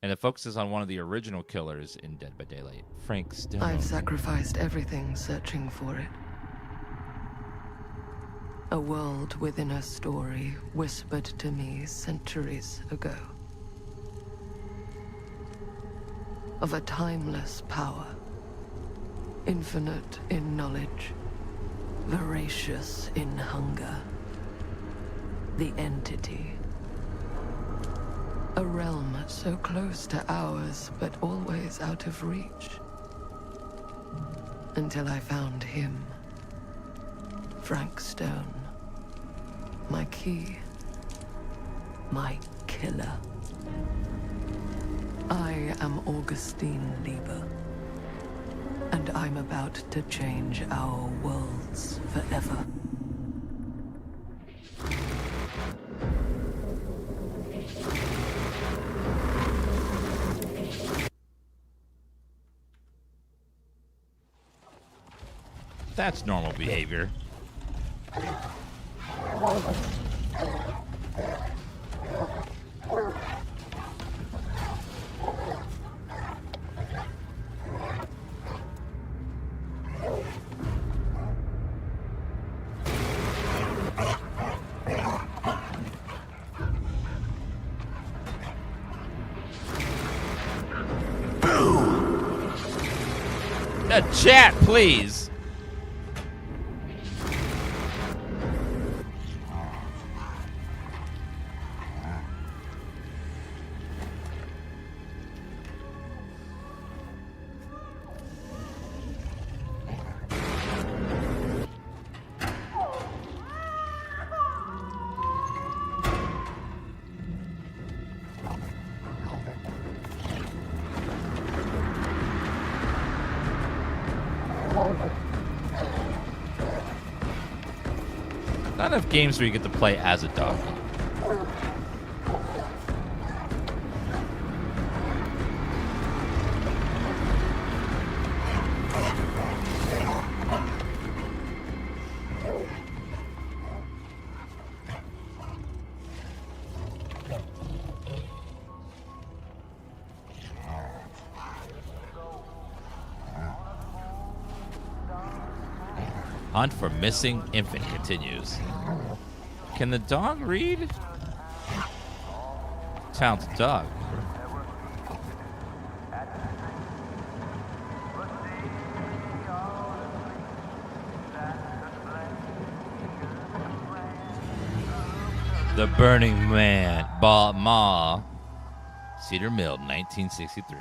And it focuses on one of the original killers in Dead by Daylight, Frank Stone. I've sacrificed everything searching for it. A world within a story whispered to me centuries ago. Of a timeless power. Infinite in knowledge. Voracious in hunger. The entity. A realm so close to ours, but always out of reach. Until I found him. Frank Stone. My key. My killer. I am Augustine Lieber. And I'm about to change our worlds forever. That's normal behavior. Chat, please. Not enough games where you get to play as a dog. Hunt for missing infant continues. Can the dog read? Talented dog. The Burning Man, Ma, Cedar Mill, 1963.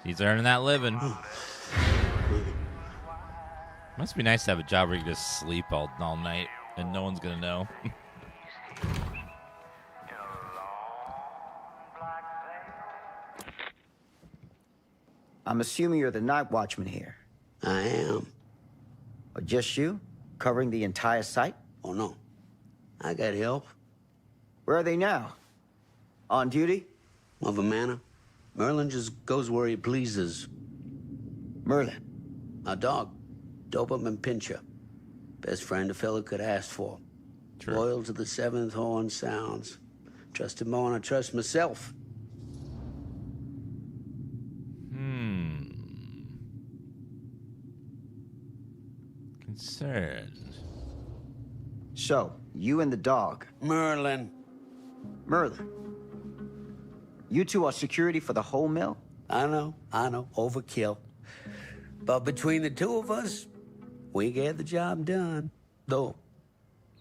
He's earning that living. Must be nice to have a job where you just sleep all night and no one's gonna know. I'm assuming you're the night watchman here. I am. Or just you? Covering the entire site? Oh, no. I got help. Where are they now? On duty? Of a manor. Merlin just goes where he pleases. Merlin? A dog. Doberman Pinscher. Best friend a fella could ask for. True. Loyal to the seventh horn sounds. Trust him more than I trust myself. Concerned. So, you and the dog. Merlin. Merlin. You two are security for the whole mill? I know. Overkill. But between the two of us, we get the job done. Though,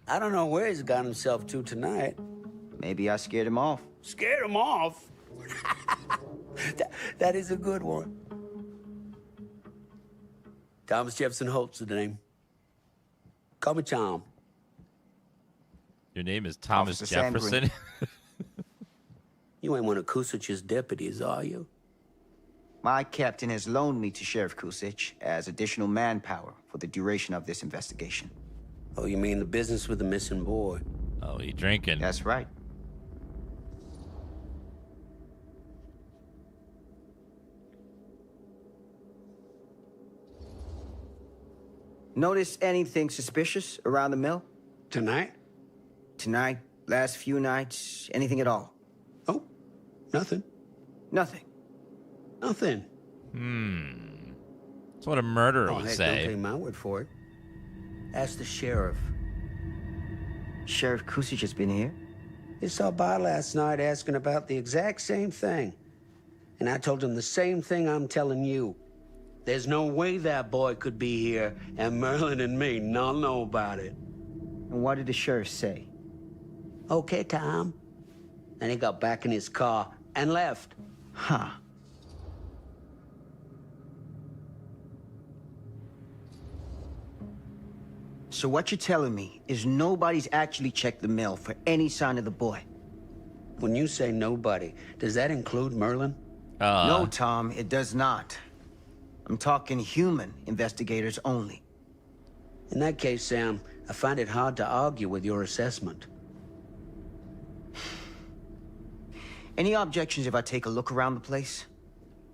I don't know where he's got himself to tonight. Maybe I scared him off. Scared him off? that is a good one. Thomas Jefferson Holt's the name. Call me Tom. Your name is Thomas Officer Jefferson? You ain't one of Kusich's deputies, are you? My captain has loaned me to Sheriff Kusich as additional manpower for the duration of this investigation. Oh, you mean the business with the missing boy? Oh, he drinking. That's right. Notice anything suspicious around the mill? Tonight? Tonight, last few nights, anything at all? Oh, nothing. Nothing. Nothing. That's what a murderer Oh, would heck, say. don't take my word for it. Ask the sheriff. Sheriff Kusich has been here? He saw by last night asking about the exact same thing. And I told him the same thing I'm telling you. There's no way that boy could be here, and Merlin and me not know about it. And what did the sheriff say? Okay, Tom. And he got back in his car and left. Huh. So what you're telling me is nobody's actually checked the mill for any sign of the boy? When you say nobody, does that include Merlin? No, Tom, it does not. I'm talking human investigators only. In that case, Sam, I find it hard to argue with your assessment. Any objections if I take a look around the place?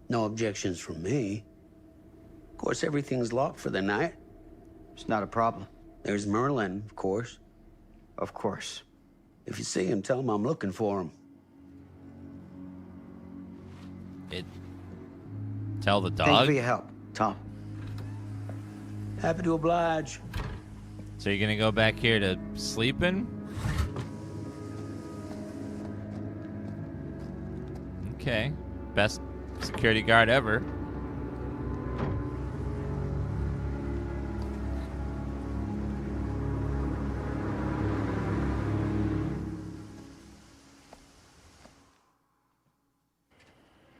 No objections from me. Of course, everything's locked for the night. It's not a problem. There's Merlin, of course. Of course. If you see him, tell him I'm looking for him. Tell the Thank you dog. for your help, Tom. Happy to oblige. So you're gonna go back here to sleeping? Okay. Best security guard ever.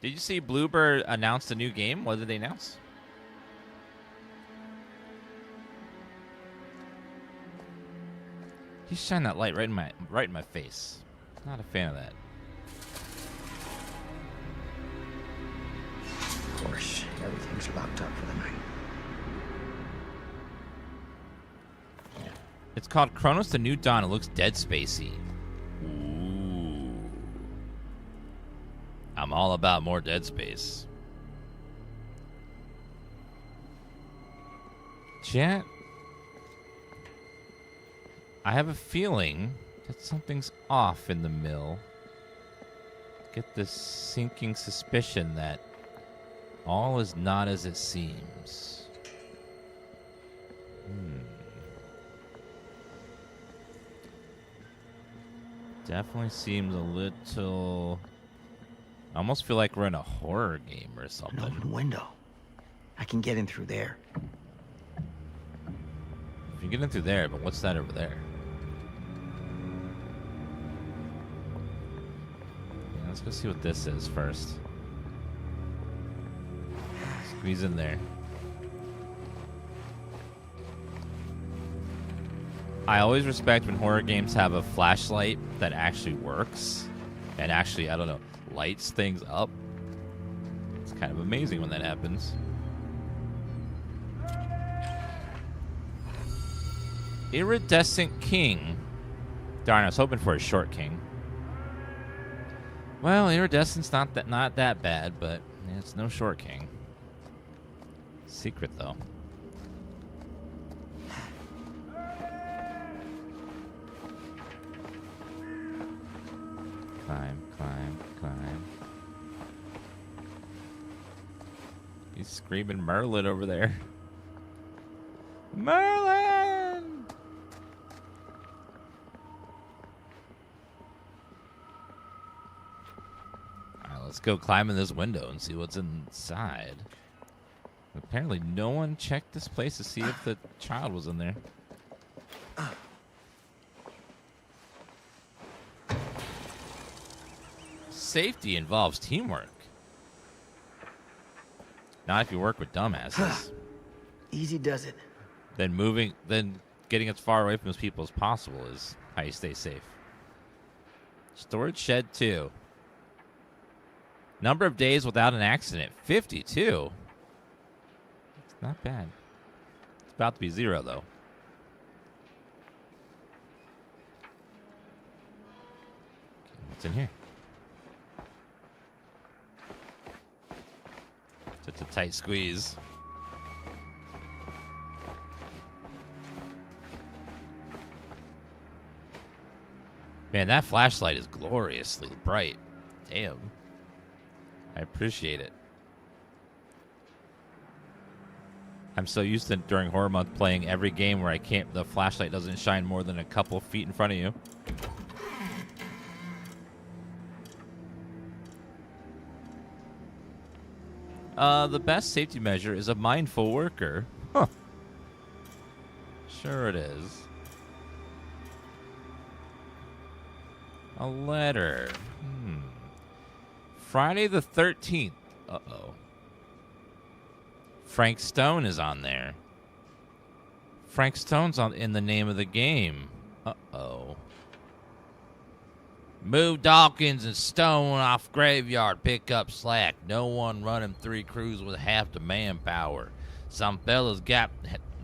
Did you see Bluebird announced a new game? What did they announce? He shined that light right in my face. Not a fan of that. Of course, everything's locked up for the night. It's called Chronos: The New Dawn. It looks Dead Spacey. Ooh. I'm all about more Dead Space. Chat. I have a feeling that something's off in the mill. Get this sinking suspicion that all is not as it seems. Definitely seems a little... I almost feel like we're in a horror game or An something. open window. I can get in through there. If you get in through there, but what's that over there? Yeah, let's go see what this is first. Squeeze in there. I always respect when horror games have a flashlight that actually works and actually, I don't know, lights things up. It's kind of amazing when that happens. Iridescent King. Darn, I was hoping for a short king. Well, iridescent's not that bad, but it's no short king. Secret though. Climb, climb, climb. He's screaming Merlin over there. Merlin! Alright, let's go climb in this window and see what's inside. Apparently no one checked this place to see if the child was in there. Safety involves teamwork. Not if you work with dumbasses. Easy does it. Then getting as far away from those people as possible is how you stay safe. Storage shed 2. Number of days without an accident, 52. It's not bad. It's about to be 0, though. What's in here? Such a tight squeeze. Man, that flashlight is gloriously bright. Damn. I appreciate it. I'm so used to, during Horror Month, playing every game where the flashlight doesn't shine more than a couple feet in front of you. The best safety measure is a mindful worker. Huh. Sure it is. A letter. Friday the 13th. Uh-oh. Frank Stone is on there. Frank Stone's in the name of the game. Uh-oh. Move Dawkins and Stone off graveyard. Pick up slack. No one running 3 crews with half the manpower. Some fellas gonna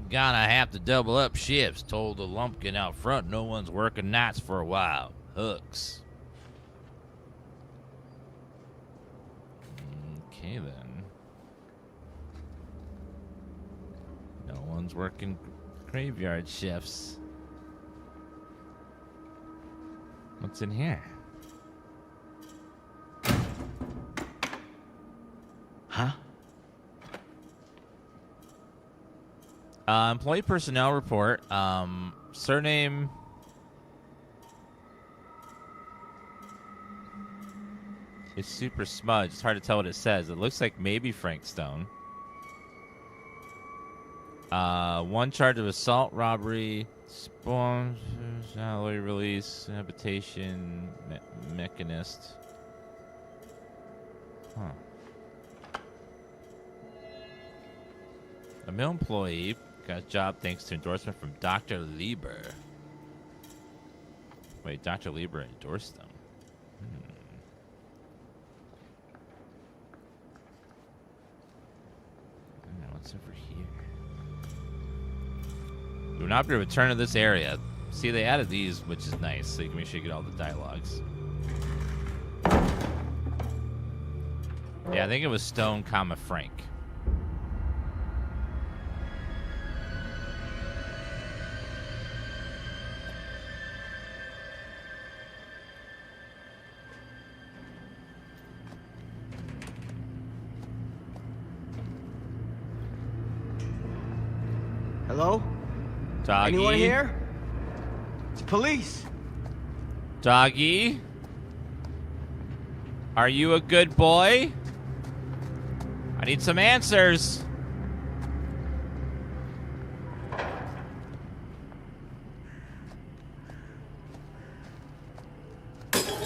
have to double up shifts. Told the lumpkin out front no one's working nights for a while. Hooks. Okay, then. No one's working graveyard shifts. What's in here? Huh? Employee personnel report. Surname. It's super smudged. It's hard to tell what it says. It looks like maybe Frank Stone. 1 charge of assault, robbery, spawn, salary release, habitation, mechanist. Huh. A mill employee got a job thanks to endorsement from Dr. Lieber. Wait, Dr. Lieber endorsed them. What's over here? You will not be returned to this area. See, they added these, which is nice, so you can make sure you get all the dialogues. Yeah, I think it was Stone, Frank. Hello? Doggy? Anyone here? It's police. Doggy? Are you a good boy? I need some answers.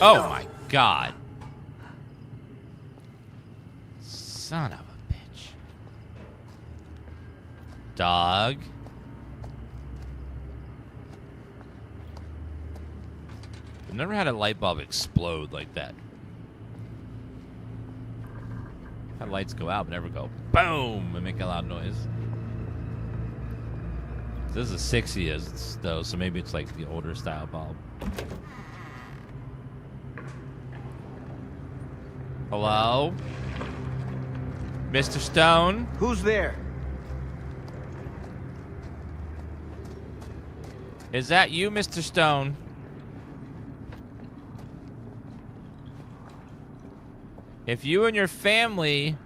Oh my God. Son of a bitch. Dog. I've never had a light bulb explode like that. I've had lights go out but never go boom and make a loud noise. This is a 60s though, so maybe it's like the older style bulb. Hello? Mr. Stone? Who's there? Is that you, Mr. Stone? If you and your family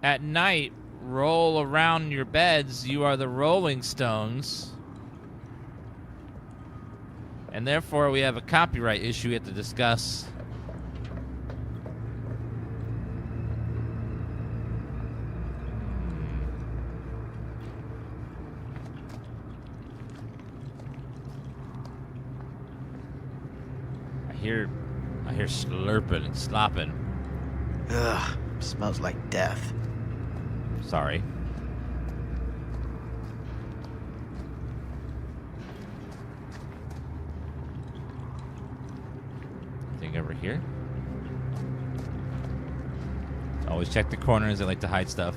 at night roll around your beds, you are the Rolling Stones. And therefore, we have a copyright issue we have to discuss. I hear slurping and slopping. Ugh, smells like death. Sorry. I think Anything over here? Always check the corners. They like to hide stuff.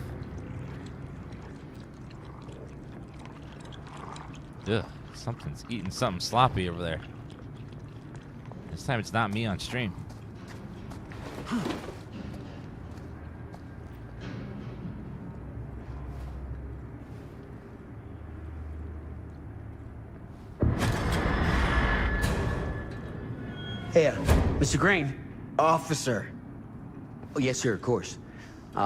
Ugh, something's eating something sloppy over there. This time it's not me on stream. Hey, Mr. Green. Officer. Oh, yes, sir, of course. You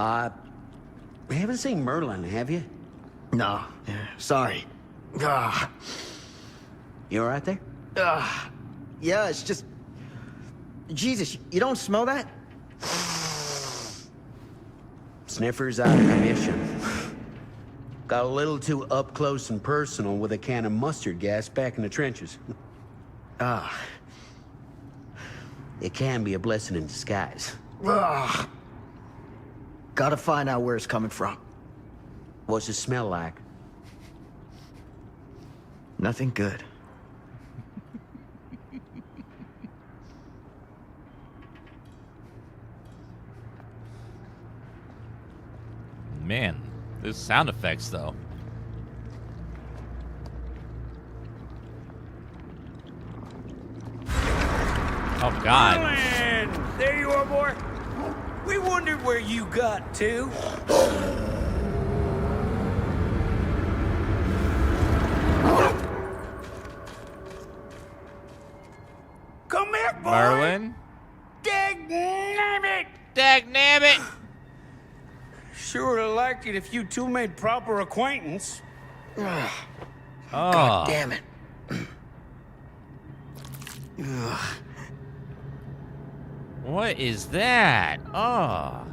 haven't seen Merlin, have you? No, sorry. Ah, You all right there? yeah, it's just... Jesus, you don't smell that? Sniffer's out of commission. Got a little too up close and personal with a can of mustard gas back in the trenches. It can be a blessing in disguise. Gotta find out where it's coming from. What's it smell like? Nothing good. Man, those sound effects, though. Oh, God. Merlin! There you are, boy. We wondered where you got to. Come here, boy. Merlin? Dagnabbit! Dagnabbit! Sure would have liked it if you two made proper acquaintance. Oh. God damn it. What is that? Oh.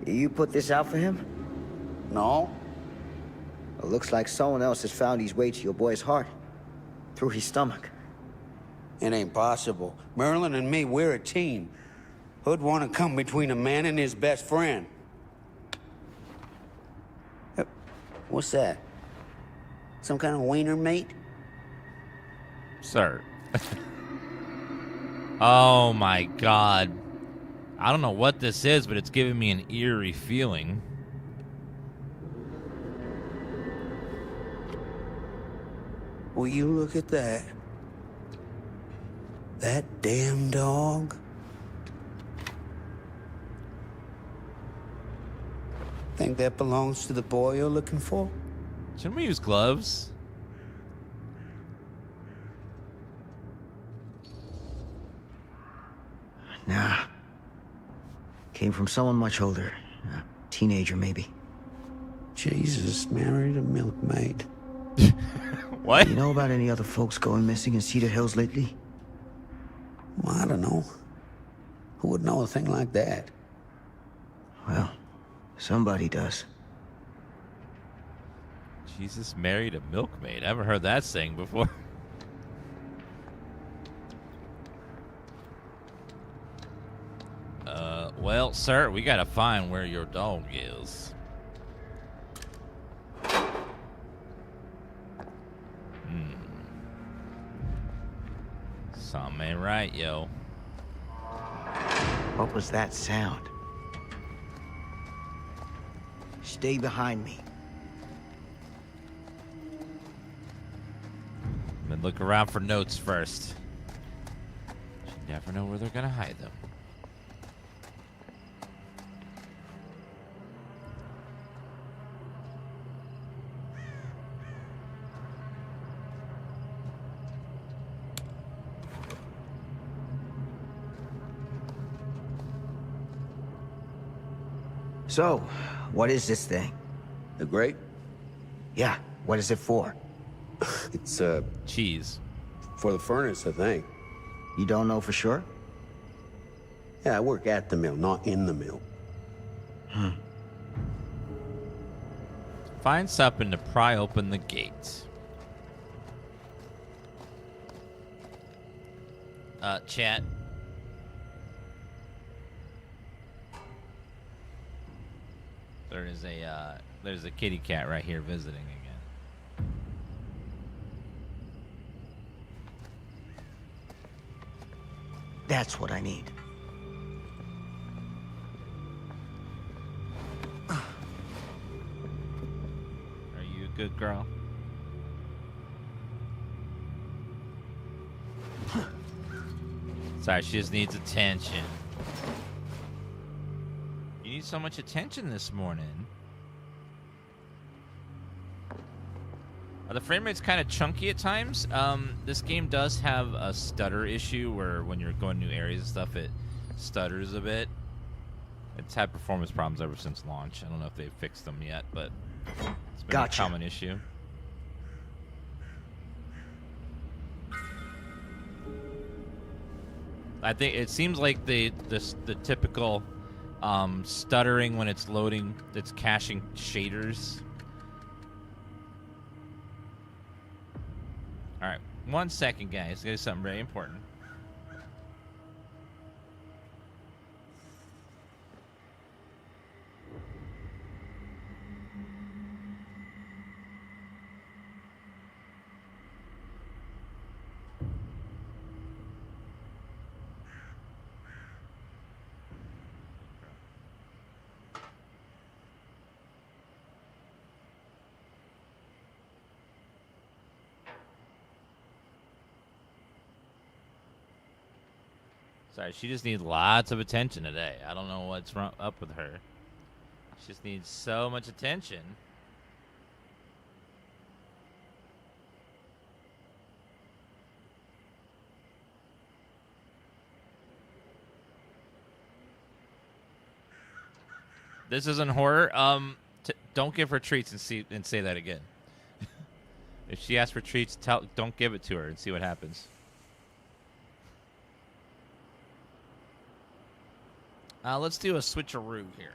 You put this out for him? No? It looks like someone else has found his way to your boy's heart. Through his stomach. It ain't possible. Merlin and me, we're a team. Who'd want to come between a man and his best friend? What's that? Some kind of wiener mate? Sir. Oh my God. I don't know what this is, but it's giving me an eerie feeling. Will you look at that? That damn dog? Think that belongs to the boy you're looking for? Shouldn't we use gloves? Nah. Came from someone much older. A teenager, maybe. Jesus married a milkmaid. What? You know about any other folks going missing in Cedar Hills lately? Well, I don't know. Who would know a thing like that? Well, somebody does. Jesus married a milkmaid. I haven't heard that saying before. Well, sir, we gotta find where your dog is. Something ain't right, yo. What was that sound? Stay behind me. Then look around for notes first. You never know where they're gonna hide them. So, what is this thing? The grate? Yeah, what is it for? It's, Cheese. for the furnace, I think. You don't know for sure? Yeah, I work at the mill, not in the mill. Find something to pry open the gate. Chat. There's a kitty cat right here visiting again. That's what I need. Are you a good girl? Sorry, she just needs attention. You need so much attention this morning. The frame rate's kind of chunky at times. This game does have a stutter issue where when you're going new areas and stuff, it stutters a bit. It's had performance problems ever since launch. I don't know if they've fixed them yet, but it's been a common issue. I think it seems like the typical stuttering when it's loading, it's caching shaders. All right, 1 second, guys. There's something very important. Sorry, she just needs lots of attention today. I don't know what's up with her. She just needs so much attention. This isn't horror. Don't give her treats and say that again. If she asks for treats, don't give it to her and see what happens. Let's do a switcheroo here.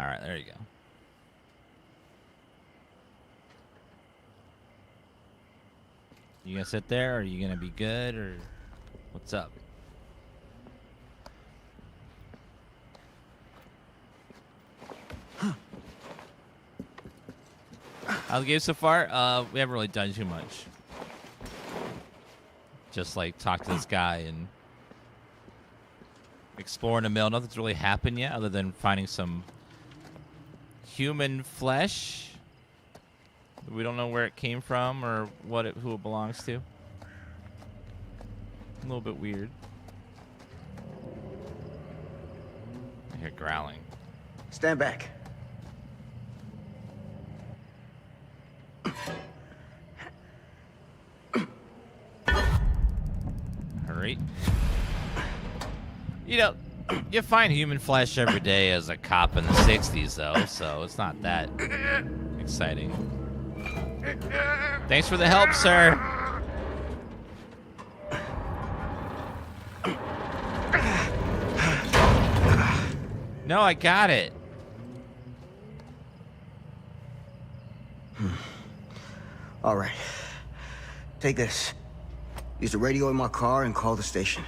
All right, there you go. You gonna sit there, or are you gonna be good, or what's up? How's the game so far? We haven't really done too much. Just like talk to this guy and exploring the mill. Nothing's really happened yet, other than finding some human flesh. We don't know where it came from or who it belongs to. A little bit weird. I hear growling. Stand back. Hurry. You know, you find human flesh every day as a cop in the 60s, though, so it's not that exciting. Thanks for the help, sir. No, I got it. All right. Take this. Use the radio in my car and call the station.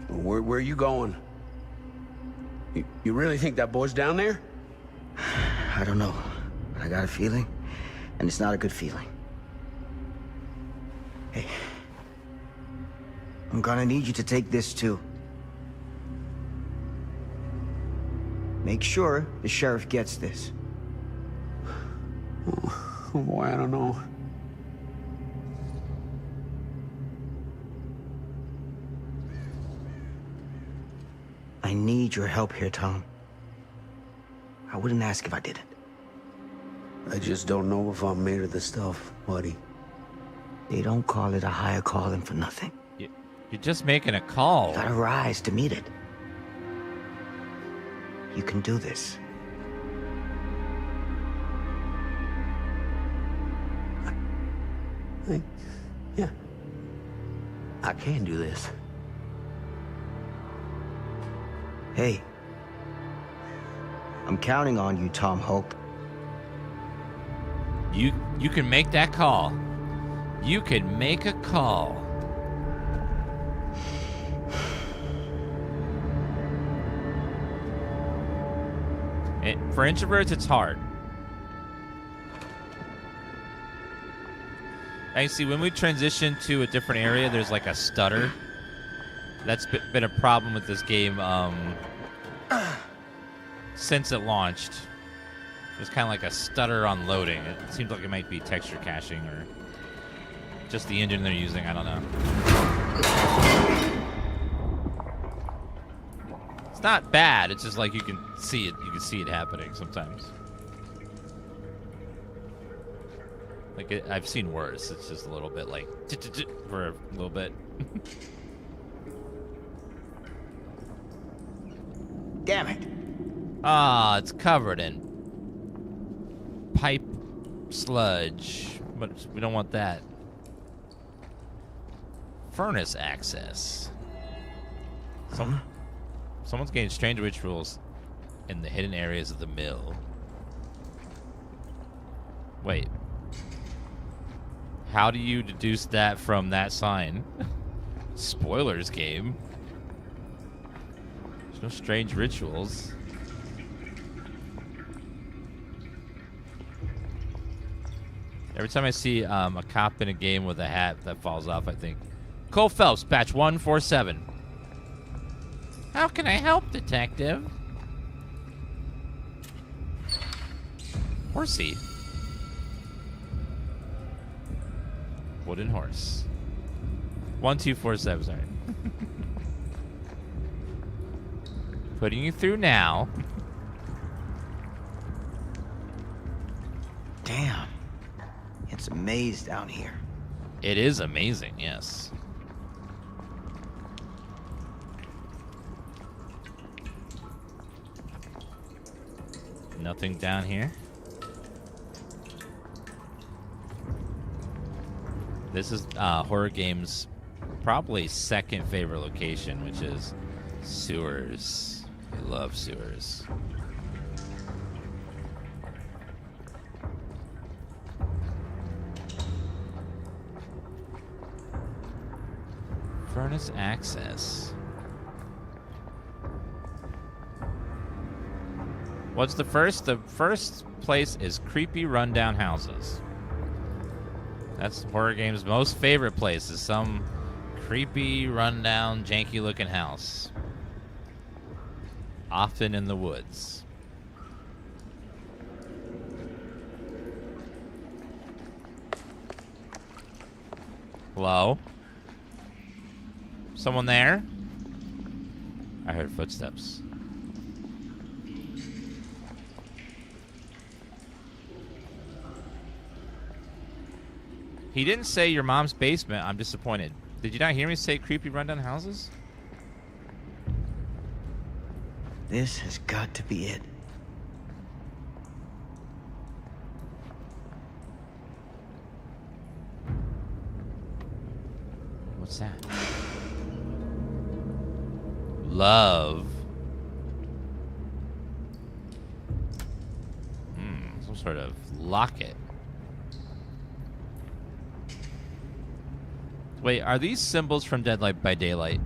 Where are you going? You really think that boy's down there? I don't know, but I got a feeling, and it's not a good feeling. Hey, I'm gonna need you to take this too. Make sure the sheriff gets this. Oh boy, I don't know. I need your help here, Tom. I wouldn't ask if I didn't. I just don't know if I'm made of this stuff, buddy. They don't call it a higher calling for nothing. You're just making a call. You gotta rise to meet it. You can do this. Yeah. I can do this. Hey. I'm counting on you, Tom Hope. You can make that call. You can make a call. For introverts, it's hard. I see when we transition to a different area, there's like a stutter. That's been a problem with this game since it launched. There's kind of like a stutter on loading. It seems like it might be texture caching or just the engine they're using. I don't know. It's not bad. It's just like you can see it. You can see it happening sometimes. Like I've seen worse. It's just a little bit like for a little bit. Damn it. Ah, it's covered in pipe sludge. But we don't want that. Furnace access. Someone's getting strange rituals in the hidden areas of the mill. Wait. How do you deduce that from that sign? Spoilers, game. There's no strange rituals. Every time I see a cop in a game with a hat that falls off, I think, Cole Phelps, batch 147. How can I help, detective? Horsey. Wooden horse. 1247, sorry. Putting you through now. Damn. It's a maze down here. It is amazing, yes. Nothing down here. This is horror game's probably second favorite location, which is sewers. I love sewers. Furnace access. What's the first? The first place is creepy rundown houses. That's horror game's most favorite place, is some creepy, rundown, janky-looking house. Often in the woods. Hello? Someone there? I heard footsteps. He didn't say your mom's basement. I'm disappointed. Did you not hear me say creepy rundown houses? This has got to be it. What's that? Love. Some sort of locket. Wait, are these symbols from Dead by Daylight?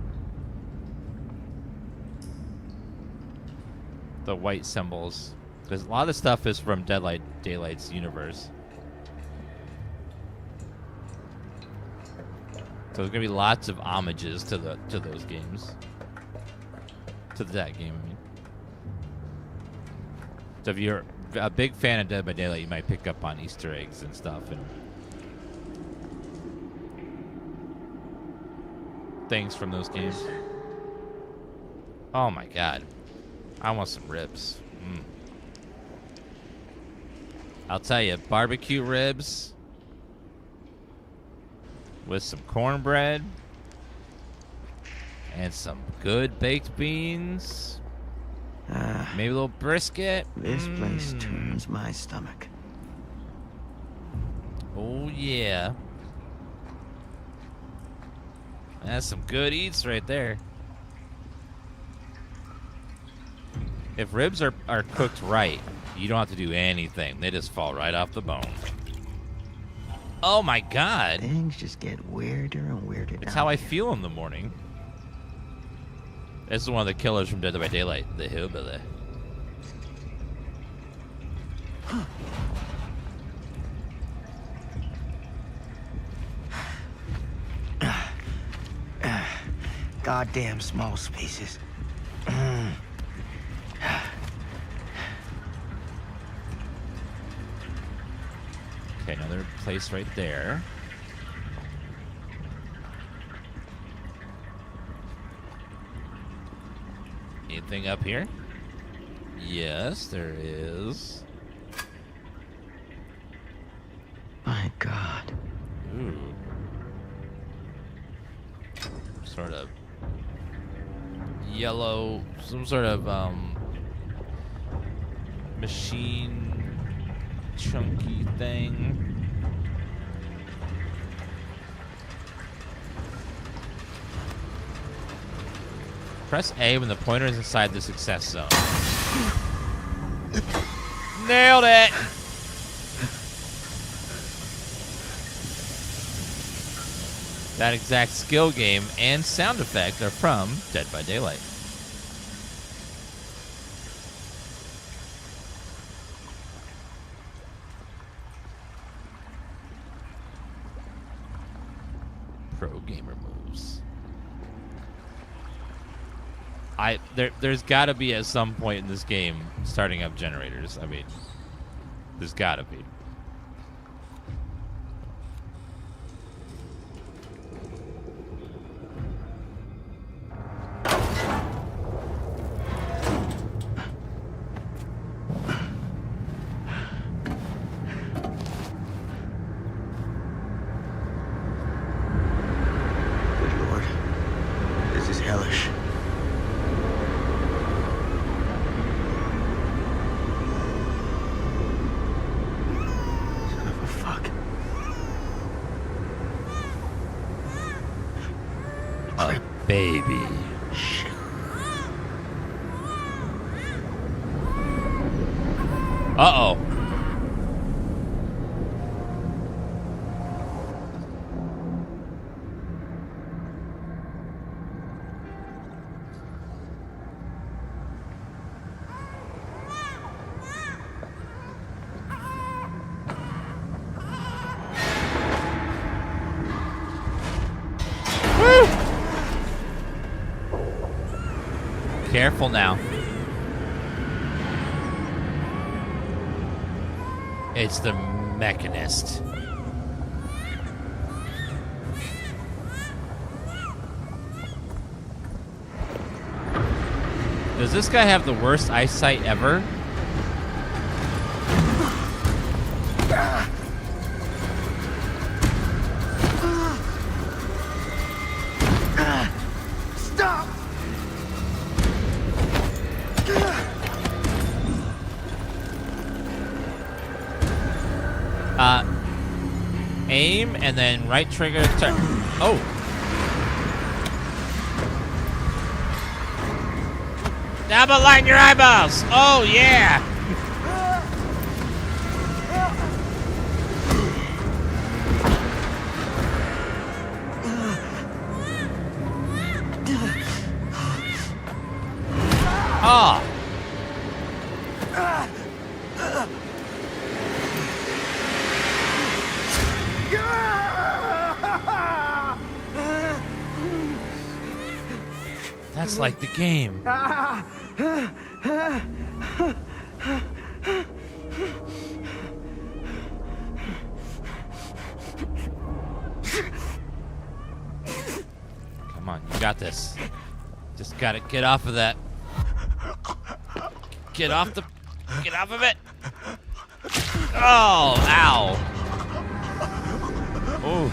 The white symbols. Because a lot of the stuff is from Dead by Daylight's universe. So there's gonna be lots of homages to those games. To that game, I mean. So if you're a big fan of Dead by Daylight, you might pick up on Easter eggs and stuff and things from those games. Oh my god. I want some ribs. I'll tell you, barbecue ribs with some cornbread and some good baked beans. Maybe a little brisket. This place turns my stomach. Oh, yeah. That's some good eats right there. If ribs are cooked right, you don't have to do anything. They just fall right off the bone. Oh, my God. Things just get weirder and weirder. It's how I feel in the morning. This is one of the killers from Dead by Daylight, the hillbilly. Goddamn small spaces. Okay, another place right there. Anything up here? Yes, there is. My God. Ooh. Sort of yellow, some sort of machine chunky thing. Press A when the pointer is inside the success zone. Nailed it! That exact skill game and sound effect are from Dead by Daylight. Pro gamer moves. There's got to be at some point in this game starting up generators. I mean, there's got to be. Baby. Uh-oh. Careful now. It's the Mechanist. Does this guy have the worst eyesight ever? Aim and then right trigger turn. Oh. Now but light in your eyeballs. Oh yeah. Oh. That's like the game. Come on, you got this. Just gotta get off of that. Get off of it. Oh, ow. Ooh.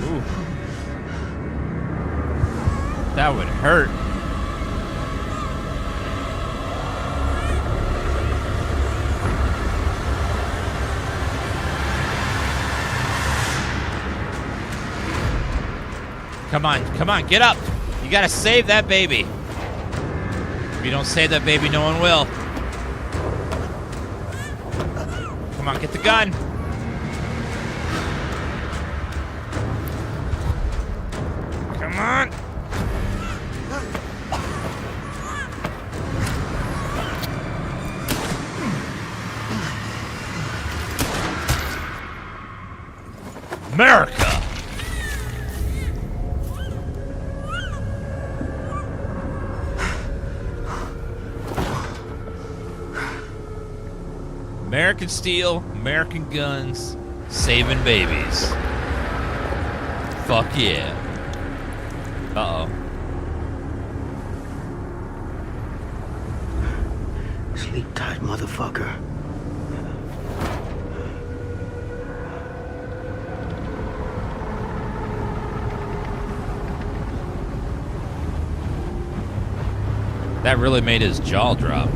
Ooh. That would hurt. Come on, get up. You gotta save that baby. If you don't save that baby, no one will. Come on, get the gun. Come on. America. American steel, American guns, saving babies. Fuck yeah. Uh-oh. Sleep tight, motherfucker. That really made his jaw drop.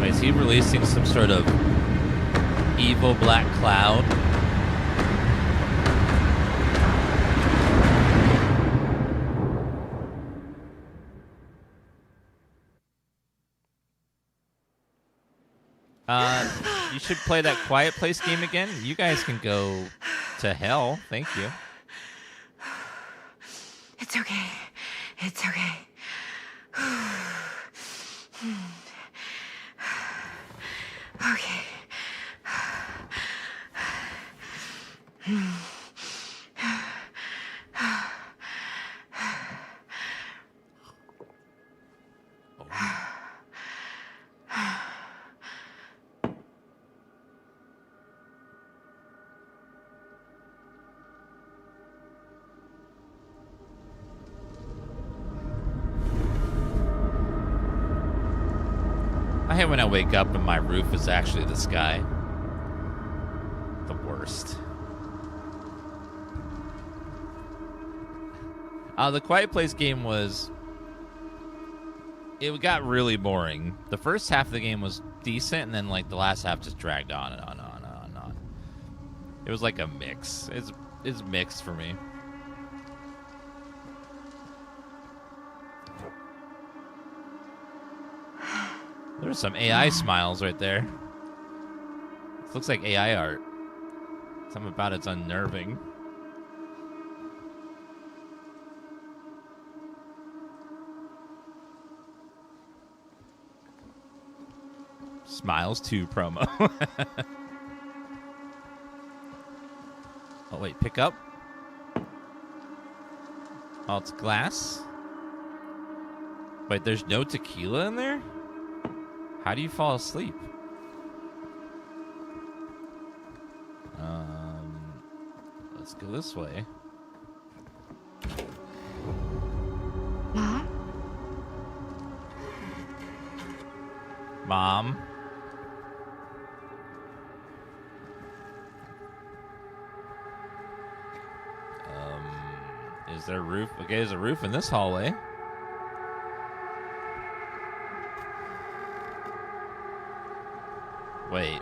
Is he releasing some sort of evil black cloud? You should play that Quiet Place game again. You guys can go to hell. Thank you. It's okay. It's okay. Okay. I hate when I wake up and my roof is actually the sky. The worst. The Quiet Place game it got really boring. The first half of the game was decent, and then like the last half just dragged on and on and on and on and on. It was like a mix. It's mixed for me. There's some AI smiles right there. This looks like AI art. Something about it's unnerving. Smiles 2 promo. Oh, wait, pick up? Oh, it's glass? Wait, there's no tequila in there? How do you fall asleep? Let's go this way. Mom? Mom? Is there a roof? Okay, there's a roof in this hallway. Wait.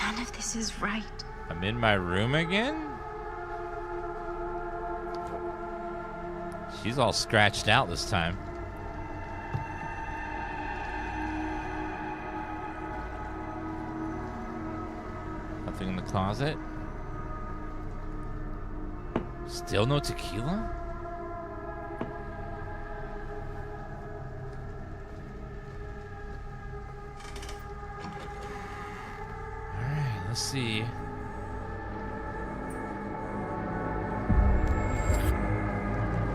None of this is right. I'm in my room again? She's all scratched out this time. Nothing in the closet. Still no tequila? see.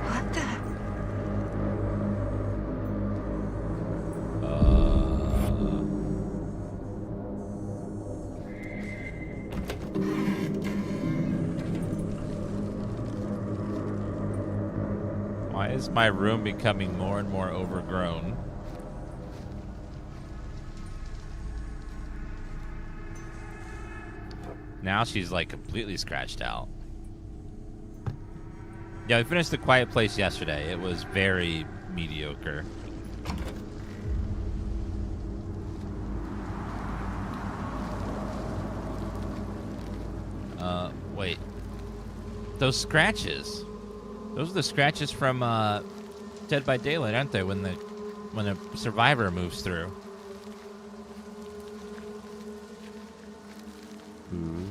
What the? Why is my room becoming more and more overgrown? Now she's like completely scratched out. Yeah, we finished The Quiet Place yesterday. It was very mediocre. Wait. Those scratches. Those are the scratches from Dead by Daylight, aren't they? When the survivor moves through. Ooh.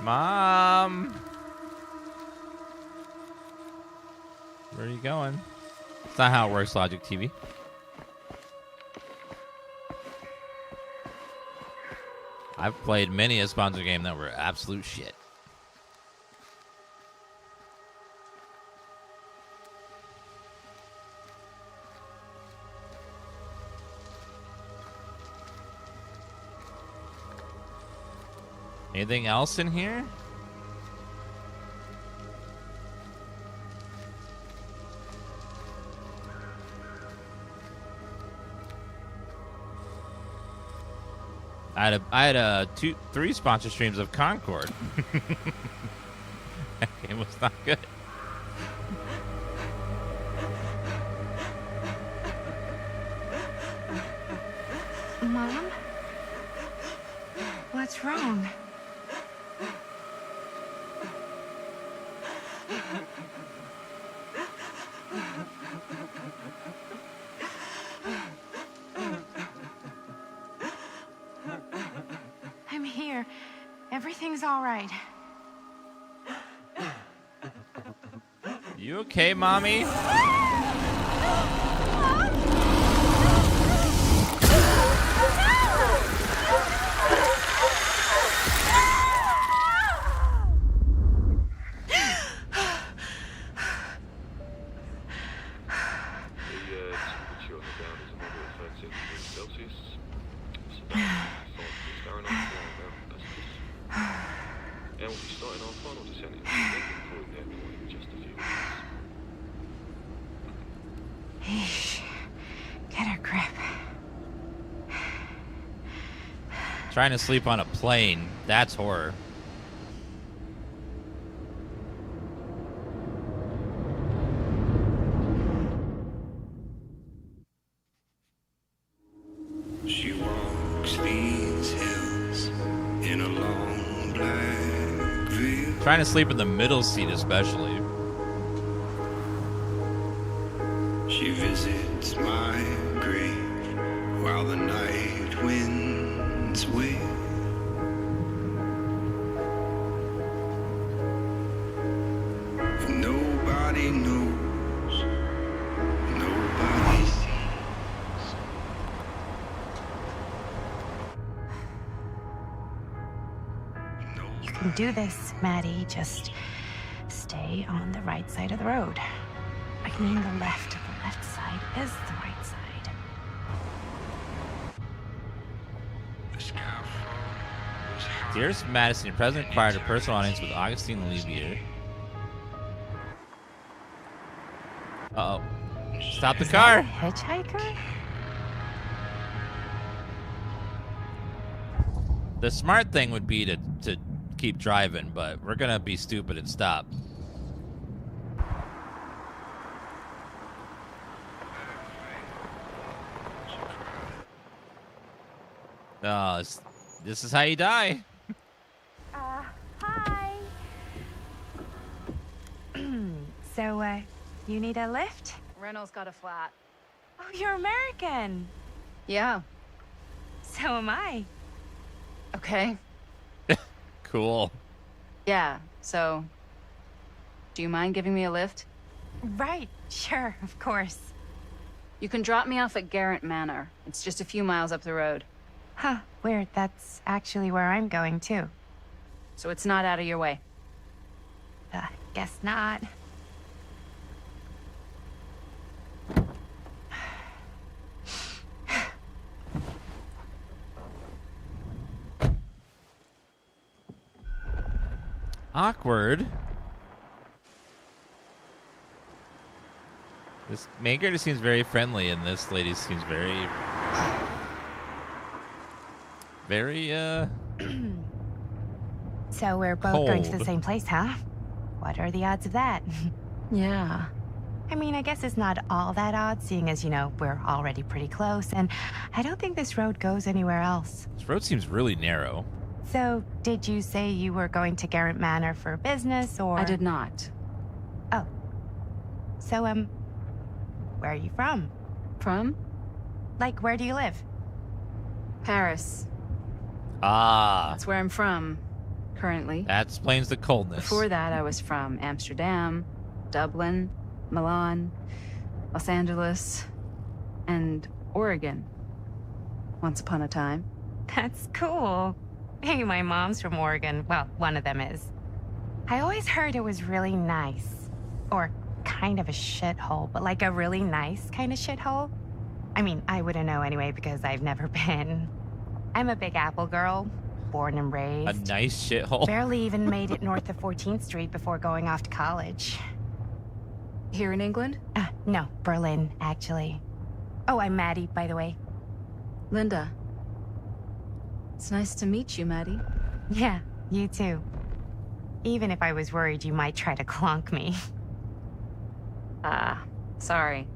Mom! Where are you going? It's not how it works, Logic TV. I've played many a sponsor game that were absolute shit. Anything else in here? I had 3 sponsor streams of Concord. That game was not good. Mom? What's wrong? I'm here. Everything's all right. You okay, Mommy? Trying to sleep on a plane. That's horror. She walks these hills in a long black veil. Trying to sleep in the middle seat especially. She visits my grave while the night winds wail. And nobody knows, nobody sees. You can do this, Maddie. Just stay on the right side of the road. I mean the left. The left side is the right side. Dearest Madison, your president acquired a personal audience with Augustine Levier. Uh-oh. Stop the car! Hitchhiker? The smart thing would be to keep driving, but we're gonna be stupid and stop. Oh, this is how you die. Hi. So, you need a lift? Reynolds got a flat. Oh, you're American. Yeah. So am I. Okay. Cool. Yeah, so... Do you mind giving me a lift? Right, sure, of course. You can drop me off at Garrett Manor. It's just a few miles up the road. Huh, weird. That's actually where I'm going, too. So it's not out of your way. Guess not. Awkward. This main character seems very friendly, and this lady seems very... So we're both going to the cold. same place, huh? What are the odds of that? Yeah. I mean, I guess it's not all that odd, seeing as, you know, we're already pretty close, and I don't think this road goes anywhere else. This road seems really narrow. So, did you say you were going to Garrett Manor for business, or...? I did not. Oh. So, where are you from? From? Like, where do you live? Paris. Ah, That's where I'm from, currently. that explains the coldness. Before that, I was from Amsterdam, Dublin, Milan, Los Angeles, and Oregon. Once upon a time. That's cool. Hey, my mom's from Oregon. Well, one of them is. I always heard it was really nice. Or kind of a shithole, but like a really nice kind of shithole. I mean, I wouldn't know anyway because I've never been. I'm a Big Apple girl, born and A raised. nice shithole. Barely even made it north of 14th Street before going off to college. Here in England? No, Berlin, actually. Oh, I'm Maddie, by the way. Linda. It's nice to meet you, Maddie. Yeah, you too. Even if I was worried you might try to clonk me. Sorry.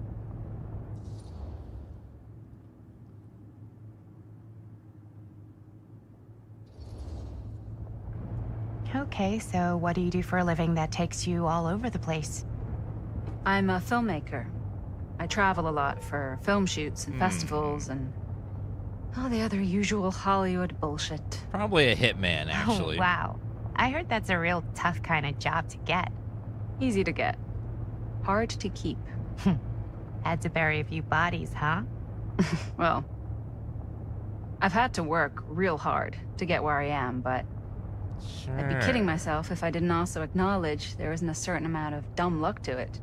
Okay, so what do you do for a living that takes you all over the place? I'm a filmmaker. I travel a lot for film shoots and festivals and all the other usual Hollywood bullshit. Probably a hitman, actually. Oh, wow. I heard that's a real tough kind of job to get. Easy to get. Hard to keep. Had to bury a few bodies, huh? Well, I've had to work real hard to get where I am, but Sure. I'd be kidding myself if I didn't also acknowledge there isn't a certain amount of dumb luck to it.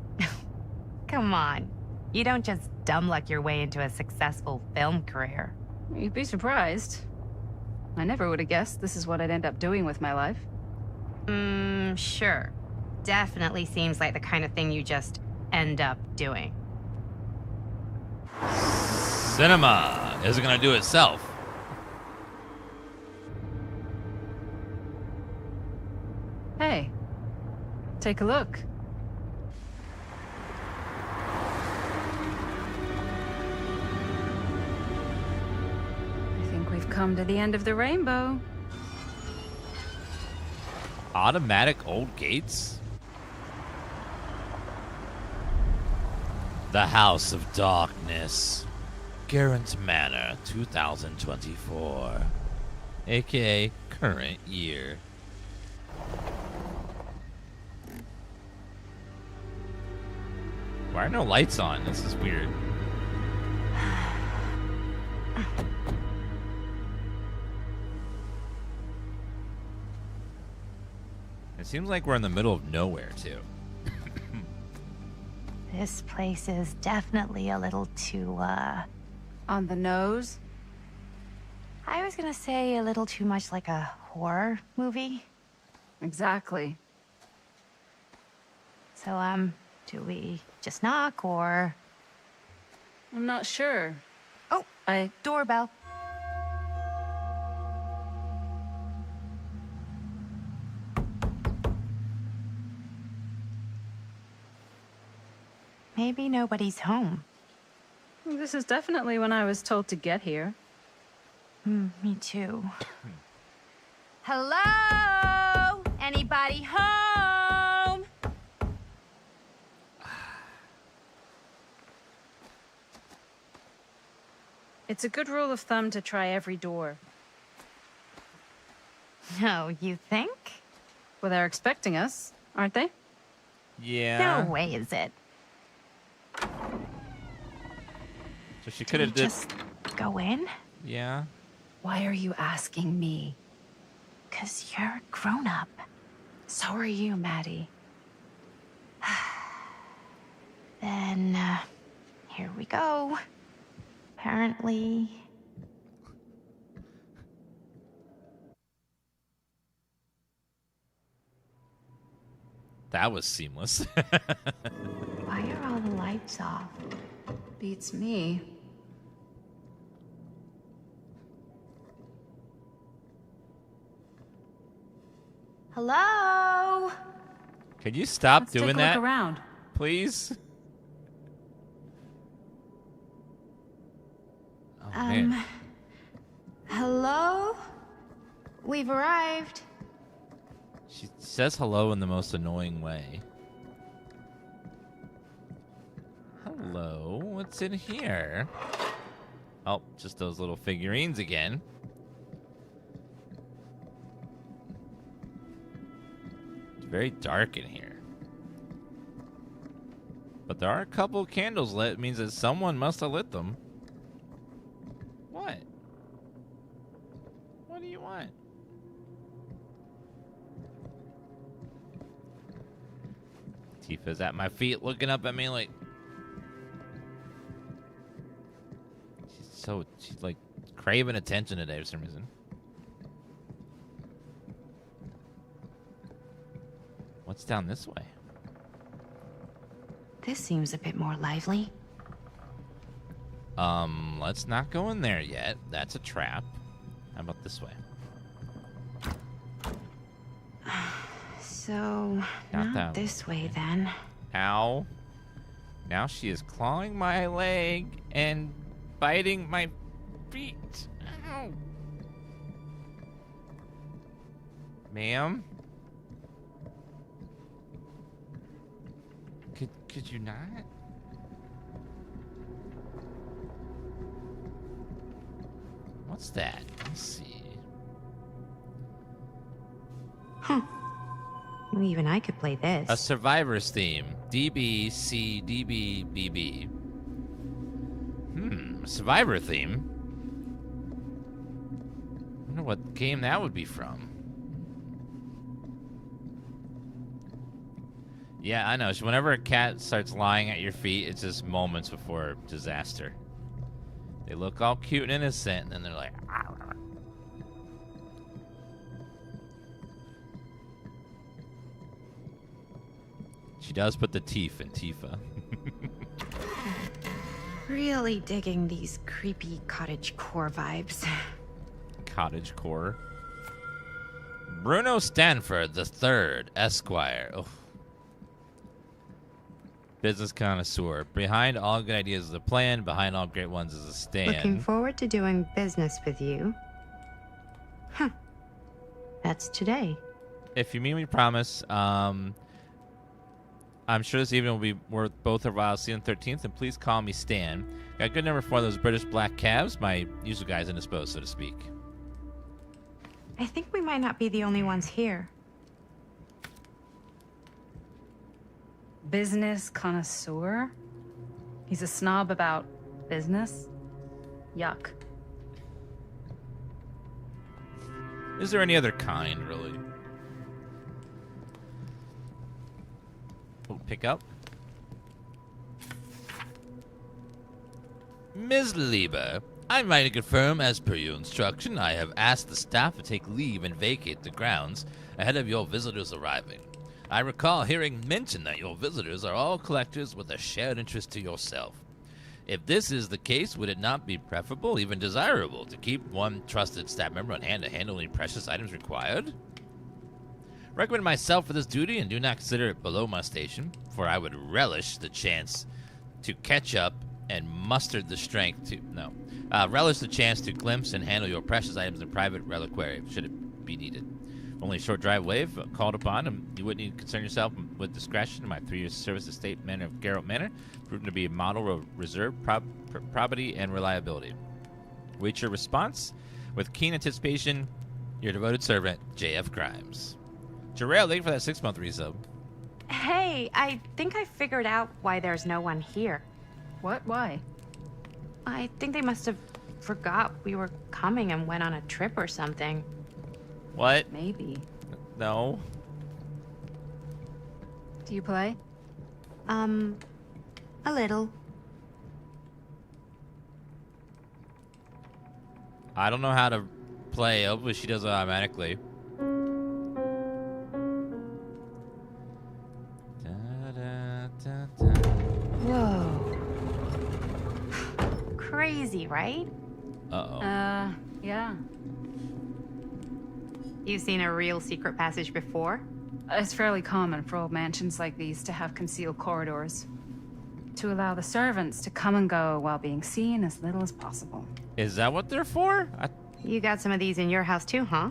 Come on. You don't just dumb luck your way into a successful film career. You'd be surprised. I never would have guessed this is what I'd end up doing with my life. Sure. Definitely seems like the kind of thing you just end up doing. Cinema isn't gonna do itself. Hey, take a look. I think we've come to the end of the rainbow. Automatic old gates? The House of Darkness. Garrett Manor 2024. AKA current year. Why are no lights on? This is weird. It seems like we're in the middle of nowhere, too. This place is definitely a little too, On the nose? I was gonna say a little too much like a horror movie. Exactly. So, do we just knock or... I'm not sure. Oh, doorbell. Maybe nobody's home. This is definitely when I was told to get here. Me too. Hello? Anybody home? It's a good rule of thumb to try every door. No, you think? Well, they're expecting us, aren't they? Yeah. No way is it. So she Did could we have just go in? Yeah. Why are you asking me? 'Cause you're a grown-up. So are you, Maddie. Then, here we go. Apparently... That was seamless. Why are all the lights off? Beats me. Hello? Can you stop Let's doing take a that, look around. please? Oh, man. Hello? We've arrived. She says hello in the most annoying way. Hello, what's in here? Oh, just those little figurines again. It's very dark in here. But there are a couple of candles lit. It means that someone must have lit them. What? What do you want? Tifa's at my feet looking up at me like... She's like craving attention today for some reason. What's down this way? This seems a bit more lively. Let's not go in there yet. That's a trap. How about this way? So, Not that not this way then. Ow. Now she is clawing my leg and biting my feet. Ow. Ma'am? Could you not? What's that? Let's see. Huh. Well, even I could play this. A survivor's theme. DB, C, DB, BB. A survivor theme? I wonder what game that would be from. Yeah, I know. So whenever a cat starts lying at your feet, it's just moments before disaster. They look all cute and innocent, and then they're like... "Arr." She does put the teeth in Tifa. Really digging these creepy cottagecore vibes. Cottagecore. Bruno Stanford III, Esquire. Oh. Business connoisseur. Behind all good ideas is a plan. Behind all great ones is a stand. Looking forward to doing business with you. Huh. That's today. If you mean we promise, I'm sure this evening will be worth both of our see on the 13th, and please call me Stan. Got a good number for those British black calves. My usual guy's indisposed, so to speak. I think we might not be the only ones here. Business connoisseur? He's a snob about business? Yuck. Is there any other kind, really? Oh, pick up. Ms. Lieber, I'm writing to confirm, as per your instruction, I have asked the staff to take leave and vacate the grounds ahead of your visitors arriving. I recall hearing mention that your visitors are all collectors with a shared interest to yourself. If this is the case, would it not be preferable, even desirable, to keep one trusted staff member on hand to handle any precious items required? Recommend myself for this duty and do not consider it below my station, for I would relish the chance to catch up and muster the strength to... relish the chance to glimpse and handle your precious items in private reliquary, should it be needed. Only a short drive away if called upon, and you would need to concern yourself with discretion. My 3 years service estate Manor of Garrett Manor, proven to be a model of reserve, probity, and reliability. Wait your response. With keen anticipation, your devoted servant, J.F. Grimes. Jarrell, thank you for that 6-month resub. Hey, I think I figured out why there's no one here. What? Why? I think they must have forgot we were coming and went on a trip or something. What? Maybe. No. Do you play? A little. I don't know how to play. Hopefully she does it automatically. Whoa. Crazy, right? Uh-oh. Yeah. You've seen a real secret passage before? It's fairly common for old mansions like these to have concealed corridors. To allow the servants to come and go while being seen as little as possible. Is that what they're for? You got some of these in your house too, huh?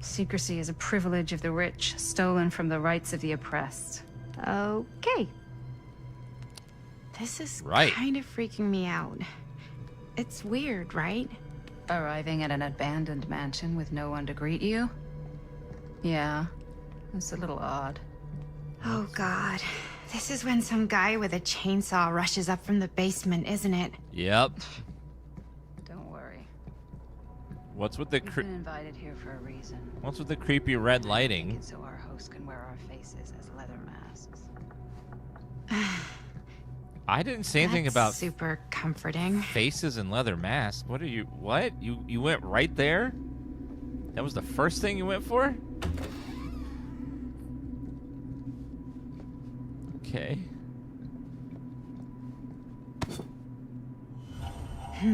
Secrecy is a privilege of the rich, stolen from the rights of the oppressed. Okay. This is Right. kind of freaking me out. It's weird, right? Arriving at an abandoned mansion with no one to greet you? Yeah, it's a little odd. Oh, God. This is when some guy with a chainsaw rushes up from the basement, isn't it? Yep. Don't worry. What's with the We've been invited here for a reason. what's with the creepy red lighting? Make it so our host can wear our faces as leather masks. I didn't say anything That's about super comforting. faces and leather masks. What are you? What? You went right there? That was the first thing you went for? Okay.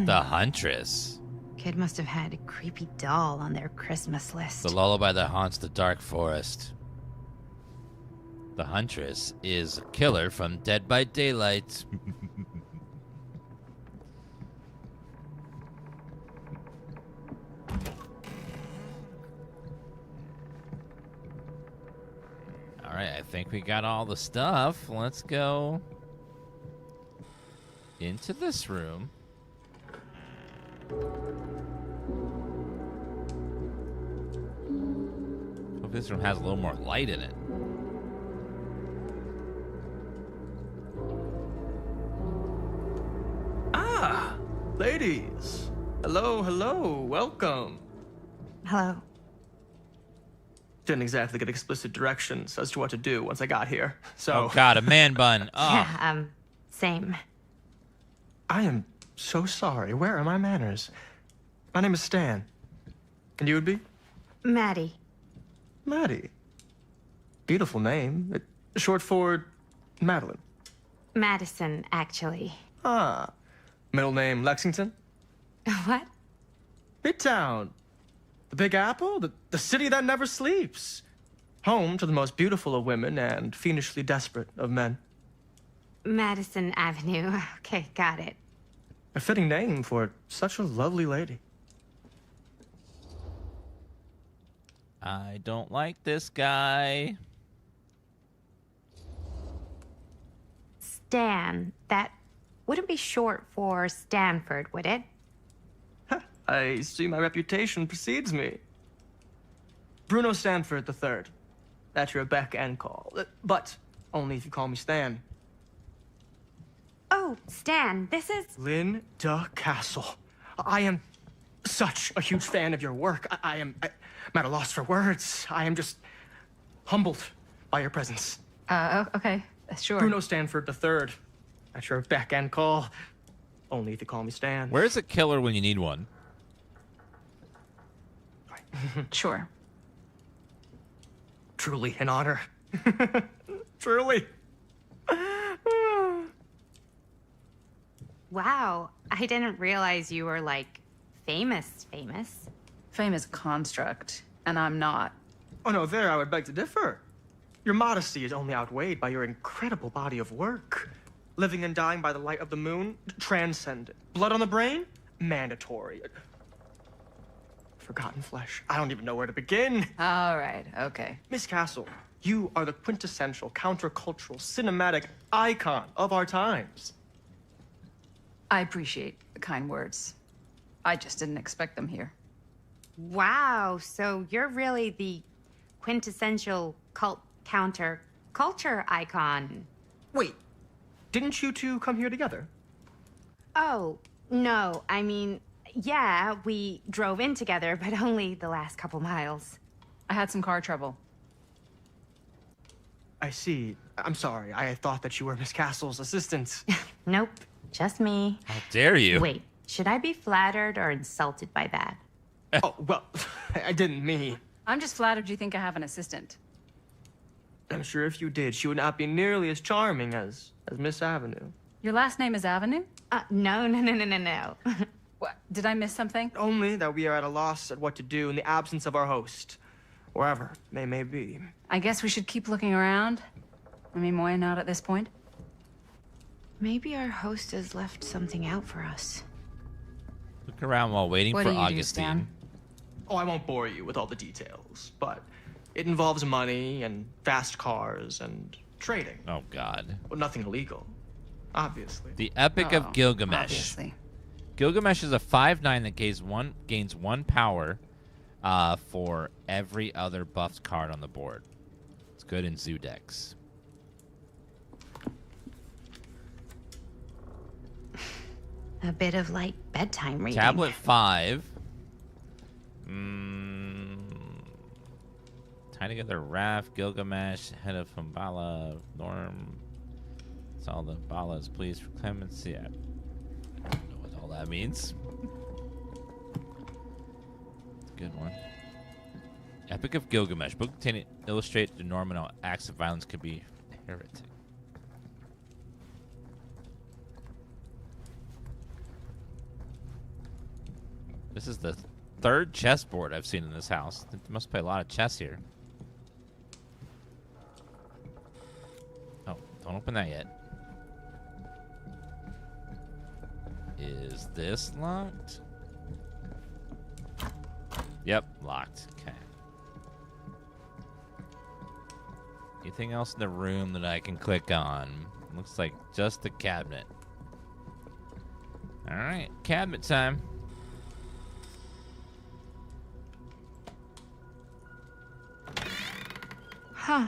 The Huntress. Kid must have had a creepy doll on their Christmas list. The lullaby that haunts the dark forest. The Huntress is a killer from Dead by Daylight. Alright, I think we got all the stuff. Let's go into this room. Hope this room has a little more light in it. Ah, ladies. Hello, hello, welcome. Hello. Didn't exactly get explicit directions as to what to do once I got here, so... Oh god, a man bun. Oh. Yeah, same. I am so sorry. Where are my manners? My name is Stan. And you would be? Maddie. Maddie. Beautiful name. Short for Madeline. Madison, actually. Ah. Middle name Lexington? What? Midtown. The Big Apple? The city that never sleeps. Home to the most beautiful of women and fiendishly desperate of men. Madison Avenue. Okay, got it. A fitting name for such a lovely lady. I don't like this guy. Stan. That wouldn't be short for Stanford, would it? I see my reputation precedes me. Bruno Stanford III. At your beck and call. But only if you call me Stan. Oh, Stan, this is... Linda Castle. I am such a huge fan of your work. I'm at a loss for words. I am just humbled by your presence. Okay, sure. Bruno Stanford III. At your beck and call. Only if you call me Stan. Where's a killer when you need one? Sure. Truly an honor. Truly. Wow, I didn't realize you were, like, famous. Fame is a construct, and I'm not. Oh no, there I would beg to differ. Your modesty is only outweighed by your incredible body of work. Living and dying by the light of the moon, transcendent. Blood on the brain, mandatory. Forgotten flesh. I don't even know where to begin. All right, okay. Miss Castle, you are the quintessential countercultural cinematic icon of our times. I appreciate the kind words. I just didn't expect them here. Wow, so you're really the quintessential cult counter culture icon. Wait, didn't you two come here together? Oh, no. I mean, yeah, we drove in together, but only the last couple miles. I had some car trouble. I see. I'm sorry. I thought that you were Miss Castle's assistant. Nope, just me. How dare you? Wait, should I be flattered or insulted by that? Oh, well, I didn't mean. I'm just flattered you think I have an assistant. I'm sure if you did, she would not be nearly as charming as Miss Avenue. Your last name is Avenue? No. What? Did I miss something? Only that we are at a loss at what to do in the absence of our host, wherever they may be. I guess we should keep looking around. I mean, why not at this point? Maybe our host has left something out for us. Look around while waiting What for do you do, Augustine. Stan? Oh, I won't bore you with all the details, but it involves money and fast cars and trading. Oh, God. Well, nothing illegal, obviously. The Epic of Gilgamesh. Obviously. Gilgamesh is a 5/9 that gains one power for every other buffed card on the board. It's good in zoo decks. A bit of light bedtime reading. Tablet 5. Tie together Raph, Gilgamesh, head of Humbala, Norm. It's all the Balas, please, for clemency. I don't know what all that means. It's a good one. Epic of Gilgamesh. Book containing illustrate the Norman acts of violence could be heretic. This is the third chessboard I've seen in this house. They must play a lot of chess here. Oh, don't open that yet. Is this locked? Yep, locked. Okay. Anything else in the room that I can click on? Looks like just the cabinet. Alright, cabinet time. Huh.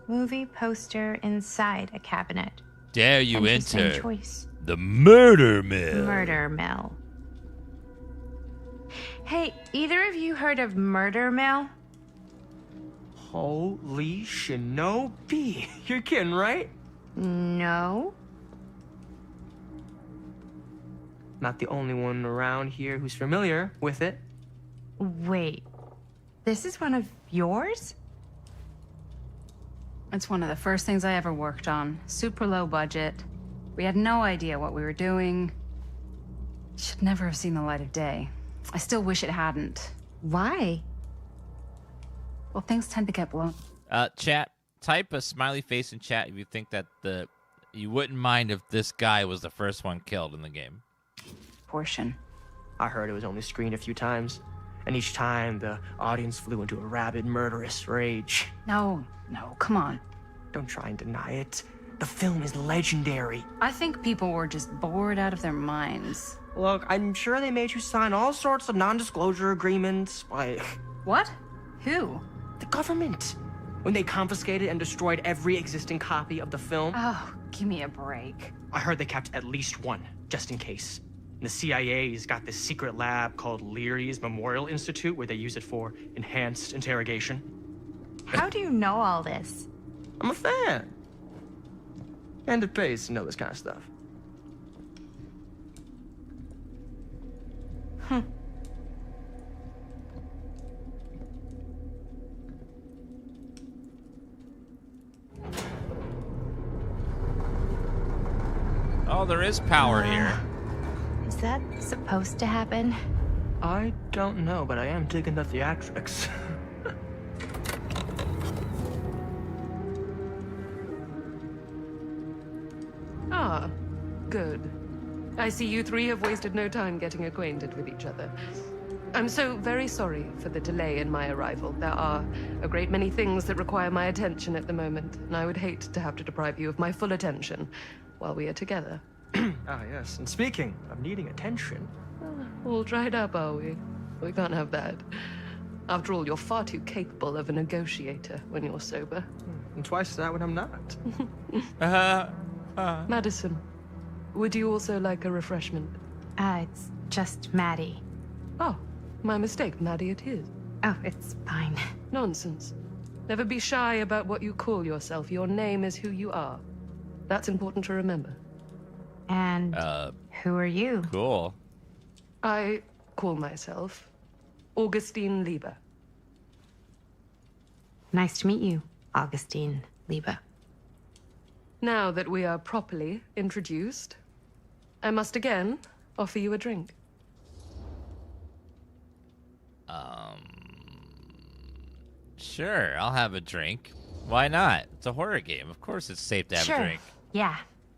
Movie poster inside a cabinet. Dare you Interesting enter choice. the murder mill? Murder mill. Hey, either of you heard of Murder Mill? Holy shinobi. You're kidding, right? No. Not the only one around here who's familiar with it. Wait. This is one of yours? It's one of the first things I ever worked on. Super low budget. We had no idea what we were doing. Should never have seen the light of day. I still wish it hadn't. Why? Well, things tend to get blown. Chat, type a smiley face in chat if you think that you wouldn't mind if this guy was the first one killed in the game. Portion. I heard it was only screened a few times, and each time the audience flew into a rabid, murderous rage. No, come on. Don't try and deny it. The film is legendary. I think people were just bored out of their minds. Look, I'm sure they made you sign all sorts of non-disclosure agreements, like... What? Who? The government. When they confiscated and destroyed every existing copy of the film. Oh, give me a break. I heard they kept at least one, just in case. The CIA's got this secret lab called Leary's Memorial Institute where they use it for enhanced interrogation. How do you know all this? I'm a fan. And it pays to know this kind of stuff. Oh, there is power here. Is that supposed to happen? I don't know, but I am digging the theatrics. Ah, good. I see you three have wasted no time getting acquainted with each other. I'm so very sorry for the delay in my arrival. There are a great many things that require my attention at the moment, and I would hate to have to deprive you of my full attention while we are together. Ah, yes. And speaking of needing attention... All dried up, are we? We can't have that. After all, you're far too capable of a negotiator when you're sober. And twice that when I'm not. Madison, would you also like a refreshment? It's just Maddie. Oh, my mistake. Maddie it is. Oh, it's fine. Nonsense. Never be shy about what you call yourself. Your name is who you are. That's important to remember. And who are you? Cool. I call myself Augustine Lieber. Nice to meet you, Augustine Lieber. Now that we are properly introduced, I must again offer you a drink. Sure, I'll have a drink. Why not? It's a horror game. Of course it's safe to have Sure. a drink. Yeah,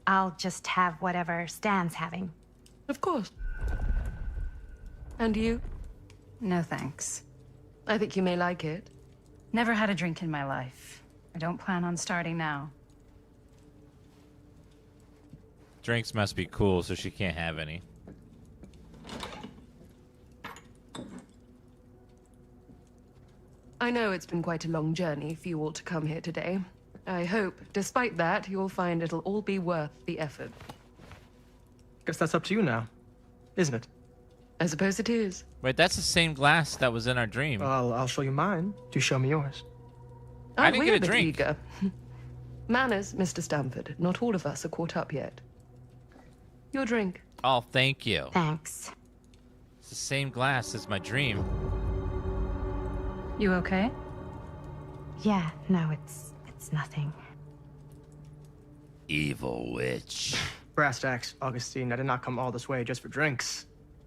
I'll just have whatever Stan's having. Of course. And you? No thanks. I think you may like it. Never had a drink in my life. I don't plan on starting now. Drinks must be cool, so she can't have any. I know it's been quite a long journey for you all to come here today. I hope, despite that, you'll find it'll all be worth the effort. Guess that's up to you now, isn't it? I suppose it is. Wait, that's the same glass that was in our dream. I'll show you mine. Do show me yours. I didn't we're get a bit drink. Eager. Manners, Mr. Stamford. Not all of us are caught up yet. Your drink. Oh, thank you. Thanks. It's the same glass as my dream. You okay? Yeah, no, it's nothing. Evil witch. Brass tacks, Augustine. I did not come all this way just for drinks.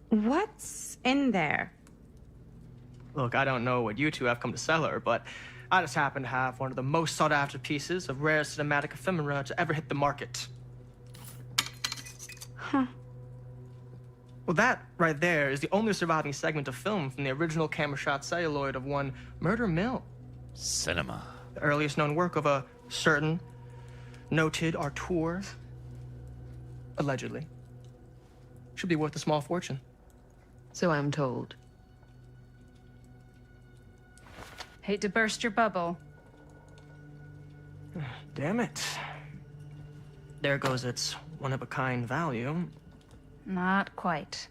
What's in there? Look, I don't know what you two have come to sell her, but I just happen to have one of the most sought-after pieces of rare cinematic ephemera to ever hit the market. Huh. Well, that right there is the only surviving segment of film from the original camera shot celluloid of one Murder Mill. Cinema. The earliest known work of a certain noted auteur. Allegedly. Should be worth a small fortune. So I'm told. Hate to burst your bubble. Damn it. There goes its one-of-a-kind value. Not quite.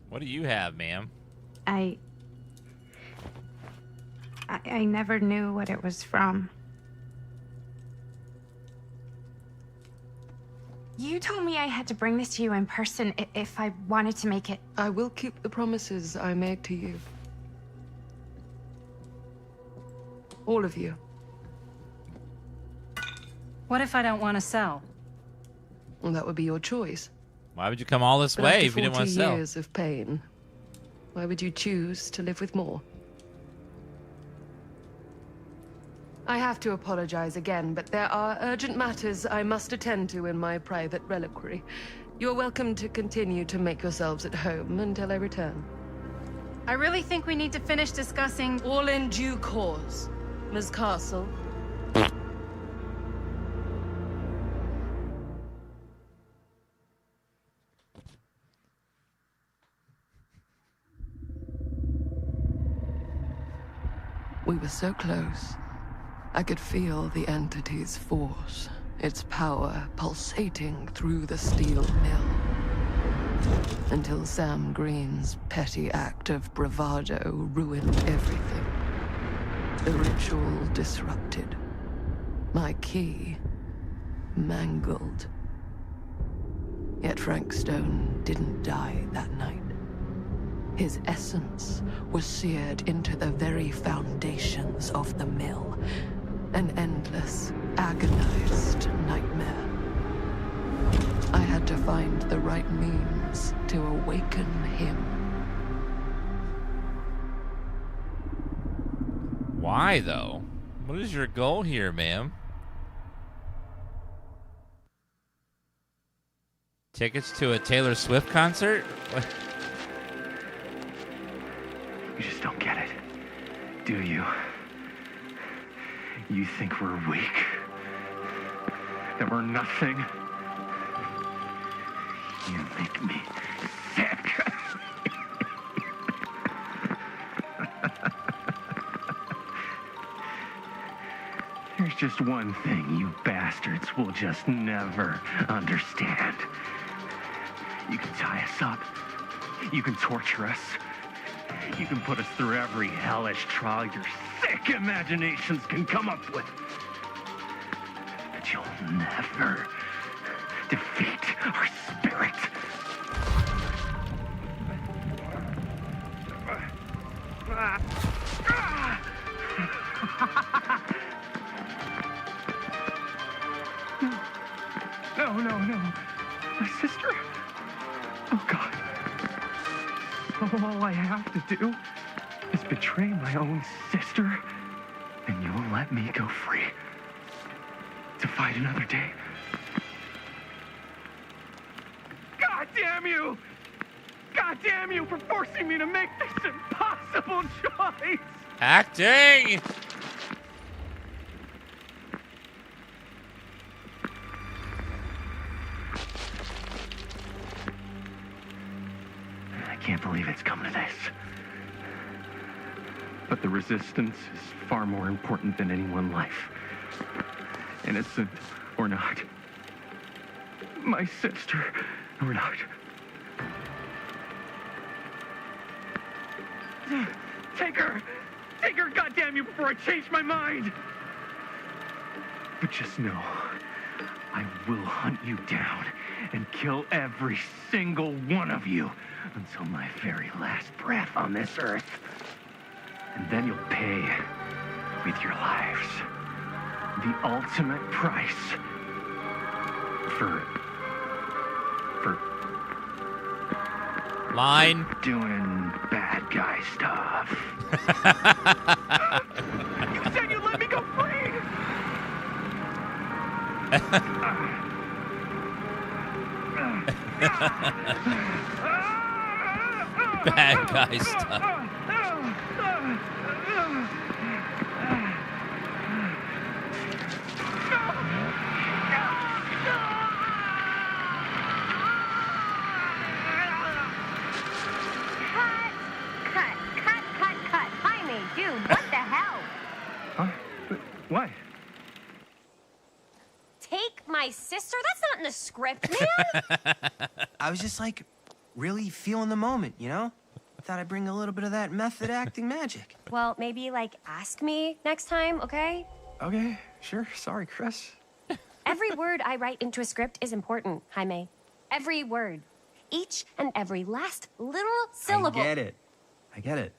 What do you have, ma'am? I never knew what it was from. You told me I had to bring this to you in person if I wanted to make it. I will keep the promises I made to you. All of you. What if I don't want to sell? Well, that would be your choice. Why would you come all this But way after if you didn't want to 40 sell? years of pain, why would you choose to live with more? I have to apologize again, but there are urgent matters I must attend to in my private reliquary. You're welcome to continue to make yourselves at home until I return. I really think we need to finish discussing. All in due course, Ms. Castle. We were so close. I could feel the entity's force, its power pulsating through the steel mill. Until Sam Green's petty act of bravado ruined everything. The ritual disrupted. My key mangled. Yet Frank Stone didn't die that night. His essence was seared into the very foundations of the mill. An endless, agonized nightmare. I had to find the right means to awaken him. Why, though? What is your goal here, ma'am? Tickets to a Taylor Swift concert? What? You just don't get it, do you? You think we're weak? That we're nothing? You make me sick. There's just one thing you bastards will just never understand. You can tie us up. You can torture us. You can put us through every hellish trial your sick imaginations can come up with. But you'll never defeat our spirit. No. My sister? Oh, God. All I have to do is betray my own sister, and you'll let me go free to fight another day. God damn you! God damn you for forcing me to make this impossible choice! Acting! I can't believe it's come to this. But the resistance is far more important than any one life. Innocent or not. My sister or not. Take her! Take her, goddamn you, before I change my mind! But just know, I will hunt you down and kill every single one of you until my very last breath on this earth. And then you'll pay with your lives the ultimate price for Line. doing bad guy stuff. You said you'd let me go free! Bad guy stuff. Cut. Jaime, dude, what the hell? Huh? What? Take my sister? That's not in the script, man. I was just like really feeling the moment, you know? Thought I'd bring a little bit of that method acting magic. Well, maybe like ask me next time, okay? Okay, sure. Sorry, Chris. Every word I write into a script is important, Jaime. Every word. Each and every last little syllable. I get it.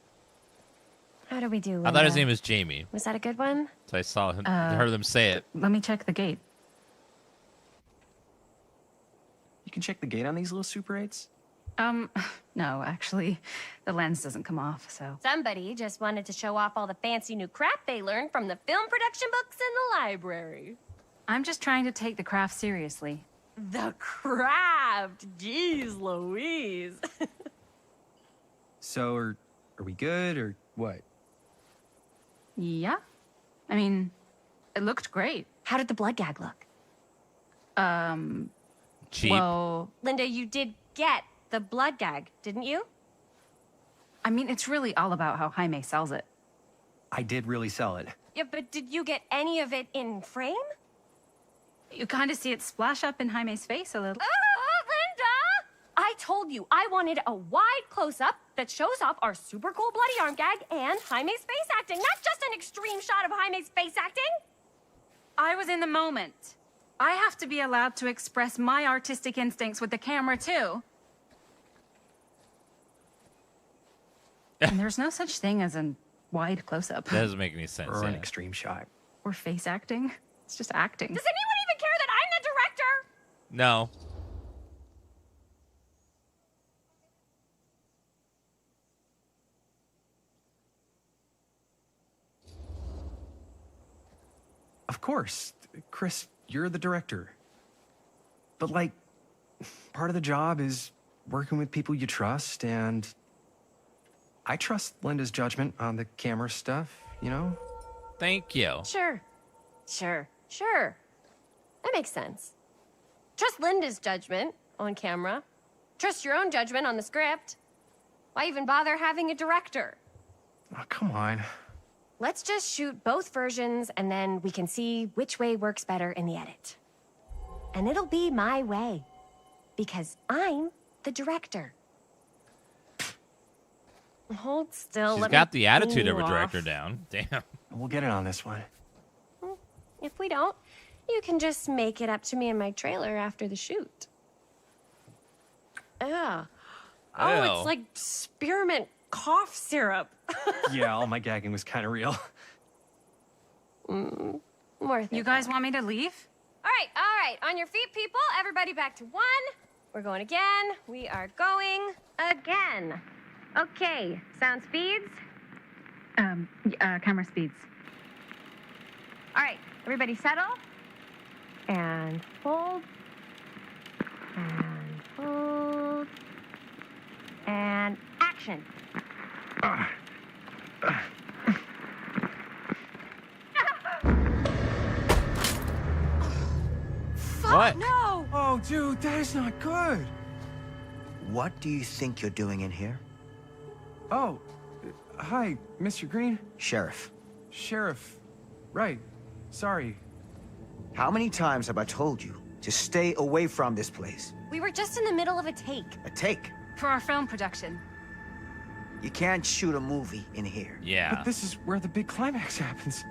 How do we do, I thought his Linda? name was Jamie, Was that a good one? so I saw him, heard them say it. Let me check the gate. You can check the gate on these little Super 8s? No, actually, the lens doesn't come off, so. Somebody just wanted to show off all the fancy new crap they learned from the film production books in the library. I'm just trying to take the craft seriously. The craft! Jeez Louise. So, are we good, or what? Yeah? I mean, it looked great. How did the blood gag look? Cheap. Well, Linda, you did get the blood gag, didn't you? I mean, it's really all about how Jaime sells it. I did really sell it. Yeah, but did you get any of it in frame? You kind of see it splash up in Jaime's face a little. Oh, Linda! I told you I wanted a wide close-up that shows off our super cool bloody arm gag and Jaime's face acting, not just an extreme shot of Jaime's face acting. I was in the moment. I have to be allowed to express my artistic instincts with the camera, too. And there's no such thing as a wide close-up. That doesn't make any sense. Or an yeah. extreme shot. Or face acting. It's just acting. Does anyone even care that I'm the director? No. Of course. Chris, you're the director. But, like, part of the job is working with people you trust, and I trust Linda's judgment on the camera stuff, you know? Thank you. Sure. That makes sense. Trust Linda's judgment on camera. Trust your own judgment on the script. Why even bother having a director? Oh, come on. Let's just shoot both versions and then we can see which way works better in the edit. And it'll be my way. Because I'm the director. Hold still. She's got the attitude of a director down. Damn. We'll get it on this one. If we don't, you can just make it up to me in my trailer after the shoot. Oh, Ew. it's like spearmint cough syrup. Yeah, all my gagging was kind of real. Worth it. You guys want me to leave? All right. On your feet, people. Everybody back to 1. We're going again. We are going again. Okay, sound speeds. Camera speeds. All right, everybody settle. And hold. And hold. And action. What? No! Oh, dude, that is not good. What do you think you're doing in here? Oh, hi, Mr. Green. Sheriff. Sheriff. Right. Sorry. How many times have I told you to stay away from this place? We were just in the middle of a take. A take. For our film production. You can't shoot a movie in here. Yeah. But this is where the big climax happens.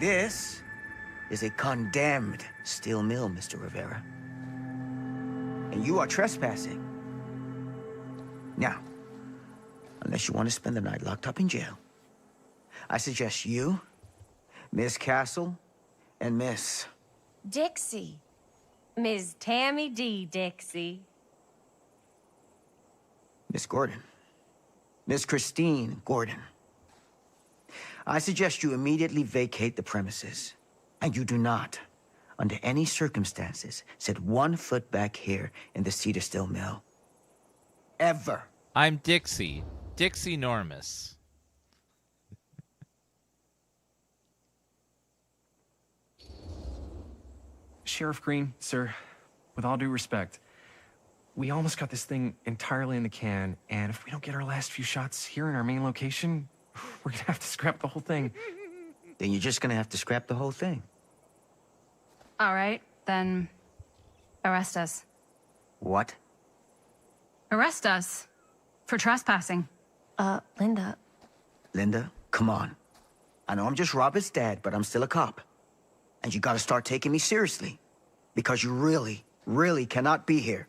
This is a condemned steel mill, Mr. Rivera. And you are trespassing. Now, unless you want to spend the night locked up in jail, I suggest you, Miss Castle, and Miss... Dixie. Ms. Tammy D. Dixie. Miss Gordon. Miss Christine Gordon. I suggest you immediately vacate the premises. And you do not, under any circumstances, set 1 foot back here in the Cedar Steel Mill. Ever. I'm Dixie. Dixie Normus. Sheriff Green, sir, with all due respect, we almost got this thing entirely in the can, and if we don't get our last few shots here in our main location, we're gonna have to scrap the whole thing. Then you're just gonna have to scrap the whole thing. All right, then arrest us. What? Arrest us for trespassing. Linda. Linda, come on. I know I'm just Robert's dad, but I'm still a cop. And you gotta start taking me seriously. Because you really, really cannot be here.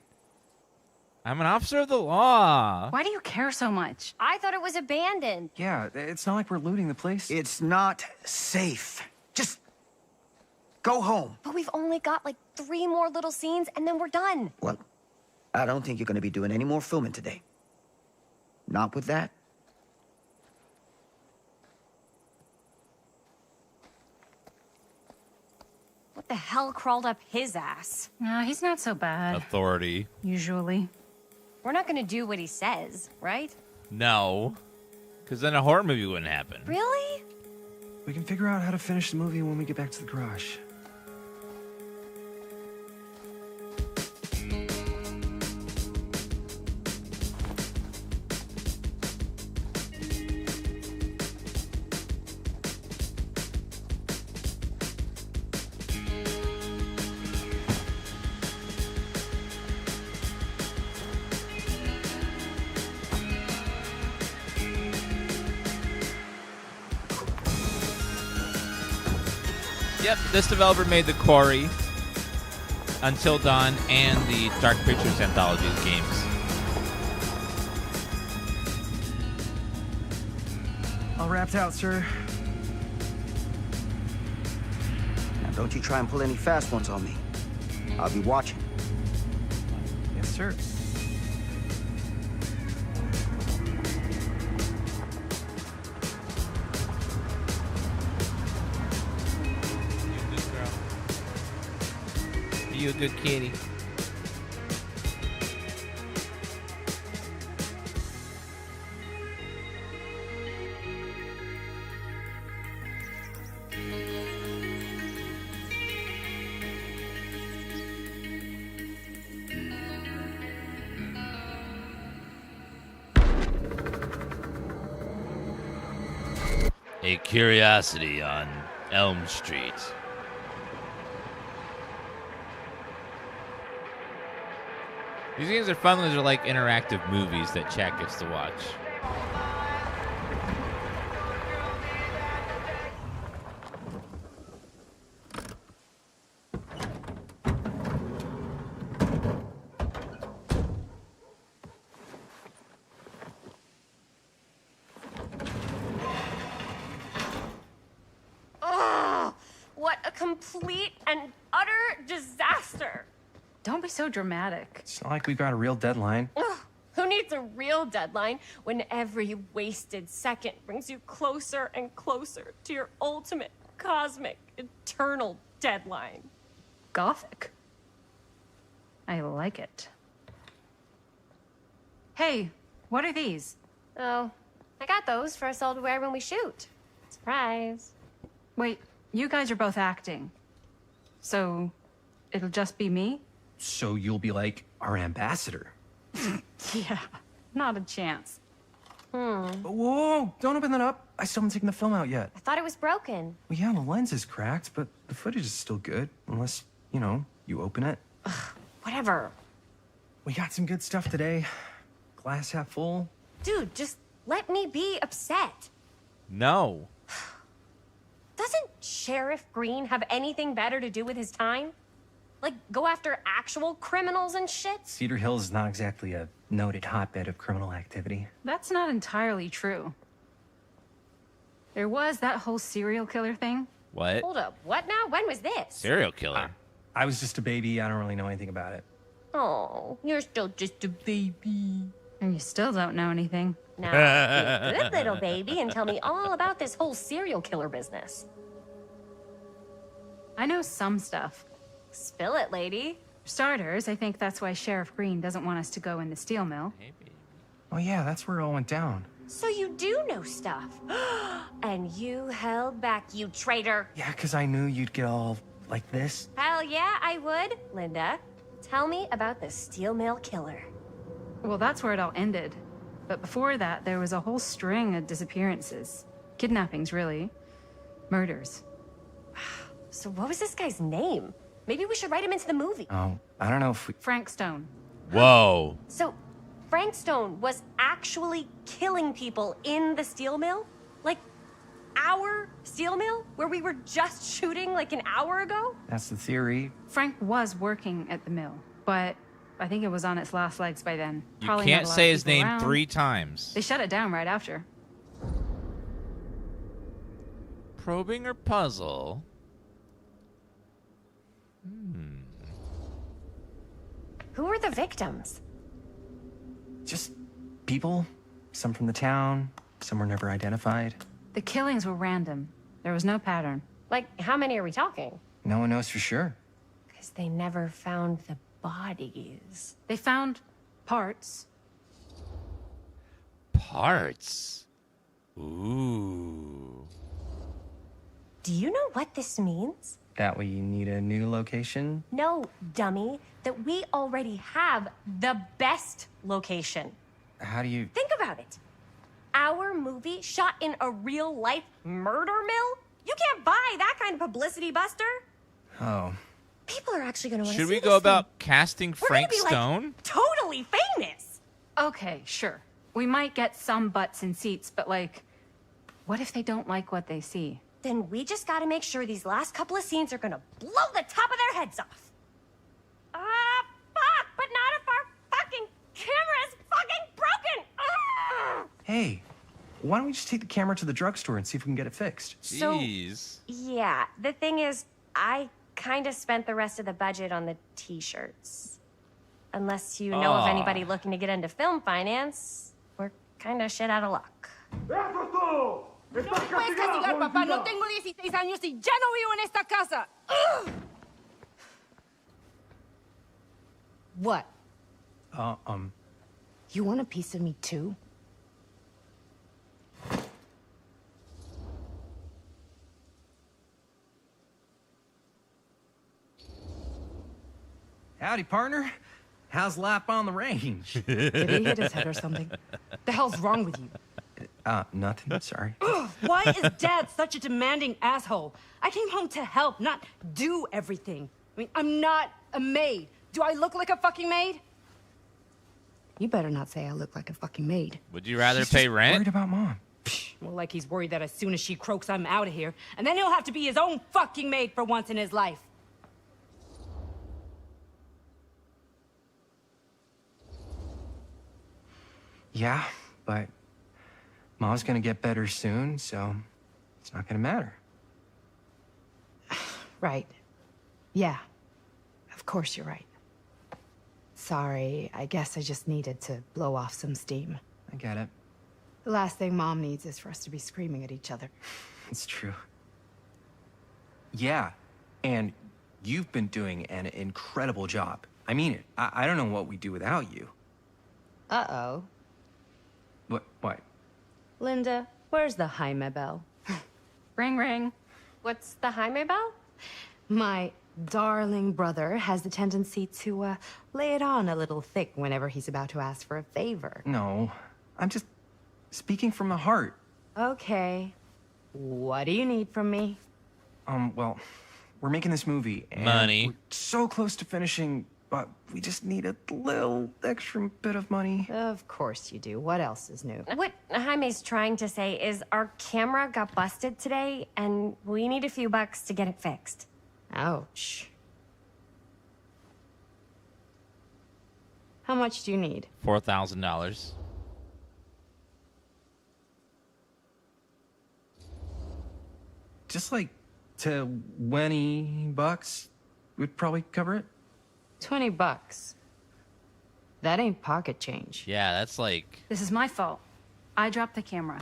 I'm an officer of the law. Why do you care so much? I thought it was abandoned. Yeah, it's not like we're looting the place. It's not safe. Just go home. But we've only got like 3 more little scenes and then we're done. Well, I don't think you're gonna be doing any more filming today. Not with that. What the hell crawled up his ass? No, he's not so bad. Authority. Usually. We're not gonna do what he says, right? No. Because then a horror movie wouldn't happen. Really? We can figure out how to finish the movie when we get back to the garage. Yep, this developer made the Quarry, Until Dawn, and the Dark Pictures Anthology games. All wrapped out, sir. Now don't you try and pull any fast ones on me. I'll be watching. Yes, sir. You a good kitty. a curiosity on Elm Street. These games are fun. They're like interactive movies that chat gets to watch. What a complete and utter disaster. Don't be so dramatic. It's not like we've got a real deadline. Ugh, who needs a real deadline when every wasted second brings you closer and closer to your ultimate, cosmic, eternal deadline? Gothic. I like it. Hey, what are these? Oh, I got those for us all to wear when we shoot. Surprise. Wait, you guys are both acting. So, it'll just be me? So you'll be like our ambassador. Yeah, not a chance. Whoa, don't open that up. I still haven't taken the film out yet. I thought it was broken. Well, yeah, the lens is cracked, but the footage is still good. Unless, you open it. Whatever. We got some good stuff today. Glass half full. Dude, just let me be upset. No. Doesn't Sheriff Green have anything better to do with his time? Like, go after actual criminals and shit? Cedar Hills is not exactly a noted hotbed of criminal activity. That's not entirely true. There was that whole serial killer thing. What? Hold up, what now? When was this? Serial killer. I was just a baby. I don't really know anything about it. Oh, you're still just a baby. And you still don't know anything. Now, be a good little baby and tell me all about this whole serial killer business. I know some stuff. Spill it, lady. For starters, I think that's why Sheriff Green doesn't want us to go in the steel mill. Oh yeah, that's where it all went down. So you do know stuff. And you held back, you traitor. Yeah, because I knew you'd get all like this. Hell yeah, I would. Linda, tell me about the steel mill killer. Well, that's where it all ended. But before that, there was a whole string of disappearances. Kidnappings, really. Murders. So what was this guy's name? Maybe we should write him into the movie. Oh, I don't know if we... Frank Stone. Whoa. So Frank Stone was actually killing people in the steel mill? Like, our steel mill? Where we were just shooting like an hour ago? That's the theory. Frank was working at the mill, but I think it was on its last legs by then. You Probably can't not a lot say of his people name around. 3 times. They shut it down right after. Probing or puzzle? Who were the victims? Just people. Some from the town. Some were never identified. The killings were random. There was no pattern. Like, how many are we talking? No one knows for sure. Because they never found the bodies. They found parts. Parts? Ooh. Do you know what this means? That way you need a new location? No, dummy. That we already have the best location. How do you... Think about it. Our movie shot in a real-life murder mill? You can't buy that kind of publicity, Buster. Oh. People are actually going to want to Should see we this go thing. about casting We're Frank gonna be, Stone? Like, totally famous. Okay, sure. We might get some butts in seats, but like, what if they don't like what they see? Then we just got to make sure these last couple of scenes are going to blow the top of their heads off. Fuck, but not if our fucking camera is fucking broken. Ugh. Hey, why don't we just take the camera to the drugstore and see if we can get it fixed? Jeez. Yeah, the thing is, I kind of spent the rest of the budget on the t-shirts. Unless you know of anybody looking to get into film finance, we're kind of shit out of luck. ¡Eso es todo! ¡Estás castigado, papá. No tengo 16 años y ya no vivo en esta casa. Ugh. What? You want a piece of me too? Howdy, partner. How's lap on the range? Did he hit his head or something? The hell's wrong with you? Nothing. Sorry. Why is Dad such a demanding asshole? I came home to help, not do everything. I mean, I'm not a maid. Do I look like a fucking maid? You better not say I look like a fucking maid. Would you rather He's pay just rent? worried about Mom. More like he's worried that as soon as she croaks, I'm out of here. And then he'll have to be his own fucking maid for once in his life. Yeah, but Mom's gonna get better soon, so it's not gonna matter. Right. Yeah. Of course you're right. Sorry, I guess I just needed to blow off some steam. I get it. The last thing Mom needs is for us to be screaming at each other. It's true. Yeah, and you've been doing an incredible job. I mean it. I don't know what we'd do without you. Uh-oh. What? Linda, where's the Jaime bell? Ring, ring. What's the Jaime bell? My darling brother has the tendency to, lay it on a little thick whenever he's about to ask for a favor. No, I'm just speaking from the heart. Okay. What do you need from me? Well, we're making this movie. And Money. We're so close to finishing, but we just need a little extra bit of money. Of course you do. What else is new? What Jaime's trying to say is our camera got busted today, and we need a few bucks to get it fixed. Ouch. How much do you need? $4,000. Just like $20 would probably cover it. $20. That ain't pocket change. Yeah, that's like... This is my fault. I dropped the camera.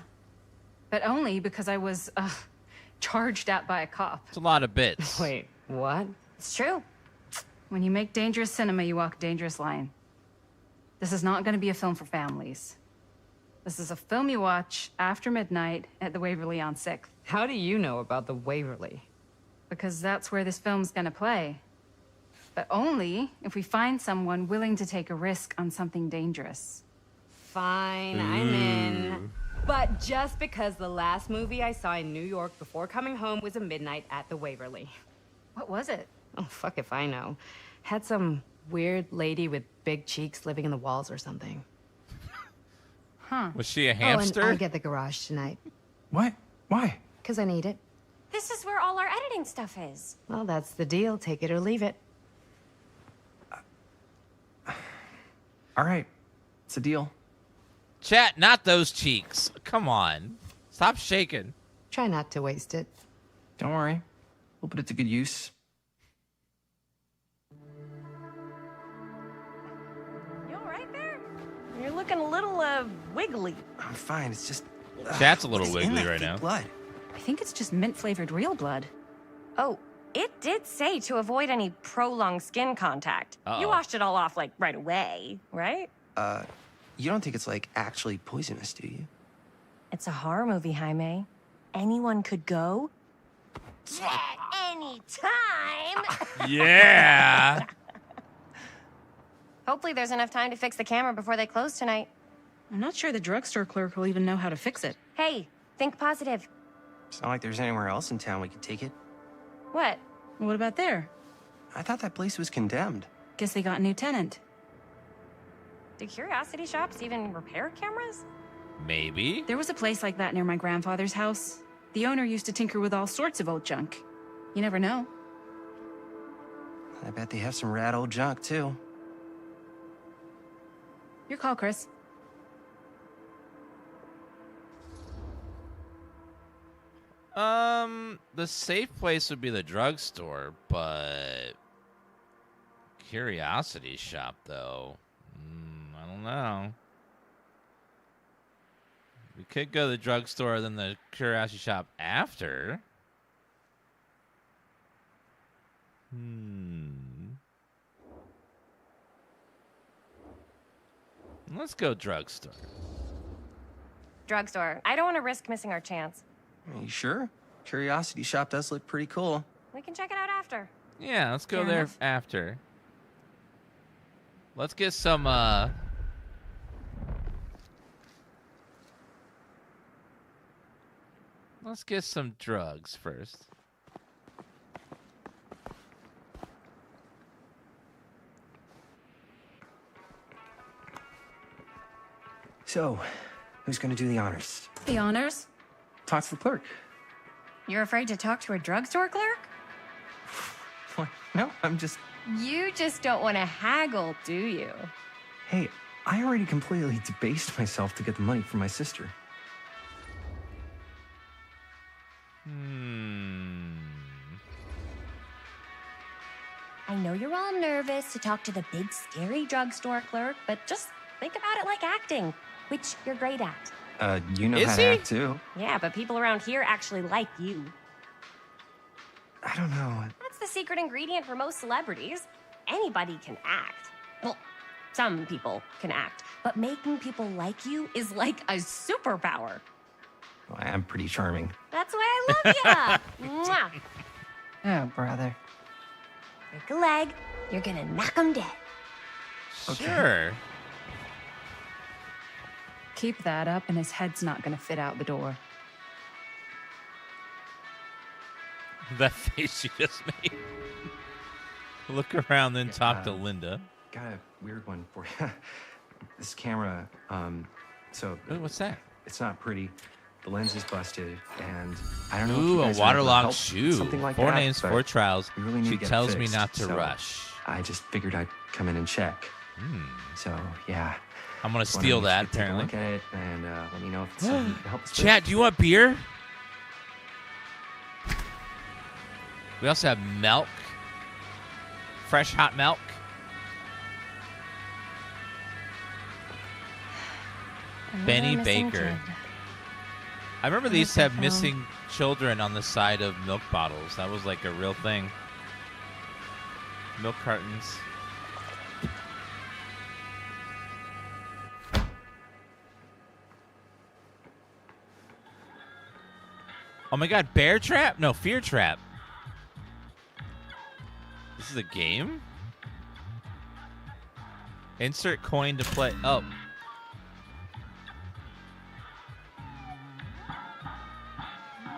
But only because I was, charged at by a cop. It's a lot of bits. Wait, what? It's true. When you make dangerous cinema, you walk a dangerous line. This is not going to be a film for families. This is a film you watch after midnight at the Waverly on 6th. How do you know about the Waverly? Because that's where this film's gonna play. But only if we find someone willing to take a risk on something dangerous. Fine, I'm in. But just because the last movie I saw in New York before coming home was a midnight at the Waverly. What was it? Oh, fuck if I know. Had some weird lady with big cheeks living in the walls or something. Huh. Was she a Oh, hamster? and I'll get the garage tonight. What? Why? Because I need it. This is where all our editing stuff is. Well, that's the deal. Take it or leave it. All right, it's a deal. Chat, not those cheeks. Come on. Stop shaking. Try not to waste it. Don't worry. We'll put it to good use. You all right there? You're looking a little, wiggly. I'm fine. It's just... Chat's a little what is in wiggly that right fake now. Blood? I think it's just mint-flavored real blood. Oh, it did say to avoid any prolonged skin contact. Uh-oh. You washed it all off, like, right away, right? You don't think it's, like, actually poisonous, do you? It's a horror movie, Jaime. Anyone could go at any time. Yeah. Hopefully there's enough time to fix the camera before they close tonight. I'm not sure the drugstore clerk will even know how to fix it. Hey, think positive. It's not like there's anywhere else in town we could take it. What? What about there? I thought that place was condemned. Guess they got a new tenant. Do curiosity shops even repair cameras? Maybe. There was a place like that near my grandfather's house. The owner used to tinker with all sorts of old junk. You never know. I bet they have some rad old junk, too. Your call, Chris. The safe place would be the drugstore, but curiosity shop, though. I don't know. We could go to the drugstore, then the curiosity shop after. Let's go drugstore. Drugstore. I don't want to risk missing our chance. Are you sure? Curiosity shop does look pretty cool. We can check it out after. Yeah, let's go Fair there enough. after. Let's get some, Let's get some drugs first. So, who's gonna do the honors? The honors? Talk to the clerk. You're afraid to talk to a drugstore clerk? What? No, I'm just... You just don't want to haggle, do you? Hey, I already completely debased myself to get the money from my sister. I know you're all nervous to talk to the big, scary drugstore clerk, but just think about it like acting, which you're great at. You know Is how he? to act, too. Yeah, but people around here actually like you. I don't know. That's the secret ingredient for most celebrities. Anybody can act. Well, some people can act, but making people like you is like a superpower. Well, I am pretty charming. That's why I love ya. Mwah. Oh, brother. Break a leg, you're gonna knock 'em dead. Sure. Keep that up and his head's not gonna fit out the door. That face you just made. Look around, then talk to Linda. Got a weird one for you. This camera, so... Ooh, what's that? It's not pretty. The lens is busted, and I don't know if Ooh, you a guys ever waterlogged help shoe. something like 4 that, names, but 4 trials. we really need She to get it tells me fixed, not to so rush. I just figured I'd come in and check. So, yeah. I'm gonna Just steal wondering that, if you could apparently. Take a look at it and let me know if it's something you can help us with. Chat, do you want beer? We also have milk. Fresh hot milk. Benny Baker. I remember they used to have missing children on the side of milk bottles. That was like a real thing. Milk cartons. Oh my god, Bear Trap? No, Fear Trap. This is a game? Insert coin to play. Oh.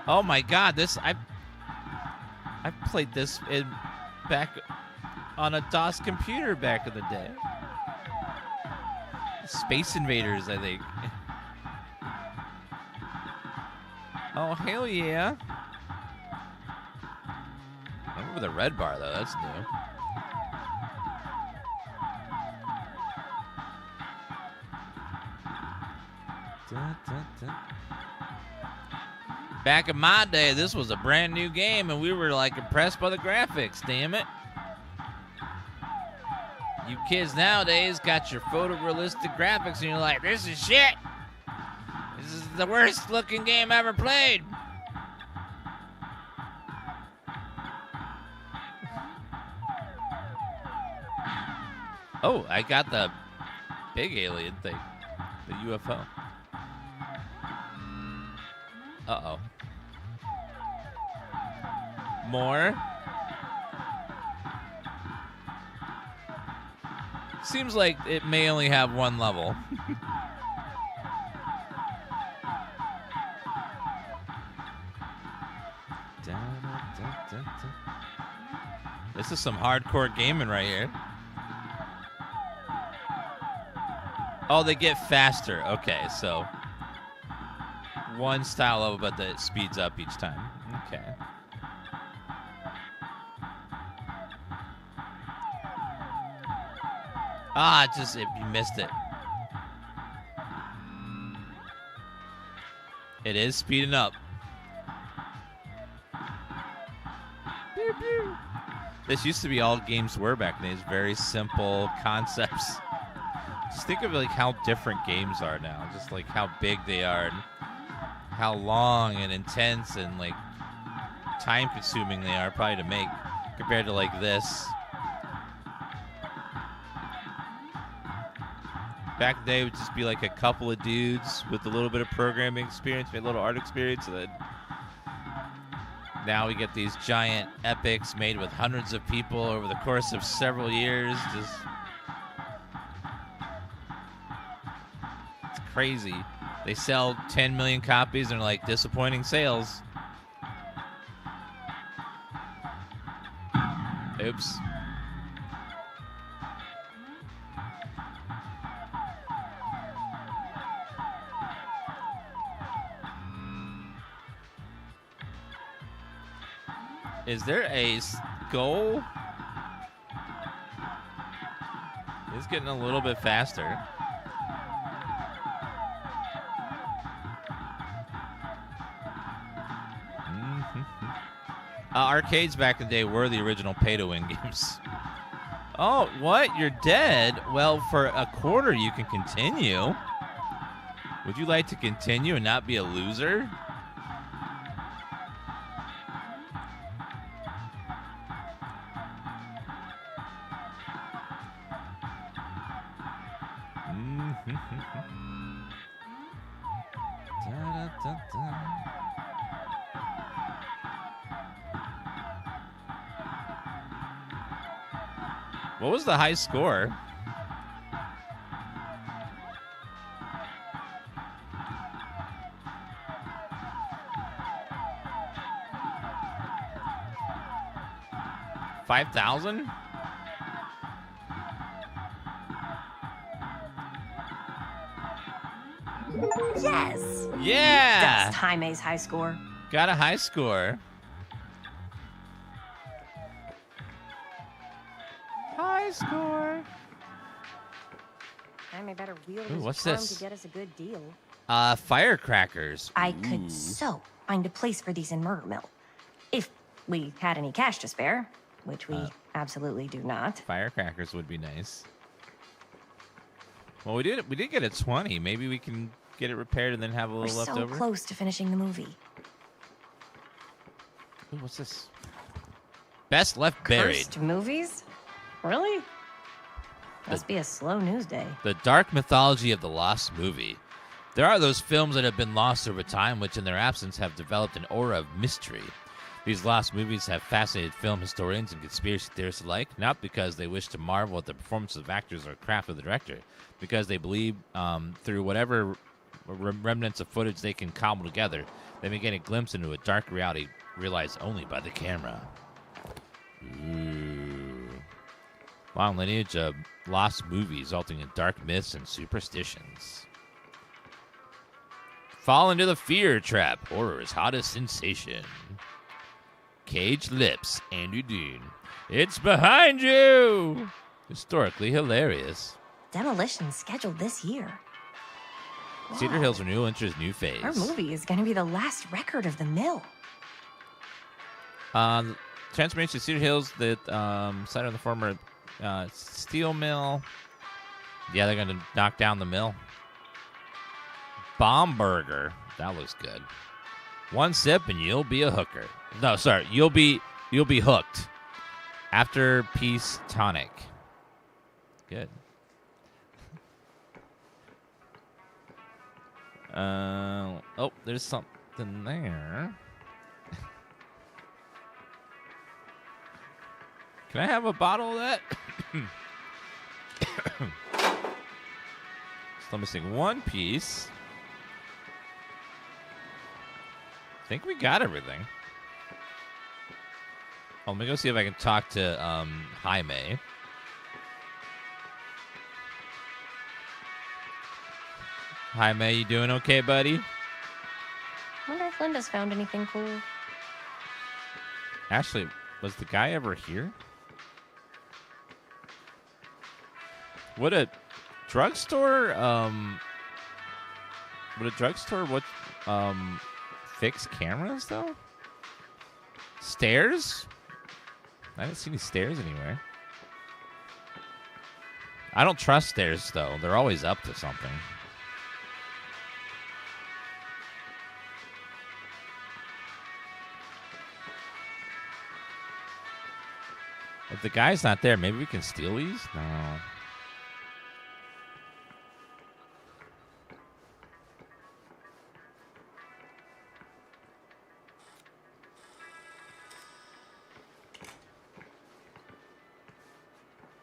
Oh my god, this I played this back on a DOS computer back in the day. Space Invaders, I think. Oh, hell yeah. I remember the red bar, though. That's new. Dun, dun, dun. Back in my day, this was a brand new game, and we were, like, impressed by the graphics, damn it. You kids nowadays got your photorealistic graphics, and you're like, this is shit. This is the worst looking game ever played. Oh, I got the big alien thing. The UFO. Uh-oh. More. Seems like it may only have one level. This is some hardcore gaming right here. Oh, they get faster. Okay, so one style level, but that speeds up each time. Okay. Ah, just if you missed it. It is speeding up. Pew, pew. This used to be all games were back then. It's very simple concepts. Just think of like how different games are now. Just like how big they are and how long and intense and like time consuming they are probably to make compared to like this. Back in the day, it would just be like a couple of dudes with a little bit of programming experience, maybe a little art experience, and then now we get these giant epics made with hundreds of people over the course of several years. Just it's crazy. They sell 10 million copies and are like, disappointing sales. Oops. Is there a goal? It's getting a little bit faster. Arcades back in the day were the original pay-to-win games. Oh, what? You're dead? Well, for a quarter, you can continue. Would you like to continue and not be a loser? What was the high score? $5,000? Yes. Yeah. That's Jaime's high score. Got a high score. High score. Jaime better wield Ooh, his what's charm this? to get us a good deal. Firecrackers. I could so find a place for these in Murder Mill. If we had any cash to spare, which we absolutely do not. Firecrackers would be nice. Well, we did get a 20. Maybe we can get it repaired and then have a We're little left so over. close to finishing the movie. Ooh, what's this? Best left buried. Cursed movies? Really? Must be a slow news day. The dark mythology of the lost movie. There are those films that have been lost over time, which in their absence have developed an aura of mystery. These lost movies have fascinated film historians and conspiracy theorists alike, not because they wish to marvel at the performances of actors or craft of the director, because they believe through whatever remnants of footage they can cobble together, they may get a glimpse into a dark reality realized only by the camera. Ooh. Long lineage of lost movies resulting in dark myths and superstitions. Fall into the fear trap. Horror's hottest sensation. Caged lips. Andy Dean. It's behind you. Historically hilarious. Demolition scheduled this year. Cedar Hills renewal enters new phase. Our movie is going to be the last record of the mill. Transformation to Cedar Hills, the site on the former steel mill. Yeah, they're going to knock down the mill. Bomb burger. That looks good. One sip and you'll be a hooker. No, sorry. You'll be hooked. After peace tonic. Good. Oh, there's something there. Can I have a bottle of that? Still missing one piece. I think we got everything. Oh, let me go see if I can talk to Jaime. Jaime, you doing okay, buddy? I wonder if Linda's found anything cool. Ashley, was the guy ever here? Would a drugstore fix cameras though? Stairs? I didn't see any stairs anywhere. I don't trust stairs though. They're always up to something. If the guy's not there, maybe we can steal these? No.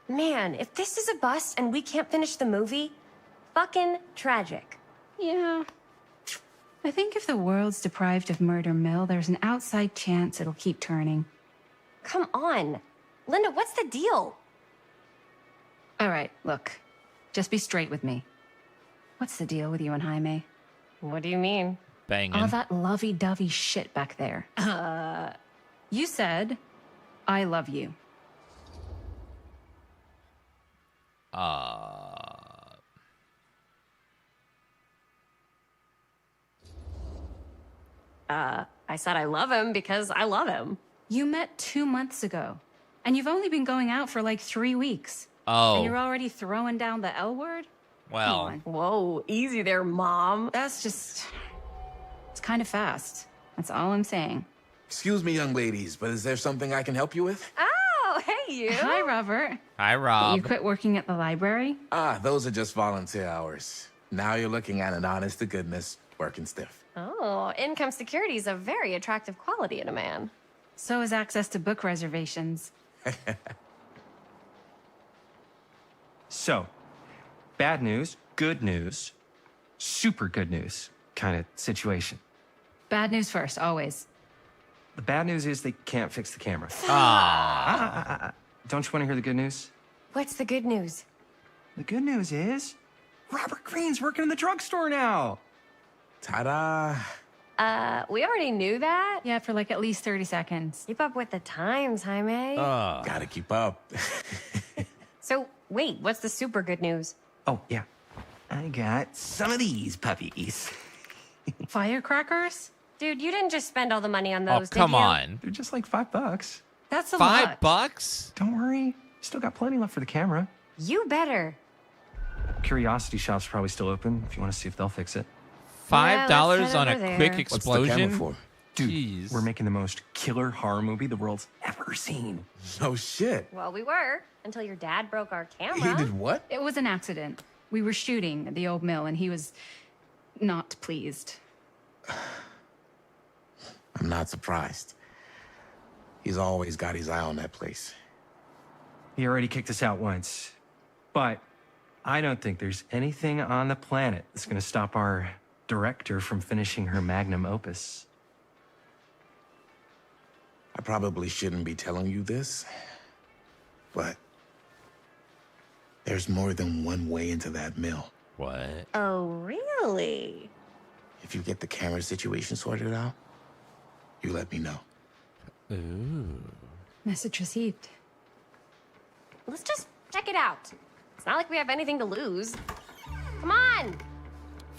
Man, if this is a bust and we can't finish the movie, fucking tragic. Yeah, I think if the world's deprived of Murder Mill, there's an outside chance it'll keep turning. Come on. Linda, what's the deal? All right, look. Just be straight with me. What's the deal with you and Jaime? What do you mean? Banging. All that lovey-dovey shit back there. You said, I love you. I said I love him because I love him. You met 2 months ago, and you've only been going out for like 3 weeks. Oh. And you're already throwing down the L word? Well. Come on. Whoa, easy there, Mom. That's just... It's kind of fast. That's all I'm saying. Excuse me, young ladies, but is there something I can help you with? Oh, hey, you. Hi, Robert. Hi, Rob. You quit working at the library? Ah, those are just volunteer hours. Now you're looking at an honest-to-goodness working stiff. Oh, income security is a very attractive quality in a man. So is access to book reservations. So, bad news, good news, super good news kind of situation. Bad news first, always. The bad news is they can't fix the camera. Don't you want to hear the good news? What's the good news? The good news is Robert Greene's working in the drugstore now. Ta-da! We already knew that. Yeah, for like at least 30 seconds. Keep up with the times, Jaime. Gotta keep up. So, wait, what's the super good news? Oh, yeah. I got some of these puppies. Firecrackers? Dude, you didn't just spend all the money on those, Oh, come did you? on. They're just like $5. That's a lot. $5? Don't worry. Still got plenty left for the camera. You better. Curiosity shop's probably still open if you want to see if they'll fix it. $5 on a over quick there. What's the camera explosion? for? Dude, Jeez. we're making the most killer horror movie the world's ever seen. No shit. Well, we were, until your dad broke our camera. He did what? It was an accident. We were shooting at the old mill, and he was not pleased. I'm not surprised. He's always got his eye on that place. He already kicked us out once. But I don't think there's anything on the planet that's going to stop our director from finishing her magnum opus. I probably shouldn't be telling you this, but there's more than one way into that mill. What? Oh, really? If you get the camera situation sorted out, you let me know. Ooh. Message received. Let's just check it out. It's not like we have anything to lose. Come on!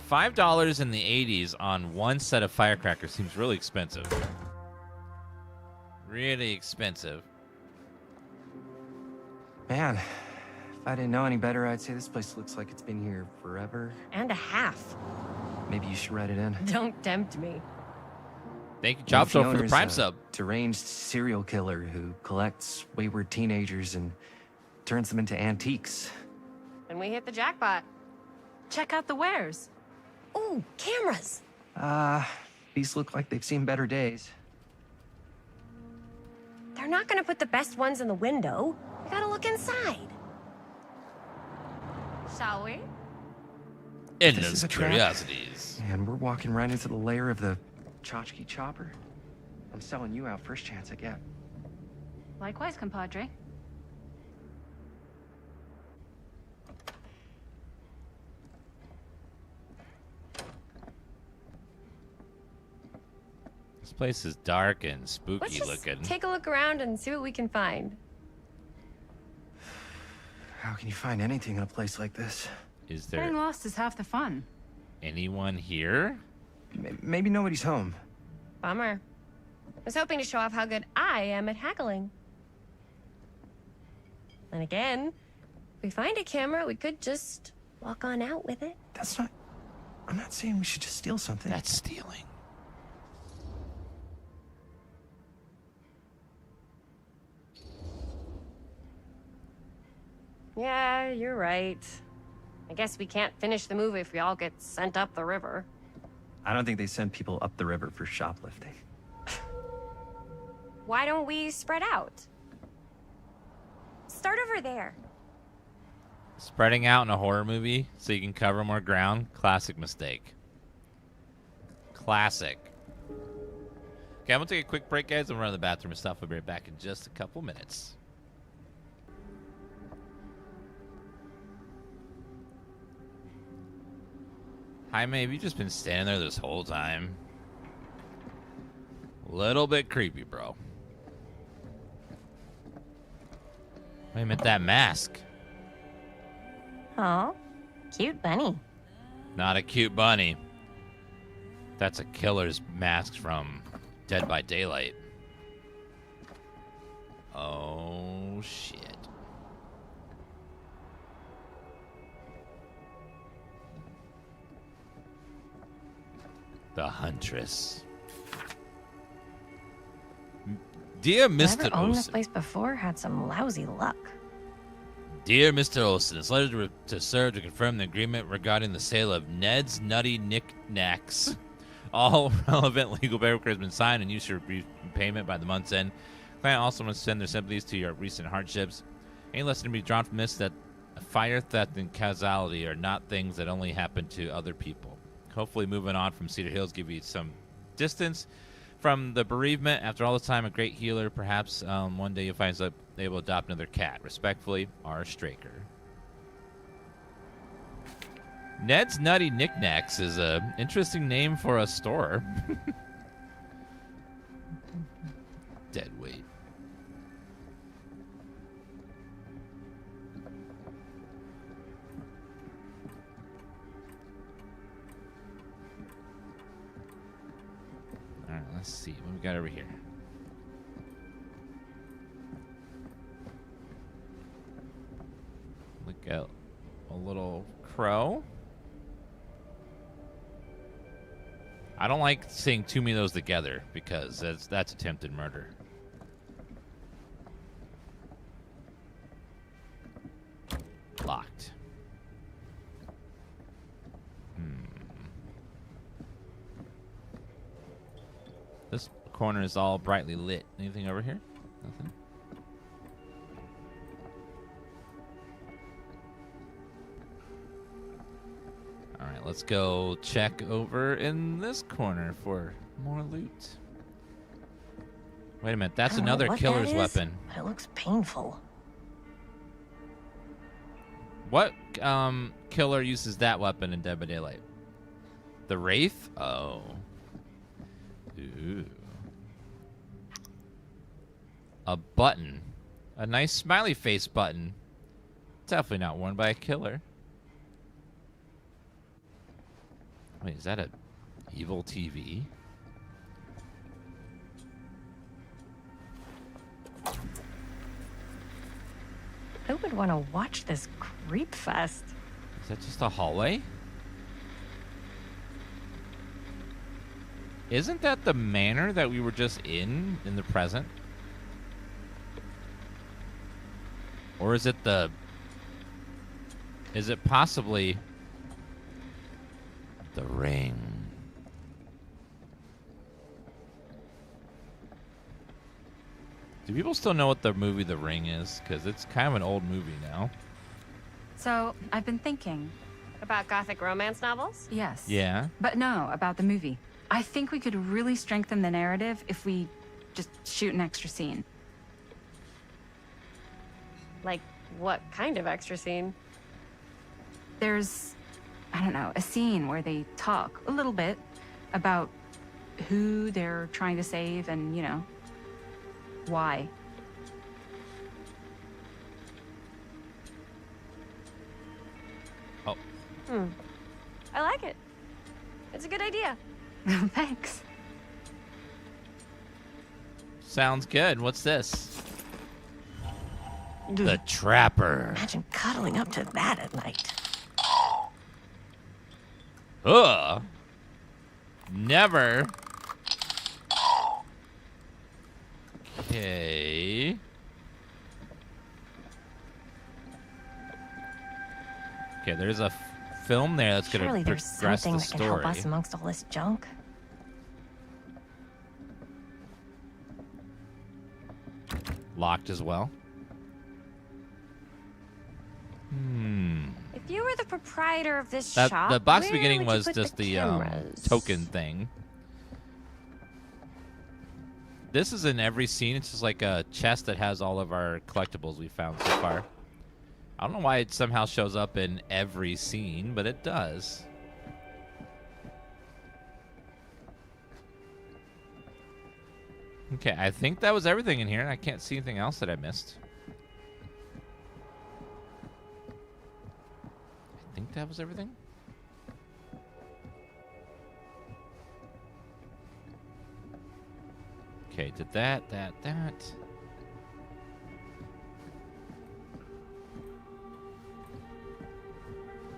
$5 in the 80s on one set of firecrackers seems really expensive. Really expensive. Man, if I didn't know any better, I'd say this place looks like it's been here forever. And a half. Maybe you should write it in. Don't tempt me. Thank you, Job Show, for the Fiona's Prime a sub. deranged serial killer who collects wayward teenagers and turns them into antiques. And we hit the jackpot. Check out the wares. Ooh, cameras! These look like they've seen better days. They're not gonna put the best ones in the window. We gotta look inside. Shall we? This Endless is a trap. curiosities. And we're walking right into the lair of the tchotchke chopper. I'm selling you out first chance I get. Likewise, compadre. This place is dark and Let's spooky just looking. take a look around and see what we can find. How can you find anything in a place like this? Is there Getting lost is half the fun. anyone here? Maybe nobody's home. Bummer. I was hoping to show off how good I am at haggling. And again, if we find a camera, we could just walk on out with it. That's not... I'm not saying we should just steal something. That's stealing. Yeah, you're right. I guess we can't finish the movie if we all get sent up the river. I don't think they send people up the river for shoplifting. Why don't we spread out? Start over there. Spreading out in a horror movie so you can cover more ground? Classic mistake. Classic. Okay, I'm going to take a quick break, guys. I'm running to the bathroom and stuff. I'll be right back in just a couple minutes. Jaime, have you just been standing there this whole time? Little bit creepy, bro. Wait a minute, that mask. Oh, cute bunny. Not a cute bunny. That's a killer's mask from Dead by Daylight. Oh, shit. The Huntress. Dear Mr. Whoever owned this Olsen. place before had some lousy luck. Dear Mr. Olsen, this letter to serve to confirm the agreement regarding the sale of Ned's Nutty Knickknacks. All relevant legal paperwork has been signed and you should receive payment by the month's end. Client also must send their sympathies to your recent hardships. Any lesson to be drawn from this that fire, theft, and causality are not things that only happen to other people. Hopefully moving on from Cedar Hills give you some distance from the bereavement. After all this time, a great healer. Perhaps one day you'll find yourself able to adopt another cat. Respectfully, R. Straker. Ned's Nutty Knickknacks is an interesting name for a store. Dead weight. All right, let's see what we got over here. Look at a little crow. I don't like seeing too many of those together because that's attempted murder. Locked. This corner is all brightly lit. Anything over here? Nothing. All right, let's go check over in this corner for more loot. Wait a minute, that's another killer's weapon. It looks painful. What killer uses that weapon in Dead by Daylight? The Wraith? Oh. Ooh. A button. A nice smiley face button. Definitely not worn by a killer. Wait, is that a evil TV? Who would want to watch this creep fest? Is that just a hallway? Isn't that the manor that we were just in the present? Or is it the... Is it possibly... The Ring? Do people still know what the movie The Ring is? Because it's kind of an old movie now. So, I've been thinking. About gothic romance novels? Yes. Yeah? But no, about the movie. I think we could really strengthen the narrative if we just shoot an extra scene. Like, what kind of extra scene? There's, I don't know, a scene where they talk a little bit about who they're trying to save and, you know, why. Oh. I like it. It's a good idea. Thanks. Sounds good. What's this? The Trapper. Imagine cuddling up to that at night. Ugh. Never. Okay. Okay, there's a film there that's going to Surely there's progress something the that can story. help us amongst all this junk. Locked as well. If you were the proprietor of this That shop, the box where beginning would you was put just the cameras? token thing. This is in every scene. It's just like a chest that has all of our collectibles we found so far. I don't know why it somehow shows up in every scene, but it does. Okay, I think that was everything in here. I can't see anything else that I missed. I think that was everything. Okay, did that.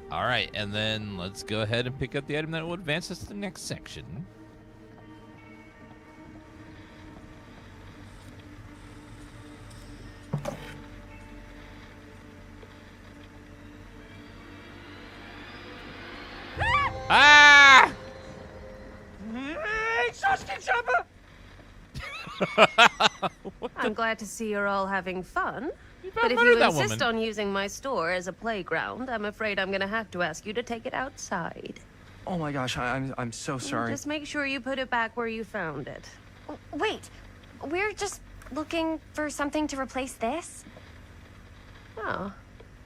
All right, and then let's go ahead and pick up the item that will advance us to the next section. Ah! I'm glad to see you're all having fun. But if you insist on using my store as a playground, I'm afraid I'm gonna have to ask you to take it outside. Oh my gosh, I'm so sorry. Just make sure you put it back where you found it. Wait, we're just looking for something to replace this? Oh,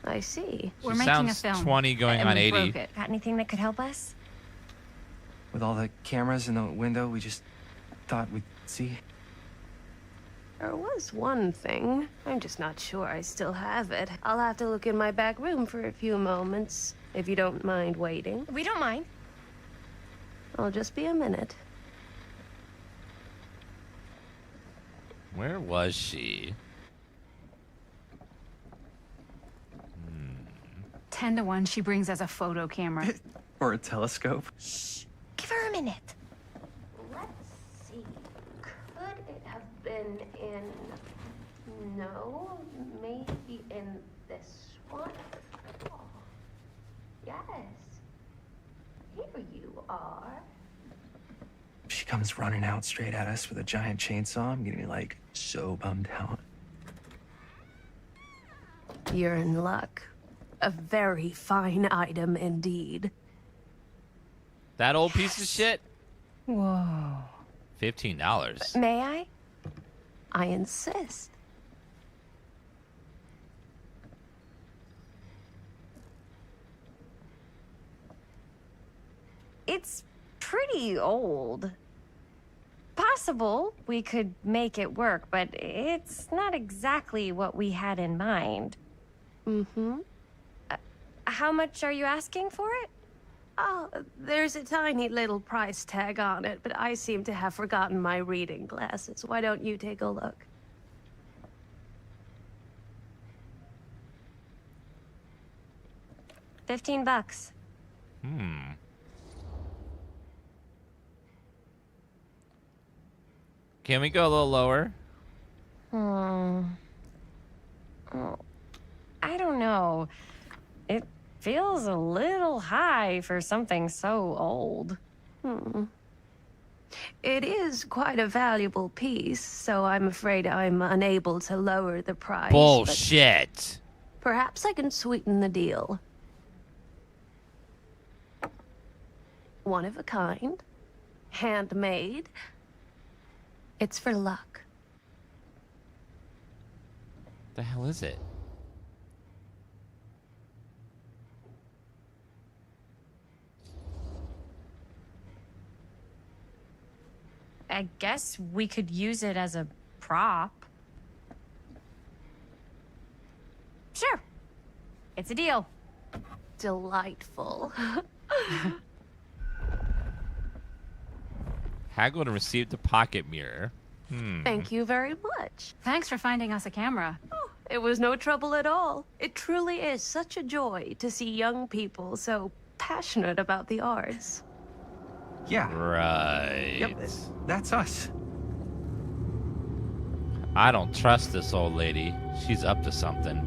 I see. We're making a film. 20 going on 80. Got anything that could help us? With all the cameras in the window, we just thought we'd see. There was one thing. I'm just not sure I still have it. I'll have to look in my back room for a few moments, if you don't mind waiting. We don't mind. I'll just be a minute. Where was she? 10 to 1, she brings us a photo camera. Or a telescope. Shh, give her a minute. Let's see. Could it have been in... No, maybe in this one? Oh, yes. Here you are. She comes running out straight at us with a giant chainsaw. I'm getting like so bummed out. You're in luck. A very fine item indeed. That old piece of shit? Whoa. $15. May I? I insist. It's pretty old. Possible we could make it work, but it's not exactly what we had in mind. Mm-hmm. How much are you asking for it? Oh, there's a tiny little price tag on it, but I seem to have forgotten my reading glasses. Why don't you take a look? $15. Can we go a little lower? Oh, I don't know. It feels a little high for something so old. It is quite a valuable piece, so I'm afraid I'm unable to lower the price. Bullshit. Perhaps I can sweeten the deal. One of a kind, handmade. It's for luck. The hell is it? I guess we could use it as a prop. Sure. It's a deal. Delightful. Haggled and received a pocket mirror. Thank you very much. Thanks for finding us a camera. Oh, it was no trouble at all. It truly is such a joy to see young people so passionate about the arts. Yeah. Right. Yep, that's us. I don't trust this old lady. She's up to something.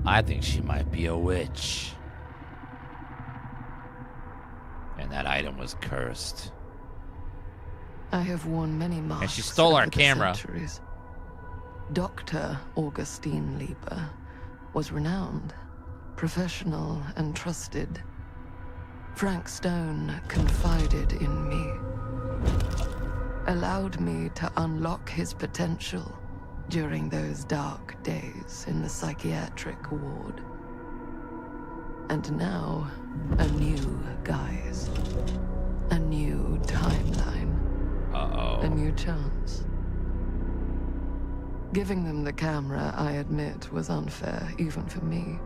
I think she might be a witch. And that item was cursed. I have worn many masks. And she stole our over the camera. centuries. Dr. Augustine Lieber was renowned, professional, and trusted. Frank Stone confided in me, allowed me to unlock his potential during those dark days in the psychiatric ward. And now, a new guise, a new timeline, a new chance. Giving them the camera, I admit, was unfair, even for me.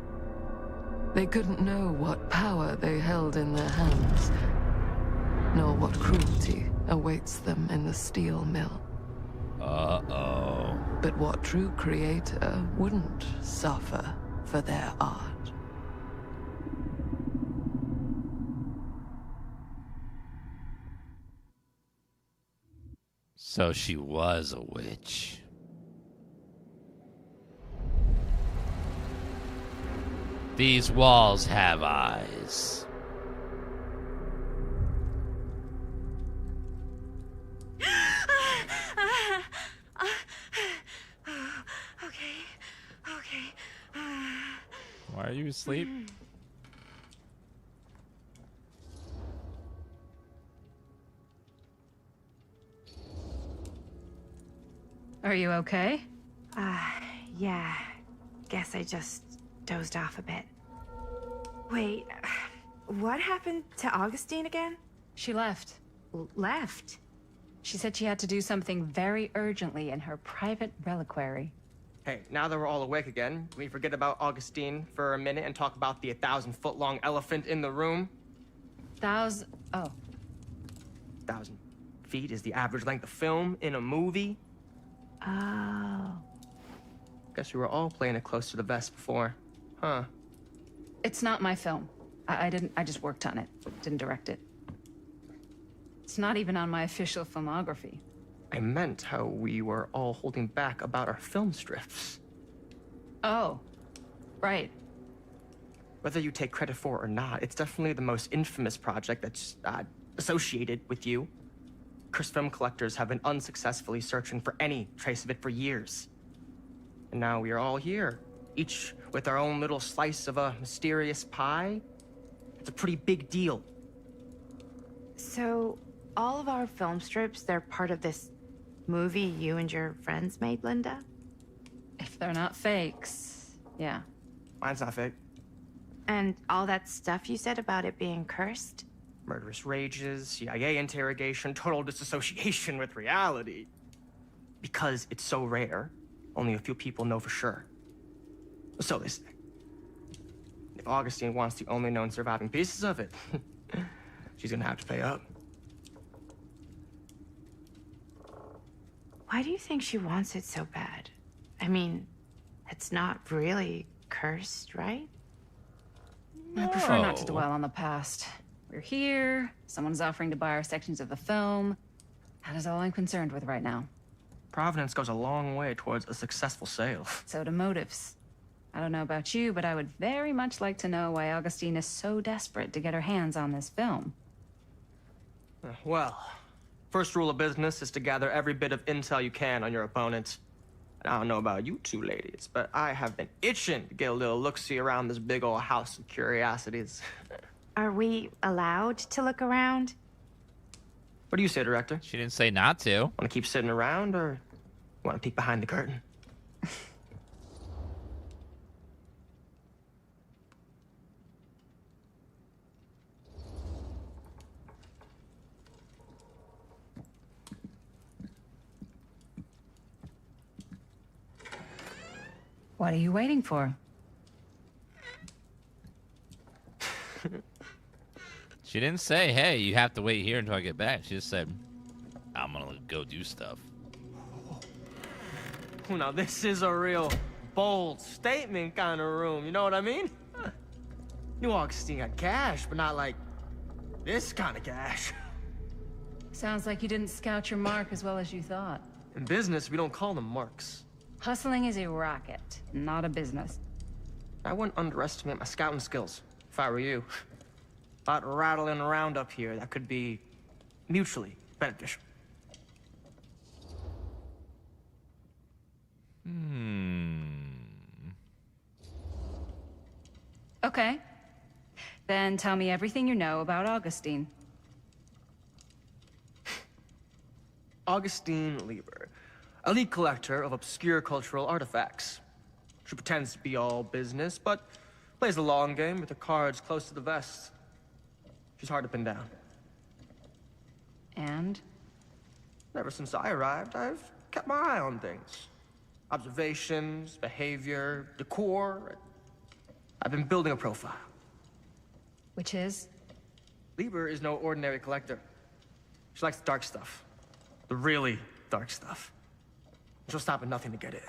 They couldn't know what power they held in their hands, nor what cruelty awaits them in the steel mill. Uh-oh. But what true creator wouldn't suffer for their art? So she was a witch. These walls have eyes. Okay. Why are you asleep? Are you okay? Yeah. Guess I just dozed off a bit. Wait, what happened to Augustine again? She left. Left? She said she had to do something very urgently in her private reliquary. Hey, now that we're all awake again, can we forget about Augustine for a minute and talk about the 1,000-foot-long elephant in the room? 1,000... Oh. 1,000 feet is the average length of film in a movie. Oh. Guess we were all playing it close to the vest before. Huh. It's not my film. I just worked on it. Didn't direct it. It's not even on my official filmography. I meant how we were all holding back about our film strips. Oh. Right. Whether you take credit for it or not, it's definitely the most infamous project that's associated with you. Cursed film collectors have been unsuccessfully searching for any trace of it for years. And now we are all here, each with our own little slice of a mysterious pie. It's a pretty big deal. So, all of our film strips, they're part of this movie you and your friends made, Linda? If they're not fakes, yeah. Mine's not fake. And all that stuff you said about it being cursed? Murderous rages, CIA interrogation, total disassociation with reality. Because it's so rare, only a few people know for sure. So they say. If Augustine wants the only known surviving pieces of it, she's gonna have to pay up. Why do you think she wants it so bad? I mean, it's not really cursed, right? I prefer not to dwell on the past. We're here, someone's offering to buy our sections of the film. That is all I'm concerned with right now. Providence goes a long way towards a successful sale. So do motives. I don't know about you, but I would very much like to know why Augustine is so desperate to get her hands on this film. Well, first rule of business is to gather every bit of intel you can on your opponent. And I don't know about you two ladies, but I have been itching to get a little look-see around this big old house of curiosities. Are we allowed to look around? What do you say, Director? She didn't say not to. Want to keep sitting around, or want to peek behind the curtain? What are you waiting for? She didn't say, hey, you have to wait here until I get back. She just said, I'm gonna go do stuff. Now, this is a real bold statement kind of room, you know what I mean? Knew Augustine got cash, but not like this kind of cash. Sounds like you didn't scout your mark as well as you thought. In business, we don't call them marks. Hustling is a racket, not a business. I wouldn't underestimate my scouting skills, if I were you. A lot rattling around up here that could be mutually beneficial. Okay. Then tell me everything you know about Augustine. Augustine Lieber, elite collector of obscure cultural artifacts. She pretends to be all business, but plays the long game with her cards close to the vest. She's hard to pin down. And? Ever since I arrived, I've kept my eye on things. Observations, behavior, decor. I've been building a profile. Which is? Lieber is no ordinary collector. She likes the dark stuff. The really dark stuff. She'll stop at nothing to get it.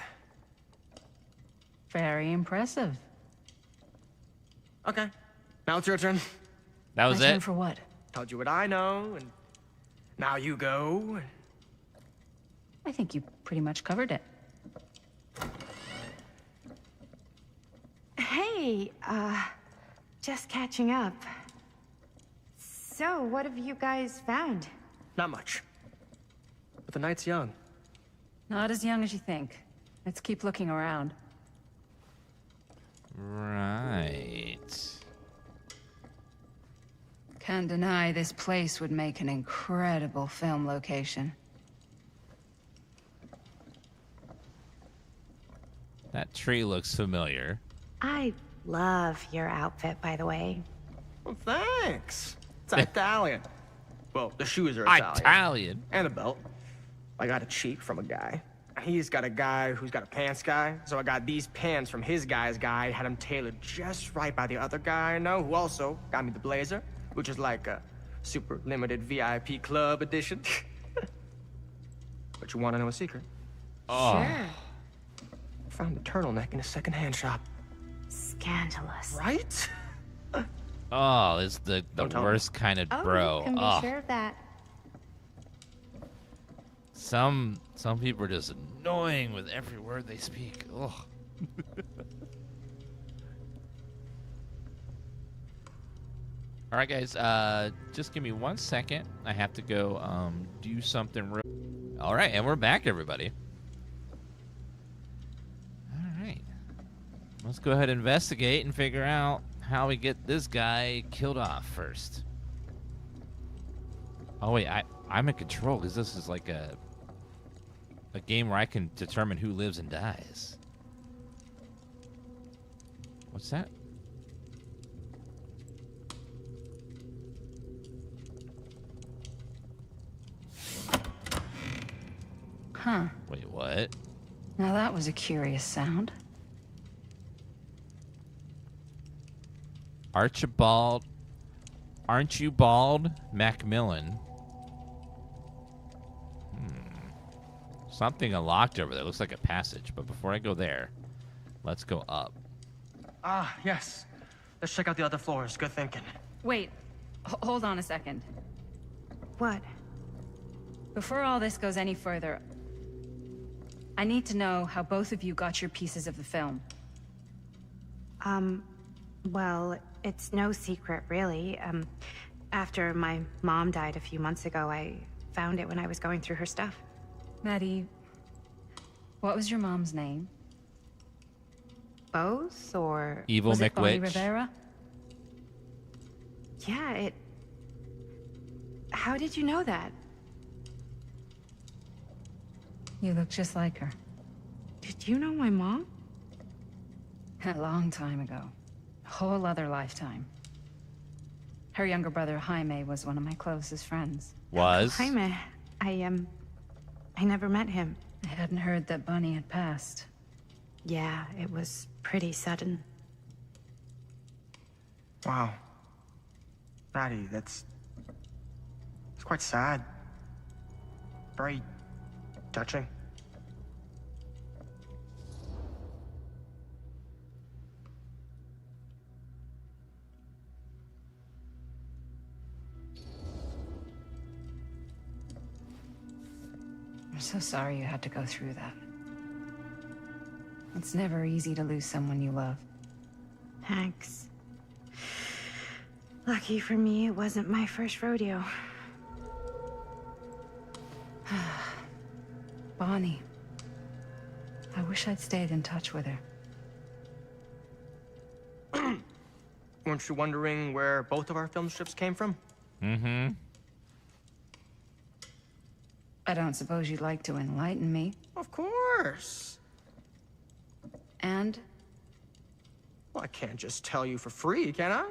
Very impressive. Okay, now it's your turn. That was My turn it? for what? Told you what I know, and now you go. I think you pretty much covered it. Hey, just catching up. So, what have you guys found? Not much. But the night's young. Not as young as you think. Let's keep looking around. Right. Can't deny this place would make an incredible film location. That tree looks familiar. I love your outfit, by the way. Well, thanks. It's Italian. Well, the shoes are Italian. Italian? And a belt. I got it cheap from a guy. He's got a guy who's got a pants guy, so I got these pants from his guy's guy, had them tailored just right by the other guy I know, who also got me the blazer, which is like a super limited VIP club edition. But you want to know a secret? Oh. Sure. Found the turtleneck in a secondhand shop. Scandalous. Right? Oh, it's the worst kind of bro. You can be Oh. sure of that. Some people are just annoying with every word they speak. Ugh. All right, guys. Just give me 1 second. I have to go do something real. All right, and we're back, everybody. All right. Let's go ahead and investigate and figure out how we get this guy killed off first. Oh wait, I'm in control because this is like a game where I can determine who lives and dies. What's that? Huh. Wait, what? Now that was a curious sound. Archibald, aren't you bald? Macmillan. Something unlocked over there. Looks like a passage. But before I go there, let's go up. Ah, yes. Let's check out the other floors. Good thinking. Wait, hold on a second. What? Before all this goes any further, I need to know how both of you got your pieces of the film. Well, it's no secret, really. After my mom died a few months ago, I found it when I was going through her stuff. Maddie, what was your mom's name? Both, or... Evil Was it Bonnie McWitch. Rivera? Yeah, How did you know that? You look just like her. Did you know my mom? A long time ago. A whole other lifetime. Her younger brother, Jaime, was one of my closest friends. Was? Jaime, I never met him. I hadn't heard that Bonnie had passed. Yeah, it was pretty sudden. Wow. Maddie, it's quite sad. Very touching. I'm so sorry you had to go through that. It's never easy to lose someone you love. Thanks. Lucky for me, it wasn't my first rodeo. Bonnie. I wish I'd stayed in touch with her. Weren't you wondering where both of our film strips came from? Mm-hmm. I don't suppose you'd like to enlighten me. Of course. And? Well, I can't just tell you for free, can I?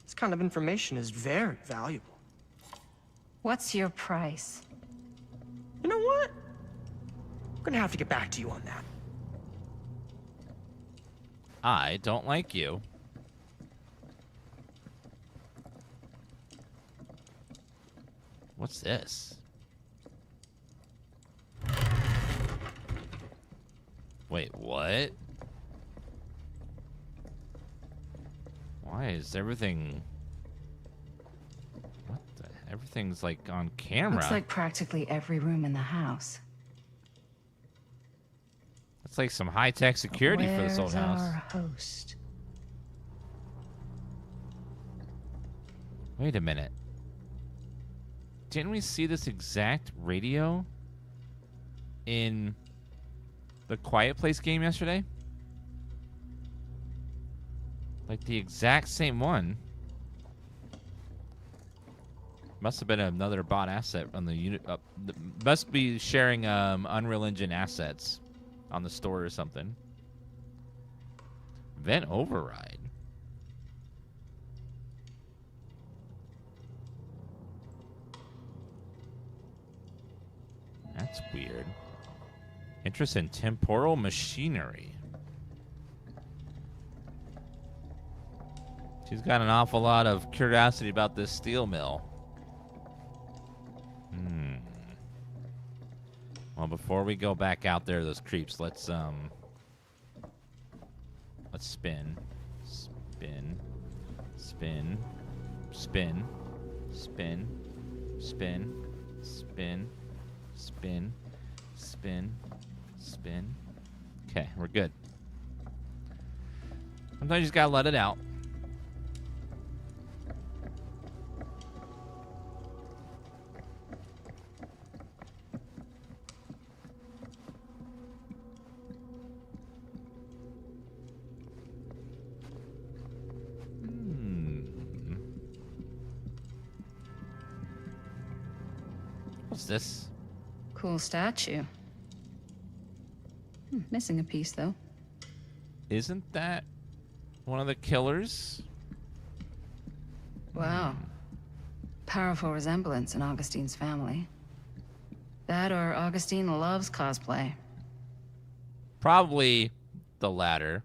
This kind of information is very valuable. What's your price? You know what? I'm gonna have to get back to you on that. I don't like you. What's this? Wait, what? Why is everything... What the... Everything's like on camera. Looks like practically every room in the house. It's like some high-tech security for this old house. Our host? Wait a minute. Didn't we see this exact radio in the Quiet Place game yesterday? Like the exact same one. Must have been another bot asset on the unit. Must be sharing Unreal Engine assets on the store or something. Vent override. That's weird. Interest in temporal machinery. She's got an awful lot of curiosity about this steel mill. Well, before we go back out there, those creeps, let's spin. Spin. Spin. Spin. Spin. Spin. Spin. Spin. Spin. Spin. Okay, we're good. Sometimes you just gotta let it out. What's this? Cool statue. Missing a piece, though. Isn't that one of the killers? Wow. Powerful resemblance in Augustine's family. That or Augustine loves cosplay. Probably the latter.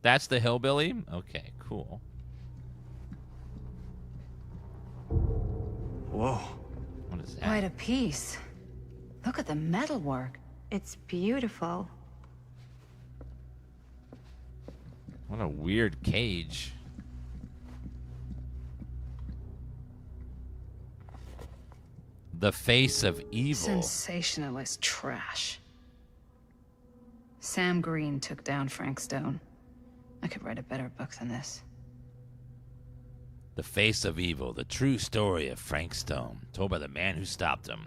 That's the hillbilly? Okay, cool. Whoa. What is that? Quite a piece. Look at the metalwork. It's beautiful. What a weird cage. The Face of Evil. Sensationalist trash. Sam Green took down Frank Stone. I could write a better book than this. The Face of Evil, the true story of Frank Stone, told by the man who stopped him,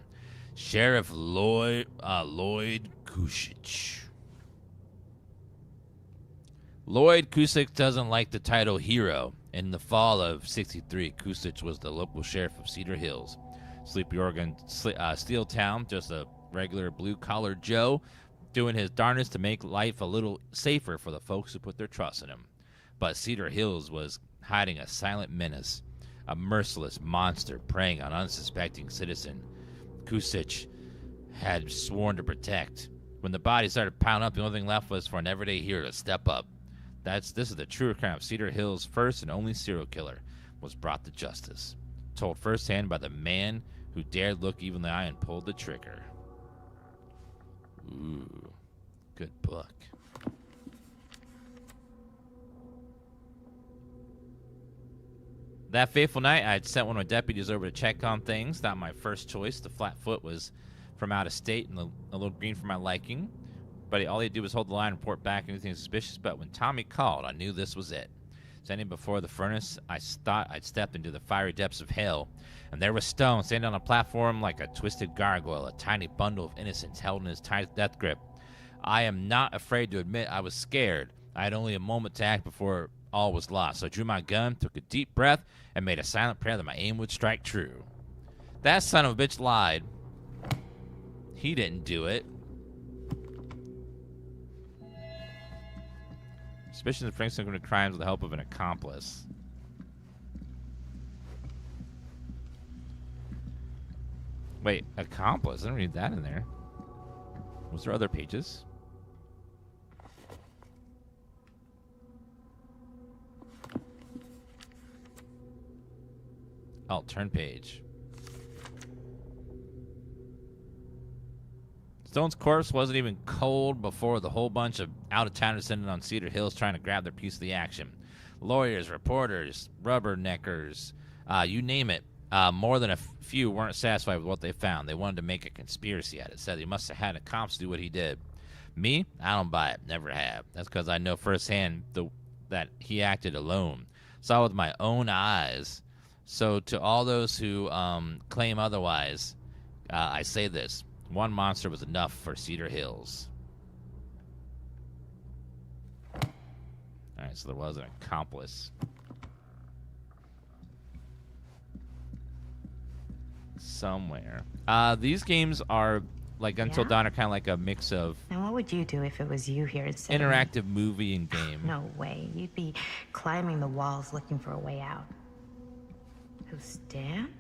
Sheriff Lloyd Kusich. Lloyd Kusich doesn't like the title hero. In the fall of '63, Kusich was the local sheriff of Cedar Hills. Sleepy Oregon, Steel Town, just a regular blue-collar Joe, doing his darnest to make life a little safer for the folks who put their trust in him. But Cedar Hills was hiding a silent menace, a merciless monster preying on unsuspecting citizen Kusich had sworn to protect. When the bodies started piling up, the only thing left was for an everyday hero to step up. This is the true account of Cedar Hills' first and only serial killer was brought to justice. Told firsthand by the man who dared look even in the eye and pulled the trigger. Ooh, good book. That fateful night, I had sent one of my deputies over to check on things. Not my first choice. The Flatfoot was from out of state and a little green for my liking. But all he'd do was hold the line and report back anything suspicious. But when Tommy called, I knew this was it. Standing before the furnace, I thought I'd stepped into the fiery depths of hell. And there was Stone, standing on a platform like a twisted gargoyle, a tiny bundle of innocence held in his tight death grip. I am not afraid to admit I was scared. I had only a moment to act before all was lost. So I drew my gun, took a deep breath, and made a silent prayer that my aim would strike true. That son of a bitch lied. He didn't do it. Suspicion of Frank's committed crimes with the help of an accomplice. Wait, accomplice? I didn't read that in there. Was there other pages? Oh, turn page. Stone's corpse wasn't even cold before the whole bunch of out-of-towners descended on Cedar Hills trying to grab their piece of the action. Lawyers, reporters, rubberneckers, you name it. More than a few weren't satisfied with what they found. They wanted to make a conspiracy out of it. Said he must have had the cops do what he did. Me, I don't buy it. Never have. That's because I know firsthand that he acted alone. Saw with my own eyes. So to all those who claim otherwise, I say this. One monster was enough for Cedar Hills. All right, so there was an accomplice. Somewhere. These games are, like, Until Dawn are kind of like a mix of... Now, what would you do if it was you here instead of interactive movie and game. No way. You'd be climbing the walls looking for a way out. Who's Dan?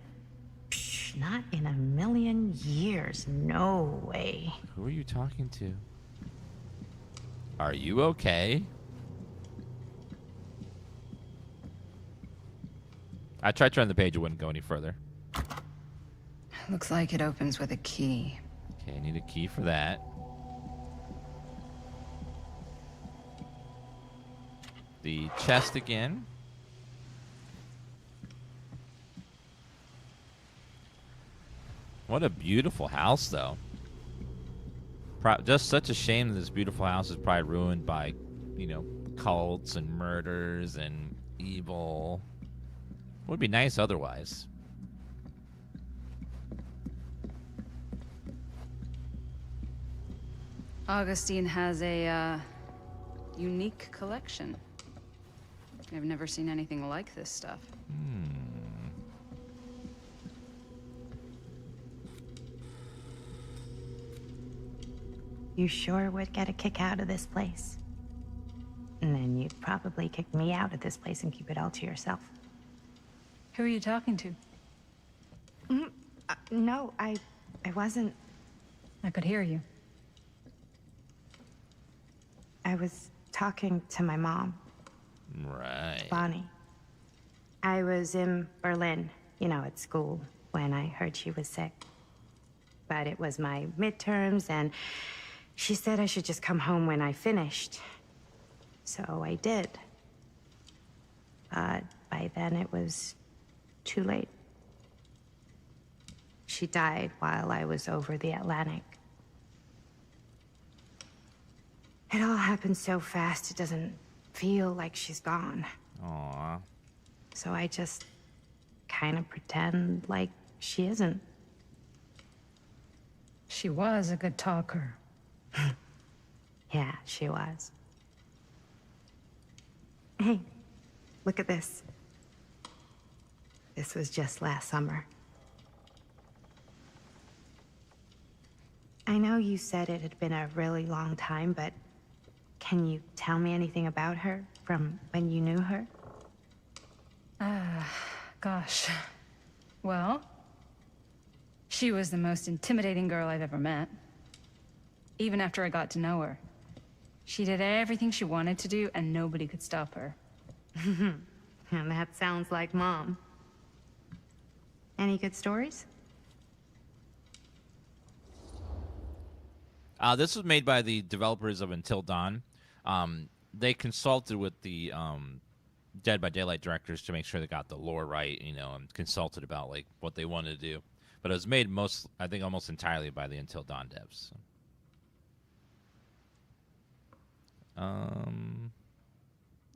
Psh, not in a million years. No way. Who are you talking to? Are you okay? I tried turning the page, it wouldn't go any further. Looks like it opens with a key. Okay, I need a key for that. The chest again. What a beautiful house, though. Just such a shame that this beautiful house is probably ruined by, you know, cults and murders and evil. Would be nice otherwise. Augustine has a unique collection. I've never seen anything like this stuff. You sure would get a kick out of this place. And then you'd probably kick me out of this place and keep it all to yourself. Who are you talking to? No, I wasn't. I could hear you. I was talking to my mom. Right. Bonnie. I was in Berlin, you know, at school, when I heard she was sick. But it was my midterms, and she said I should just come home when I finished. So I did. But by then it was too late. She died while I was over the Atlantic. It all happened so fast, it doesn't feel like she's gone. Aww. So I just kind of pretend like she isn't. She was a good talker. Yeah, she was. Hey, look at this. This was just last summer. I know you said it had been a really long time, but can you tell me anything about her from when you knew her? Gosh. Well, she was the most intimidating girl I've ever met. Even after I got to know her. She did everything she wanted to do, and nobody could stop her. And that sounds like Mom. Any good stories? This was made by the developers of Until Dawn. They consulted with the Dead by Daylight directors to make sure they got the lore right, you know, and consulted about like what they wanted to do. But it was made I think almost entirely by the Until Dawn devs.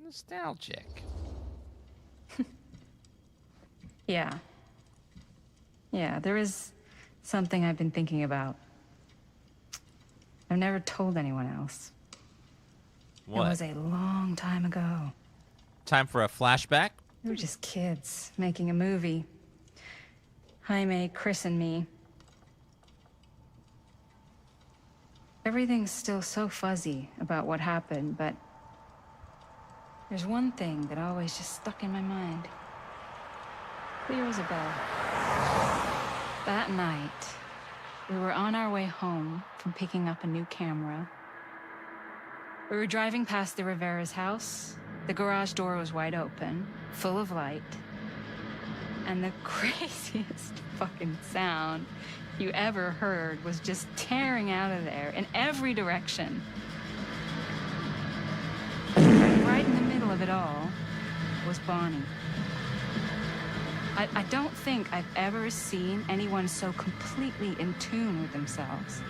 Nostalgic. Yeah. Yeah, there is something I've been thinking about. I've never told anyone else. What? It was a long time ago. Time for a flashback. We were just kids making a movie. Jaime, Chris, and me. Everything's still so fuzzy about what happened, but there's one thing that always just stuck in my mind. Clear as a bell. That night, we were on our way home from picking up a new camera. We were driving past the Rivera's house. The garage door was wide open, full of light. And the craziest fucking sound you ever heard was just tearing out of there in every direction. Right in the middle of it all was Bonnie. I don't think I've ever seen anyone so completely in tune with themselves.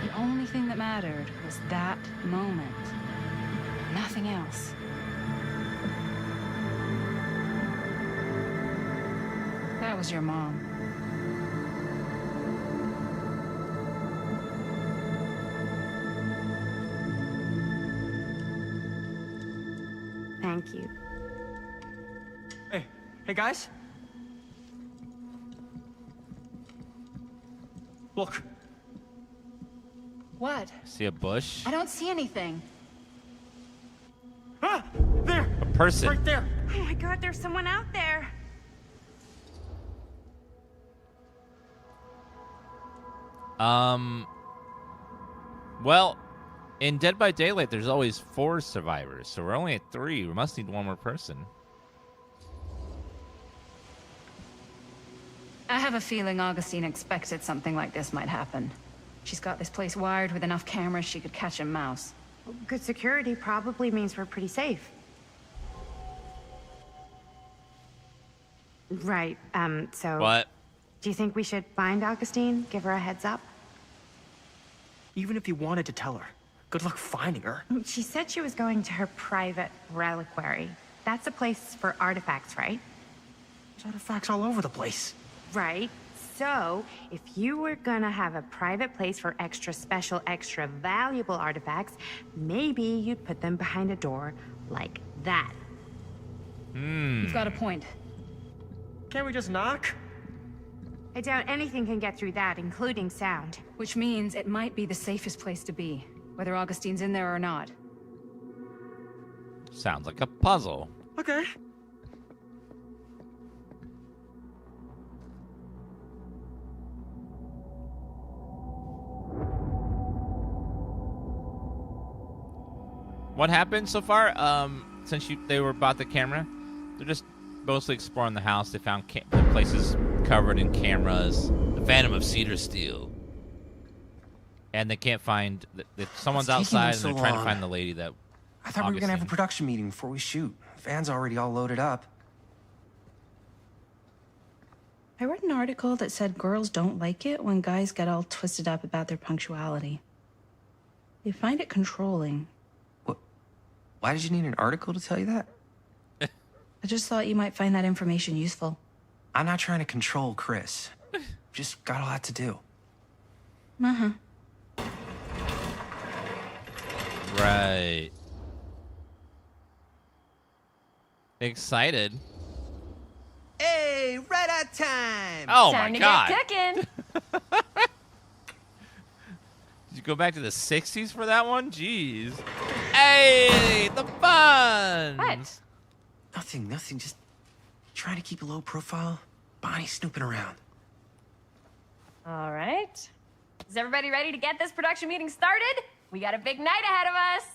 The only thing that mattered was that moment. Nothing else. That was your mom. Thank you. Hey guys. Look. What? See a bush? I don't see anything. Ah! There! A person. Right there! Oh my god, there's someone out there. Well, in Dead by Daylight, there's always 4 survivors, so we're only at 3. We must need one more person. I have a feeling Augustine expected something like this might happen. She's got this place wired with enough cameras she could catch a mouse. Good security probably means we're pretty safe. Right, so... What? Do you think we should find Augustine? Give her a heads up? Even if you wanted to tell her, good luck finding her. She said she was going to her private reliquary. That's a place for artifacts, right? There's artifacts all over the place. Right. So, if you were gonna have a private place for extra special, extra valuable artifacts, maybe you'd put them behind a door like that. You've got a point. Can't we just knock? I doubt anything can get through that, including sound. Which means it might be the safest place to be, whether Augustine's in there or not. Sounds like a puzzle. Okay. What happened so far? Since they were bought the camera, they're just mostly exploring the house. They found the places covered in cameras. The Phantom of Cedar Steel. And they can't find... someone's outside and they're trying to find the lady that... I thought we were going to have a production meeting before we shoot. Van's already all loaded up. I read an article that said girls don't like it when guys get all twisted up about their punctuality. They find it controlling. Why did you need an article to tell you that? I just thought you might find that information useful. I'm not trying to control Chris. Just got a lot to do. Uh-huh. Right. Excited. Hey, right on time. Oh Time my to god. get cooking. Did you go back to the 60s for that one? Jeez. Hey, the fun. What? Nothing. Just trying to keep a low profile. Bonnie snooping around. All right. Is everybody ready to get this production meeting started? We got a big night ahead of us.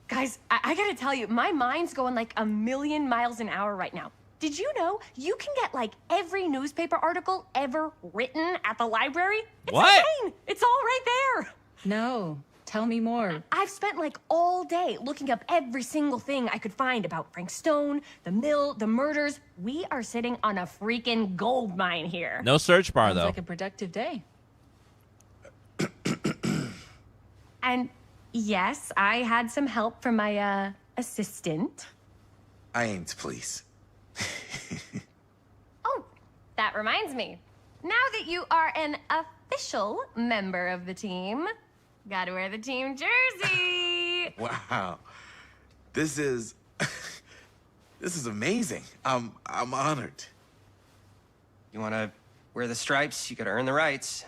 Guys, I gotta tell you, my mind's going like a million miles an hour right now. Did you know you can get like every newspaper article ever written at the library? It's insane. It's all right there. No. Tell me more. I've spent like all day looking up every single thing I could find about Frank Stone, the mill, the murders. We are sitting on a freaking gold mine here. No search bar, Sounds though. like a productive day. And yes, I had some help from my assistant. I aim to please. Oh, that reminds me. Now that you are an official member of the team, gotta wear the team jersey. Wow. This is this is amazing. I'm honored. You want to wear the stripes? You got to earn the rights.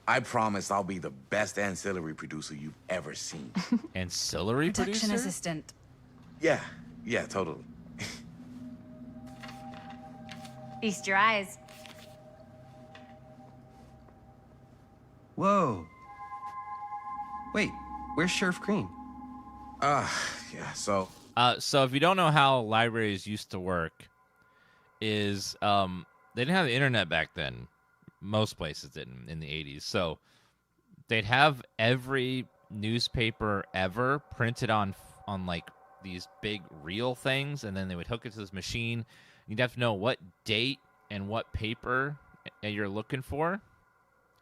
I promise I'll be the best ancillary producer you've ever seen. Ancillary Production producer? assistant. Yeah, totally. Feast your eyes. Whoa. Wait, where's Sheriff Green? Yeah, so if you don't know how libraries used to work, is they didn't have the internet back then. Most places didn't in the 80s. So they'd have every newspaper ever printed on like these big reel things, and then they would hook it to this machine. You'd have to know what date and what paper you're looking for.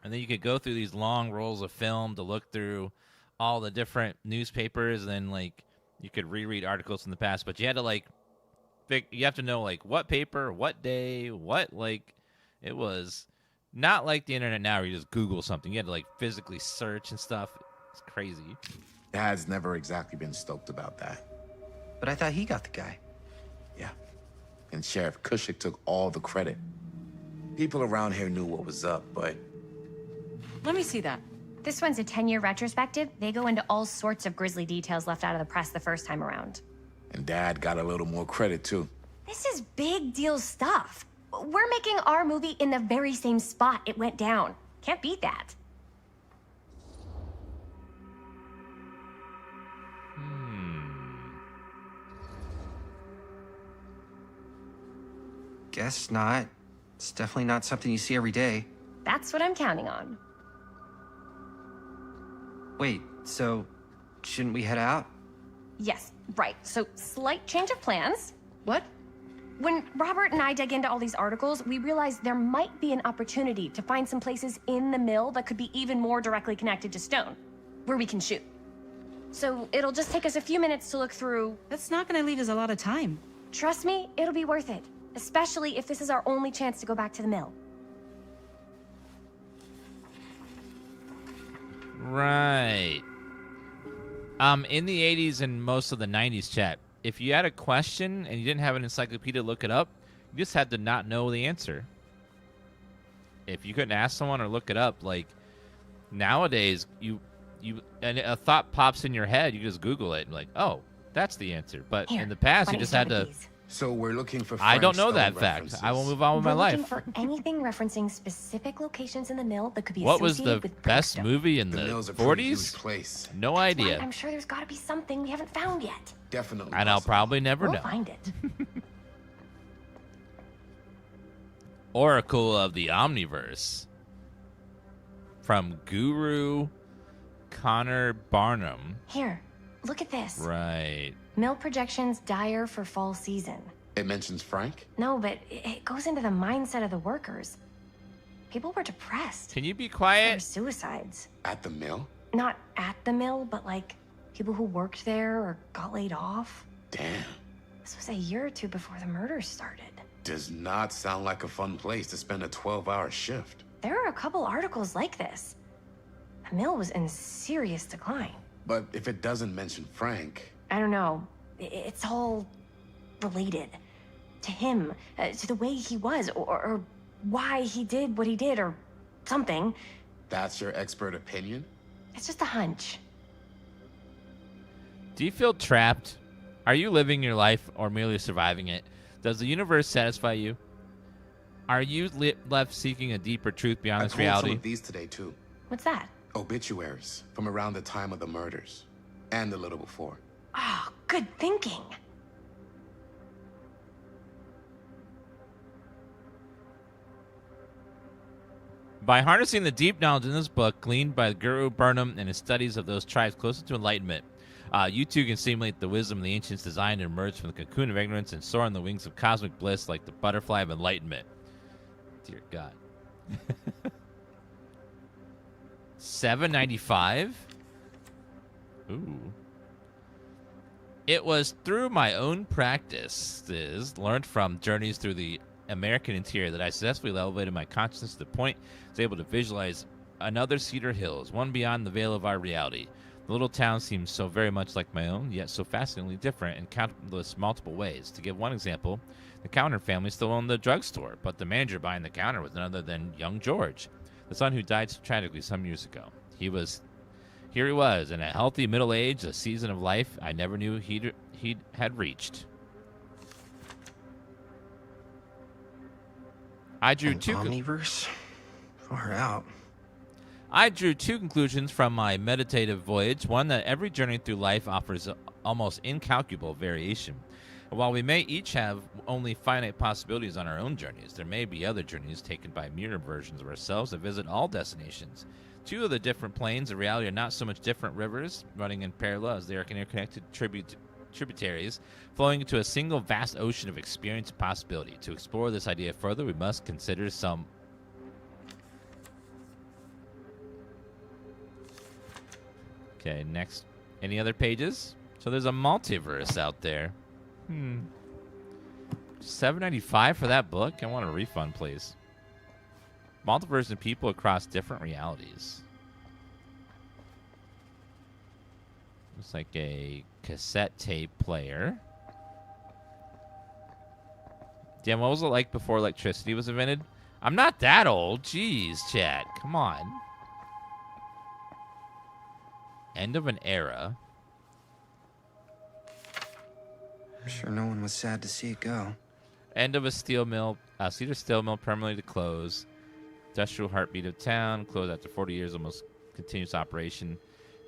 And then you could go through these long rolls of film to look through all the different newspapers, and then like you could reread articles from the past, but you had to you have to know like what paper, what day, what, like, it was not like the internet now where you just Google something. You had to like physically search and stuff. It's crazy. Dad's never exactly been stoked about that. But I thought he got the guy. Yeah. And Sheriff Cushik took all the credit. People around here knew what was up, but... Let me see that. This one's a 10-year retrospective. They go into all sorts of grisly details left out of the press the first time around. And Dad got a little more credit, too. This is big deal stuff. We're making our movie in the very same spot it went down. Can't beat that. Guess not. It's definitely not something you see every day. That's what I'm counting on. Wait, so shouldn't we head out? Yes, right. So, slight change of plans. What? When Robert and I dug into all these articles, we realized there might be an opportunity to find some places in the mill that could be even more directly connected to Stone, where we can shoot. So, it'll just take us a few minutes to look through. That's not gonna leave us a lot of time. Trust me, it'll be worth it. Especially if this is our only chance to go back to the mill. Right. In the 80s and most of the 90s, chat, if you had a question and you didn't have an encyclopedia to look it up, you just had to not know the answer. If you couldn't ask someone or look it up, like nowadays, and a thought pops in your head, you just Google it and like, oh, that's the answer. But Here, in the past, why you don't just you had start to. with these? So we're looking for I don't know Frank that Stone fact. references. I will move on with my We're life. looking for anything referencing specific locations in the mill that could be What was associated the with best Drugstore. movie in The the mill's a pretty huge 40s? place. No Why, idea. I'm sure there's got to be something we haven't found yet. Definitely. And I'll probably never We'll know. find it. Oracle of the Omniverse from Guru Connor Barnum. Here, look at this. Right. Mill projections dire for fall season. It mentions Frank? No, but it goes into the mindset of the workers. People were depressed. Can you be There were quiet? suicides. At the mill? Not at the mill, but like people who worked there or got laid off. Damn. This was a year or two before the murders started. Does not sound like a fun place to spend a 12-hour shift. There are a couple articles like this. The mill was in serious decline. But if it doesn't mention Frank... I don't know. It's all related. To him, to the way he was, or why he did what he did, or something. That's your expert opinion? It's just a hunch. Do you feel trapped? Are you living your life or merely surviving it? Does the universe satisfy you? Are you left seeking a deeper truth beyond I this pulled reality? some of these today, too. What's that? Obituaries from around the time of the murders. And a little before. Oh, good thinking. By harnessing the deep knowledge in this book, gleaned by Guru Burnham and his studies of those tribes closest to enlightenment, you too can simulate the wisdom of the ancients designed to emerge from the cocoon of ignorance and soar on the wings of cosmic bliss like the butterfly of enlightenment. Dear God. $7.95? Ooh. It was through my own practices, learned from journeys through the American interior, that I successfully elevated my consciousness to the point I was able to visualize another Cedar Hills, one beyond the veil of our reality. The little town seems so very much like my own, yet so fascinatingly different in countless multiple ways. To give one example, the Counter family still owned the drugstore, but the manager behind the counter was none other than young George, the son who died so tragically some years ago. Here he was, in a healthy middle age, a season of life I never knew he had reached. I drew Omniverse? Far out. I drew two conclusions from my meditative voyage. One, that every journey through life offers almost incalculable variation. And while we may each have only finite possibilities on our own journeys, there may be other journeys taken by mirror versions of ourselves that visit all destinations. Two of the different planes of reality are not so much different rivers running in parallel as they are interconnected tributaries flowing into a single vast ocean of experience and possibility. To explore this idea further, we must consider some... Okay, next. Any other pages? So there's a multiverse out there. $7.95 for that book? I want a refund, please. Multiverse and people across different realities. Looks like a cassette tape player. Damn, what was it like before electricity was invented? I'm not that old. Jeez, chat. Come on. End of an era. I'm sure no one was sad to see it go. End of a steel mill. Cedar steel mill permanently to close. Industrial heartbeat of town. Closed after 40 years, almost continuous operation.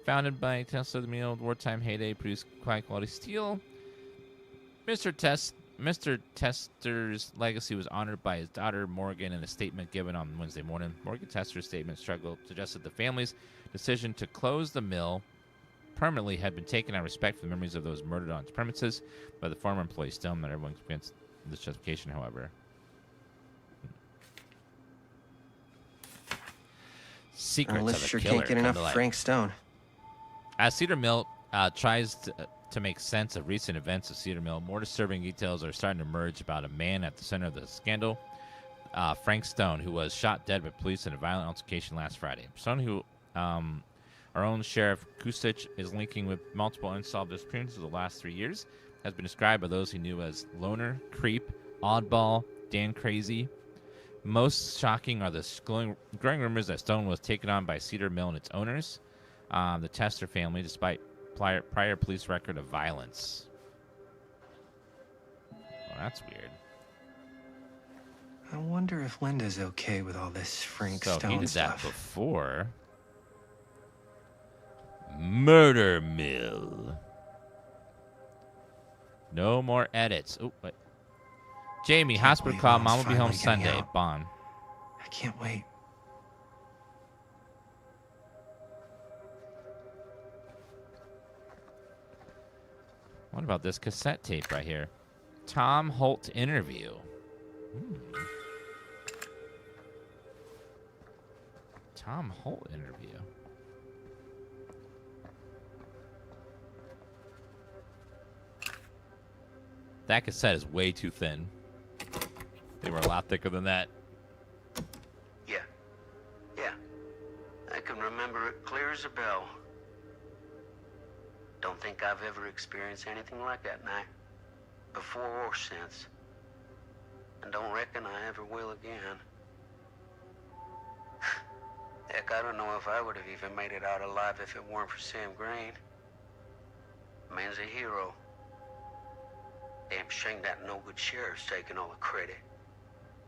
Founded by Tesla, the meal wartime heyday, produced high quality steel. Mr. Tester's legacy was honored by his daughter Morgan in a statement given on Wednesday morning. Morgan Tester's statement suggested the family's decision to close the mill permanently had been taken out of respect for the memories of those murdered on its premises by the former employee Stone. Not everyone's against this justification, however. Secrets Unless of a sure killer. Can't get enough Frank Stone. As Cedar Mill tries to make sense of recent events of Cedar Mill, more disturbing details are starting to emerge about a man at the center of the scandal, Frank Stone, who was shot dead by police in a violent altercation last Friday. Stone, who our own Sheriff Kusich is linking with multiple unsolved disappearances of the last 3 years, has been described by those he knew as loner, creep, oddball, Dan Crazy. Most shocking are the growing rumors that Stone was taken on by Cedar Mill and its owners, the Tester family, despite prior police record of violence. Well, that's weird. I wonder if Linda's okay with all this Frank So Stone he did stuff. that before. Murder Mill. No more edits. Oh, wait. Jamie, hospital believe call. Mom's Mom will be home finally getting Sunday. out. Bond. I can't wait. What about this cassette tape right here? Tom Holt interview. Tom Holt interview. That cassette is way too thin. They were a lot thicker than that. Yeah. I can remember it clear as a bell. Don't think I've ever experienced anything like that night, before or since. And don't reckon I ever will again. Heck, I don't know if I would have even made it out alive if it weren't for Sam Green. Man's a hero. Damn shame that no-good sheriff's taking all the credit.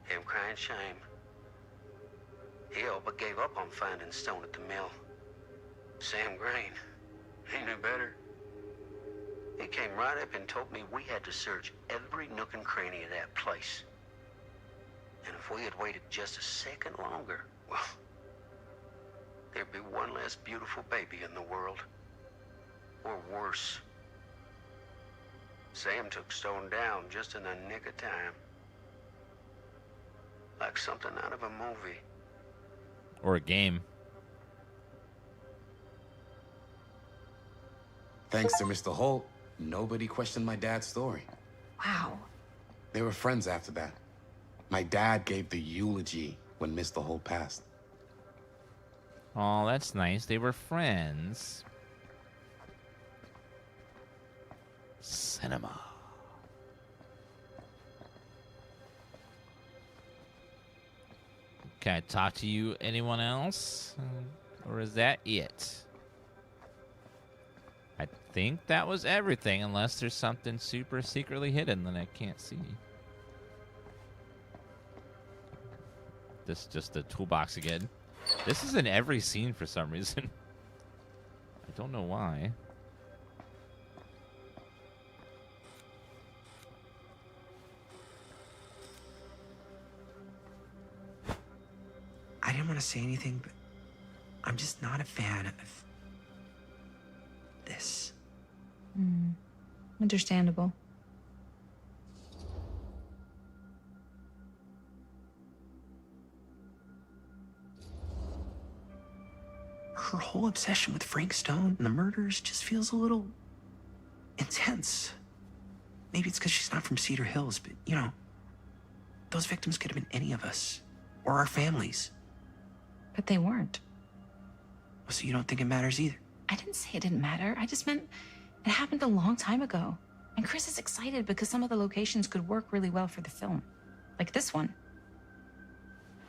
Damn crying shame. He all but gave up on finding Stone at the mill. Sam Green, he knew better. He came right up and told me we had to search every nook and cranny of that place. And if we had waited just a second longer, well, there'd be one less beautiful baby in the world. Or worse. Sam took Stone down just in the nick of time. Like something out of a movie. Or a game. Thanks to Mr. Holt, nobody questioned my dad's story. Wow. They were friends after that. My dad gave the eulogy when Mr. Holt passed. Oh, that's nice. They were friends. Cinema. Can I talk to you, anyone else? Or is that it? I think that was everything, unless there's something super secretly hidden that I can't see. This is just the toolbox again. This is in every scene for some reason. I don't know why. I didn't want to say anything, but I'm just not a fan of this. Understandable. Her whole obsession with Frank Stone and the murders just feels a little intense. Maybe it's because she's not from Cedar Hills, but you know, those victims could have been any of us or our families. But they weren't. So you don't think it matters either? I didn't say it didn't matter. I just meant it happened a long time ago. And Chris is excited because some of the locations could work really well for the film. Like this one.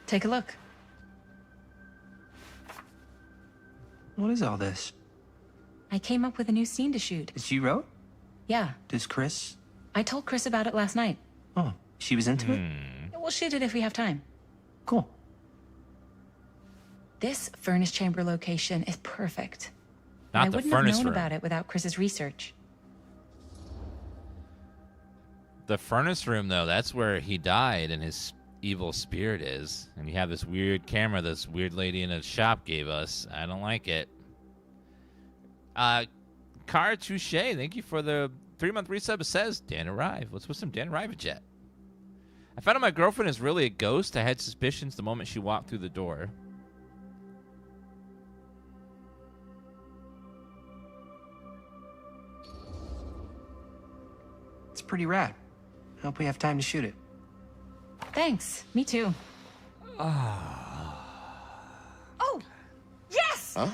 Take a look. What is all this? I came up with a new scene to shoot. That you wrote? Yeah. Does Chris? I told Chris about it last night. Oh, she was into it? We'll shoot it if we have time. Cool. This furnace chamber location is perfect. Not I the wouldn't have furnace known room. about it without Chris's research. The furnace room, though, that's where he died and his evil spirit is. And you have this weird camera this weird lady in a shop gave us. I don't like it. Car Touche, thank you for the 3-month resub. It says, Dan arrived. Let's put some Dan arrived jet. I found out my girlfriend is really a ghost. I had suspicions the moment she walked through the door. It's pretty rad. I hope we have time to shoot it. Thanks. Me too. Oh, yes! Huh?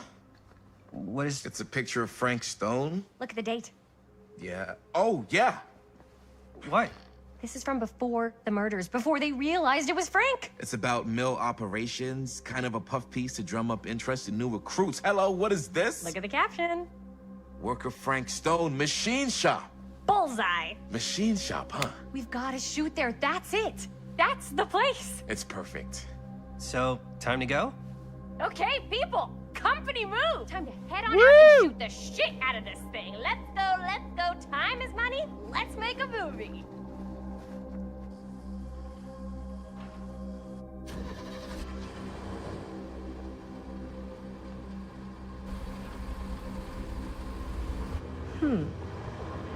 What is... It's a picture of Frank Stone? Look at the date. Yeah. Oh, yeah. What? This is from before the murders, before they realized it was Frank. It's about mill operations, kind of a puff piece to drum up interest in new recruits. Hello, what is this? Look at the caption. Worker Frank Stone, machine shop. Bullseye. Machine shop, huh? We've got to shoot there. That's it. That's the place. It's perfect. So, time to go? Okay, people. Company move. Time to head on out and shoot the shit out of this thing. Let's go, let's go. Time is money. Let's make a movie.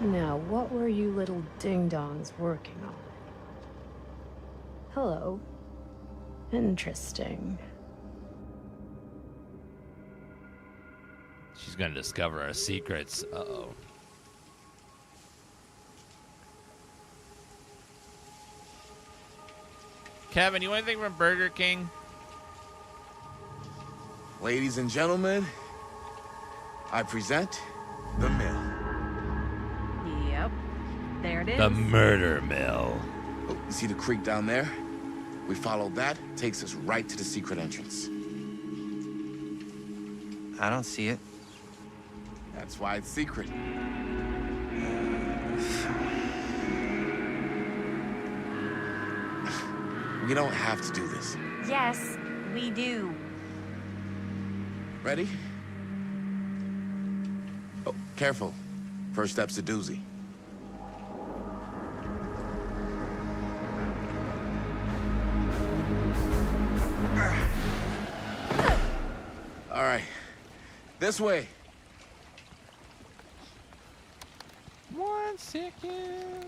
Now, what were you little ding-dongs working on? Hello. Interesting. She's going to discover our secrets. Uh-oh. Kevin, you want anything from Burger King? Ladies and gentlemen, I present The Mill. Yep. There it is. The murder mill. Oh, you see the creek down there? We follow that, takes us right to the secret entrance. I don't see it. That's why it's secret. We don't have to do this. Yes, we do. Ready? Oh, careful. First step's a doozy. All right. This way. 1 second.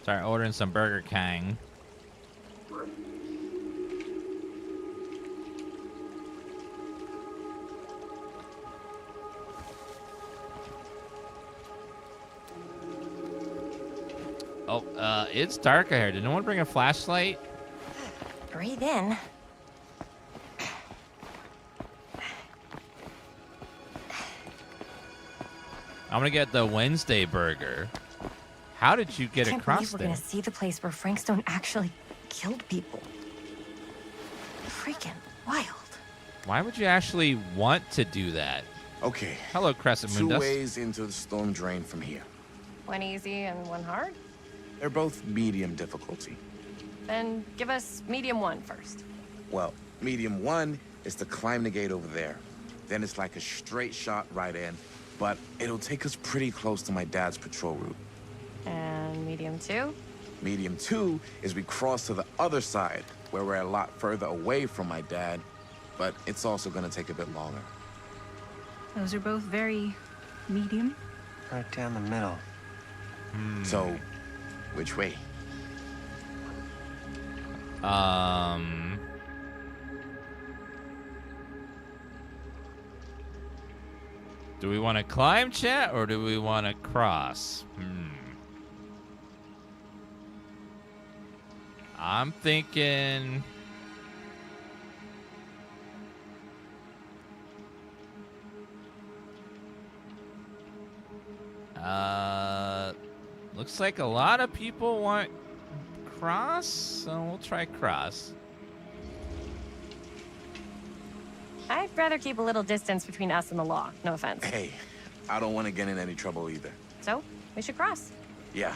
Start ordering some Burger King. Oh, it's dark out here. Did no one bring a flashlight? Breathe in. I'm gonna get the Wednesday burger. How did you get I can't across believe we're there? gonna see the place where Frank Stone actually killed people. Freaking wild. Why would you actually want to do that? Okay. Hello, Crescent Moon Two Dust. ways into the storm drain from here. One easy and one hard? They're both medium difficulty. Then give us medium one first. Well, medium 1 is to climb the gate over there. Then it's like a straight shot right in, but it'll take us pretty close to my dad's patrol route. And medium two? Medium 2 is we cross to the other side, where we're a lot further away from my dad, but it's also gonna take a bit longer. Those are both very medium. Right down the middle. So, which way? Do we want to climb, chat, or do we want to cross? I'm thinking... looks like a lot of people want cross, so we'll try cross. I'd rather keep a little distance between us and the law. No offense. Hey, I don't want to get in any trouble either. So, we should cross. Yeah.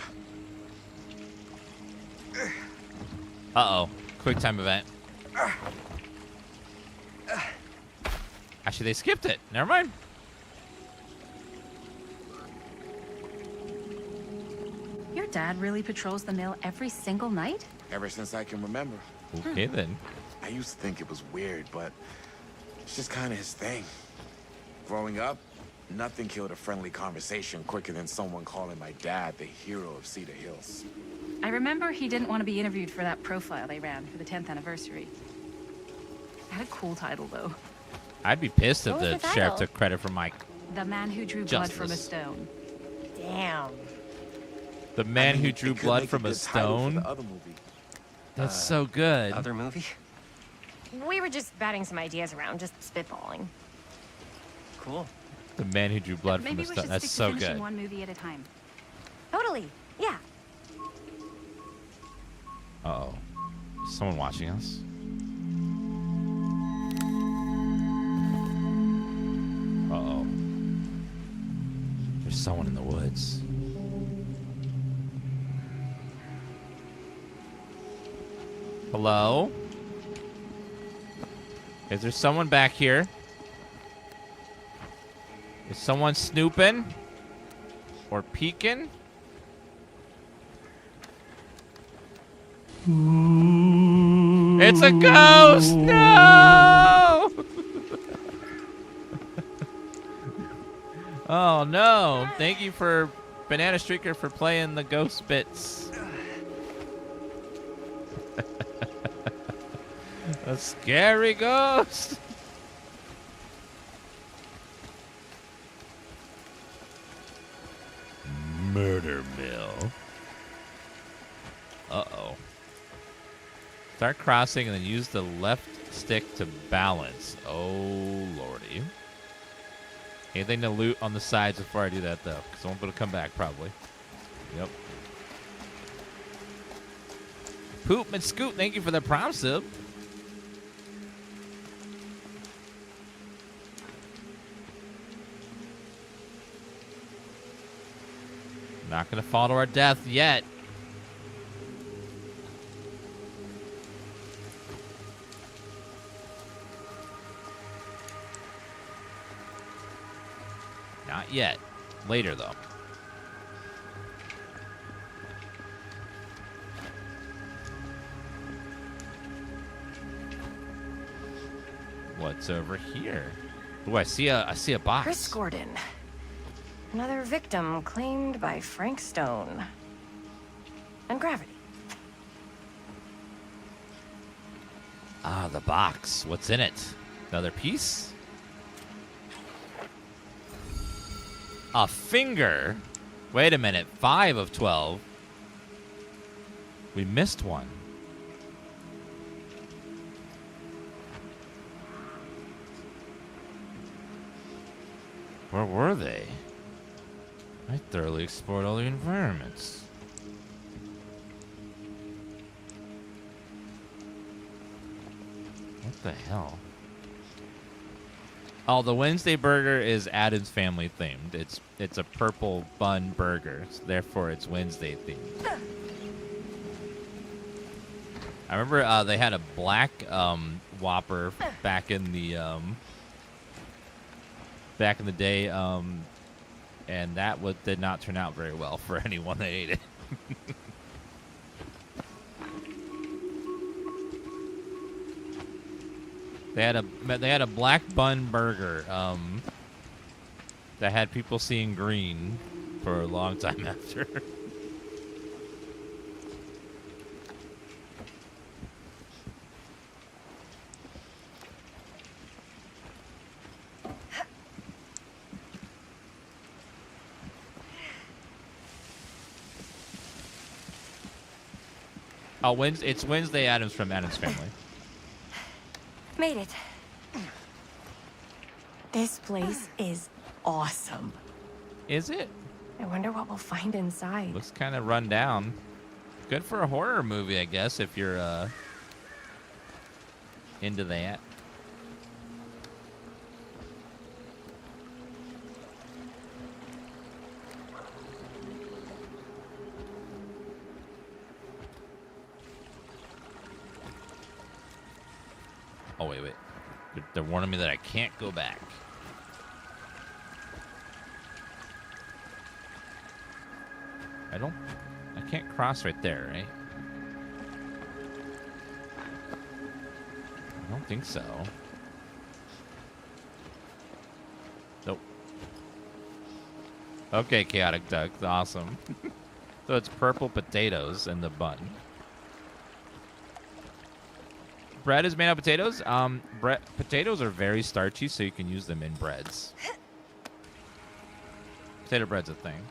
Uh-oh. Quick time event. Actually, they skipped it. Never mind. Your dad really patrols the mill every single night? Ever since I can remember. Okay, then. I used to think it was weird, but it's just kind of his thing. Growing up, nothing killed a friendly conversation quicker than someone calling my dad the hero of Cedar Hills. I remember he didn't want to be interviewed for that profile they ran for the 10th anniversary. Had a cool title, though. I'd be pissed if What was the the title? sheriff took credit for my... The man who drew blood from a stone. Damn. The man who it drew could blood make from a good title for stone? the other movie. That's so good. Other movie? We were just batting some ideas around, just spitballing. Cool. The man who drew blood Maybe from we a stone. should That's stick so to finishing good. one movie at a time. Totally. Yeah. Uh-oh. Is someone watching us? Uh-oh. There's someone in the woods. Hello? Is there someone back here? Is someone snooping? Or peeking? It's a ghost! No! Oh no! Thank you for Banana Streaker for playing the ghost bits. A scary ghost. Murder mill. Uh-oh. Start crossing and then use the left stick to balance. Oh, lordy. Anything to loot on the sides before I do that, though, because I won't be able to come back, probably. Yep. Poop and Scoot, thank you for the prom sub. Not going to fall to our death yet. Not yet. Later, though. What's over here? Oh, I see a box. Chris Gordon. Another victim claimed by Frank Stone. And gravity. Ah, the box. What's in it? Another piece? A finger. Wait a minute. 5 of 12. We missed one. Where were they? I thoroughly explored all the environments. What the hell? Oh, the Wednesday burger is Adam's Family themed. It's a purple bun burger, so therefore it's Wednesday themed. I remember they had a black Whopper back in the day, and that did not turn out very well for anyone that ate it. They had a black bun burger that had people seeing green for a long time after. Oh, it's Wednesday Addams from Addams Family. Made it. This place is awesome. Is it? I wonder what we'll find inside. Looks kind of run down. Good for a horror movie, I guess, if you're into that. Oh, wait. They're warning me that I can't go back. I can't cross right there, right? I don't think so. Nope. Okay, Chaotic Duck. Awesome. So it's purple potatoes in the bun. Bread is made out of potatoes. Potatoes are very starchy, so you can use them in breads. Potato bread's a thing.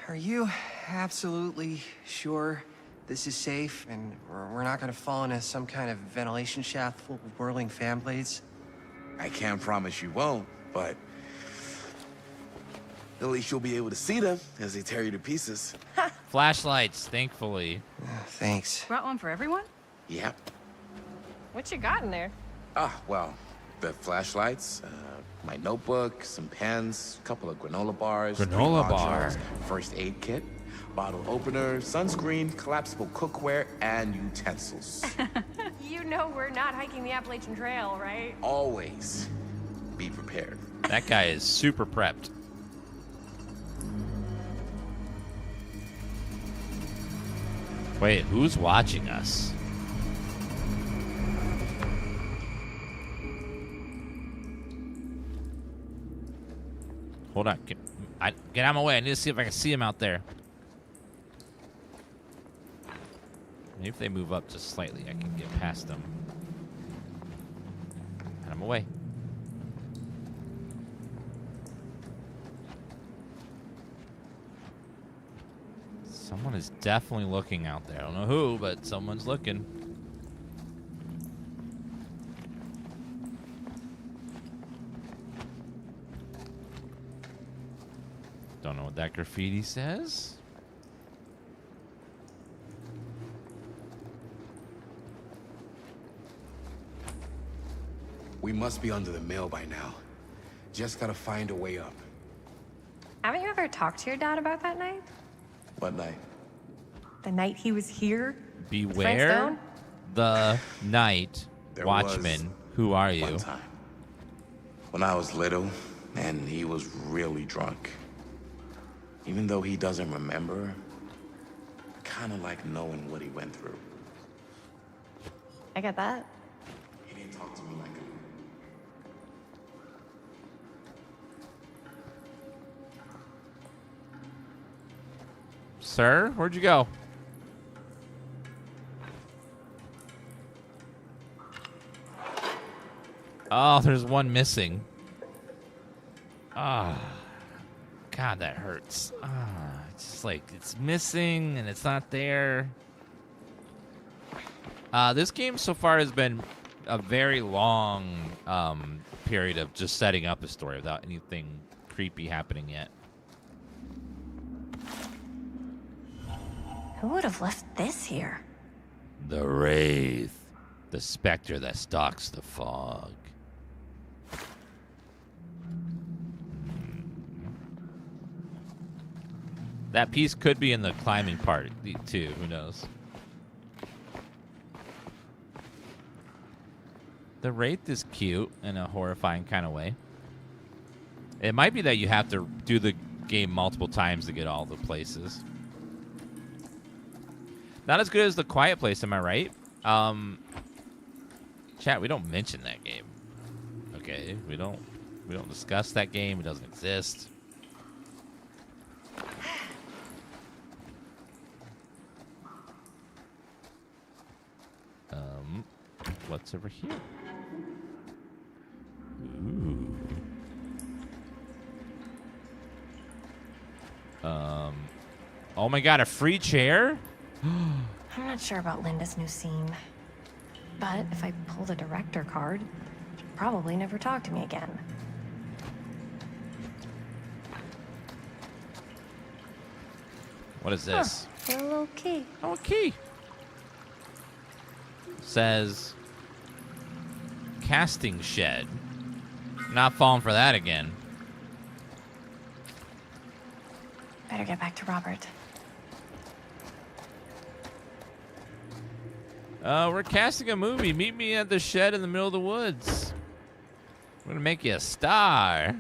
Are you absolutely sure this is safe and we're not going to fall into some kind of ventilation shaft full of whirling fan blades? I can't promise you won't, but at least you'll be able to see them as they tear you to pieces. Flashlights, thankfully. Thanks. Brought one for everyone? Yep. What you got in there? Well, the flashlights, my notebook, some pens, a couple of granola bars. Granola 3 bar. ponchos, first aid kit, bottle opener, sunscreen, collapsible cookware, and utensils. You know we're not hiking the Appalachian Trail, right? Always be prepared. That guy is super prepped. Wait, who's watching us? Hold on. Get out of my way. I need to see if I can see him out there. Maybe if they move up just slightly, I can get past them. Get him away. Someone is definitely looking out there. I don't know who, but someone's looking. Don't know what that graffiti says. We must be under the mill by now. Just gotta find a way up. Haven't you ever talked to your dad about that night? What night? The night he was here? Beware the night, There Watchman. Who are you? One time, when I was little, and he was really drunk. Even though he doesn't remember, I kind of like knowing what he went through. I get that. He didn't talk to me like that. Sir, where'd you go? Oh, there's one missing. Ah. God, that hurts. It's just like it's missing and it's not there. This game so far has been a very long period of just setting up the story without anything creepy happening yet. Who would have left this here? The Wraith, the specter that stalks the fog. That piece could be in the climbing part too. Who knows? The Wraith is cute in a horrifying kind of way. It might be that you have to do the game multiple times to get all the places. Not as good as The Quiet Place, am I right? Chat, we don't mention that game. Okay, we don't discuss that game. It doesn't exist. What's over here? Ooh. Oh my god, a free chair? I'm not sure about Linda's new scene. But if I pull the director card, she'll probably never talk to me again. What is this? A little key. Oh, a key. Says casting shed. Not falling for that again. Better get back to Robert. We're casting a movie. Meet me at the shed in the middle of the woods. We're gonna make you a star.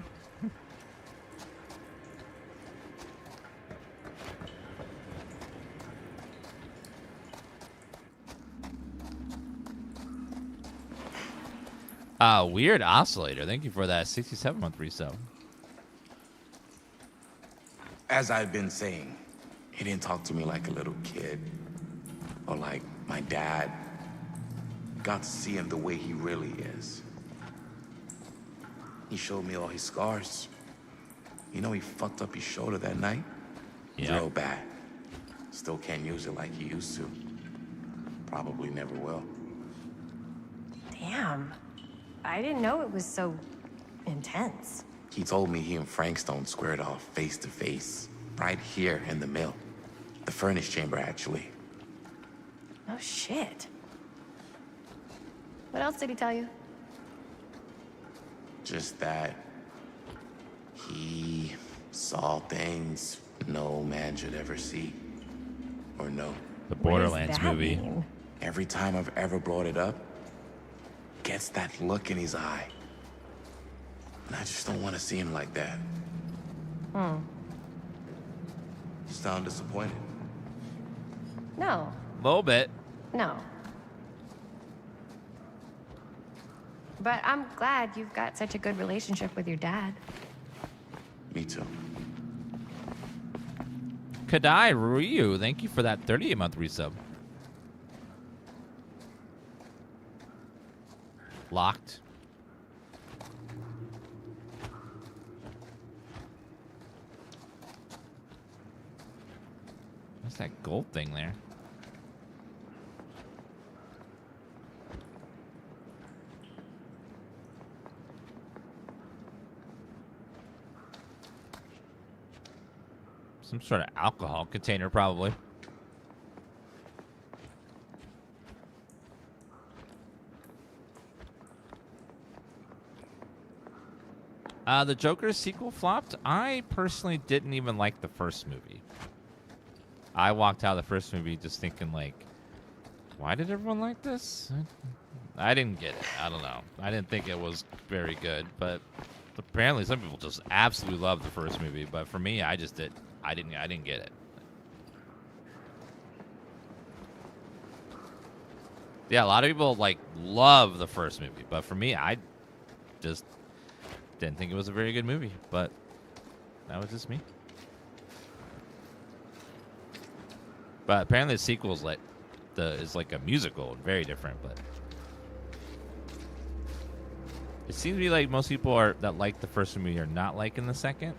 Weird Oscillator. Thank you for that 67-month resale. As I've been saying, he didn't talk to me like a little kid or like my dad. Got to see him the way he really is. He showed me all his scars. You know he fucked up his shoulder that night? Yeah. Real bad. Still can't use it like he used to. Probably never will. Damn. I didn't know it was so intense. He told me he and Frankstone squared off face to face, right here in the mill. The furnace chamber, actually. Oh, shit. What else did he tell you? Just that he saw things no man should ever see or know. The Borderlands movie. Every time I've ever brought it up, gets that look in his eye. And I just don't want to see him like that. Hmm. You sound disappointed. No. A little bit. No. But I'm glad you've got such a good relationship with your dad. Me too. Kadai Ryu, thank you for that 38-month resub. Locked. What's that gold thing there? Some sort of alcohol container, probably. The Joker sequel flopped. I personally didn't even like the first movie. I walked out of the first movie just thinking, like, why did everyone like this? I didn't get it. I don't know. I didn't think it was very good, but apparently some people just absolutely love the first movie. But for me, I just did. I didn't get it. Yeah, a lot of people like love the first movie, but for me, I just didn't think it was a very good movie. But that was just me. But apparently, the sequel is like a musical and very different. But it seems to be like most people that like the first movie are not liking the second.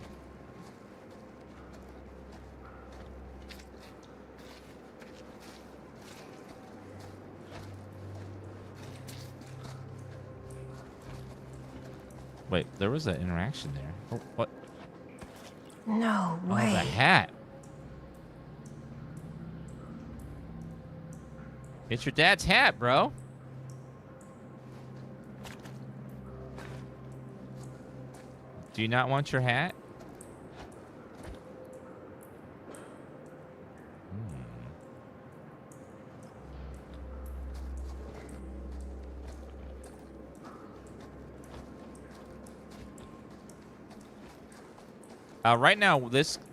Wait, there was an interaction there. Oh, what? No Oh, way. the hat. It's your dad's hat, bro. Do you not want your hat? Right now,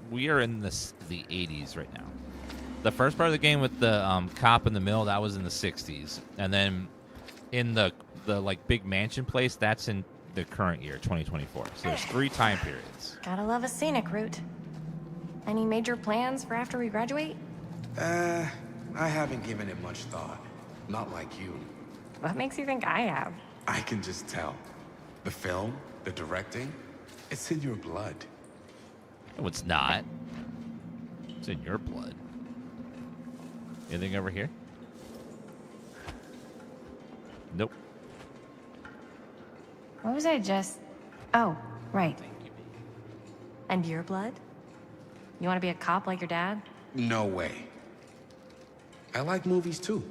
we are in the 80s right now. The first part of the game with the cop in the mill, that was in the 60s, and then in the like big mansion place, that's in the current year, 2024. So there's 3 time periods. Gotta love a scenic route. Any major plans for after we graduate? I haven't given it much thought. Not like you. What makes you think I have? I can just tell. The film, the directing, it's in your blood. No, it's not. It's in your blood. Anything over here? Nope. What was I just... Oh, right. And your blood? You want to be a cop like your dad? No way. I like movies too.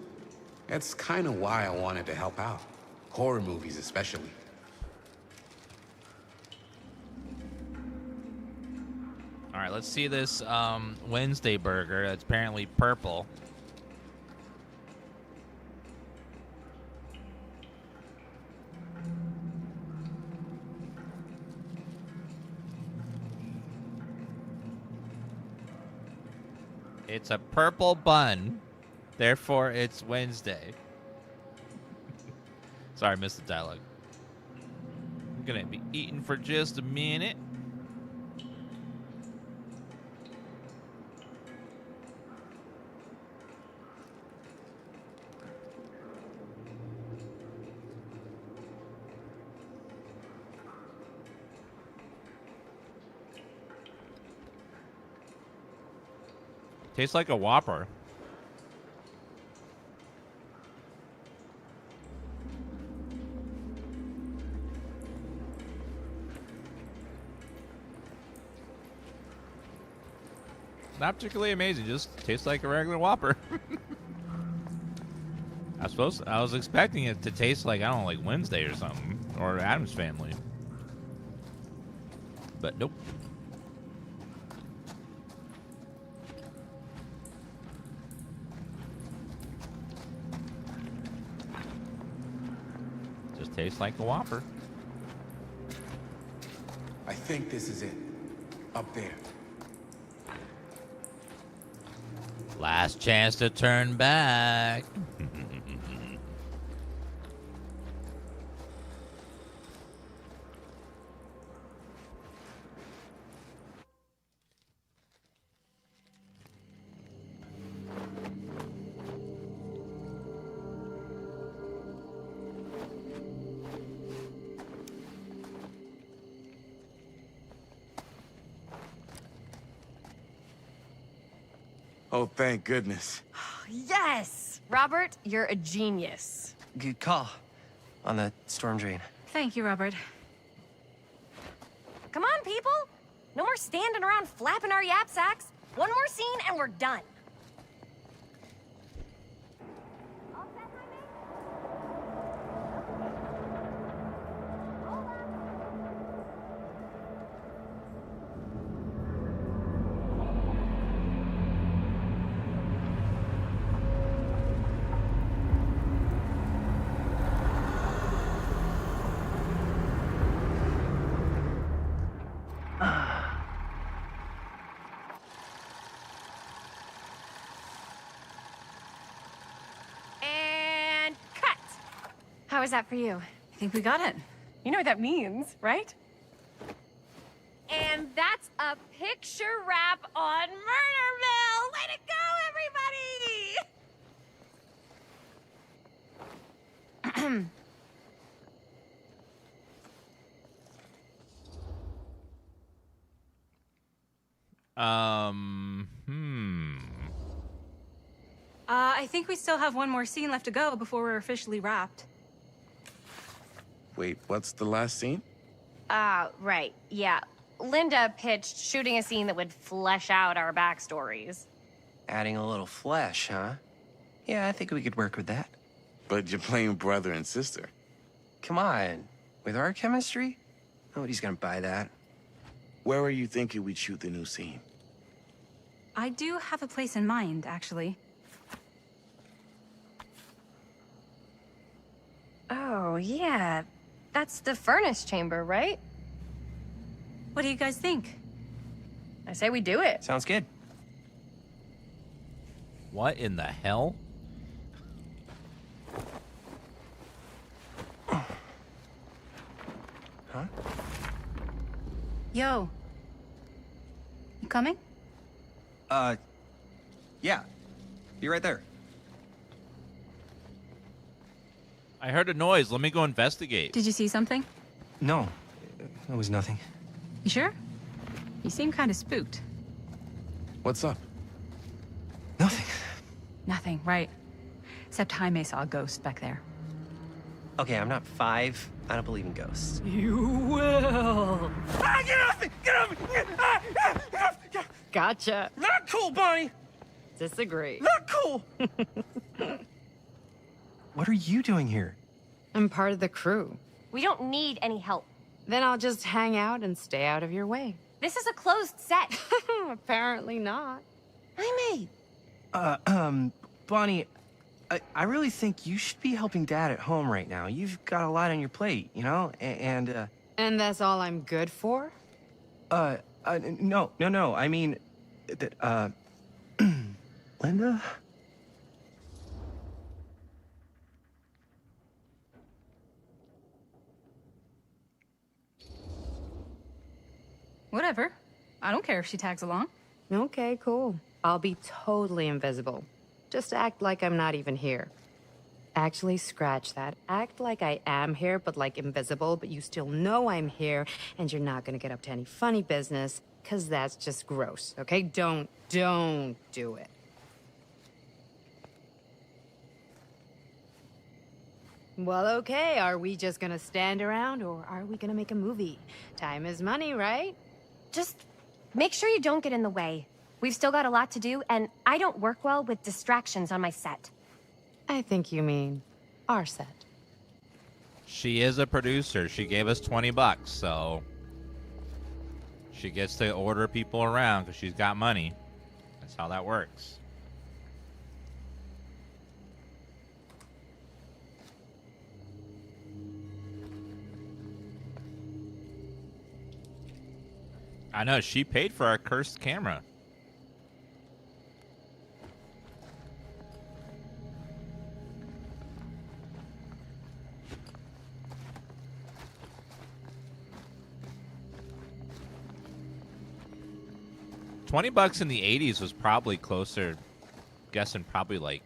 That's kind of why I wanted to help out. Horror movies especially. All right, let's see this Wednesday burger. That's apparently purple. It's a purple bun. Therefore, it's Wednesday. Sorry, I missed the dialogue. I'm going to be eating for just a minute. Tastes like a Whopper. Not particularly amazing, just tastes like a regular Whopper. I was expecting it to taste like, I don't know, like Wednesday or something, or Addams Family. But nope. Just tastes like a Whopper. I think this is it. Up there. Last chance to turn back. Oh, thank goodness. Yes! Robert, you're a genius. Good call on the storm drain. Thank you, Robert. Come on, people! No more standing around flapping our yap sacks. One more scene and we're done. And cut! How was that for you? I think we got it. You know what that means, right? And that's a picture wrap on Murderville! Way to go, everybody! I think we still have one more scene left to go before we're officially wrapped. Wait, what's the last scene? Right. Yeah. Linda pitched shooting a scene that would flesh out our backstories. Adding a little flesh, huh? Yeah, I think we could work with that. But you're playing brother and sister. Come on. With our chemistry? Nobody's gonna buy that. Where are you thinking we'd shoot the new scene? I do have a place in mind, actually. Oh, yeah. That's the furnace chamber, right? What do you guys think? I say we do it. Sounds good. What in the hell? Huh? Yo. You coming? Yeah. Be right there. I heard a noise. Let me go investigate. Did you see something? No. It was nothing. You sure? You seem kind of spooked. What's up? Nothing, right. Except Jaime saw a ghost back there. Okay, I'm not 5. I don't believe in ghosts. You will. Ah, get off me! Get off me! Gotcha. Not cool, Bonnie! Disagree. Not cool! What are you doing here? I'm part of the crew. We don't need any help. Then I'll just hang out and stay out of your way. This is a closed set. Apparently not. Jaime! Bonnie, I really think you should be helping Dad at home right now. You've got a lot on your plate, you know? And that's all I'm good for? No. I mean, that, Linda? Whatever. I don't care if she tags along. Okay, cool. I'll be totally invisible. Just act like I'm not even here. Actually, scratch that. Act like I am here, but like invisible, but you still know I'm here, and you're not gonna get up to any funny business, because that's just gross, okay? Don't do it. Well, okay, are we just gonna stand around, or are we gonna make a movie? Time is money, right? Just make sure you don't get in the way. We've still got a lot to do, and I don't work well with distractions on my set. I think you mean our set. She is a producer. She gave us $20, so she gets to order people around because she's got money. That's how that works. I know, she paid for our cursed camera. $20 in the 80s was probably closer, guessing probably like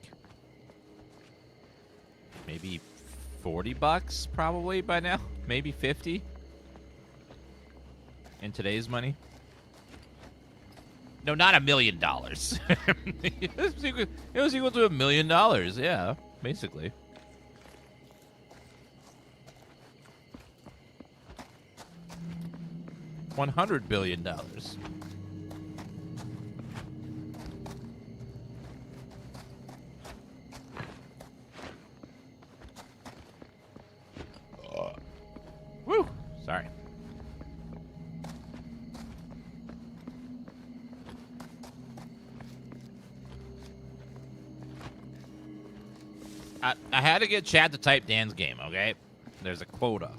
maybe $40 probably by now, maybe 50 in today's money. No, not $1 million. It was equal to $1 million, yeah, basically. $100 billion. Woo! Sorry. I had to get Chad to type Dan's game, okay? There's a quota.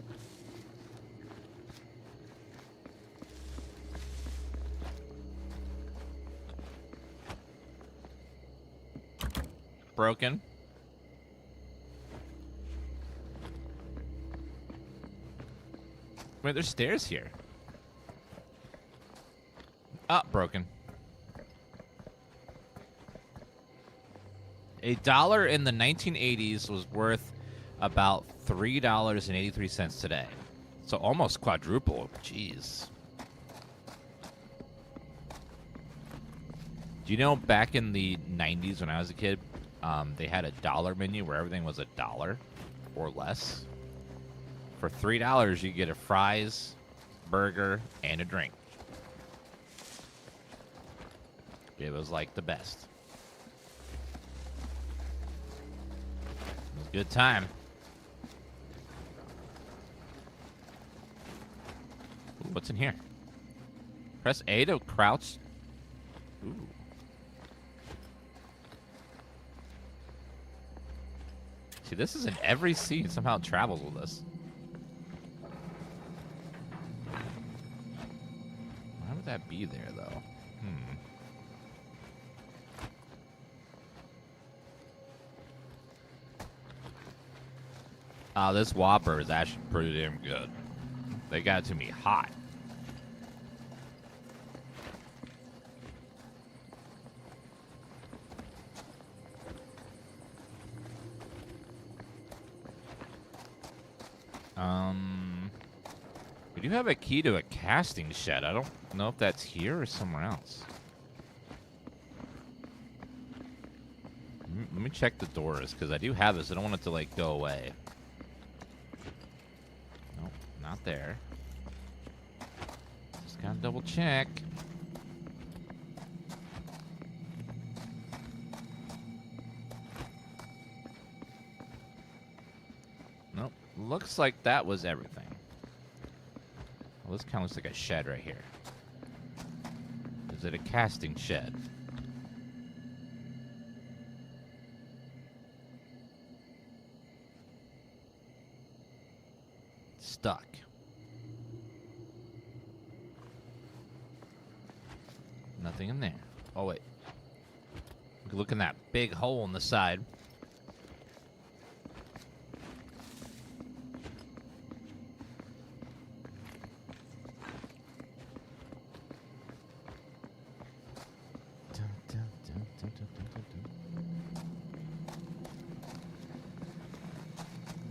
Broken. Wait, there's stairs here. Ah, broken. $1 in the 1980s was worth about $3.83 today. So almost quadruple. Jeez. Do you know back in the 90s when I was a kid, they had a dollar menu where everything was $1 or less? For $3, you get a fries, burger, and a drink. It was like the best. It was a good time. Ooh, what's in here? Press A to crouch. Ooh. See, this is in every scene. Somehow it travels with us. Why would that be there, though? This Whopper is actually pretty damn good. They got it to me hot. We do have a key to a casting shed. I don't know if that's here or somewhere else. Let me check the doors, because I do have this. I don't want it to, like, go away. Nope, not there. Just gotta double check. Nope, looks like that was everything. Well, this kind of looks like a shed right here. Is it a casting shed? Stuck. Nothing in there. Oh, wait. Look in that big hole in the side.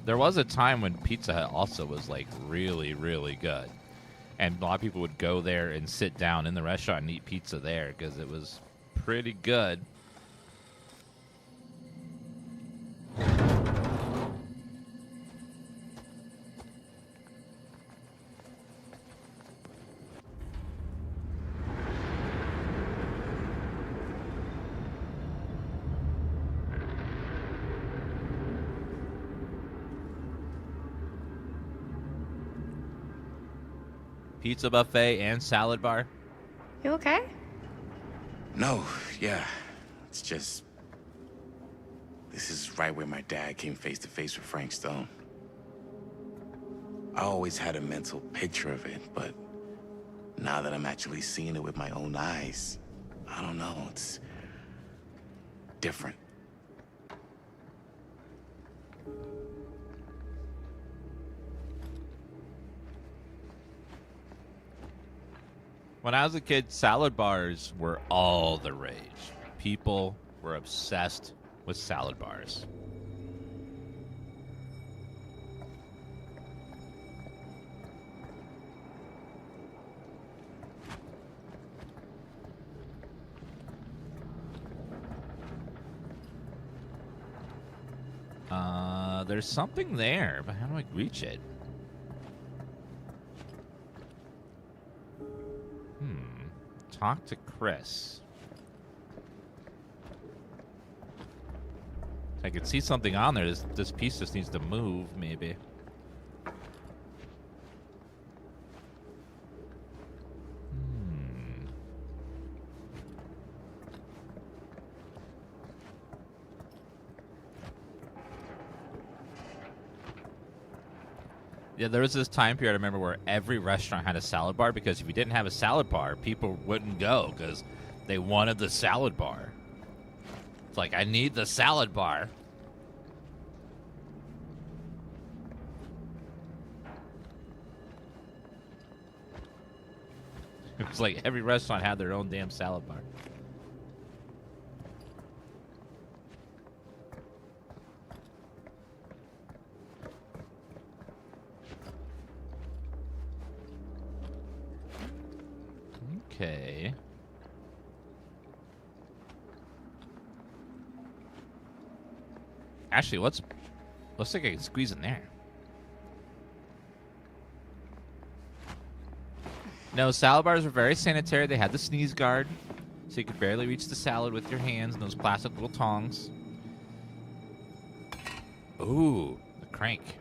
There was a time when Pizza Hut also was, like, really, really good. And a lot of people would go there and sit down in the restaurant and eat pizza there because it was pretty good. Pizza buffet and salad bar. You okay? No, yeah. It's just... This is right where my dad came face to face with Frank Stone. I always had a mental picture of it, but now that I'm actually seeing it with my own eyes, I don't know, it's different. When I was a kid, salad bars were all the rage. People were obsessed with salad bars. There's something there, but how do I reach it? Talk to Chris. I could see something on there. This piece just needs to move, maybe. Yeah, there was this time period I remember where every restaurant had a salad bar because if you didn't have a salad bar, people wouldn't go because they wanted the salad bar. It's like, I need the salad bar. It was like every restaurant had their own damn salad bar. Okay. Actually, looks like I can squeeze in there. No, salad bars were very sanitary. They had the sneeze guard, so you could barely reach the salad with your hands and those plastic little tongs. Ooh, the crank.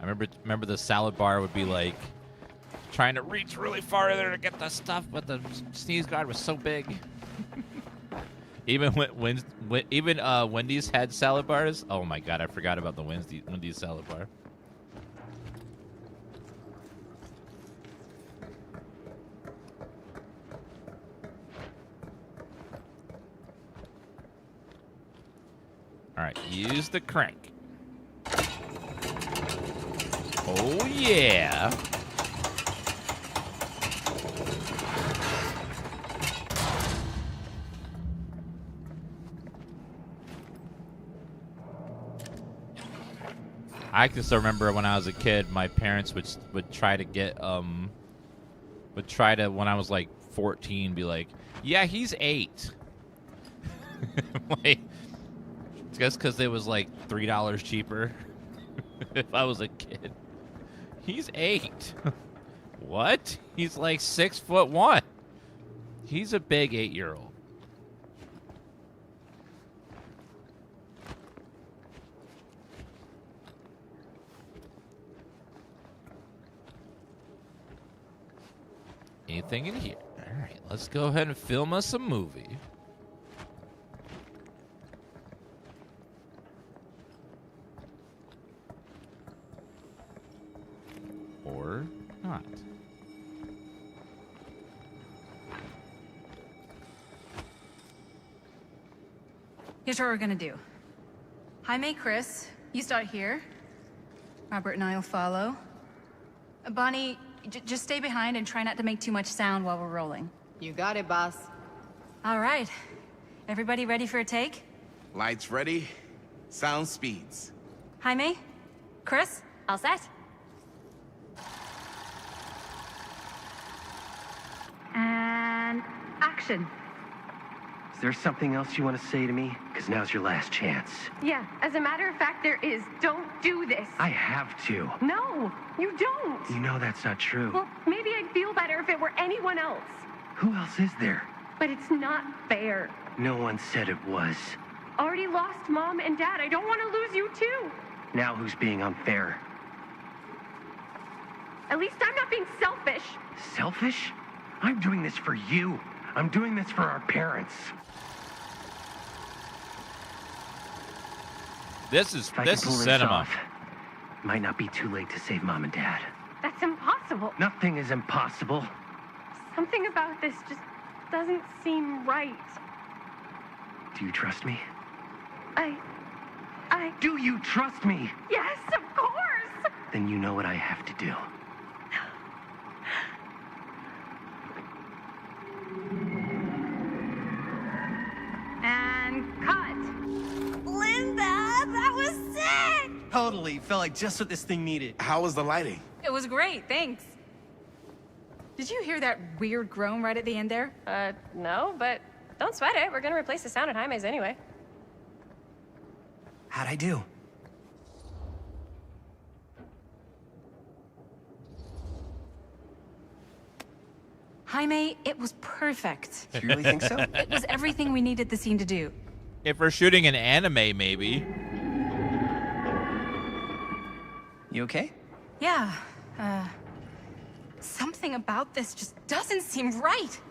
I remember the salad bar would be like trying to reach really far in there to get the stuff, but the sneeze guard was so big. Even Wendy's had salad bars. Oh my god, I forgot about the Wendy's salad bar. All right, use the crank. Oh yeah. I can still remember when I was a kid, my parents would try to get when I was like 14, be like, yeah, he's 8. Like, just because it was like $3 cheaper. If I was a kid, he's 8. What? He's like 6'1". He's a big 8-year-old. Anything in here? All right, let's go ahead and film us a movie. Or not. Here's what we're gonna do. Jaime, Chris, you start here. Robert and I will follow. Bonnie, just stay behind and try not to make too much sound while we're rolling. You got it, boss. All right. Everybody ready for a take? Lights ready. Sound speeds. Jaime? Chris? All set? And action. Is there something else you want to say to me? Because now's your last chance. Yeah, as a matter of fact, there is. Don't do this. I have to. No, you don't. You know that's not true. Well, maybe I'd feel better if it were anyone else. Who else is there? But it's not fair. No one said it was. Already lost Mom and Dad. I don't want to lose you too. Now who's being unfair? At least I'm not being selfish. Selfish? I'm doing this for you. I'm doing this for our parents. This is cinema. Off, might not be too late to save Mom and Dad. That's impossible. Nothing is impossible. Something about this just doesn't seem right. Do you trust me? I... Do you trust me? Yes, of course! Then you know what I have to do. And cut. Linda, that was sick! Totally. Felt like just what this thing needed. How was the lighting? It was great, thanks. Did you hear that weird groan right at the end there? No, but don't sweat it. We're gonna replace the sound at Jaime's anyway. How'd I do? Jaime, it was perfect. You really think so? It was everything we needed the scene to do. If we're shooting an anime, maybe. You okay? Yeah, something about this just doesn't seem right.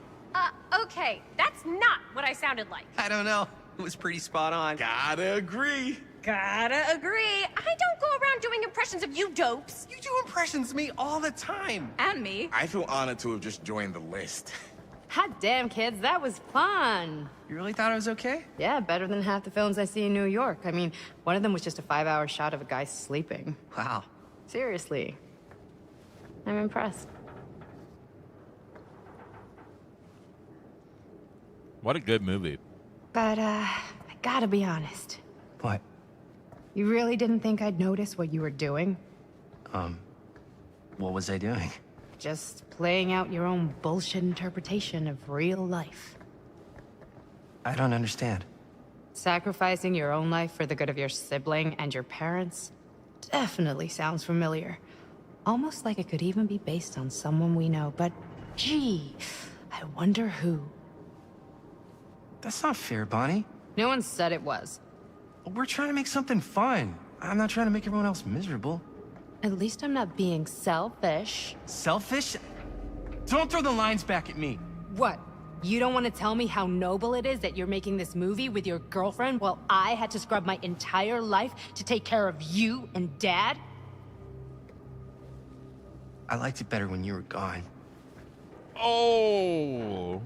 Okay, that's not what I sounded like. I don't know. It was pretty spot on. Gotta agree. Gotta agree. I don't go around doing impressions of you dopes. You do impressions of me all the time. And me. I feel honored to have just joined the list. Hot damn, kids, that was fun. You really thought it was okay? Yeah, better than half the films I see in New York. I mean, one of them was just a 5-hour shot of a guy sleeping. Wow. Seriously. I'm impressed. What a good movie. But, I gotta be honest. What? You really didn't think I'd notice what you were doing? What was I doing? Just playing out your own bullshit interpretation of real life. I don't understand. Sacrificing your own life for the good of your sibling and your parents definitely sounds familiar. Almost like it could even be based on someone we know, but gee, I wonder who. That's not fair, Bonnie. No one said it was. We're trying to make something fun. I'm not trying to make everyone else miserable. At least I'm not being selfish. Selfish? Don't throw the lines back at me. What? You don't want to tell me how noble it is that you're making this movie with your girlfriend while I had to scrub my entire life to take care of you and Dad? I liked it better when you were gone. Oh.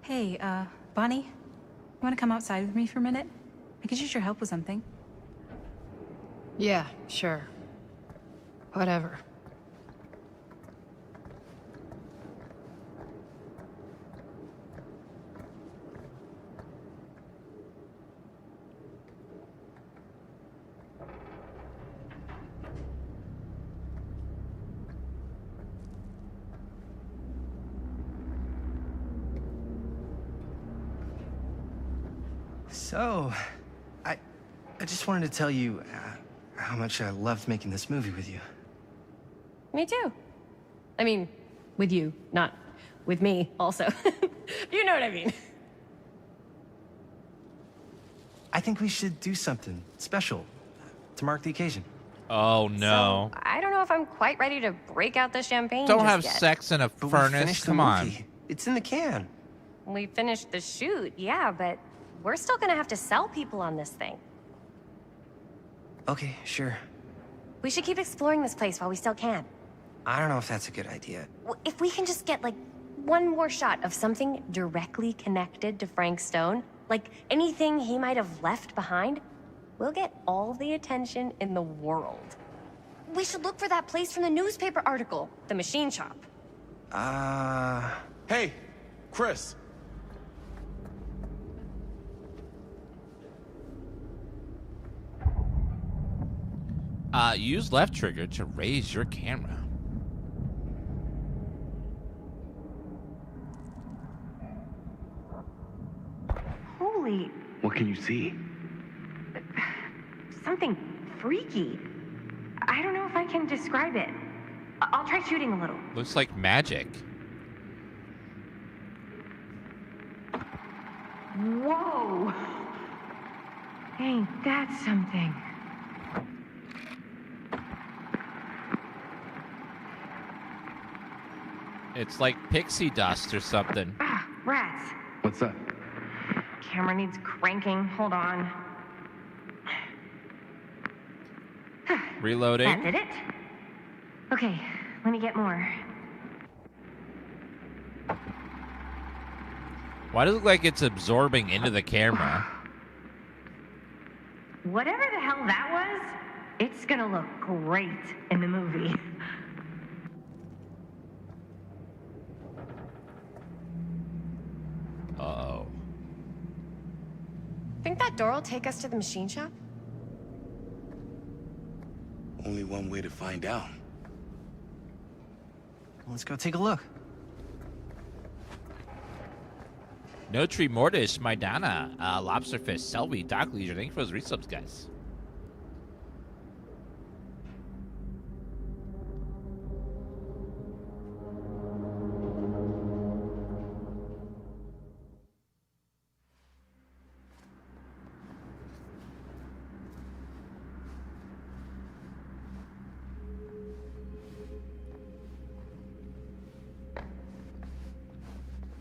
Hey, Bonnie, you want to come outside with me for a minute? I could use your help with something. Yeah, sure. Whatever. So, I just wanted to tell you how much I loved making this movie with you. Me too. I mean, with you, not with me, also. You know what I mean. I think we should do something special to mark the occasion. Oh, no. So, I don't know if I'm quite ready to break out the champagne Don't just have yet. sex in a But we furnace. finished the Come on. movie. It's in the can. We finished the shoot, yeah, but we're still gonna have to sell people on this thing. Okay, sure. We should keep exploring this place while we still can. I don't know if that's a good idea. If we can just get, like, one more shot of something directly connected to Frank Stone, like anything he might have left behind, we'll get all the attention in the world. We should look for that place from the newspaper article, the machine shop. Hey, Chris. Use left trigger to raise your camera. Holy, What can you see? something freaky. I don't know if I can describe it. I'll try shooting a little. Looks like magic. Whoa! Ain't that something? It's like pixie dust or something. Ah, rats. What's up? Camera needs cranking. Hold on. Reloading. That did it. Okay, let me get more. Why does it look like it's absorbing into the camera? Whatever the hell that was, it's gonna look great in the movie. Uh-oh. Think that door will take us to the machine shop? Only one way to find out. Let's go take a look. Notary Mortis, Maidana, Lobsterfish, Selby, Doc Leisure. Thank you for those resubs, guys.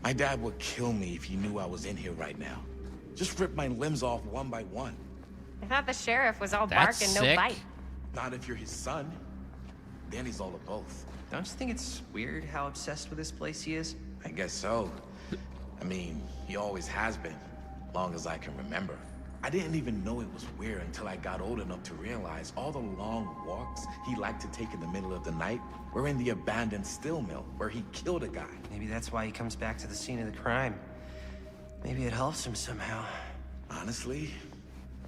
My dad would kill me if he knew I was in here right now. Just rip my limbs off one by one. I thought the sheriff was all That's bark and no sick. bite. Not if you're his son. Then he's all of both. Don't you think it's weird how obsessed with this place he is? I guess so. I mean, he always has been, long as I can remember. I didn't even know it was weird until I got old enough to realize all the long walks he liked to take in the middle of the night were in the abandoned steel mill where he killed a guy. Maybe that's why he comes back to the scene of the crime. Maybe it helps him somehow. Honestly,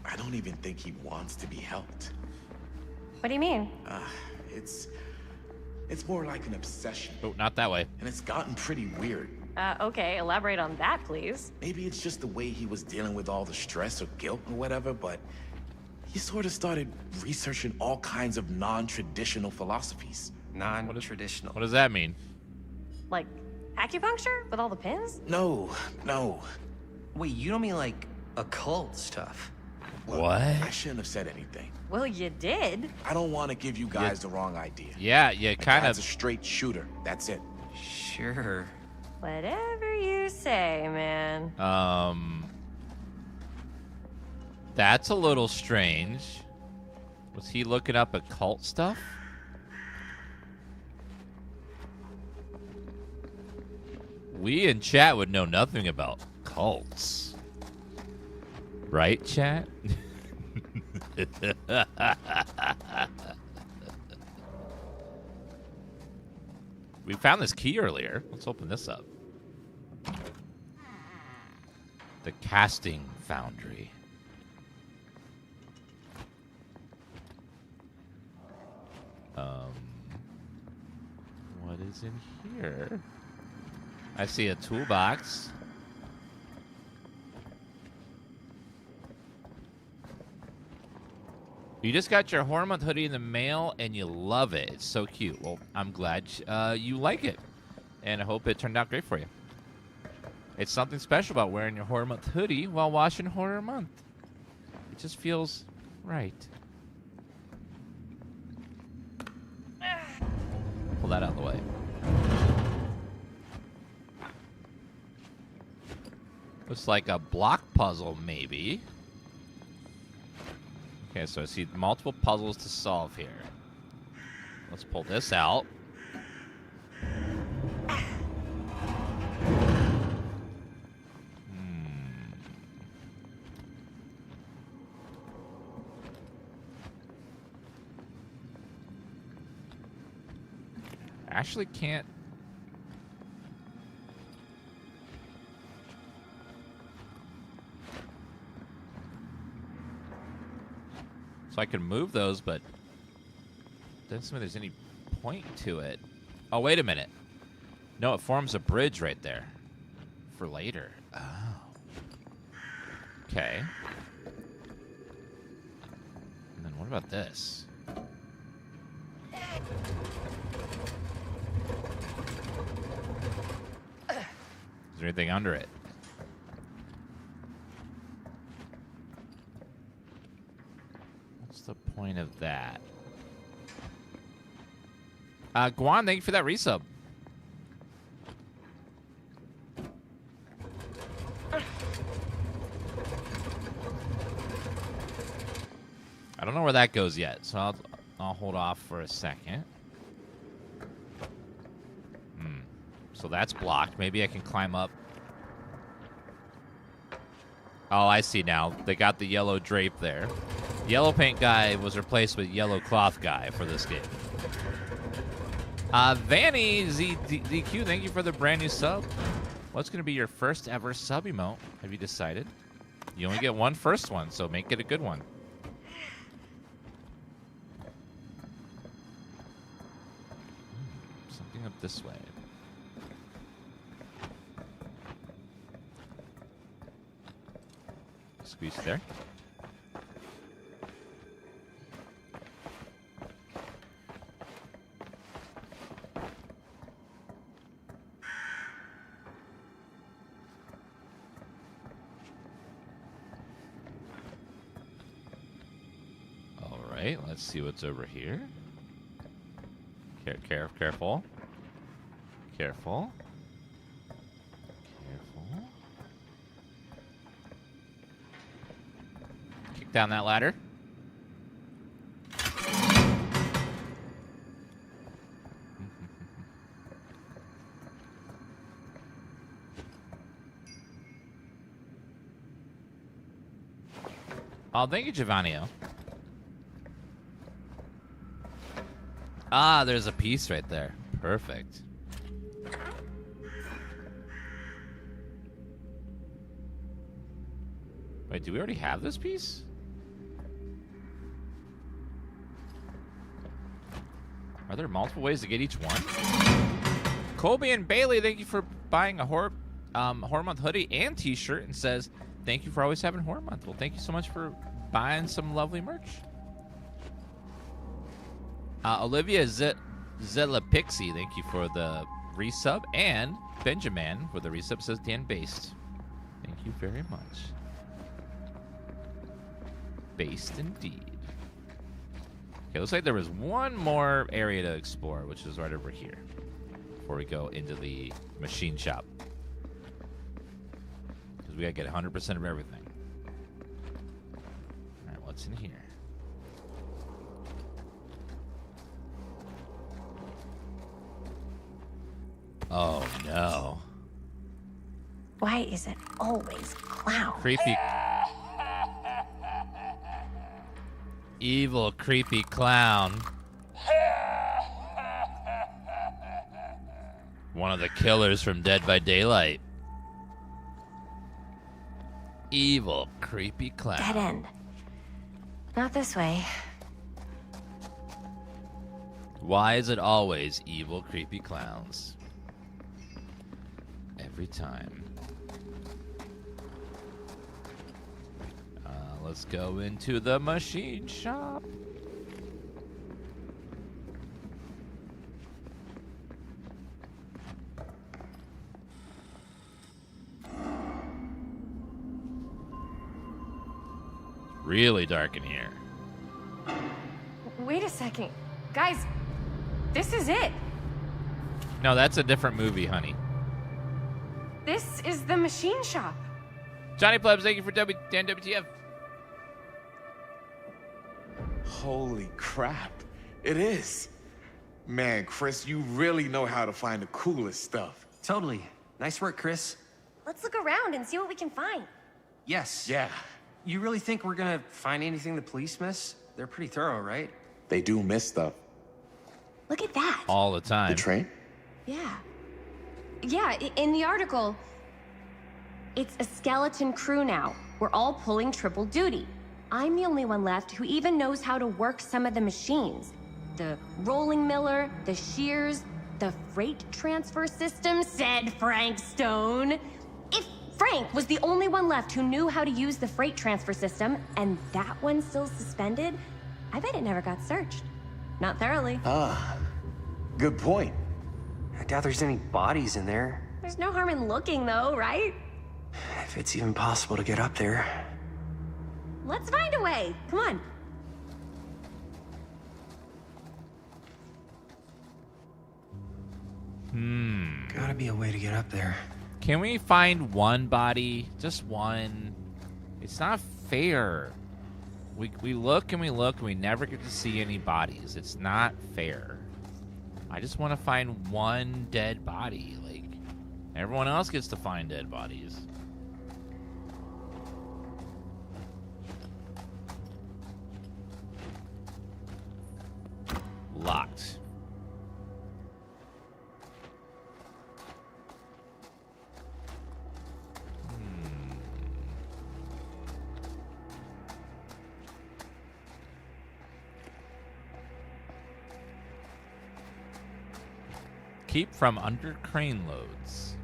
I don't even think he wants to be helped. What do you mean? It's more like an obsession. Oh, not that way. And it's gotten pretty weird. Okay, elaborate on that, please. Maybe it's just the way he was dealing with all the stress or guilt or whatever, but he sort of started researching all kinds of non-traditional philosophies. Non-traditional? What does that mean? Like acupuncture with all the pins? No. Wait, you don't mean like occult stuff? What? I shouldn't have said anything. Well, you did. I don't want to give you guys the wrong idea. Yeah, My kind dad's of. a straight shooter. That's it. Sure. Whatever you say, man. That's a little strange. Was he looking up occult stuff? We in chat would know nothing about cults. Right, chat? We found this key earlier. Let's open this up. The casting foundry. What is in here? I see a toolbox. You just got your Horror Month hoodie in the mail and you love it. It's so cute. Well, I'm glad you like it. And I hope it turned out great for you. It's something special about wearing your Horror Month hoodie while watching Horror Month. It just feels right. Pull that out of the way. Looks like a block puzzle, maybe. Okay, so I see multiple puzzles to solve here. Let's pull this out. I actually can't. So I can move those, but doesn't seem like there's any point to it. Oh, wait a minute. No, it forms a bridge right there for later. Oh. Okay. And then what about this? Is there anything under it? What's the point of that? Guan, thank you for that resub. I don't know where that goes yet, so I'll hold off for a second. So that's blocked. Maybe I can climb up. Oh, I see now. They got the yellow drape there. Yellow paint guy was replaced with yellow cloth guy for this game. Vanny ZDQ, thank you for the brand new sub. What's going to be your first ever sub emote? Have you decided? You only get one first one, so make it a good one. Something up this way. Squeeze there. All right, let's see what's over here. Careful. Careful. Careful. Kick down that ladder. Oh, thank you, Giovanni. Ah, there's a piece right there. Perfect. Wait, do we already have this piece? Are there multiple ways to get each one? Colby and Bailey, thank you for buying a Horror Month hoodie and t-shirt, and says, thank you for always having Horror Month. Well, thank you so much for buying some lovely merch. Olivia Zella Pixie, thank you for the resub. And Benjamin for the resub says Dan Based. Thank you very much. Based indeed. Okay, looks like there was one more area to explore, which is right over here, before we go into the machine shop. Because we gotta get 100% of everything. Alright, what's in here? Oh no. Why is it always clown? Creepy. Evil, creepy clown. One of the killers from Dead by Daylight. Evil, creepy clown. Dead end. Not this way. Why is it always evil, creepy clowns? Every time. Let's go into the machine shop. Really dark in here. Wait a second. Guys, this is it. No, that's a different movie, honey. This is the machine shop. Johnny Plebs, thank you for Dan WTF. Holy crap. It is. Man, Chris, you really know how to find the coolest stuff. Totally. Nice work, Chris. Let's look around and see what we can find. Yes. Yeah. You really think we're gonna find anything the police miss? They're pretty thorough, right? They do miss stuff. Look at that. All the time. The train? Yeah. Yeah, in the article, it's a skeleton crew now. We're all pulling triple duty. I'm the only one left who even knows how to work some of the machines. The rolling miller, the shears, the freight transfer system, said Frank Stone. If Frank was the only one left who knew how to use the freight transfer system, and that one's still suspended, I bet it never got searched. Not thoroughly. Ah, good point. I doubt there's any bodies in there. There's no harm in looking, though, right? If it's even possible to get up there. Let's find a way. Come on. Gotta be a way to get up there. Can we find one body? Just one. It's not fair. We look and we look and we never get to see any bodies. It's not fair. I just want to find one dead body. Like, everyone else gets to find dead bodies. Locked. Keep from under crane loads.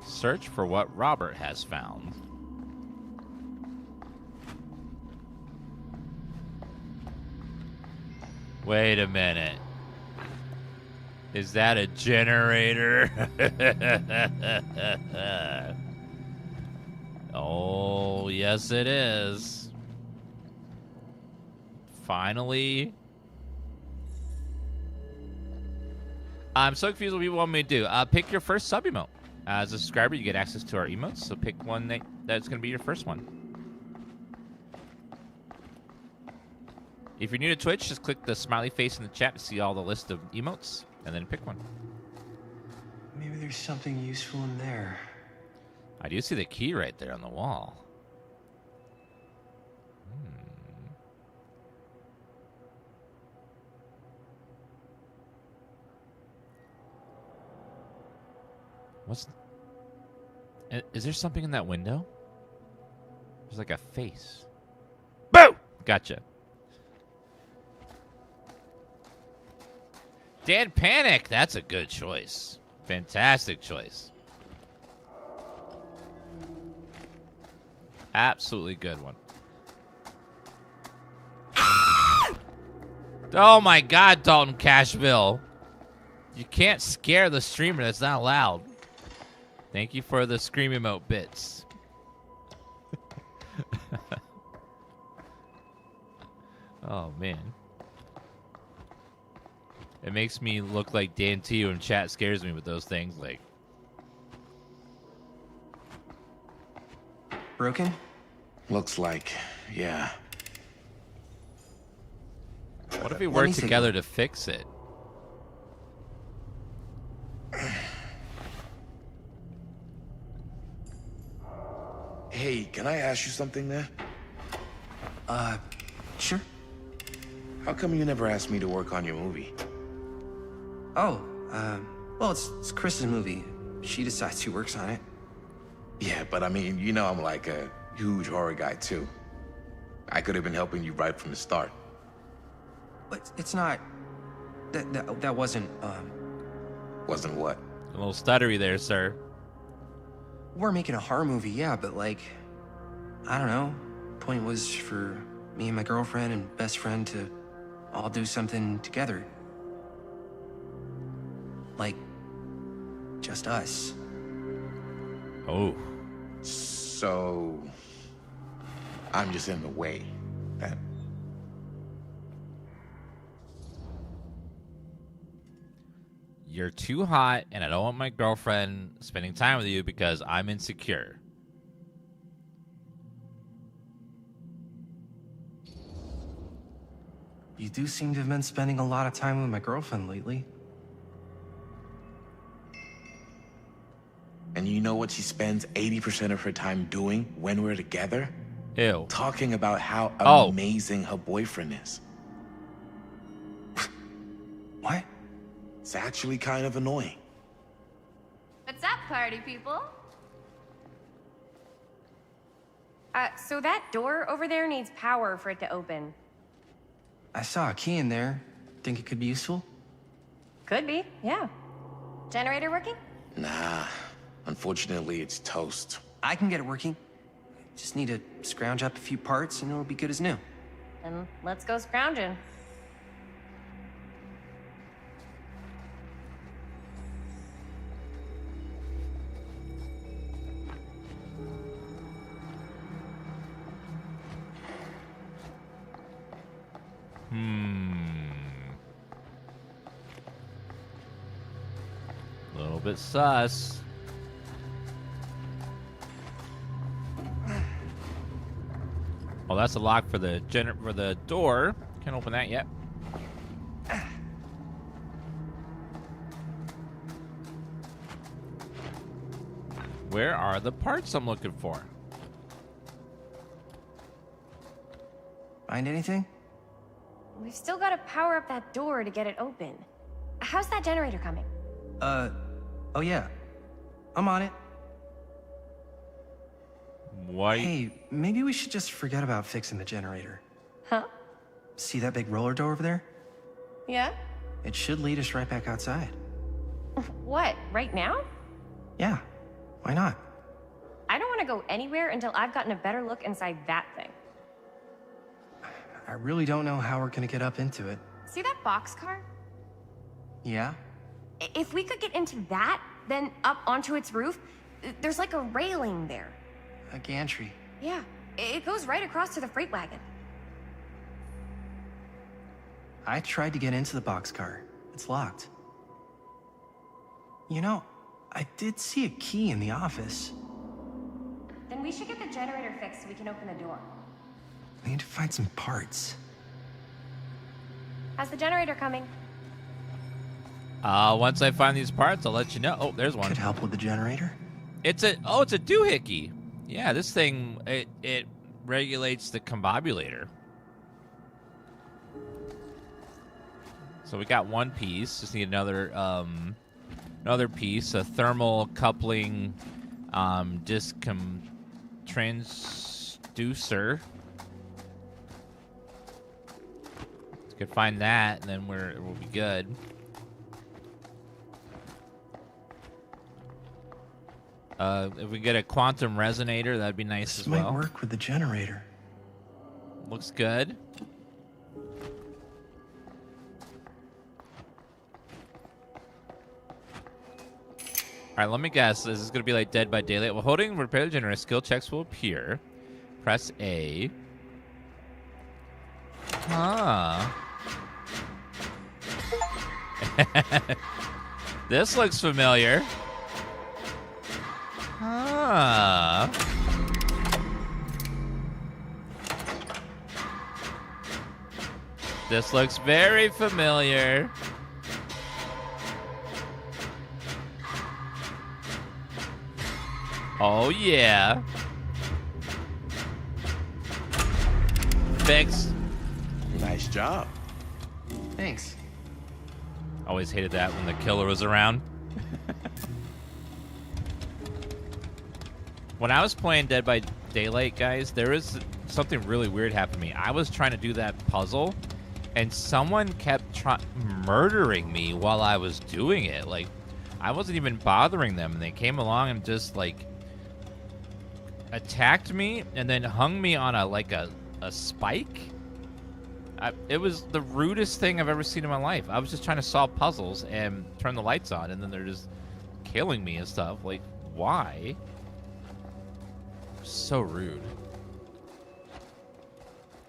Search for what Robert has found. Wait a minute. Is that a generator? Oh, yes it is. Finally. I'm so confused what people want me to do. Pick your first sub-emote. As a subscriber, you get access to our emotes, so pick one that's going to be your first one. If you're new to Twitch, just click the smiley face in the chat to see all the list of emotes, and then pick one. Maybe there's something useful in there. I do see the key right there on the wall. Is there something in that window? There's like a face. Boo! Gotcha. Dan Panic. That's a good choice. Fantastic choice. Absolutely good one. Oh my God, Dalton Cashville. You can't scare the streamer. That's not allowed. Thank you for the scream emote bits. Oh, man. It makes me look like Dan T when chat scares me with those things. Like, broken? Looks like, yeah. what if we work together to fix it? Hey, can I ask you something there? Sure. How come you never asked me to work on your movie? Oh, well, it's Chris's movie. She decides who works on it. Yeah, but I mean, you know I'm like a huge horror guy, too. I could have been helping you right from the start. But it's not... That wasn't, Wasn't what? A little stuttery there, sir. We're making a horror movie, yeah, but like... I don't know. Point was for me and my girlfriend and best friend to all do something together. Like... just us. Oh. So... I'm just in the way. That... You're too hot, and I don't want my girlfriend spending time with you because I'm insecure. You do seem to have been spending a lot of time with my girlfriend lately. And you know what she spends 80% of her time doing when we're together? Ew. Talking about how amazing her boyfriend is. What? It's actually kind of annoying. What's up, party people? So that door over there needs power for it to open. I saw a key in there. Think it could be useful? Could be, yeah. Generator working? Nah, unfortunately it's toast. I can get it working. Just need to scrounge up a few parts and it'll be good as new. Then let's go scrounging. A little bit sus. Oh, that's a lock for the door. Can't open that yet. Where are the parts I'm looking for? Find anything? We've still got to power up that door to get it open. How's that generator coming? Oh yeah. I'm on it. Why? Hey, maybe we should just forget about fixing the generator. Huh? See that big roller door over there? Yeah? It should lead us right back outside. What, right now? Yeah, why not? I don't want to go anywhere until I've gotten a better look inside that thing. I really don't know how we're gonna get up into it. See that boxcar? Yeah? If we could get into that, then up onto its roof, there's like a railing there. A gantry. Yeah, it goes right across to the freight wagon. I tried to get into the boxcar. It's locked. You know, I did see a key in the office. Then we should get the generator fixed so we can open the door. I need to find some parts. How's the generator coming? Once I find these parts, I'll let you know. Oh, there's one. Could help with the generator. It's a doohickey. Yeah, this thing it regulates the combobulator. So we got one piece. Just need another piece. A thermal coupling transducer. Could find that, and then we'll be good. If we get a quantum resonator, that'd be nice as well. Might work with the generator. Looks good. All right, let me guess. This is going to be like Dead by Daylight. While holding repair the generator, skill checks will appear. Press A. Huh. This looks familiar. Huh. This looks very familiar. Oh, yeah. Fixed. Nice job. Thanks. Always hated that when the killer was around. When I was playing Dead by Daylight, guys, there was something really weird happened to me. I was trying to do that puzzle, and someone kept murdering me while I was doing it. Like, I wasn't even bothering them, and they came along and just, like, attacked me and then hung me on a spike. It was the rudest thing I've ever seen in my life. I was just trying to solve puzzles and turn the lights on, and then they're just killing me and stuff. Like, why? So rude.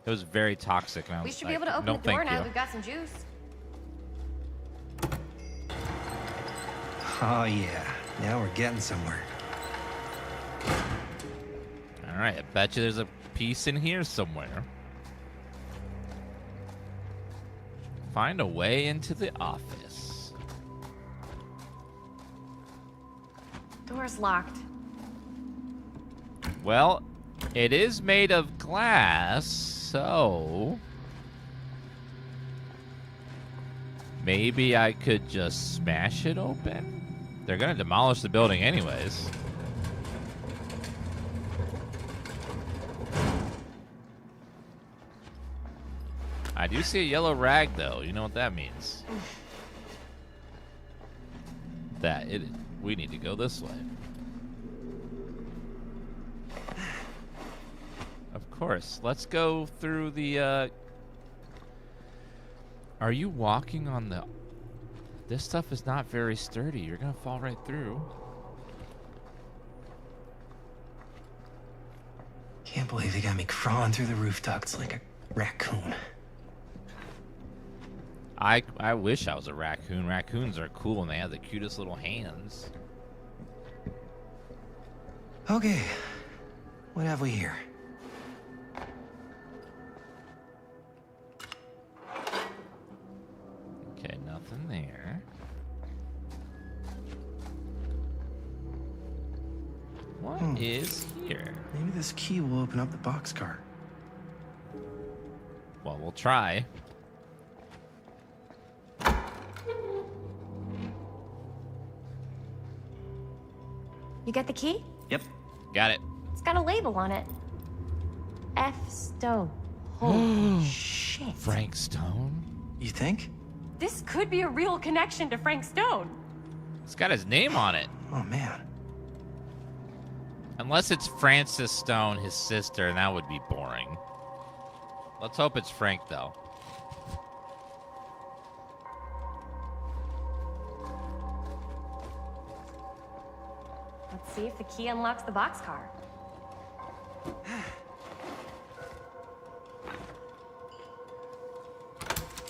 It was very toxic. And I was We should like, be able to open no, the door thank now you. we've got some juice. Oh, yeah. Now we're getting somewhere. All right, I bet you there's a piece in here somewhere. Find a way into the office. Door's locked. Well, it is made of glass, so maybe I could just smash it open? They're gonna demolish the building anyways. I do see a yellow rag, though. You know what that means. We need to go this way. Of course. Let's go through the, Are you walking on the... This stuff is not very sturdy. You're gonna fall right through. Can't believe they got me crawling through the roof ducts like a raccoon. I wish I was a raccoon. Raccoons are cool and they have the cutest little hands. Okay. What have we here? Okay, nothing there. What is here? Maybe this key will open up the boxcar. Well, we'll try. You get the key? Yep. Got it. It's got a label on it. F. Stone. Holy shit. Frank Stone? You think? This could be a real connection to Frank Stone. It's got his name on it. Oh, man. Unless it's Frances Stone, his sister, and that would be boring. Let's hope it's Frank, though. Let's see if the key unlocks the boxcar.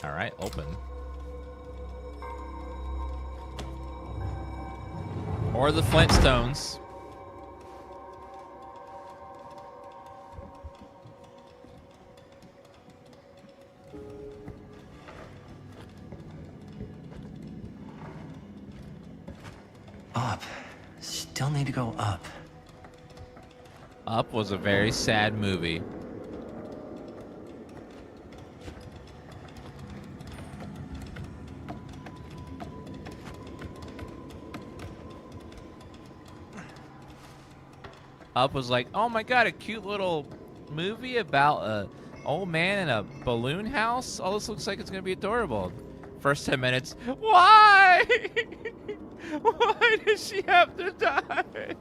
All right, open. Or the Flintstones. Up. Still need to go up. Up was a very sad movie. Up was like, oh my god, a cute little movie about a old man in a balloon house. Oh, this looks like it's gonna be adorable. First 10 minutes, why? Why does she have to die?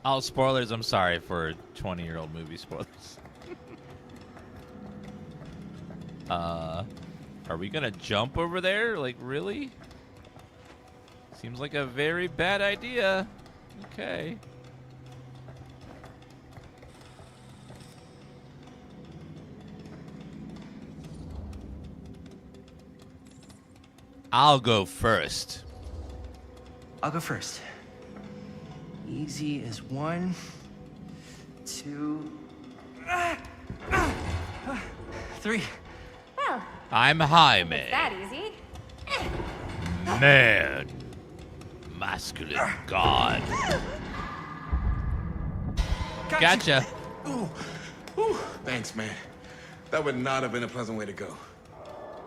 Oh, spoilers. I'm sorry for 20-year-old movie spoilers. Are we gonna jump over there? Like, really? Seems like a very bad idea. Okay. I'll go first. I'll go first. Easy as 1, 2, 3. Well, I'm high, it's man. that easy. Man. Masculine god. Gotcha. Ooh. Thanks, man. That would not have been a pleasant way to go.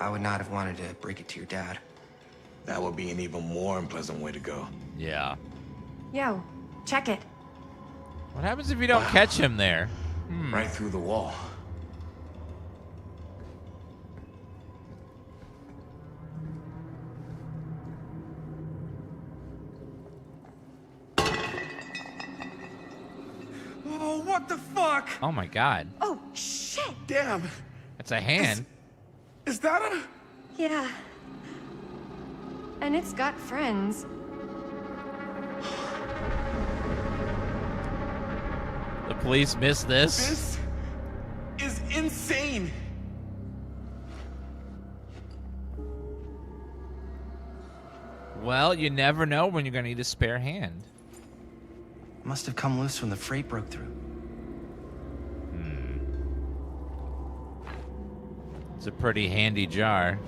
I would not have wanted to break it to your dad. That would be an even more unpleasant way to go. Yeah. Yo, check it. What happens if you don't catch him there? Right through the wall. Oh, what the fuck? Oh my god. Oh, shit! Damn. That's a hand. Is that a... Yeah. And it's got friends. The police missed this. This is insane. Well, you never know when you're gonna need a spare hand. Must have come loose when the freight broke through. It's a pretty handy jar.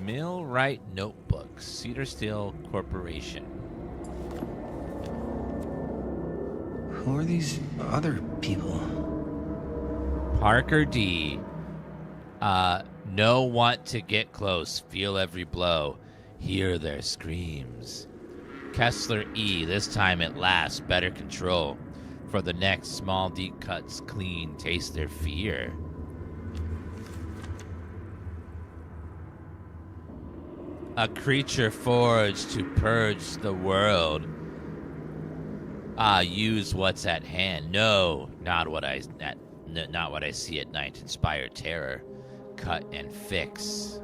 Millwright Notebooks, Cedar Steel Corporation. Who are these other people? Parker D. Know want to get close. Feel every blow. Hear their screams. Kessler E. This time at last, better control. For the next, small deep cuts clean. Taste their fear. A creature forged to purge the world. Use what's at hand. No, not what I see at night. Inspire terror. Cut and fix.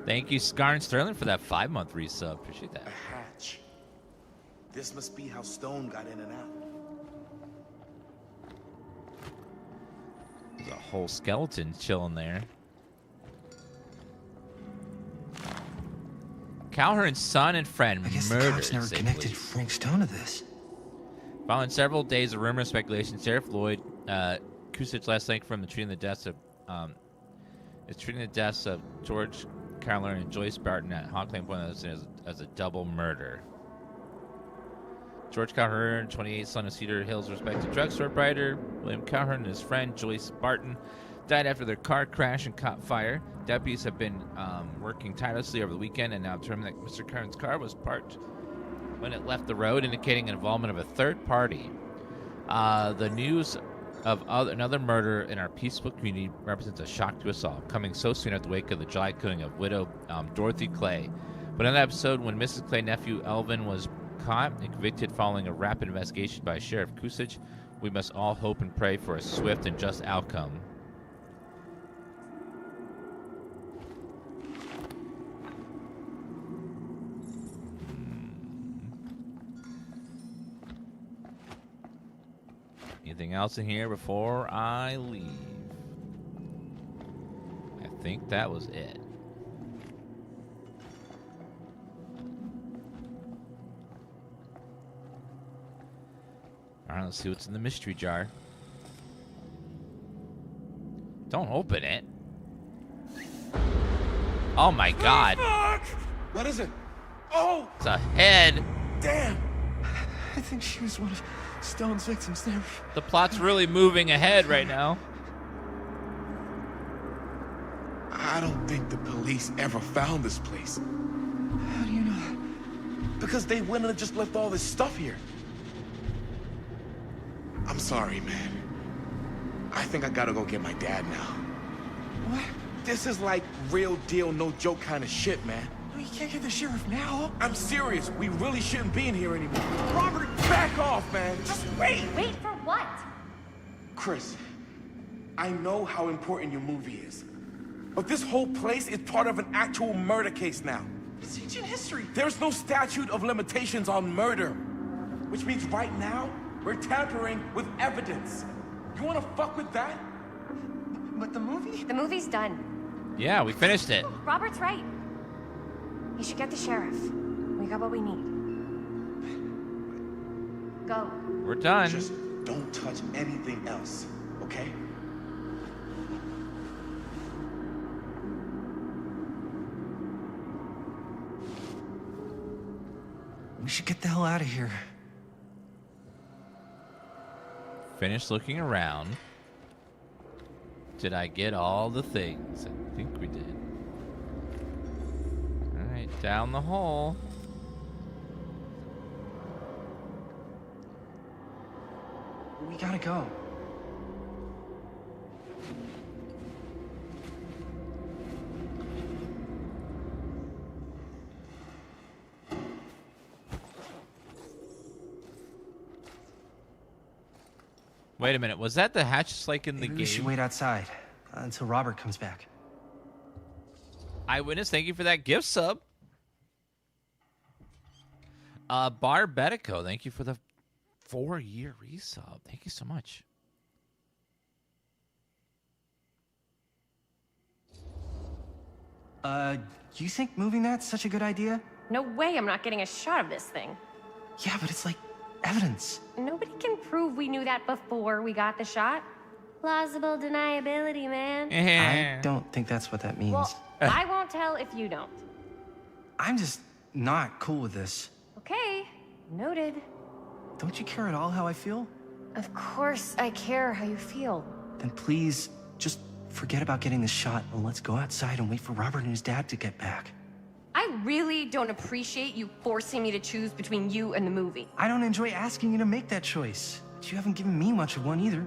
Thank you, Scar and Sterling, for that 5-month resub. Appreciate that. A hatch. This must be how Stone got in and out. There's a whole skeleton chilling there. Calhoun's son and friend I guess the murdered. cops never connected Frank Stone to this. Following several days of rumor and speculation, Sheriff Lloyd Kusich last night from treating the deaths of George Calhoun and Joyce Barton at Hawkland Point as a double murder. George Calhoun, 28, son of Cedar Hills, respected drugstore proprietor William Calhoun, and his friend Joyce Barton died after their car crash and caught fire. Deputies have been working tirelessly over the weekend and now determined that Mr. Calhoun's car was parked when it left the road, indicating involvement of a third party. The news of another murder in our peaceful community represents a shock to us all, coming so soon after the wake of the July killing of widow Dorothy Clay. But in that episode, when Mrs. Clay's nephew Elvin was caught and convicted following a rapid investigation by Sheriff Kusich, we must all hope and pray for a swift and just outcome. Anything else in here before I leave? I think that was it. All right, let's see what's in the mystery jar. Don't open it. Oh my God. Fuck! What is it? Oh! It's a head. Damn! I think she was one of Stone's victims there. The plot's really moving ahead right now. I don't think the police ever found this place. How do you know? Because they wouldn't have just left all this stuff here. I'm sorry, man. I think I gotta go get my dad now. What? This is like real deal, no joke kind of shit, man. No, you can't get the sheriff now. I'm serious. We really shouldn't be in here anymore. Robert, back off, man. Just wait. Wait for what? Chris, I know how important your movie is. But this whole place is part of an actual murder case now. It's ancient history. There's no statute of limitations on murder. Which means right now, we're tampering with evidence. You wanna fuck with that? But the movie? The movie's done. Yeah, we finished it. Robert's right. You should get the sheriff. We got what we need. Go. We're done. Just don't touch anything else, okay? We should get the hell out of here. Finished looking around. Did I get all the things? I think we did. All right, down the hole. We gotta go. Wait a minute, was that the hatch like in the Maybe game? we should wait outside until Robert comes back. Eyewitness, thank you for that gift sub. Barbetico, thank you for the 4-year resub. Thank you so much. You think moving that's such a good idea? No way I'm not getting a shot of this thing. Yeah, but it's like evidence. Nobody can prove we knew that before we got the shot. Plausible deniability, man. I don't think that's what that means. Well, I won't tell if you don't. I'm just not cool with this. Okay, noted. Don't you care at all how I feel? Of course I care how you feel. Then please, just forget about getting the shot and let's go outside and wait for Robert and his dad to get back. I really don't appreciate you forcing me to choose between you and the movie. I don't enjoy asking you to make that choice, but you haven't given me much of one either.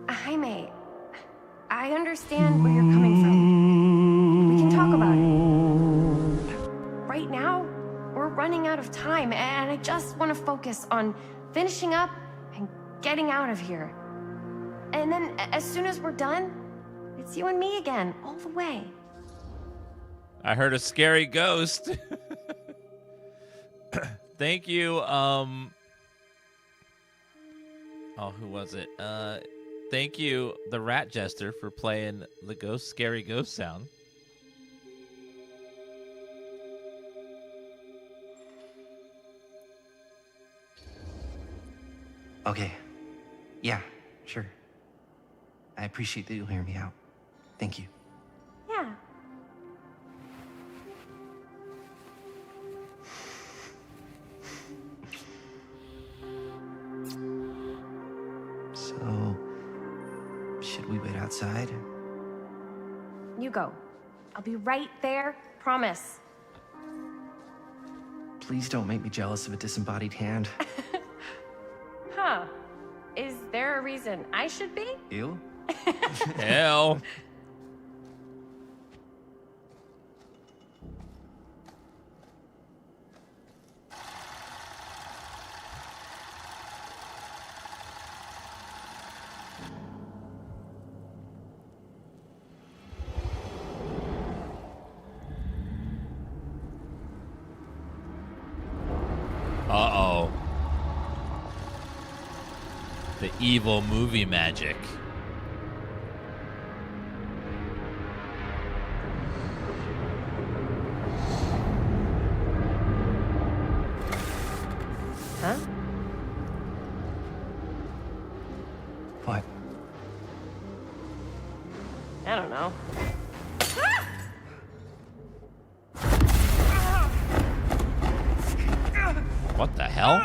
Jaime, I understand where you're coming from. We can talk about it. Right now, we're running out of time, and I just want to focus on finishing up and getting out of here. And then, as soon as we're done, it's you and me again, all the way. I heard a scary ghost. Thank you. Oh, who was it? Thank you, the Rat Jester, for playing the ghost, scary ghost sound. Okay. Yeah, sure. I appreciate that you'll hear me out. Thank you. Yeah. So, should we wait outside? You go. I'll be right there, promise. Please don't make me jealous of a disembodied hand. Huh. Is there a reason I should be? You? Hell. Uh-oh. The evil movie magic. Huh? What? I don't know. What the hell?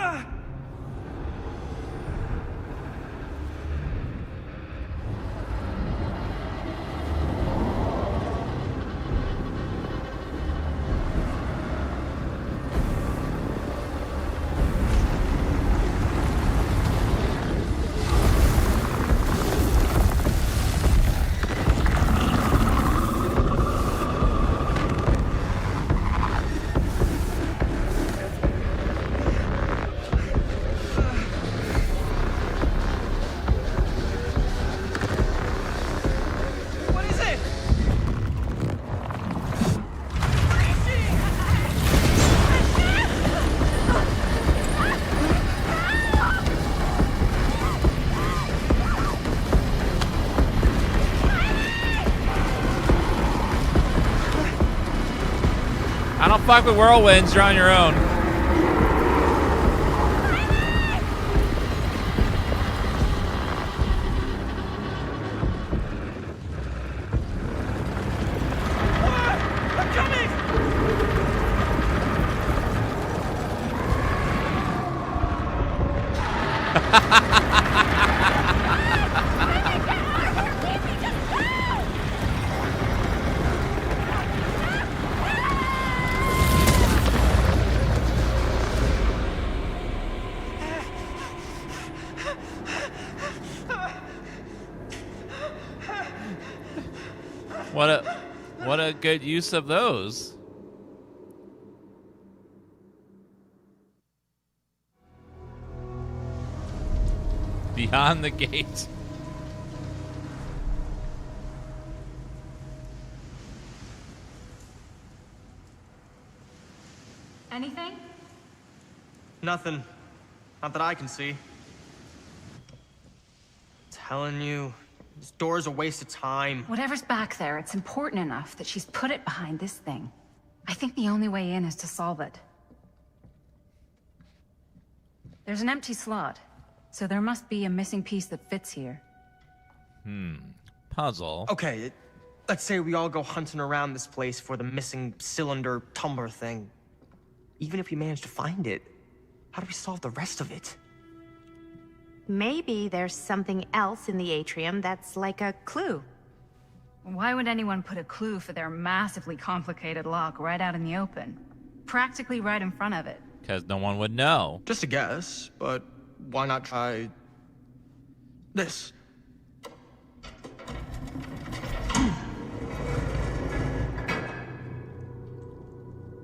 I don't fuck with whirlwinds. You're on your own. What a good use of those. Beyond the gate. Anything? Nothing. Not that I can see. Telling you, this door's a waste of time. Whatever's back there, it's important enough that she's put it behind this thing. I think the only way in is to solve it. There's an empty slot, so there must be a missing piece that fits here. Puzzle. Okay, let's say we all go hunting around this place for the missing cylinder tumbler thing. Even if we manage to find it, how do we solve the rest of it? Maybe there's something else in the atrium that's like a clue. Why would anyone put a clue for their massively complicated lock right out in the open? Practically right in front of it. Because no one would know. Just a guess, but why not try this?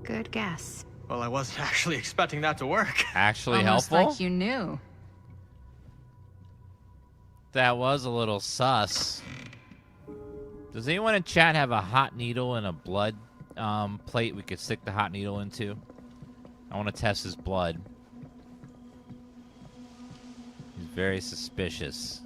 Good guess. Well, I wasn't actually expecting that to work. Actually Almost helpful? like you knew. That was a little sus. Does anyone in chat have a hot needle and a blood plate we could stick the hot needle into? I want to test his blood. He's very suspicious.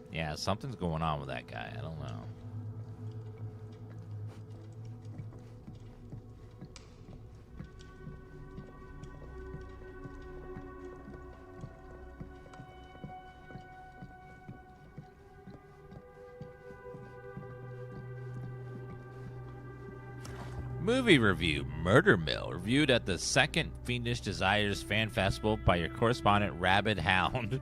Yeah, something's going on with that guy. I don't know. Movie review, Murder Mill, reviewed at the Second Fiendish Desires Fan Festival by your correspondent, Rabid Hound.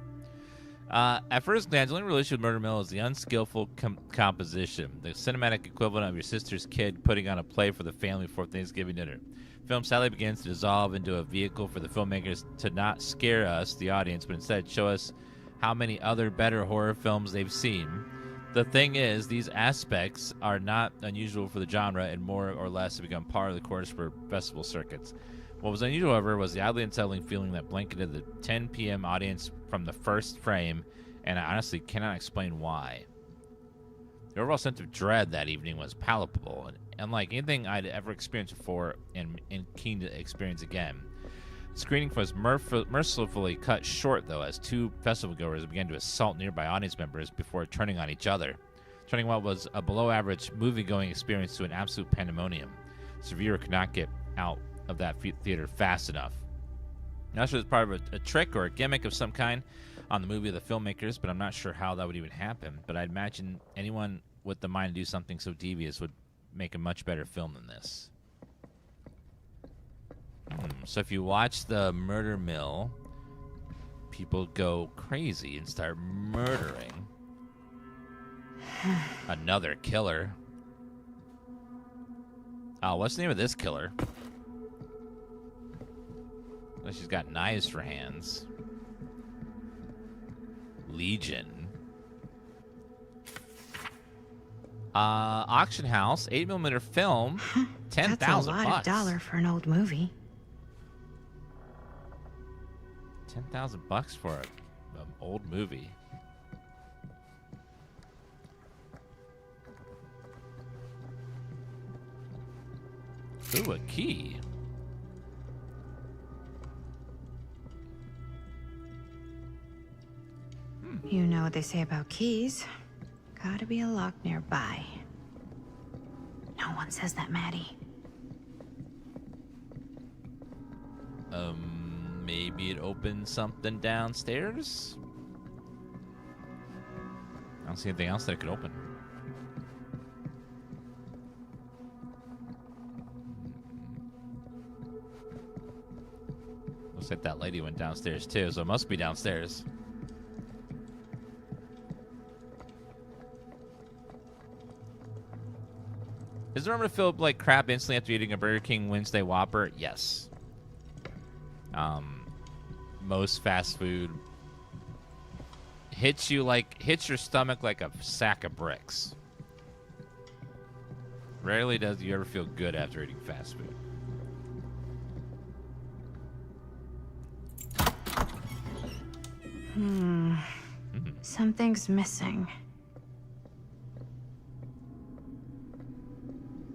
At first glance, the only relation with Murder Mill is the unskillful composition, the cinematic equivalent of your sister's kid putting on a play for the family before Thanksgiving dinner. The film sadly begins to dissolve into a vehicle for the filmmakers to not scare us, the audience, but instead show us how many other better horror films they've seen. The thing is, these aspects are not unusual for the genre and more or less have become par of the course for festival circuits. What was unusual, however, was the oddly unsettling feeling that blanketed the 10 p.m. audience from the first frame, and I honestly cannot explain why. The overall sense of dread that evening was palpable, and unlike anything I'd ever experienced before and keen to experience again. The screening was mercifully cut short, though, as two festival goers began to assault nearby audience members before turning on each other, turning what was a below-average movie-going experience to an absolute pandemonium. The viewer could not get out of that theater fast enough. Not sure it's part of a trick or a gimmick of some kind on the movie of the filmmakers, but I'm not sure how that would even happen. But I'd imagine anyone with the mind to do something so devious would make a much better film than this. So if you watch the Murder Mill, people go crazy and start murdering. Another killer. Oh, what's the name of this killer? Well, she's got knives for hands. Legion. Auction house, 8mm film, $10,000. That's a lot of dollar for an old movie. $10,000 for an old movie. Ooh, a key. You know what they say about keys. Gotta be a lock nearby. No one says that, Maddie. Maybe it opens something downstairs? I don't see anything else that it could open. Looks like that lady went downstairs too, so it must be downstairs. Is there room to feel like crap instantly after eating a Burger King Wednesday Whopper? Yes. Most fast food hits your stomach like a sack of bricks. Rarely does you ever feel good after eating fast food. Something's missing.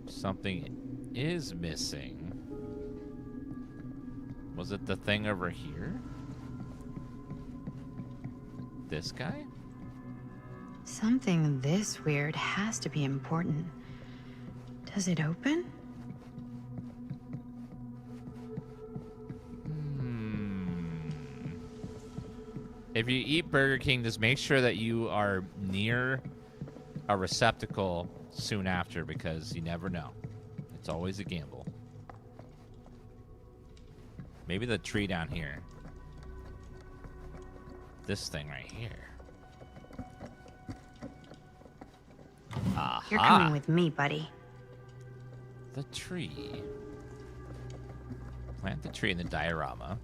Something is missing. Was it the thing over here? This guy? Something this weird has to be important. Does it open? If you eat Burger King, just make sure that you are near a receptacle soon after, because you never know. It's always a gamble. Maybe the tree down here. This thing right here. Aha. You're coming with me, buddy. The tree. Plant the tree in the diorama.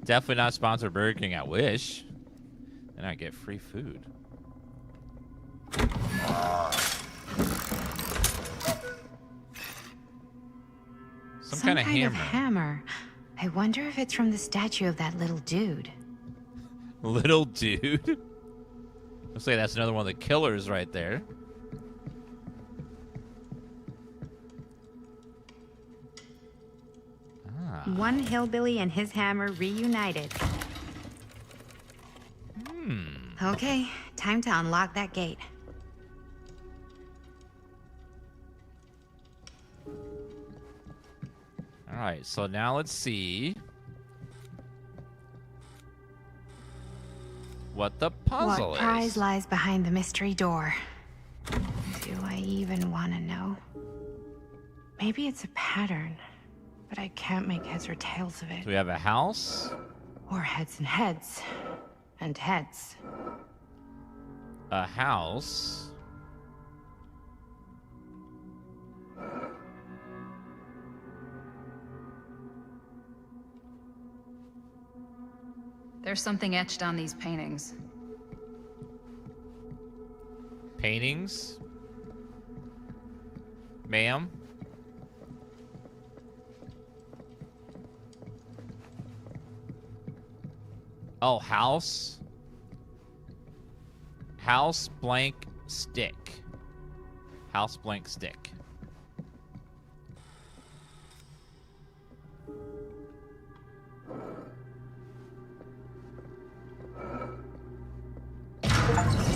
Definitely not sponsored Burger King at Wish. And I get free food. Some kind of hammer. I wonder if it's from the statue of that little dude. Little dude? Looks like that's another one of the killers right there. One hillbilly and his hammer reunited. Okay, time to unlock that gate. All right, so now let's see what the puzzle What is. prize lies behind the mystery door? Do I even want to know? Maybe it's a pattern, but I can't make heads or tails of it. So we have a house. Or heads and heads. And heads. A house. There's something etched on these paintings. Paintings? Ma'am? Oh, house? House blank stick. House blank stick.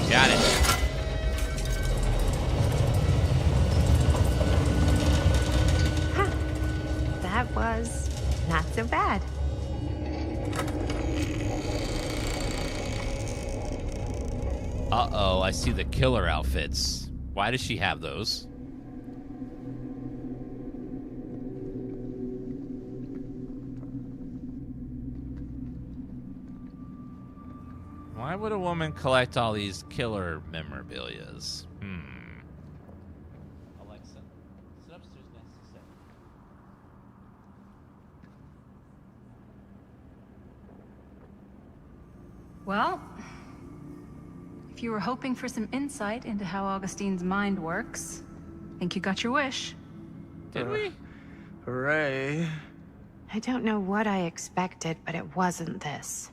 Got it. That was not so bad. Uh-oh, I see the killer outfits. Why does she have those? Why would a woman collect all these killer memorabilias? Alexa, sit upstairs next to Seth. Well, if you were hoping for some insight into how Augustine's mind works, I think you got your wish. Did we? Hooray. I don't know what I expected, but it wasn't this.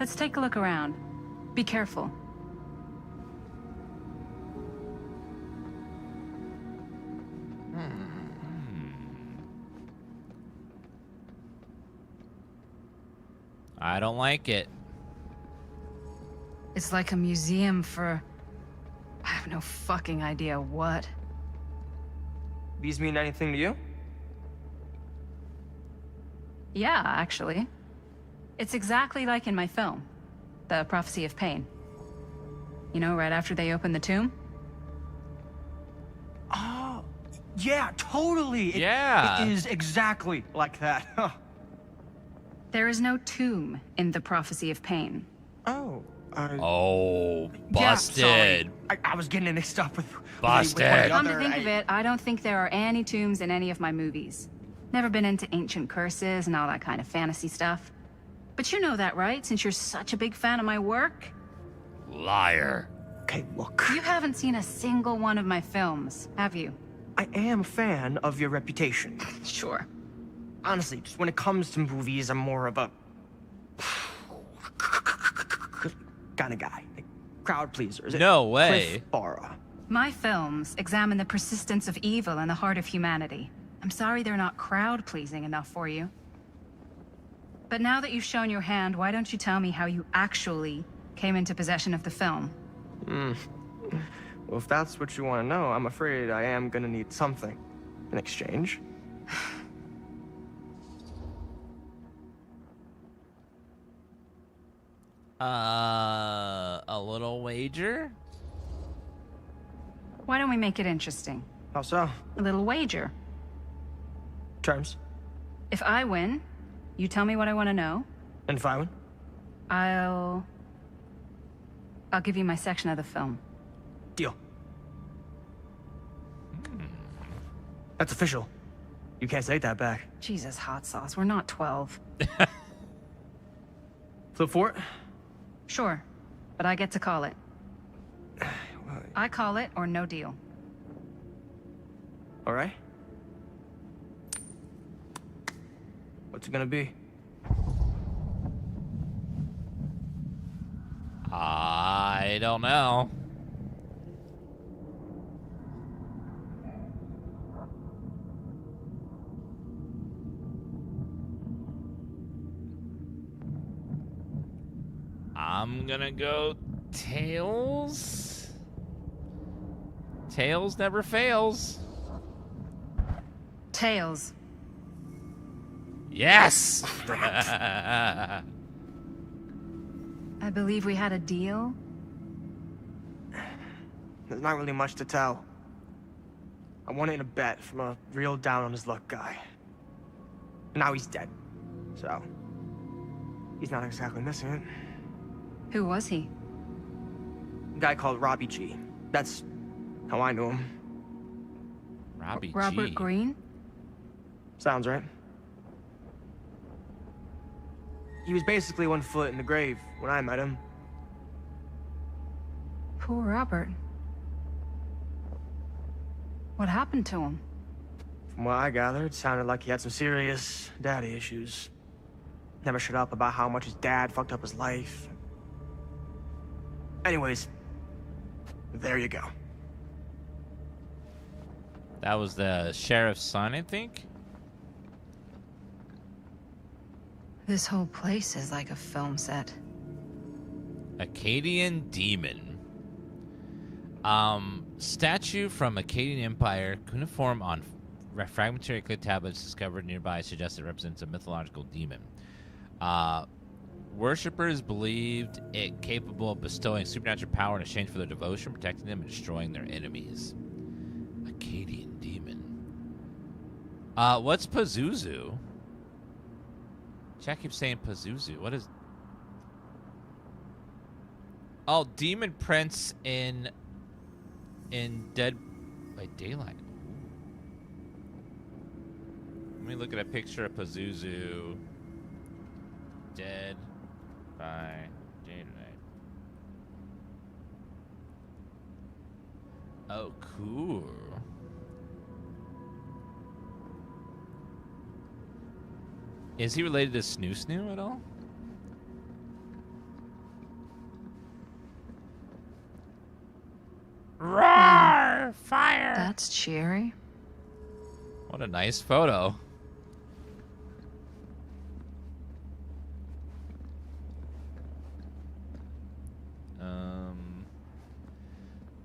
Let's take a look around. Be careful. I don't like it. It's like a museum for... I have no fucking idea what. These mean anything to you? Yeah, actually. It's exactly like in my film, The Prophecy of Pain. You know, right after they open the tomb? Oh, yeah, totally. Yeah. It is exactly like that. Huh. There is no tomb in The Prophecy of Pain. Oh. Oh, Yeah, busted. sorry. I was getting it mixed up with Busted. one of the Come to other- think of it, I don't think there are any tombs in any of my movies. Never been into ancient curses and all that kind of fantasy stuff. But you know that, right? Since you're such a big fan of my work? Liar. Okay, look. You haven't seen a single one of my films, have you? I am a fan of your reputation. Sure. Honestly, just when it comes to movies, I'm more of a kind of guy. Like, crowd pleasers. No way. Cliff Barra. My films examine the persistence of evil in the heart of humanity. I'm sorry they're not crowd-pleasing enough for you. But now that you've shown your hand, why don't you tell me how you actually came into possession of the film? Well, if that's what you want to know, I'm afraid I am gonna need something in exchange. A little wager? Why don't we make it interesting? How so? A little wager. Terms. If I win, you tell me what I want to know. And if I win? I'll give you my section of the film. Deal. That's official. You can't take that back. Jesus, hot sauce. We're not 12. Flip for it? Sure, but I get to call it. I call it or no deal. All right. What's it gonna be? I don't know. I'm gonna go Tails. Tails never fails. Tails. Yes! I believe we had a deal. There's not really much to tell. I won it in a bet from a real down-on-his-luck guy. Now he's dead, so he's not exactly missing it. Who was he? A guy called Robbie G. That's how I knew him. Robbie Robert G. Green? Sounds right. He was basically 1 foot in the grave when I met him. Poor Robert. What happened to him? From what I gathered, it sounded like he had some serious daddy issues. Never shut up about how much his dad fucked up his life. Anyways, there you go. That was the sheriff's son, I think. This whole place is like a film set. Akkadian Demon. Statue from Akkadian Empire, cuneiform on fragmentary clay tablets discovered nearby suggests it represents a mythological demon. Worshippers believed it capable of bestowing supernatural power in exchange for their devotion, protecting them, and destroying their enemies. Akkadian Demon. What's Pazuzu? Jack keeps saying Pazuzu. What is... Oh, Demon Prince in Dead by Daylight. Let me look at a picture of Pazuzu. Dead by Daylight. Oh, cool. Is he related to Snoo Snoo at all? Roar! Fire! That's cheery. What a nice photo.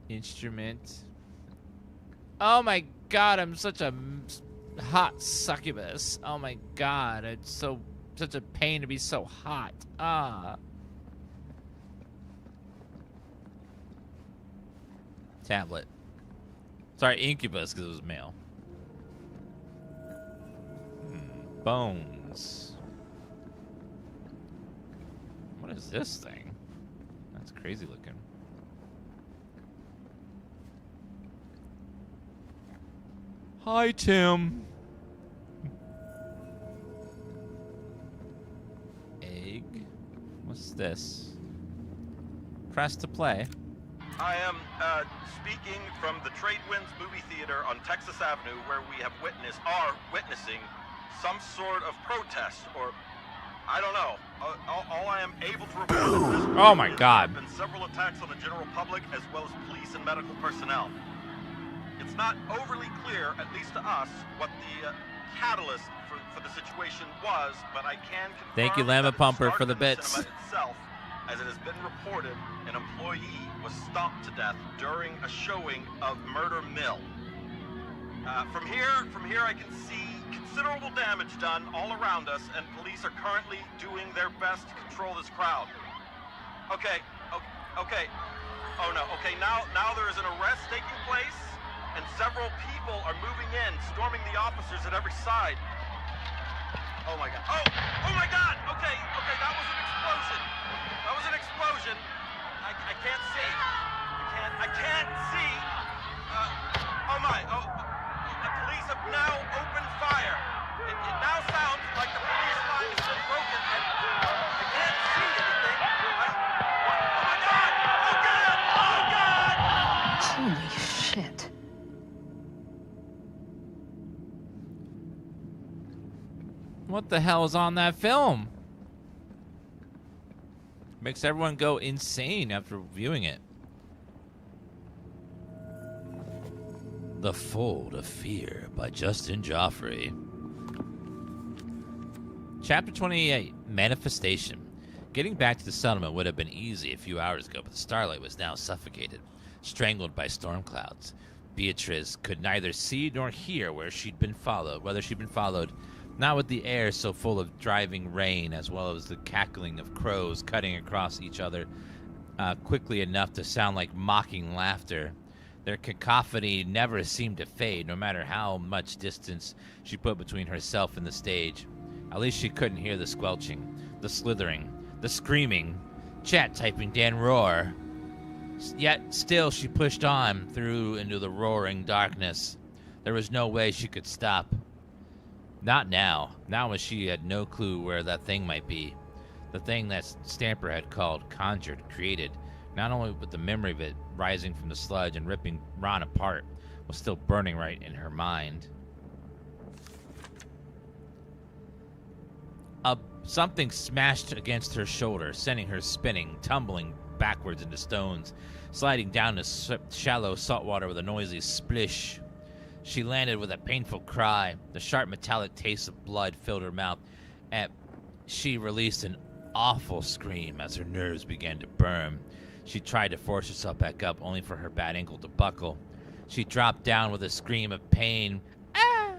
Instrument. Oh my god, I'm such a hot succubus. Oh my god, it's such a pain to be so hot. Ah. Tablet. Sorry, incubus, because it was male. Bones. What is this thing? That's crazy looking. Hi, Tim. Egg. What's this? Press to play. I am speaking from the Trade Winds Movie Theater on Texas Avenue, where we are witnessing some sort of protest, or I don't know. All I am able to report at this point Oh my is God. there have been several attacks on the general public, as well as police and medical personnel. It's not overly clear, at least to us, what the catalyst for the situation was, but I can confirm Thank you, that Llama it Pumper, started for the in bits. cinema itself, as it has been reported, an employee was stomped to death during a showing of Murder Mill. From here I can see considerable damage done all around us, and police are currently doing their best to control this crowd. Okay. Oh no, okay, now there is an arrest taking place, and several people are moving in, storming the officers at every side. Oh my god. Oh my god! Okay, that was an explosion. I can't see. I can't see. The police have now opened fire. It now sounds like the police line has been broken, and I can't see anything. Oh my god! Oh god! Holy shit. What the hell is on that film? Makes everyone go insane after viewing it. The Fold of Fear by Justin Joffrey. Chapter 28, Manifestation. Getting back to the settlement would have been easy a few hours ago, but the starlight was now suffocated, strangled by storm clouds. Beatrice could neither see nor hear whether she'd been followed, not with the air so full of driving rain, as well as the cackling of crows cutting across each other quickly enough to sound like mocking laughter. Their cacophony never seemed to fade, no matter how much distance she put between herself and the stage. At least she couldn't hear the squelching, the slithering, the screaming, chat typing Dan roar. Yet still she pushed on through into the roaring darkness. There was no way she could stop. Not now. Now as she had no clue where that thing might be. The thing that Stamper had called, conjured, created, not only with the memory of it rising from the sludge and ripping Ron apart, was still burning right in her mind. Something smashed against her shoulder, sending her spinning, tumbling backwards into stones, sliding down the shallow salt water with a noisy splish. She landed with a painful cry. The sharp metallic taste of blood filled her mouth, and she released an awful scream as her nerves began to burn. She tried to force herself back up, only for her bad ankle to buckle. She dropped down with a scream of pain. Ah!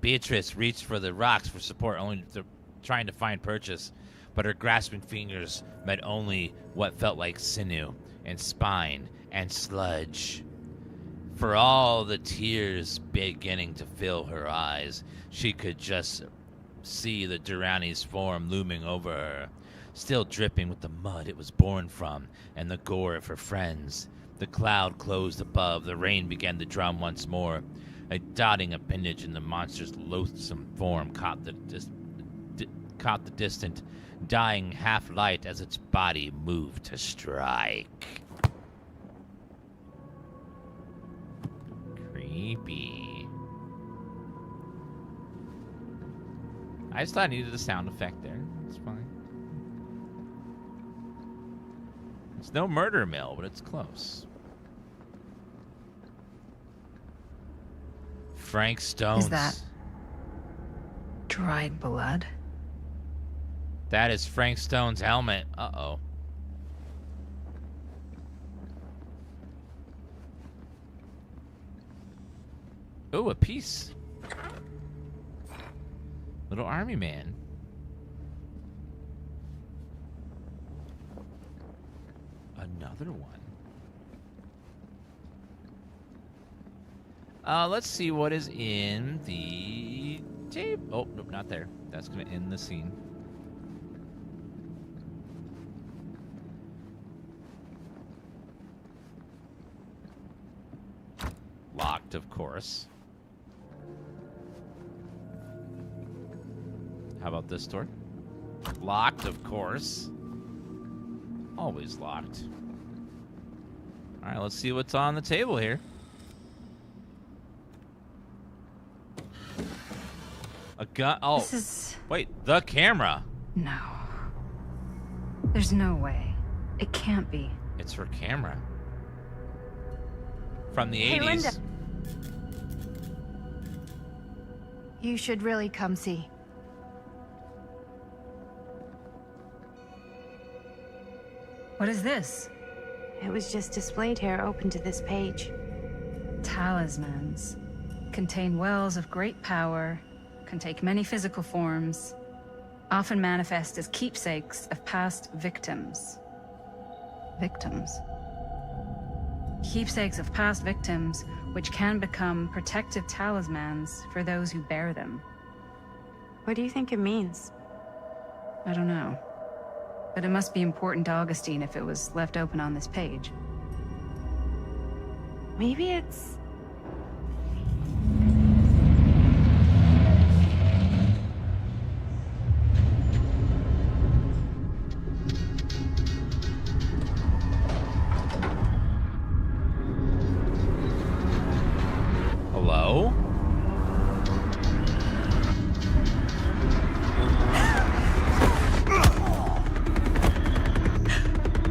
Beatrice reached for the rocks for support, trying to find purchase, but her grasping fingers met only what felt like sinew and spine and sludge. For all the tears beginning to fill her eyes, she could just see the Durrani's form looming over her, still dripping with the mud it was born from and the gore of her friends. The cloud closed above. The rain began to drum once more. A dotting appendage in the monster's loathsome form caught the distant, dying half-light as its body moved to strike. Creepy. I just thought I needed a sound effect there. It's fine. It's no murder mill, but it's close. Frank Stones. Is that dried blood? That is Frank Stone's helmet. Uh-oh. Ooh, a piece. Little army man. Another one. Let's see what is in the tape. Oh, nope, not there. That's going to end the scene. Locked, of course. How about this door? Locked, of course. Always locked. All right, let's see what's on the table here. A gun. Oh, This is... wait, the camera. No. There's no way. It can't be. It's her camera. From the Hey, 80s. Linda. You should really come see. What is this? It was just displayed here, open to this page. Talismans. Contain wells of great power, can take many physical forms, often manifest as keepsakes of past victims. Victims? Keepsakes of past victims, which can become protective talismans for those who bear them. What do you think it means? I don't know. But it must be important to Augustine if it was left open on this page. Maybe it's... Hello?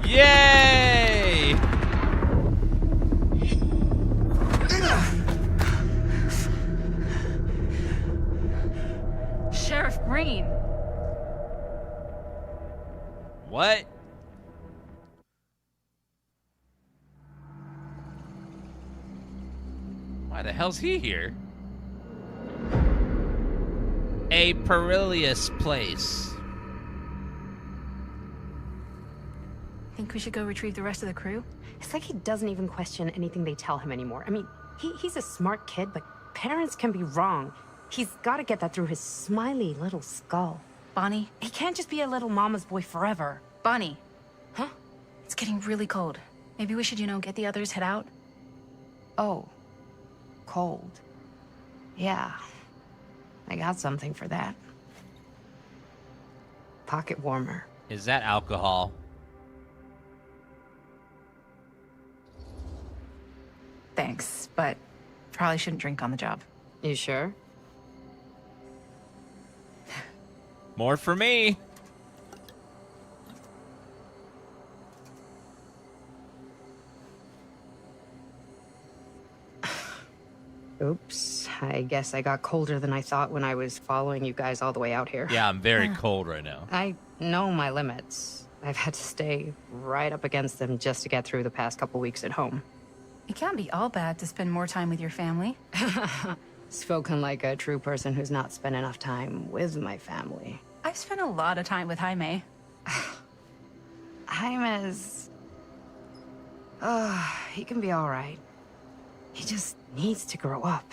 Yay! Sheriff Green! What? Why the hell's he here? A perilous place. Think we should go retrieve the rest of the crew? It's like he doesn't even question anything they tell him anymore. I mean, he's a smart kid, but parents can be wrong. He's got to get that through his smiley little skull. Bonnie? He can't just be a little mama's boy forever. Bonnie. Huh? It's getting really cold. Maybe we should, get the others, head out? Oh. Cold. Yeah. I got something for that. Pocket warmer. Is that alcohol? Thanks, but probably shouldn't drink on the job. You sure? More for me. Oops. I guess I got colder than I thought when I was following you guys all the way out here. Yeah, I'm very cold right now. I know my limits. I've had to stay right up against them just to get through the past couple weeks at home. It can't be all bad to spend more time with your family. Spoken like a true person who's not spent enough time with my family. I've spent a lot of time with Jaime. Jaime's... he can be all right. He just needs to grow up.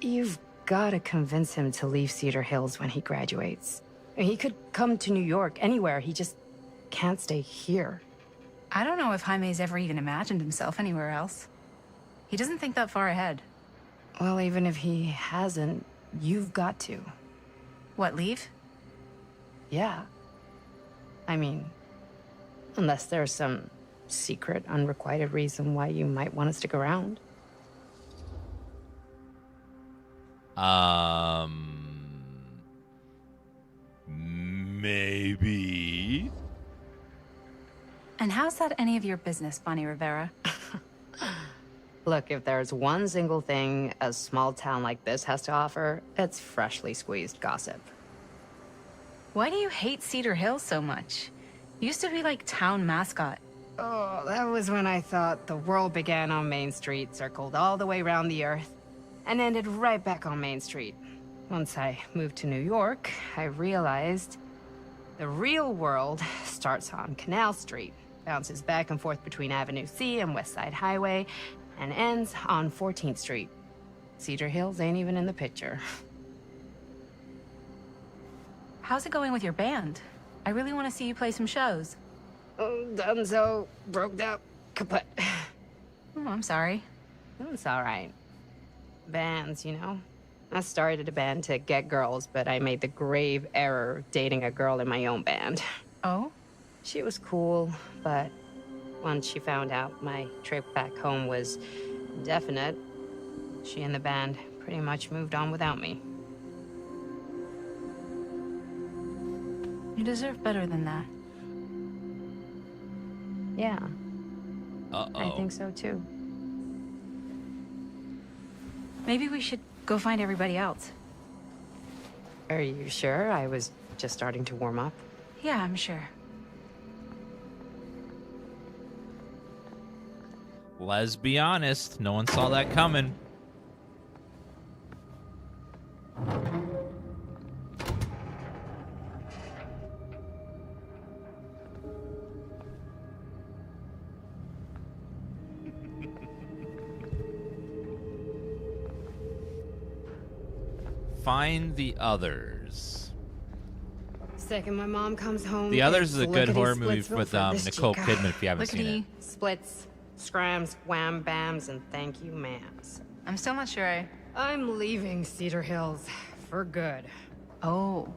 You've got to convince him to leave Cedar Hills when he graduates. He could come to New York, anywhere. He just can't stay here. I don't know if Jaime's ever even imagined himself anywhere else. He doesn't think that far ahead. Well, even if he hasn't, you've got to. What, leave? Yeah. I mean, unless there's some secret, unrequited reason why you might want to stick around. Maybe. And how's that any of your business, Bonnie Rivera? Look, if there's one single thing a small town like this has to offer, it's freshly squeezed gossip. Why do you hate Cedar Hills so much? Used to be like town mascot. Oh, that was when I thought the world began on Main Street, circled all the way around the earth, and ended right back on Main Street. Once I moved to New York, I realized the real world starts on Canal Street, bounces back and forth between Avenue C and West Side Highway, and ends on 14th Street. Cedar Hills ain't even in the picture. How's it going with your band? I really want to see you play some shows. Oh, done so. Broke up. Kaput. Oh, I'm sorry. It's all right. Bands, you know? I started a band to get girls, but I made the grave error of dating a girl in my own band. Oh? She was cool, but once she found out my trip back home was definite, she and the band pretty much moved on without me. You deserve better than that. Yeah. Uh-oh. I think so, too. Maybe we should go find everybody else. Are you sure? I was just starting to warm up. Yeah, I'm sure. Let's be honest, no one saw that coming. Find the others. Second my mom comes home. The Others is a good horror movie Splitsville with for this Nicole chica. Kidman if you haven't seen it. Splits, scrams, wham bams, and thank you, ma'ams. I'm still not sure I'm leaving Cedar Hills for good. Oh.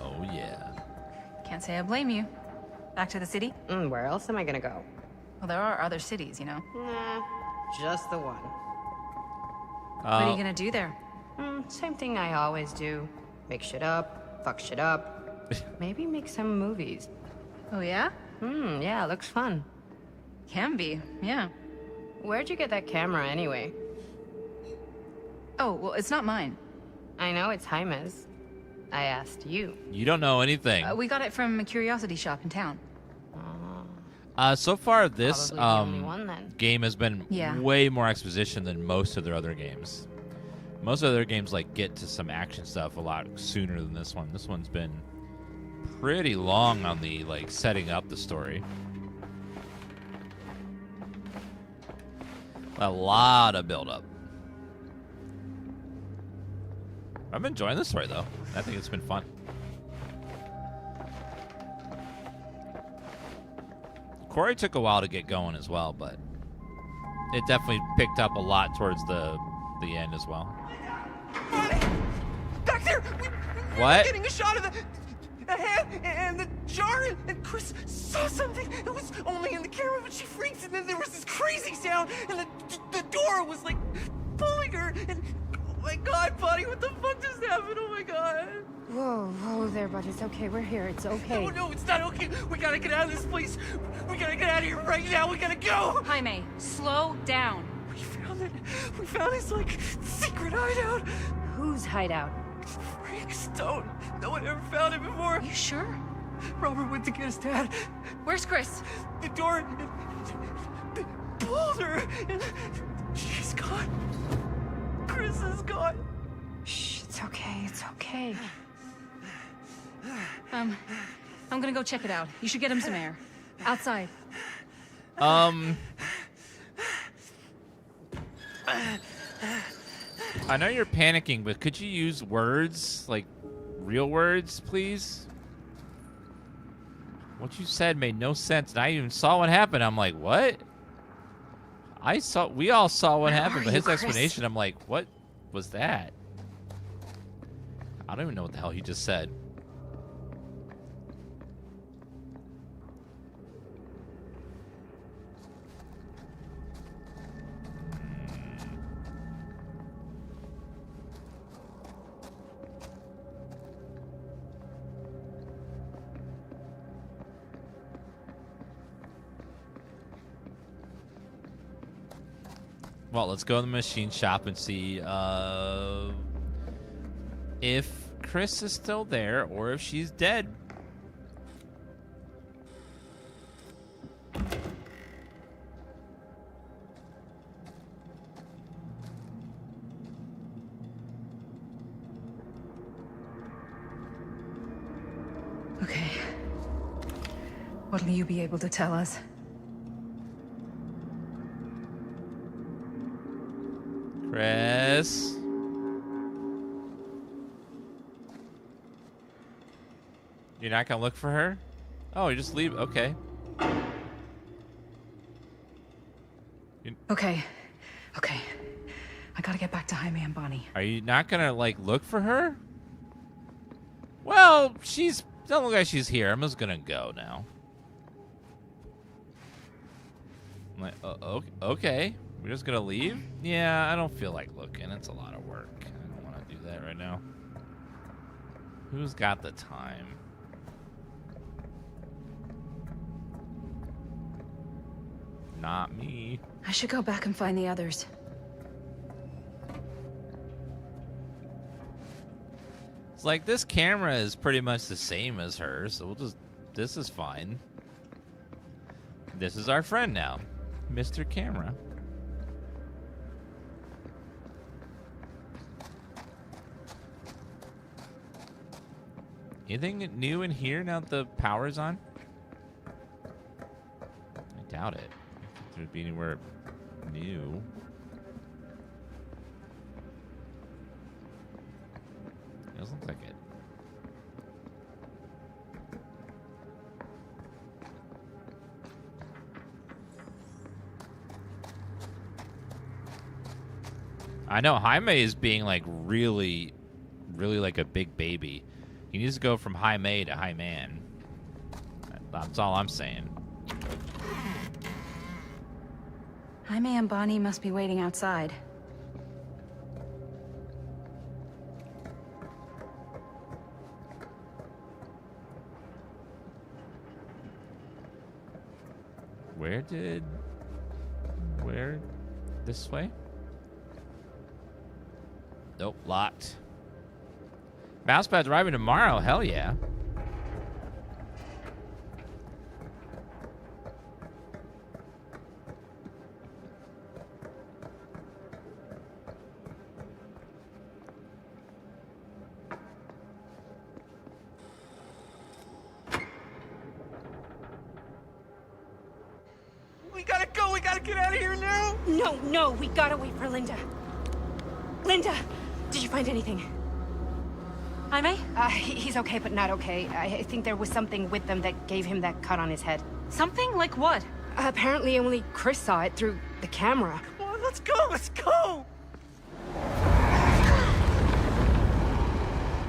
Oh, yeah. Can't say I blame you. Back to the city? Where else am I gonna go? Well, there are other cities, you know. Nah, just the one. What are you gonna do there? Same thing I always do. Make shit up, fuck shit up. Maybe make some movies. Oh, yeah? Yeah, looks fun. Can be, yeah. Where'd you get that camera anyway? Oh, well, it's not mine. I know it's Jaime's. I asked you. You don't know anything. We got it from a curiosity shop in town. So far, this Probably the only one, then. game has been way more exposition than most of their other games. Most of their games like get to some action stuff a lot sooner than this one. This one's been pretty long on the like setting up the story. A lot of build-up. I'm enjoying the story though. I think it's been fun. Corey took a while to get going as well, but it definitely picked up a lot towards the end as well. Back there! What? We're getting a shot of the hand and the jar, and Chris saw something. It was only in the camera, but she freaked, and then there was this crazy sound, and the door was like pulling her, and oh my god, buddy, what the fuck just happened? Oh my god. Whoa there, buddy. It's okay. We're here. It's okay. No, it's not okay. We gotta get out of this place. We gotta get out of here right now. We gotta go. Jaime, slow down. We found his, like, secret hideout. Whose hideout? Frank Stone. No one ever found it before. You sure? Robert went to get his dad. Where's Chris? The door pulled her, and she's gone. Chris is gone. Shh, it's okay. It's okay. I'm gonna go check it out. You should get him some air. Outside. I know you're panicking, but could you use words, like real words, please? What you said made no sense, and I even saw what happened. I'm like, what? We all saw what happened, but his explanation, I'm like, what was that? I don't even know what the hell he just said. Well, let's go to the machine shop and see if Chris is still there or if she's dead. Okay. What'll you be able to tell us? Chris? You're not gonna look for her? Oh, you just leave? Okay. Okay. Okay. I gotta get back to Jaime and Bonnie. Are you not gonna, like, look for her? Well, doesn't look like she's here. I'm just gonna go now. I'm like, okay. We're just gonna leave? Yeah, I don't feel like looking. It's a lot of work. I don't want to do that right now. Who's got the time? Not me. I should go back and find the others. It's like this camera is pretty much the same as hers, so this is fine. This is our friend now, Mr. Camera. Anything new in here now that the power's on? I doubt it. If there'd be anywhere new. It doesn't look like it. I know Jaime is being like really like a big baby. He needs to go from Jaime to Hi-Man. That's all I'm saying. Jaime and Bonnie must be waiting outside. Where? This way? Nope, locked. Mousepad's arriving tomorrow. Hell yeah. We gotta go. We gotta get out of here now. No, we gotta wait for Linda. Linda, did you find anything? Jaime? He's okay, but not okay. I think there was something with them that gave him that cut on his head. Something? Like what? Apparently only Chris saw it through the camera. Come on, let's go. Let's go.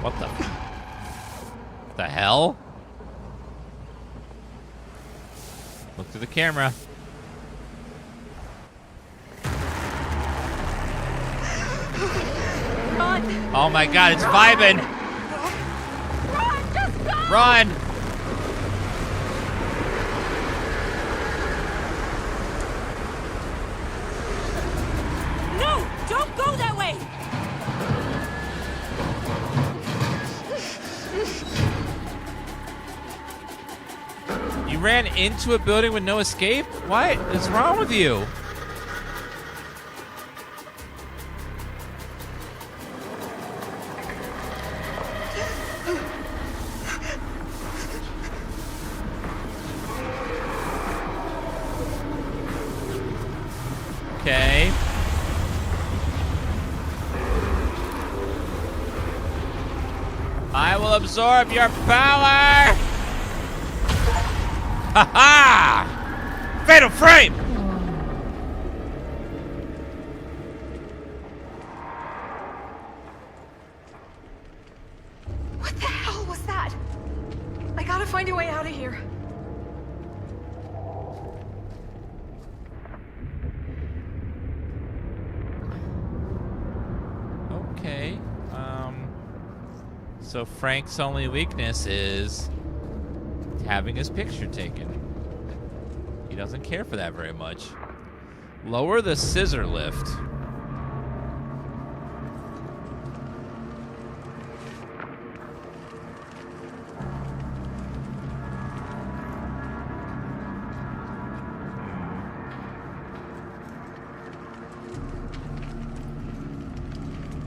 What the hell? Look through the camera. Run! Oh my god, it's vibing! Run! Just go! Run! No! Don't go that way! You ran into a building with no escape? What is wrong with you? Okay. I will absorb your power! Ha ha! Fatal frame! What the hell was that? I gotta find a way out of here. Okay. So Frank's only weakness is having his picture taken. He doesn't care for that very much. Lower the scissor lift.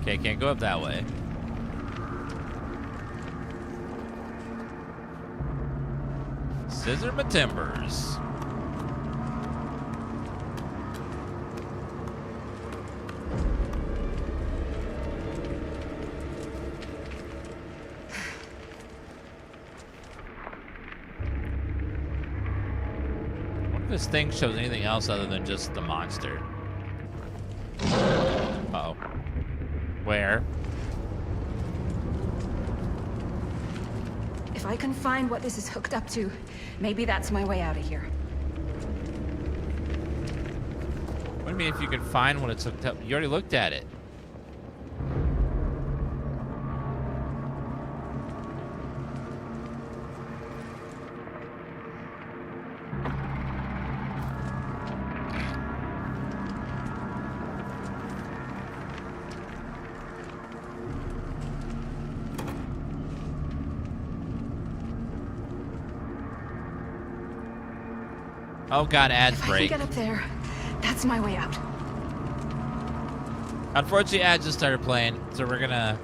Okay, can't go up that way. Scissor my timbers. What if this thing shows anything else other than just the monster? Uh-oh. Where? If I can find what this is hooked up to, maybe that's my way out of here. What do you mean if you can find what it's hooked up? You already looked at it. Oh god, ads If break. I can get up there, that's my way out. Unfortunately, ads just started playing, so we're gonna...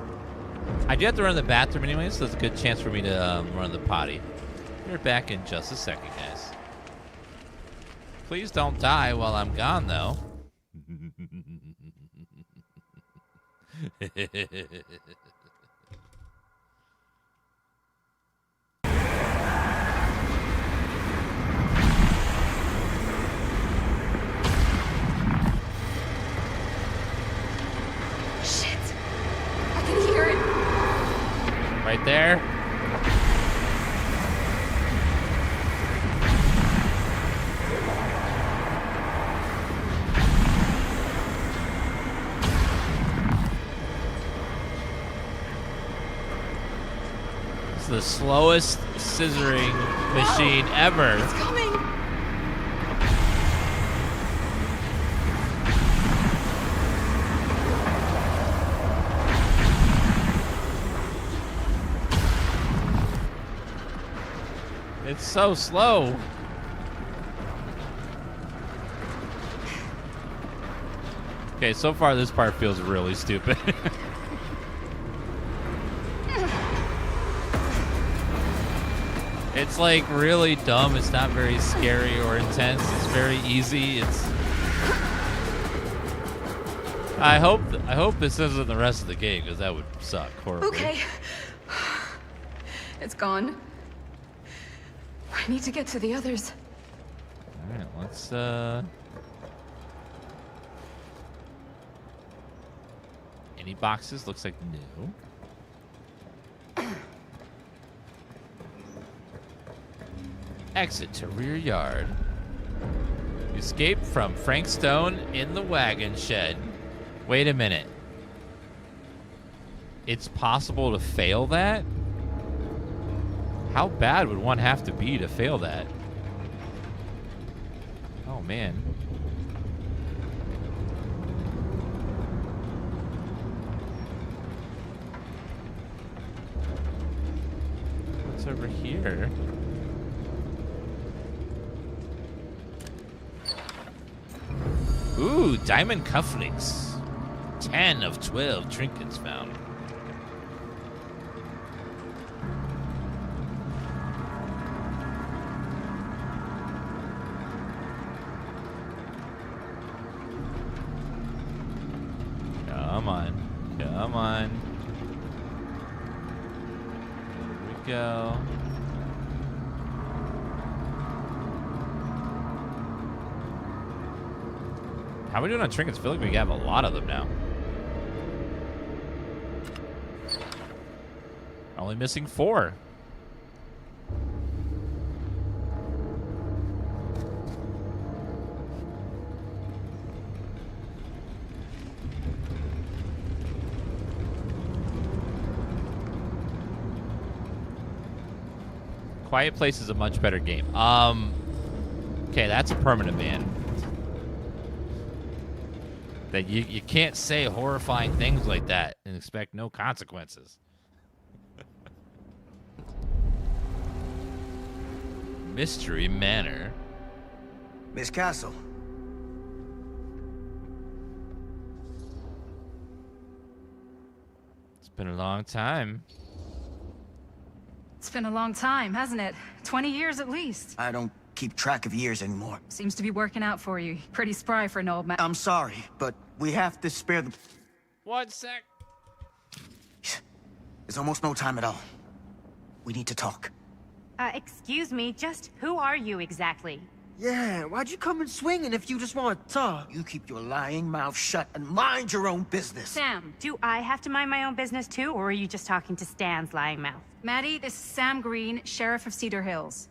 I do have to run to the bathroom anyway, so there's a good chance for me to run to the potty. We're back in just a second, guys. Please don't die while I'm gone, though. Right there. It's the slowest scissoring machine ever. It's coming. It's so slow. Okay, so far this part feels really stupid. It's like really dumb. It's not very scary or intense. It's very easy. I hope this isn't the rest of the game, because that would suck horribly. Okay. It's gone. I need to get to the others. Alright, let's any boxes? Looks like new. Exit to rear yard. Escape from Frank Stone in the wagon shed. Wait a minute. It's possible to fail that? How bad would one have to be to fail that? Oh, man. What's over here? Ooh, diamond cufflinks. 10 of 12 trinkets found. Come on. Come on. Here we go. How are we doing on trinkets? I feel like we have a lot of them now. Only missing 4. Quiet Place is a much better game. Okay, that's a permanent ban. That you can't say horrifying things like that and expect no consequences. Mystery Manor. Miss Castle. It's been a long time. It's been a long time, hasn't it? 20 years at least. I don't keep track of years anymore. Seems to be working out for you. Pretty spry for an old man. I'm sorry, but we have to spare the... 1 sec. There's almost no time at all. We need to talk. Excuse me, just who are you exactly? Yeah, why'd you come in swinging if you just want to talk? You keep your lying mouth shut and mind your own business. Sam. Do I have to mind my own business too, or are you just talking to Stan's lying mouth? Maddie, this is Sam Green, Sheriff of Cedar Hills.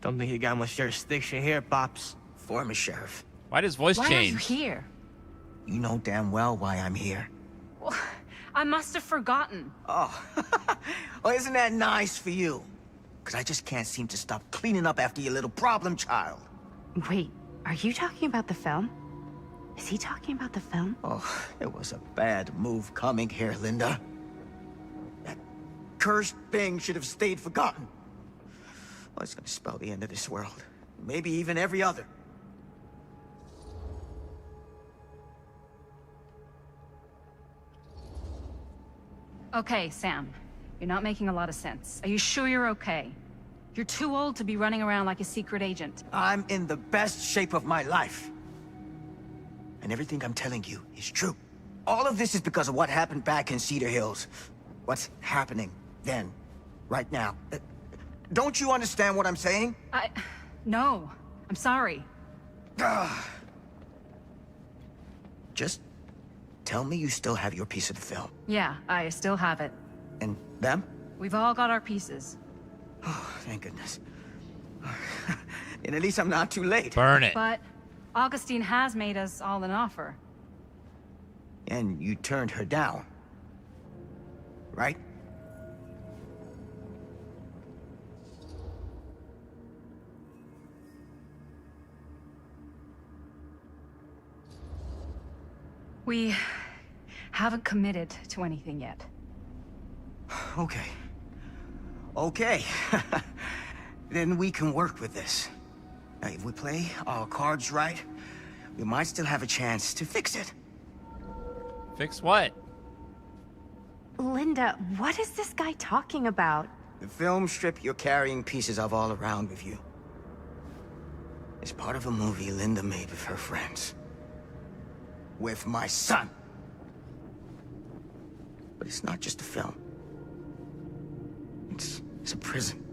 Don't think you got much jurisdiction here, Pops. Former sheriff. Why does voice Why change? are you here? You know damn well why I'm here. Well, I must have forgotten. Oh, well, isn't that nice for you? Because I just can't seem to stop cleaning up after your little problem child. Wait, are you talking about the film? Is he talking about the film? Oh, it was a bad move coming here, Linda. That cursed thing should have stayed forgotten. Well, it's gonna spell the end of this world. Maybe even every other. Okay, Sam. You're not making a lot of sense. Are you sure you're okay? You're too old to be running around like a secret agent. I'm in the best shape of my life. And everything I'm telling you is true. All of this is because of what happened back in Cedar Hills. What's happening then, right now. Don't you understand what I'm saying? No. I'm sorry. Just tell me you still have your piece of the film. Yeah, I still have it. And them? We've all got our pieces. Oh, thank goodness. And at least I'm not too late. Burn it. But Augustine has made us all an offer. And you turned her down. Right? We haven't committed to anything yet. Okay. Okay. Then we can work with this. Now, if we play our cards right, we might still have a chance to fix it. Fix what? Linda, what is this guy talking about? The film strip you're carrying pieces of all around with you. It's part of a movie Linda made with her friends. With my son. But it's not just a film. It's a prison.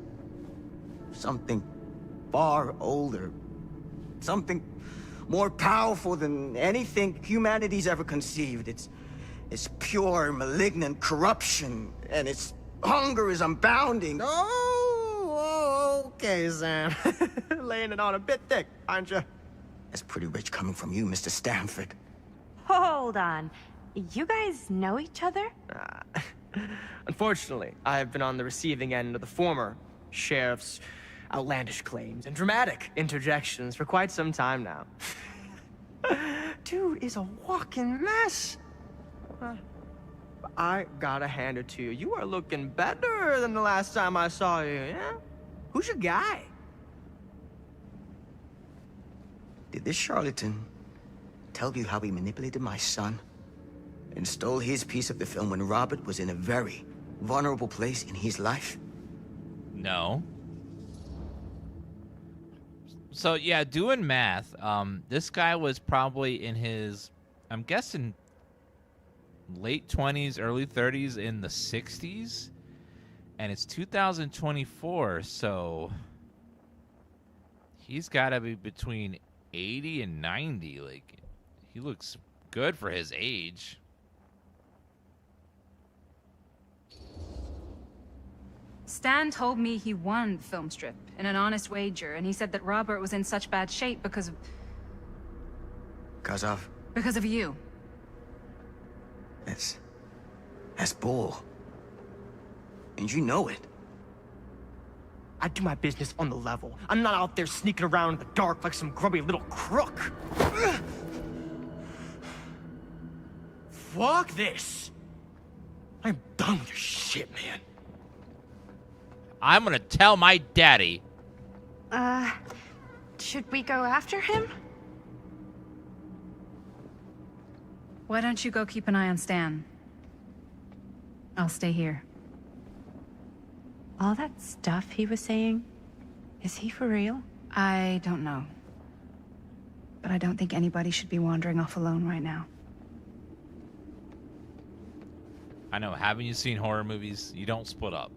Something far older. Something more powerful than anything humanity's ever conceived. It's pure, malignant corruption, and its hunger is unbounding. Oh, okay, Sam. Laying it on a bit thick, aren't you? That's pretty rich coming from you, Mr. Stanford. Hold on. You guys know each other? Unfortunately, I have been on the receiving end of the former sheriff's outlandish claims and dramatic interjections for quite some time now. Dude is a walking mess. I gotta hand it to you. You are looking better than the last time I saw you, yeah? Who's your guy? Did this charlatan tell you how he manipulated my son and stole his piece of the film when Robert was in a very vulnerable place in his life? No. So yeah, doing math, this guy was probably in his, I'm guessing, late 20s, early 30s in the 60s, and it's 2024, so he's got to be between 80 and 90. Like, he looks good for his age. Stan told me he won the film strip in an honest wager, and he said that Robert was in such bad shape because of... Because of you. That's bull. And you know it. I do my business on the level. I'm not out there sneaking around in the dark like some grubby little crook. Fuck this. I'm done with your shit, man. I'm gonna tell my daddy. Should we go after him? Why don't you go keep an eye on Stan? I'll stay here. All that stuff he was saying, is he for real? I don't know. But I don't think anybody should be wandering off alone right now. I know, haven't you seen horror movies? You don't split up.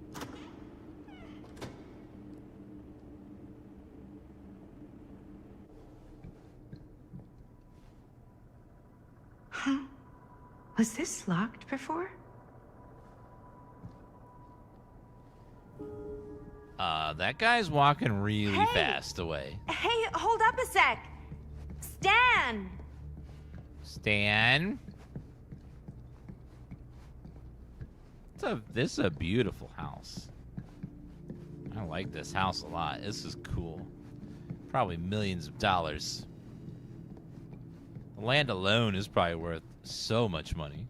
Huh? Was this locked before? That guy's walking really fast away. Hey, hold up a sec. Stan! Stan? This is a beautiful house. I like this house a lot. This is cool. Probably millions of dollars. The land alone is probably worth so much money.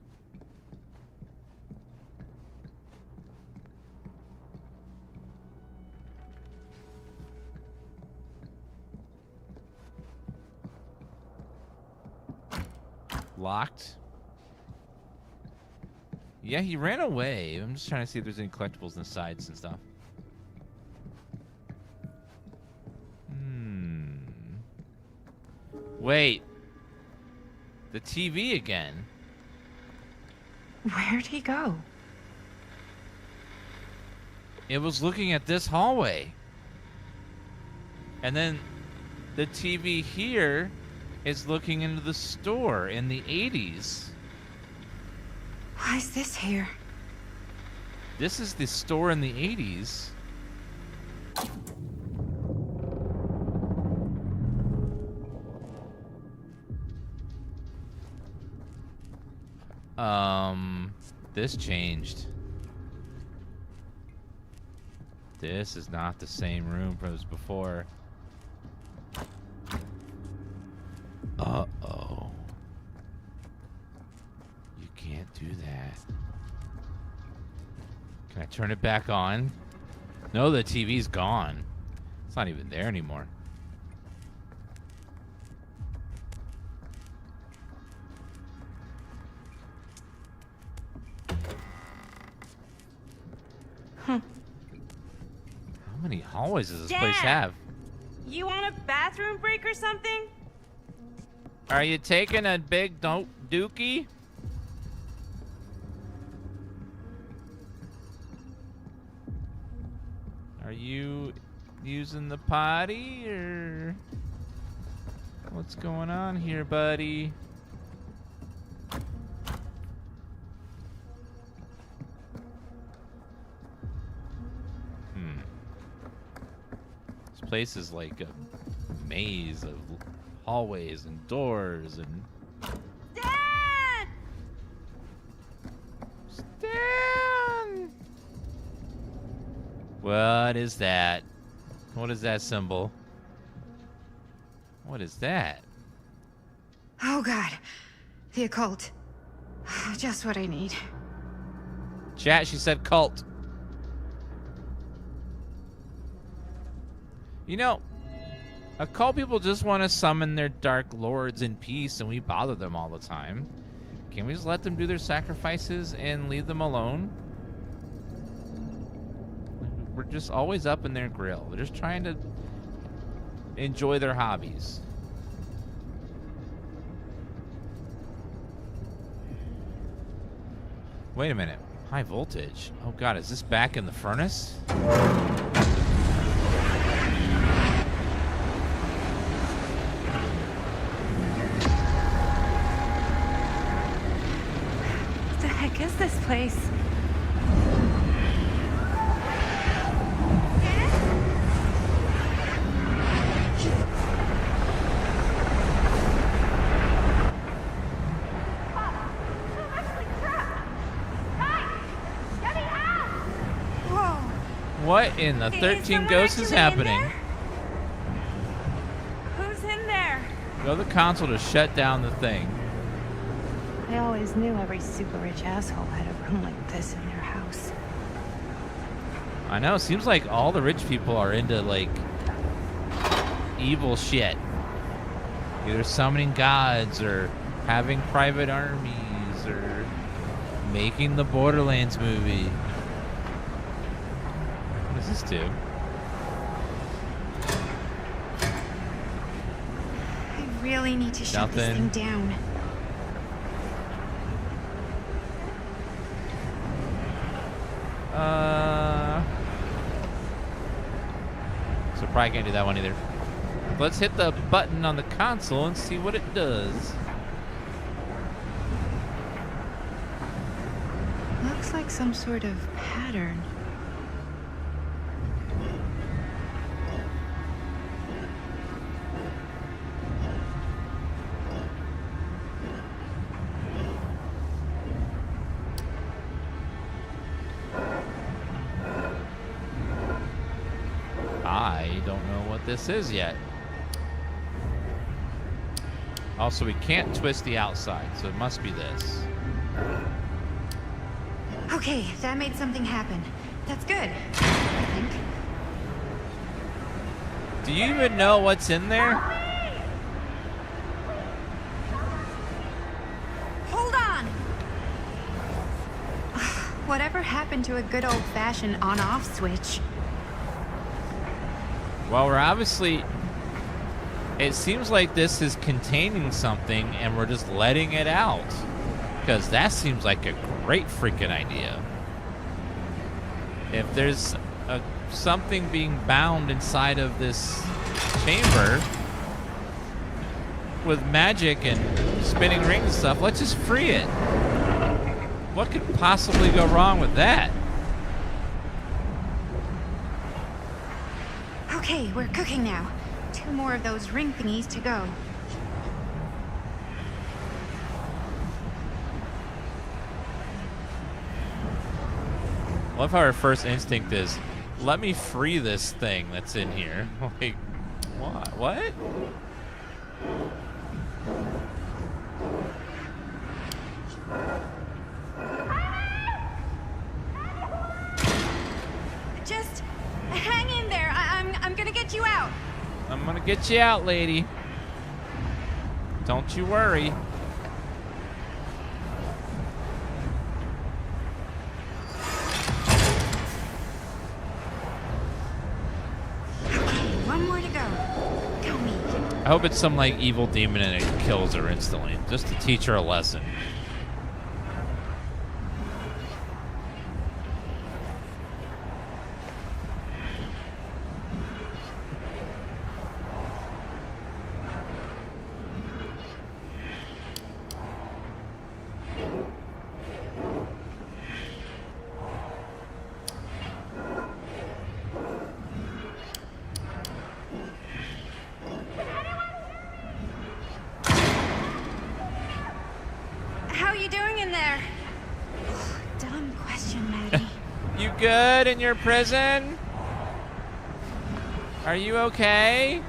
Locked. Yeah, he ran away. I'm just trying to see if there's any collectibles insides and stuff. Wait. The TV again. Where'd he go? It was looking at this hallway. And then the TV here is looking into the store in the 80s. Why is this here? This is the store in the 80s. This changed. This is not the same room as before. Uh-oh. You can't do that. Can I turn it back on? No, the TV's gone. It's not even there anymore. Huh. How many hallways does this place have? You want a bathroom break or something? Are you taking a big dookie? Are you using the potty or what's going on here, buddy? This place is like a maze of hallways and doors and... Dad! Stan! What is that? What is that symbol? What is that? Oh God, the occult. Just what I need. Chat, she said cult. You know, occult people just want to summon their dark lords in peace, and we bother them all the time. Can we just let them do their sacrifices and leave them alone? We're just always up in their grill. They're just trying to enjoy their hobbies. Wait a minute. High voltage. Oh God, is this back in the furnace? What the heck is this place? What in the 13 ghosts is happening? Who's in there? Go to the console to shut down the thing. I always knew every super rich asshole had a room like this in their house. I know. Seems like all the rich people are into like evil shit. Either summoning gods or having private armies or making the Borderlands movie. What does this do? I really need to shut this thing down. So probably can't do that one either. Let's hit the button on the console and see what it does. Looks like some sort of pattern. I don't know what this is yet. Also, we can't twist the outside, so it must be this. Okay, that made something happen. That's good, I think. Do you even know what's in there? Hold on! Whatever happened to a good old-fashioned on-off switch? Well, we're obviously... It seems like this is containing something and we're just letting it out. Because that seems like a great freaking idea. If there's something being bound inside of this chamber with magic and spinning rings and stuff, let's just free it. What could possibly go wrong with that? Okay, we're cooking now. 2 more of those ring thingies to go. I love how our first instinct is, let me free this thing that's in here. Like, what? Just hang in there. I'm gonna get you out. I'm gonna get you out, lady. Don't you worry. One more to go. Go me. I hope it's some like evil demon and it kills her instantly, just to teach her a lesson. How you doing in there? Dumb question, Maddie. You good in your prison? Are you okay?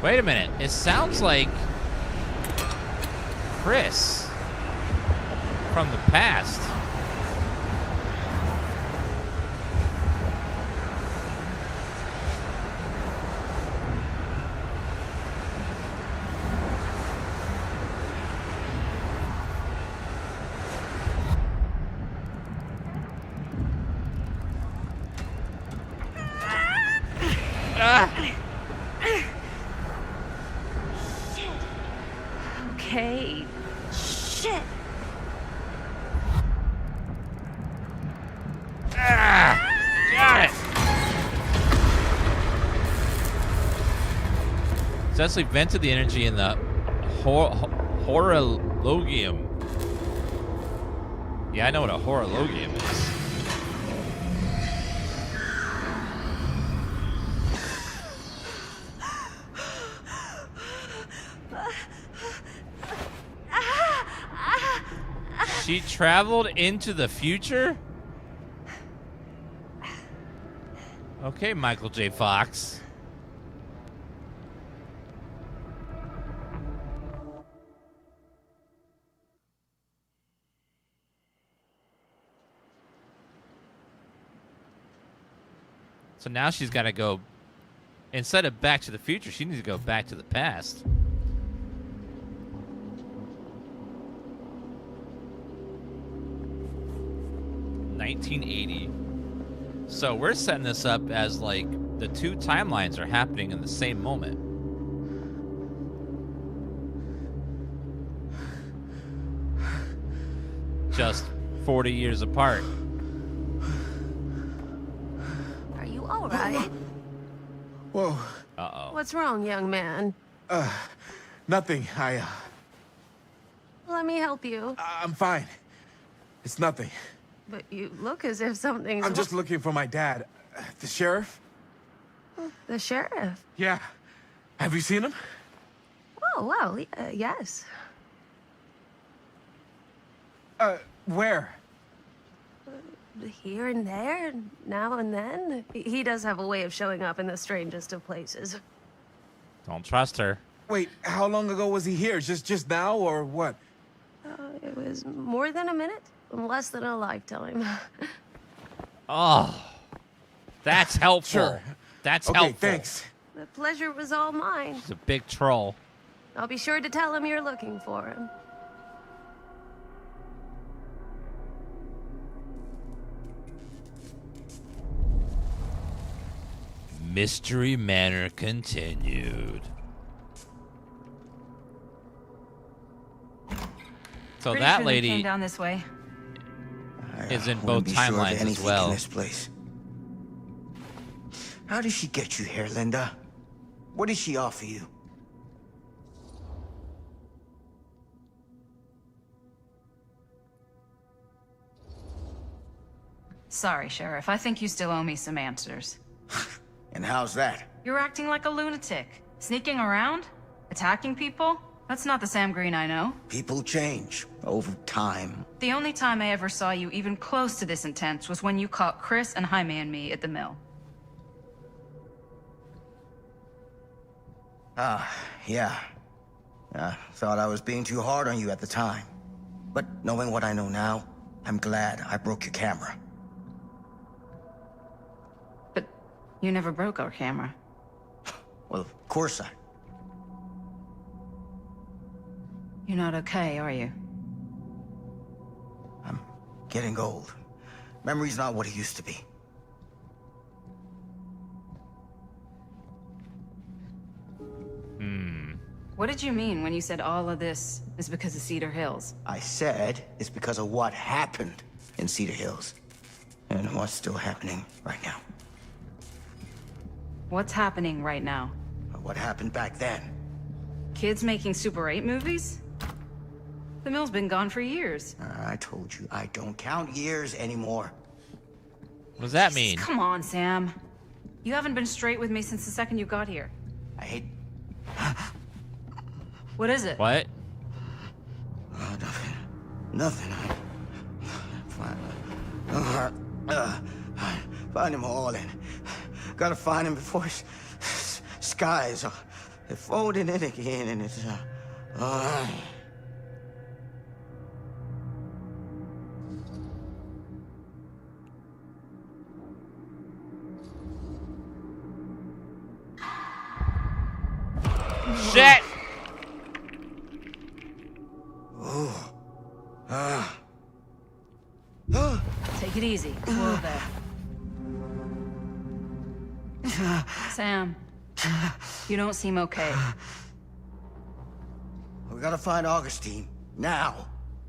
Wait a minute. It sounds like Chris from the past. Okay. Shit. Got it. It's actually vented the energy in the horologium. Yeah, I know what a horologium is. She traveled into the future? Okay, Michael J. Fox. So now she's got to go, instead of Back to the Future, she needs to go back to the past. $1980. So we're setting this up as like the two timelines are happening in the same moment. Just 40 years apart. Are you all right? Whoa. Uh-oh. What's wrong, young man? Nothing. Let me help you. I'm fine. It's nothing. But you look as if something's... I'm just looking for my dad. The sheriff? The sheriff? Yeah. Have you seen him? Oh, well, yes. Where? Here and there, now and then. He does have a way of showing up in the strangest of places. Don't trust her. Wait, how long ago was he here? Just now, or what? It was more than a minute, less than a lifetime. Oh, that's helpful. Sure. That's okay, helpful. Thanks. The pleasure was all mine. He's a big troll. I'll be sure to tell him you're looking for him. Mystery Manor continued. So Pretty that sure lady they came down this way. is in I both wouldn't be sure of timelines as anything well. in this place. How did she get you here, Linda? What did she offer you? Sorry, Sheriff. I think you still owe me some answers. And how's that? You're acting like a lunatic. Sneaking around? Attacking people? That's not the Sam Green I know. People change over time. The only time I ever saw you even close to this intense was when you caught Chris and Jaime and me at the mill. Yeah. I thought I was being too hard on you at the time. But knowing what I know now, I'm glad I broke your camera. But you never broke our camera. Well, of course I... You're not okay, are you? I'm getting old. Memory's not what it used to be. What did you mean when you said all of this is because of Cedar Hills? I said it's because of what happened in Cedar Hills. And what's still happening right now. What's happening right now? What happened back then? Kids making Super 8 movies? The mill's been gone for years. I told you, I don't count years anymore. What does that mean? Come on, Sam. You haven't been straight with me since the second you got here. I hate... What is it? What? Nothing. Nothing. Find him all and gotta find him before his skies are folding in again and it's Shit! Take it easy. Whoa there. Sam, you don't seem okay. We gotta find Augustine now.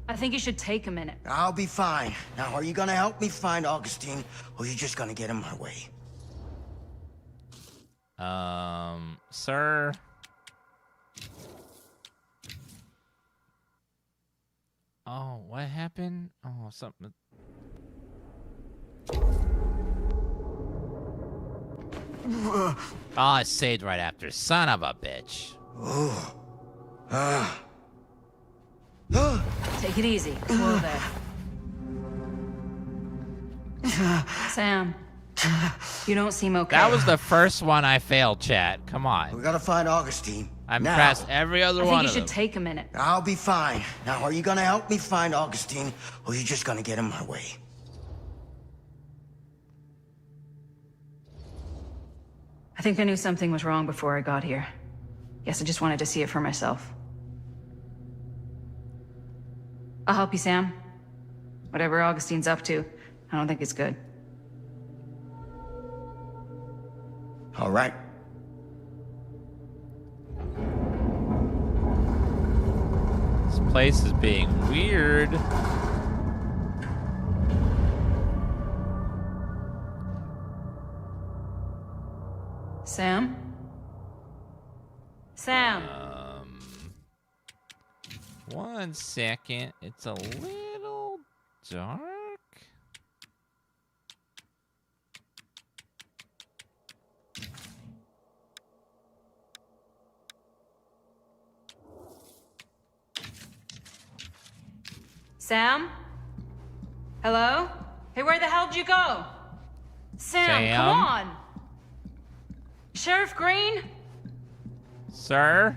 I think you should take a minute. I'll be fine. Now, are you gonna help me find Augustine, or are you just gonna get in my way? Sir. Oh, what happened? Oh, something. Oh, it saved right after. Son of a bitch. Take it easy. Whoa there. Sam, You don't seem okay. That was the first one I failed, chat. Come on. We gotta find Augustine. I'm now. past every other one I think of you them. should take a minute. I'll be fine. Now, are you gonna help me find Augustine, or are you just gonna get in my way? I think I knew something was wrong before I got here. Guess I just wanted to see it for myself. I'll help you, Sam. Whatever Augustine's up to, I don't think it's good. All right. This place is being weird. Sam? Sam! One second. It's a little dark. Sam? Hello? Hey, where the hell did you go? Sam, come on! Sheriff Green? Sir?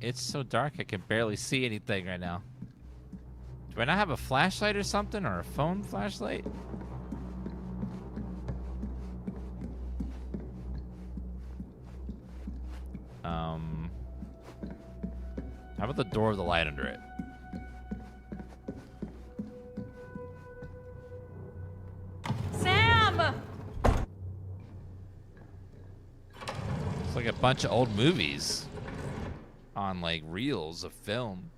It's so dark I can barely see anything right now. Do I not have a flashlight or something? Or a phone flashlight? How about the door with the light under it? Sam! It's like a bunch of old movies on like reels of film.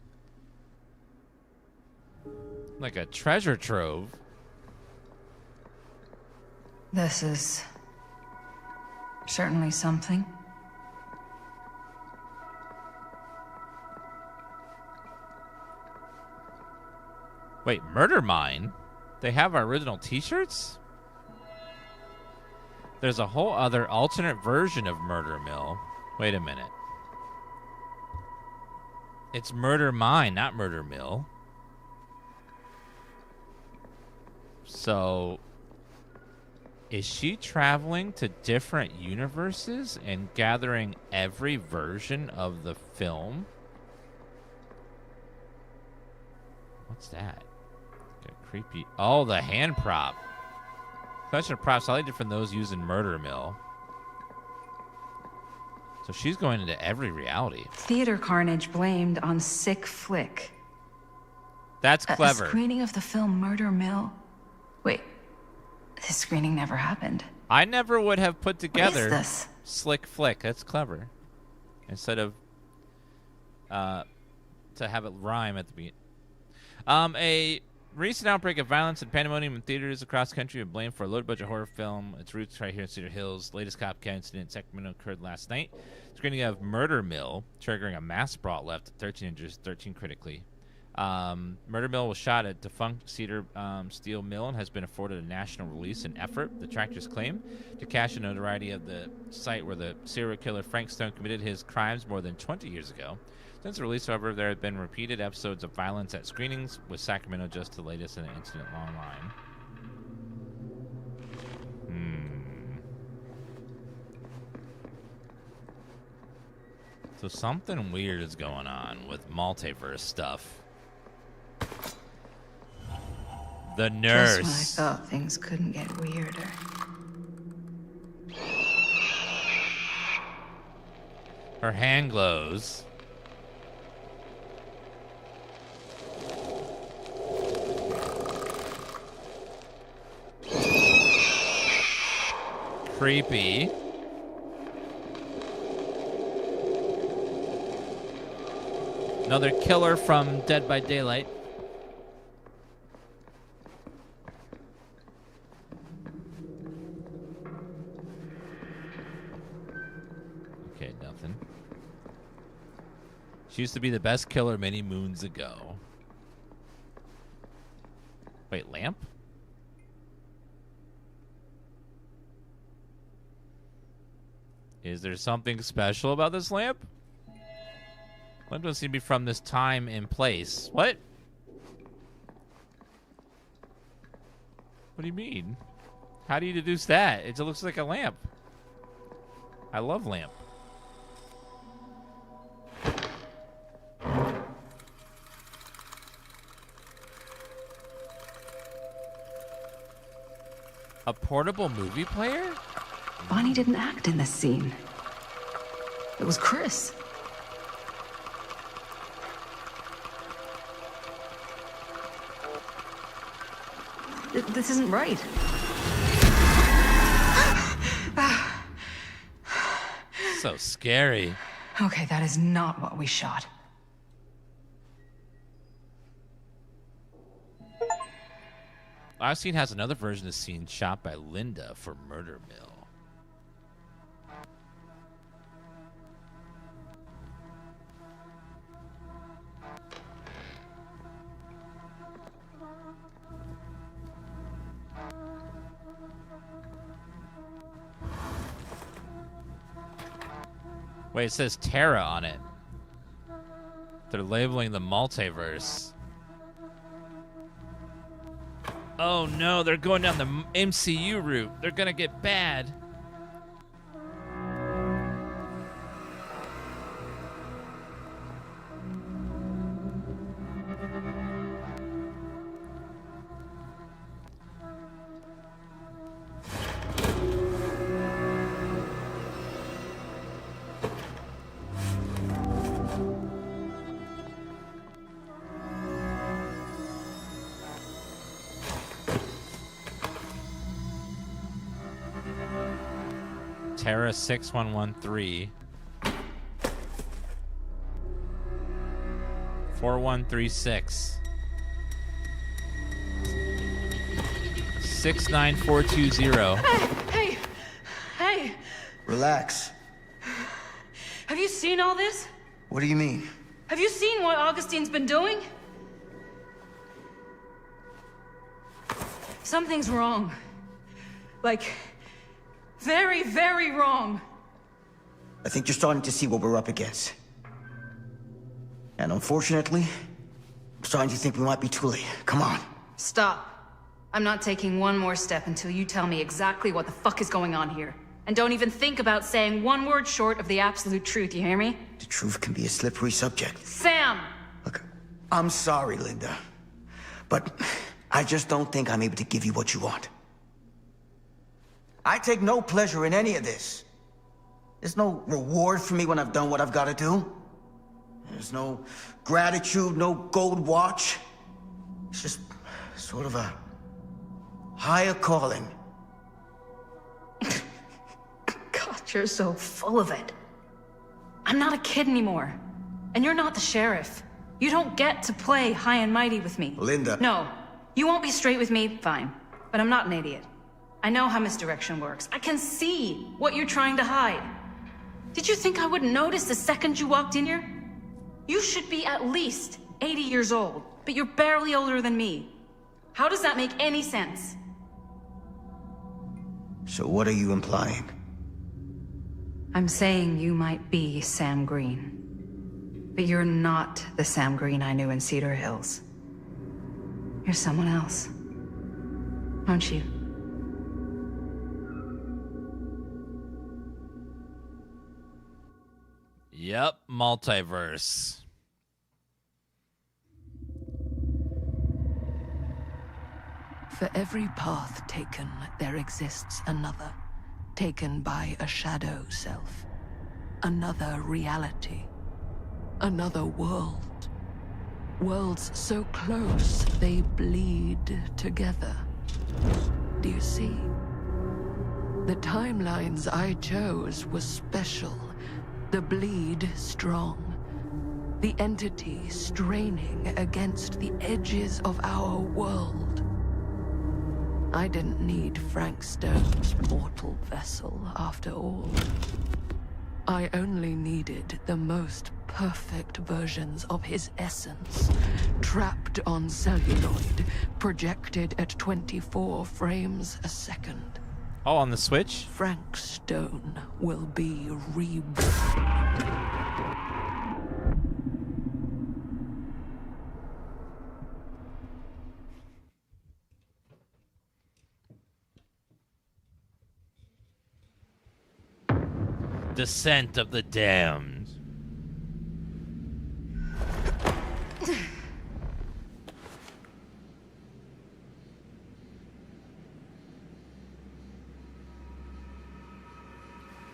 Like a treasure trove. This is certainly something. Wait, Murder Mine? They have our original t-shirts? There's a whole other alternate version of Murder Mill. Wait a minute. It's Murder Mine, not Murder Mill. So, is she traveling to different universes and gathering every version of the film? What's that? Creepy. Oh, the hand prop. Collection of props slightly different from those used in Murder Mill. So she's going into every reality. Theater carnage blamed on sick flick. That's clever. A screening of the film Murder Mill. Wait, this screening never happened. I never would have put together What is this? Slick Flick. That's clever. Instead of to have it rhyme at the beginning. A recent outbreak of violence and pandemonium in theaters across the country have blamed for a low-budget horror film. Its roots right here in Cedar Hills. Latest copycat incident in Sacramento occurred last night. Screening of Murder Mill, triggering a mass brawl left 13 injuries, 13 critically. Murder Mill was shot at defunct Cedar Steel Mill and has been afforded a national release in effort, the detractors claim, to cash the notoriety of the site where the serial killer Frank Stone committed his crimes more than 20 years ago. Since the release, however, there have been repeated episodes of violence at screenings, with Sacramento just the latest in an incident long line. So something weird is going on with multiverse stuff. The nurse. Just when I thought things couldn't get weirder. Her hand glows. Creepy. Another killer from Dead by Daylight. Okay, nothing. She used to be the best killer many moons ago. Wait, lamp? Is there something special about this lamp? Lamp doesn't seem to be from this time and place. What? What do you mean? How do you deduce that? It looks like a lamp. I love lamp. A portable movie player? Bonnie didn't act in this scene. It was Chris. This isn't right. So scary. Okay, that is not what we shot. Augustine has another version of the scene shot by Linda for Murder Mill. Wait, it says Terra on it. They're labeling the multiverse. Oh no, they're going down the MCU route. They're gonna get bad. Terra 6113 4136 69420. Hey! Relax. Have you seen all this? What do you mean? Have you seen what Augustine's been doing? Something's wrong. Like, very, very wrong. I think you're starting to see what we're up against. And unfortunately, I'm starting to think we might be too late. Come on. Stop. I'm not taking one more step until you tell me exactly what the fuck is going on here. And don't even think about saying one word short of the absolute truth, you hear me? The truth can be a slippery subject. Sam! I'm sorry, Linda. But I just don't think I'm able to give you what you want. I take no pleasure in any of this. There's no reward for me when I've done what I've got to do. There's no gratitude, no gold watch. It's just sort of a higher calling. God, you're so full of it. I'm not a kid anymore. And you're not the sheriff. You don't get to play high and mighty with me. Linda. No. You won't be straight with me, fine. But I'm not an idiot. I know how misdirection works. I can see what you're trying to hide. Did you think I wouldn't notice the second you walked in here? You should be at least 80 years old, but you're barely older than me. How does that make any sense? So what are you implying? I'm saying you might be Sam Green. But you're not the Sam Green I knew in Cedar Hills. You're someone else. Aren't you? Yep, multiverse. For every path taken, there exists another, taken by a shadow self. Another reality. Another world. Worlds so close, they bleed together. Do you see? The timelines I chose were special. The bleed strong. The entity straining against the edges of our world. I didn't need Frank Stone's mortal vessel, after all. I only needed the most perfect versions of his essence, trapped on celluloid, projected at 24 frames a second. Oh, on the Switch? Frank Stone will be reborn. Descent of the Damned.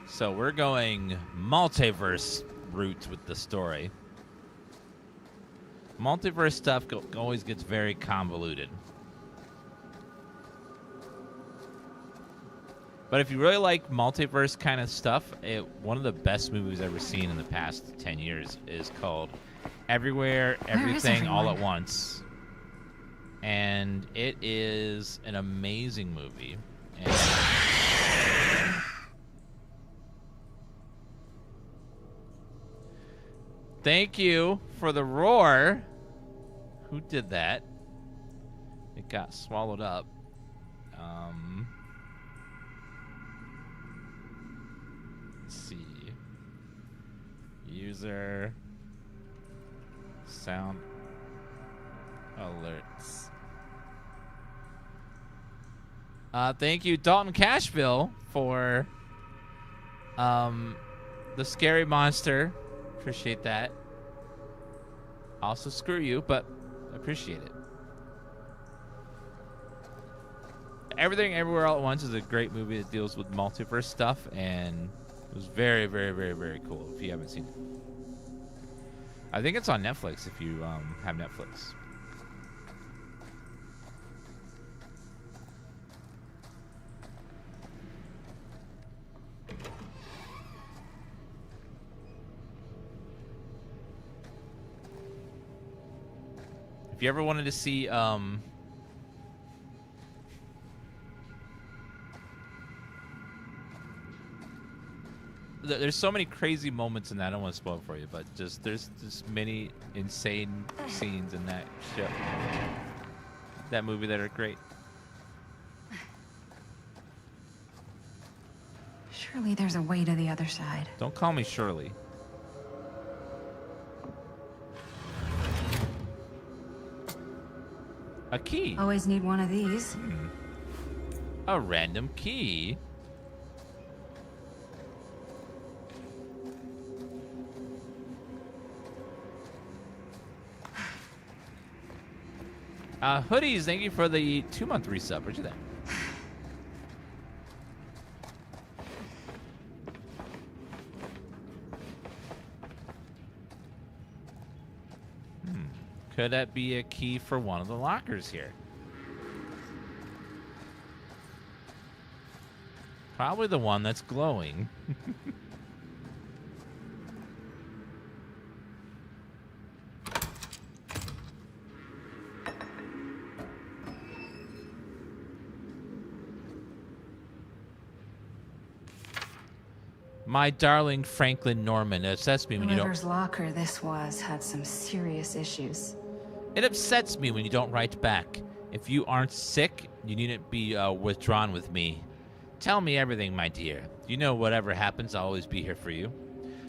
So we're going multiverse route with the story. Multiverse stuff always gets very convoluted. But if you really like multiverse kind of stuff, one of the best movies I've ever seen in the past 10 years is called Everywhere, Everything, All at Once. And it is an amazing movie. And thank you for the roar. Who did that? It got swallowed up. Let's see. User sound alerts. Thank you, Dalton Cashville, for the scary monster. Appreciate that. Also, screw you, but appreciate it. Everything Everywhere All at Once is a great movie that deals with multiverse stuff, and it was very, very, very, very cool if you haven't seen it. I think it's on Netflix if you have Netflix. If you ever wanted to see there's so many crazy moments in that. I don't want to spoil it for you, but there's just many insane scenes in that show, that movie, that are great. Surely there's a way to the other side. Don't call me Shirley. A key. Always need one of these. A random key. Hoodies, thank you for the 2-month resub. Where'd you that? Could that be a key for one of the lockers here? Probably the one that's glowing. My darling Franklin Norman, it upsets me when you don't... Whoever's locker this was had some serious issues. It upsets me when you don't write back. If you aren't sick, you needn't be withdrawn with me. Tell me everything, my dear. You know whatever happens, I'll always be here for you.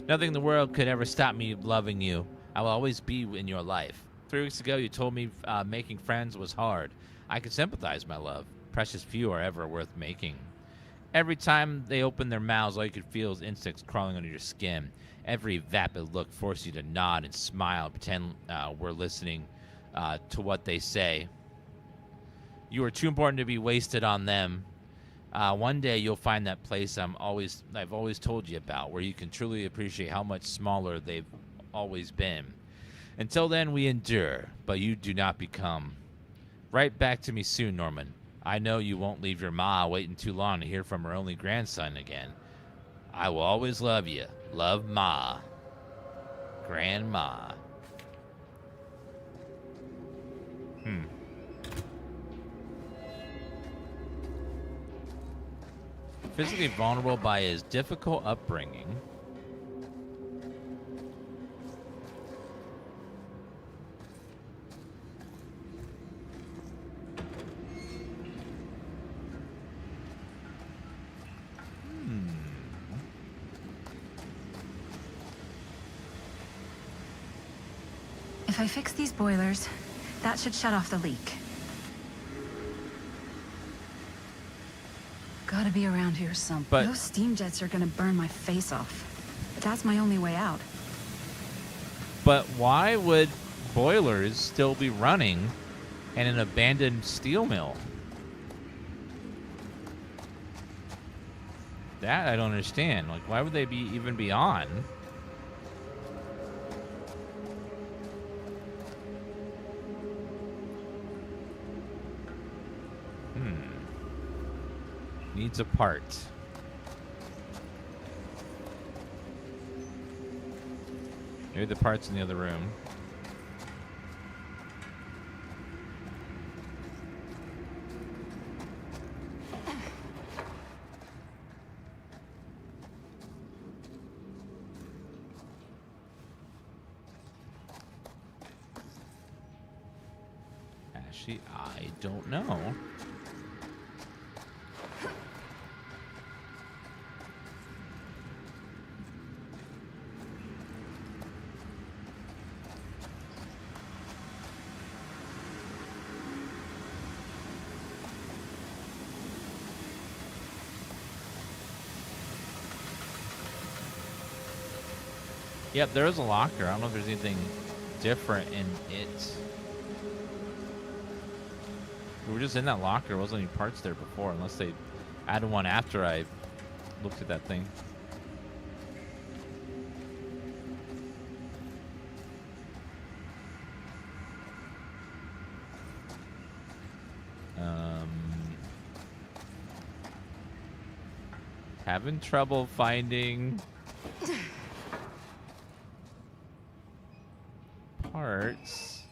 Nothing in the world could ever stop me loving you. I will always be in your life. 3 weeks ago, you told me making friends was hard. I can sympathize, my love. Precious few are ever worth making. Every time they open their mouths, all you could feel is insects crawling under your skin. Every vapid look forced you to nod and smile and pretend we're listening to what they say. You are too important to be wasted on them. One day you'll find that place I've always told you about, where you can truly appreciate how much smaller they've always been. Until then, we endure, but you do not become. Write back to me soon, Norman. I know you won't leave your ma waiting too long to hear from her only grandson again. I will always love you. Love, Ma. Grandma. Physically vulnerable by his difficult upbringing. If I fix these boilers, that should shut off the leak. Gotta be around here somewhere. Those steam jets are gonna burn my face off. But that's my only way out. But why would boilers still be running in an abandoned steel mill? That I don't understand. Like, why would they even be on? Needs a part. Maybe the part's in the other room. Actually, I don't know. Yep, there is a locker. I don't know if there's anything different in it. We were just in that locker. There wasn't any parts there before, unless they added one after I looked at that thing. Having trouble finding parts.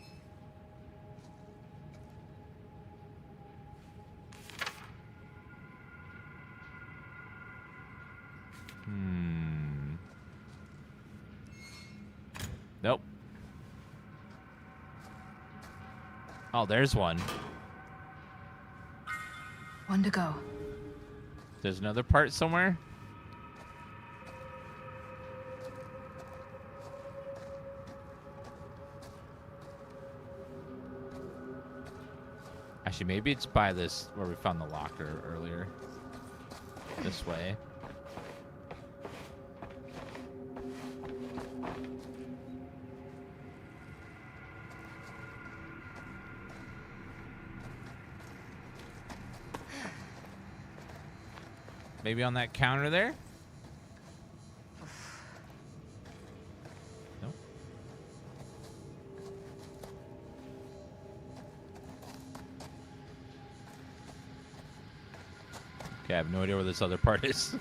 Nope. Oh, there's one. One to go. There's another part somewhere. Actually, maybe it's by this where we found the locker earlier. This way. Maybe on that counter there? Nope. Okay, I have no idea where this other part is.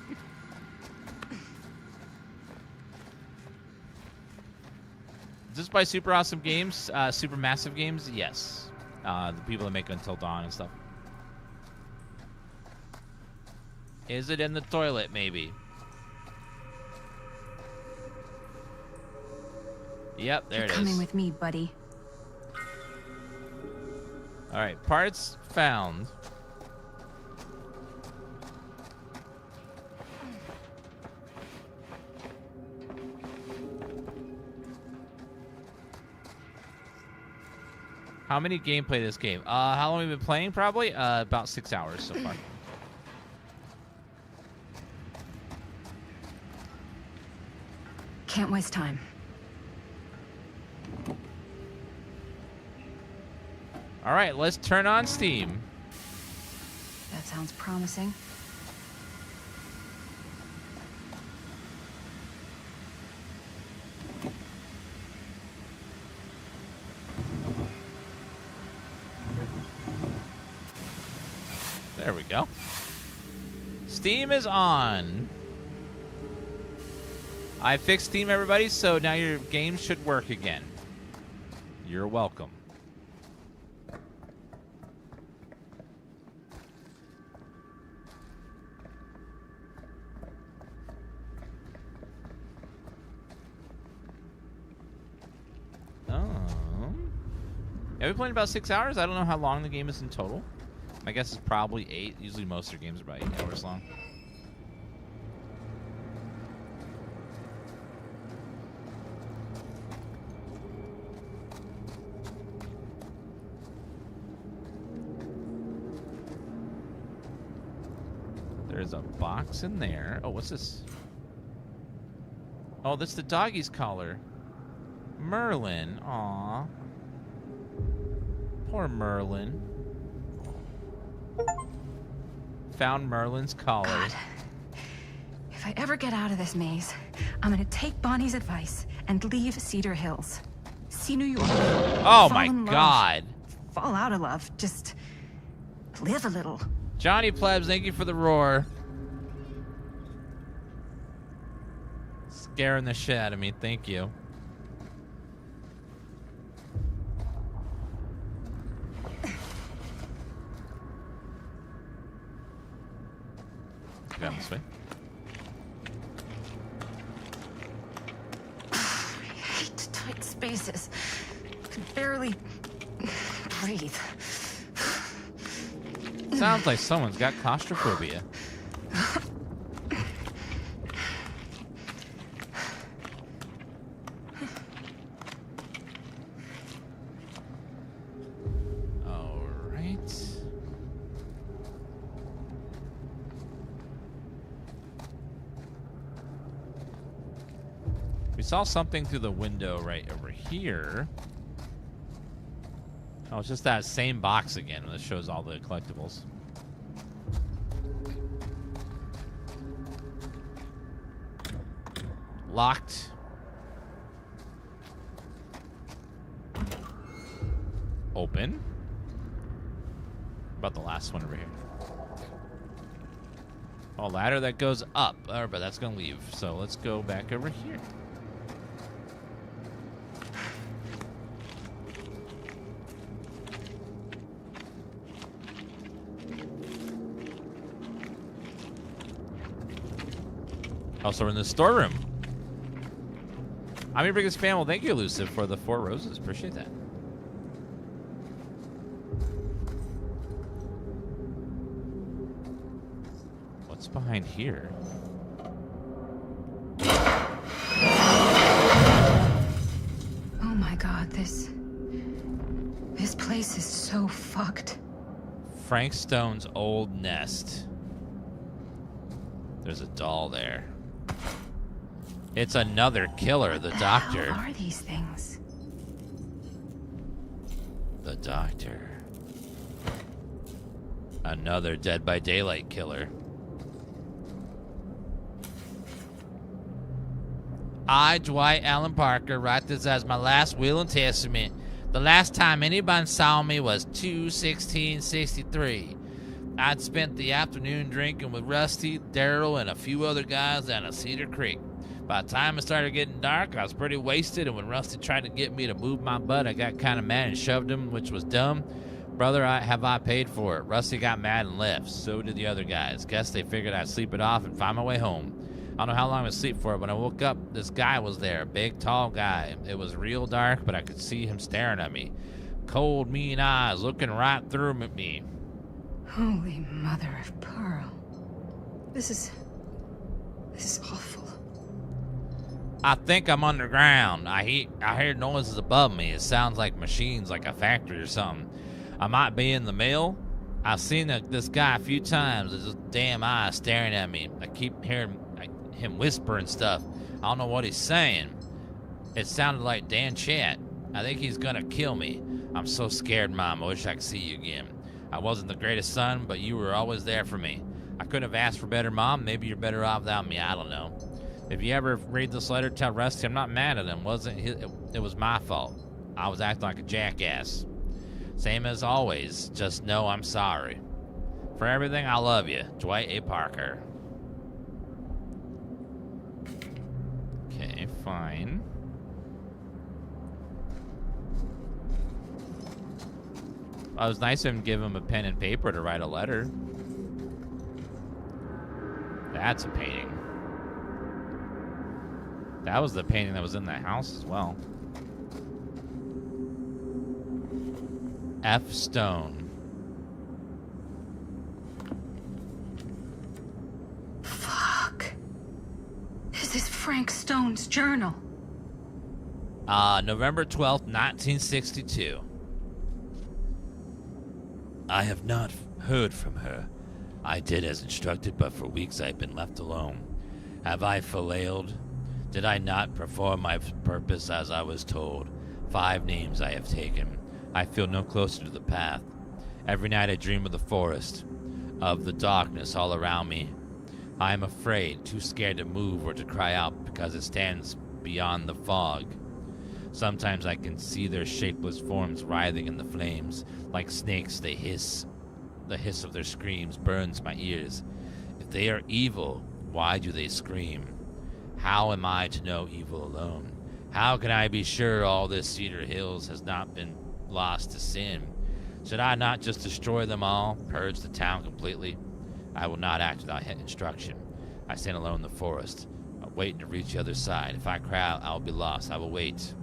Is this by Super Awesome Games? Super Massive Games? Yes. The people that make Until Dawn and stuff. Is it in the toilet, maybe? Yep, there it is. You're coming with me, buddy. All right, parts found. How many gameplay this game? How long have we been playing? Probably about 6 hours so far. Can't waste time. All right, let's turn on Steam. That sounds promising. There we go. Steam is on. I fixed Steam, everybody, so now your game should work again. You're welcome. Yeah, we've played about 6 hours. I don't know how long the game is in total. My guess is probably 8. Usually most of their games are about 8 hours long. There's a box in there. Oh, what's this? Oh, that's the doggy's collar. Merlin. Aw. Poor Merlin. Found Merlin's collar. God. If I ever get out of this maze, I'm gonna take Bonnie's advice and leave Cedar Hills. See New York. Oh my God. Fall out of love. Just live a little. Johnny Plebs, thank you for the roar. Scaring the shit out of me. Thank you. Down this way. I hate tight spaces. I can barely breathe. Sounds like someone's got claustrophobia. All right. We saw something through the window right over here. Oh, it's just that same box again. That shows all the collectibles. Locked. Open. About the last one over here. Oh, ladder that goes up. Oh, but that's going to leave. So let's go back over here. Also in the storeroom. I'm your biggest fan. Well, thank you, Elusive, for the 4 roses. Appreciate that. What's behind here? Oh my God, this place is so fucked. Frank Stone's old nest. There's a doll there. It's another killer, the doctor. What are these things? The doctor. Another Dead by Daylight killer. I, Dwight Allen Parker, write this as my last will and testament. The last time anybody saw me was 2/16/63. I'd spent the afternoon drinking with Rusty, Daryl, and a few other guys down at Cedar Creek. By the time it started getting dark, I was pretty wasted, and when Rusty tried to get me to move my butt, I got kind of mad and shoved him, which was dumb. Brother, I paid for it. Rusty got mad and left. So did the other guys. Guess they figured I'd sleep it off and find my way home. I don't know how long I was asleep for, but when I woke up, this guy was there. A big, tall guy. It was real dark, but I could see him staring at me. Cold, mean eyes looking right through me. Holy mother of pearl. This is awful. I think I'm underground. I hear noises above me. It sounds like machines, like a factory or something. I might be in the mill. I've seen this guy a few times. There's just damn eyes staring at me. I keep hearing him whispering stuff. I don't know what he's saying. It sounded like Dan Chat. I think he's gonna kill me. I'm so scared, Mom. I wish I could see you again. I wasn't the greatest son, but you were always there for me. I couldn't have asked for better, Mom. Maybe you're better off without me. I don't know. If you ever read this letter, tell Rusty I'm not mad at him. It was my fault. I was acting like a jackass. Same as always. Just know I'm sorry. For everything, I love you. Dwight A. Parker. Okay, fine. Well, it was nice of him to give him a pen and paper to write a letter. That's a painting. That was the painting that was in the house as well. F. Stone. Fuck. This is Frank Stone's journal. November 12th, 1962. I have not heard from her. I did as instructed, but for weeks I've been left alone. Have I failed? Did I not perform my purpose as I was told? 5 names I have taken. I feel no closer to the path. Every night I dream of the forest, of the darkness all around me. I am afraid, too scared to move or to cry out because it stands beyond the fog. Sometimes I can see their shapeless forms writhing in the flames. Like snakes, they hiss. The hiss of their screams burns my ears. If they are evil, why do they scream? How am I to know evil alone? How can I be sure all this Cedar Hills has not been lost to sin? Should I not just destroy them all, purge the town completely? I will not act without instruction. I stand alone in the forest, waiting to reach the other side. If I cry out, I will be lost. I will wait.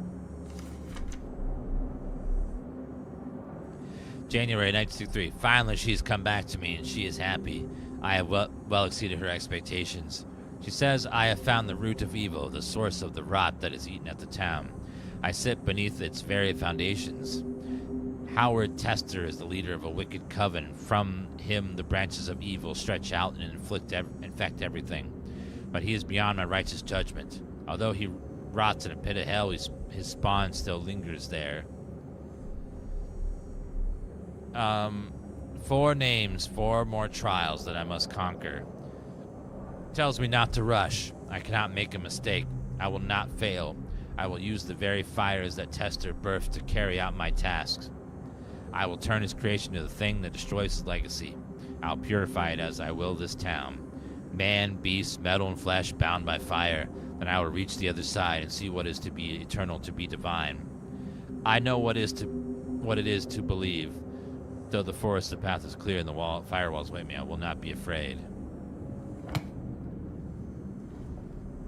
January 1963. Finally, she's come back to me, and she is happy. I have well exceeded her expectations. She says, I have found the root of evil, the source of the rot that is eaten at the town. I sit beneath its very foundations. Howard Tester is the leader of a wicked coven. From him the branches of evil stretch out and infect everything. But he is beyond my righteous judgment. Although he rots in a pit of hell, his spawn still lingers there. 4 names, 4 more trials that I must conquer. Tells me not to rush. I cannot make a mistake. I will not fail. I will use the very fires that Tester birthed to carry out my tasks. I will turn his creation to the thing that destroys his legacy. I'll purify it as I will this town. Man, beast, metal, and flesh bound by fire. Then I will reach the other side and see what is to be eternal, to be divine. I know what it is to believe. Though the forest, the path is clear and the firewalls wait me, I will not be afraid.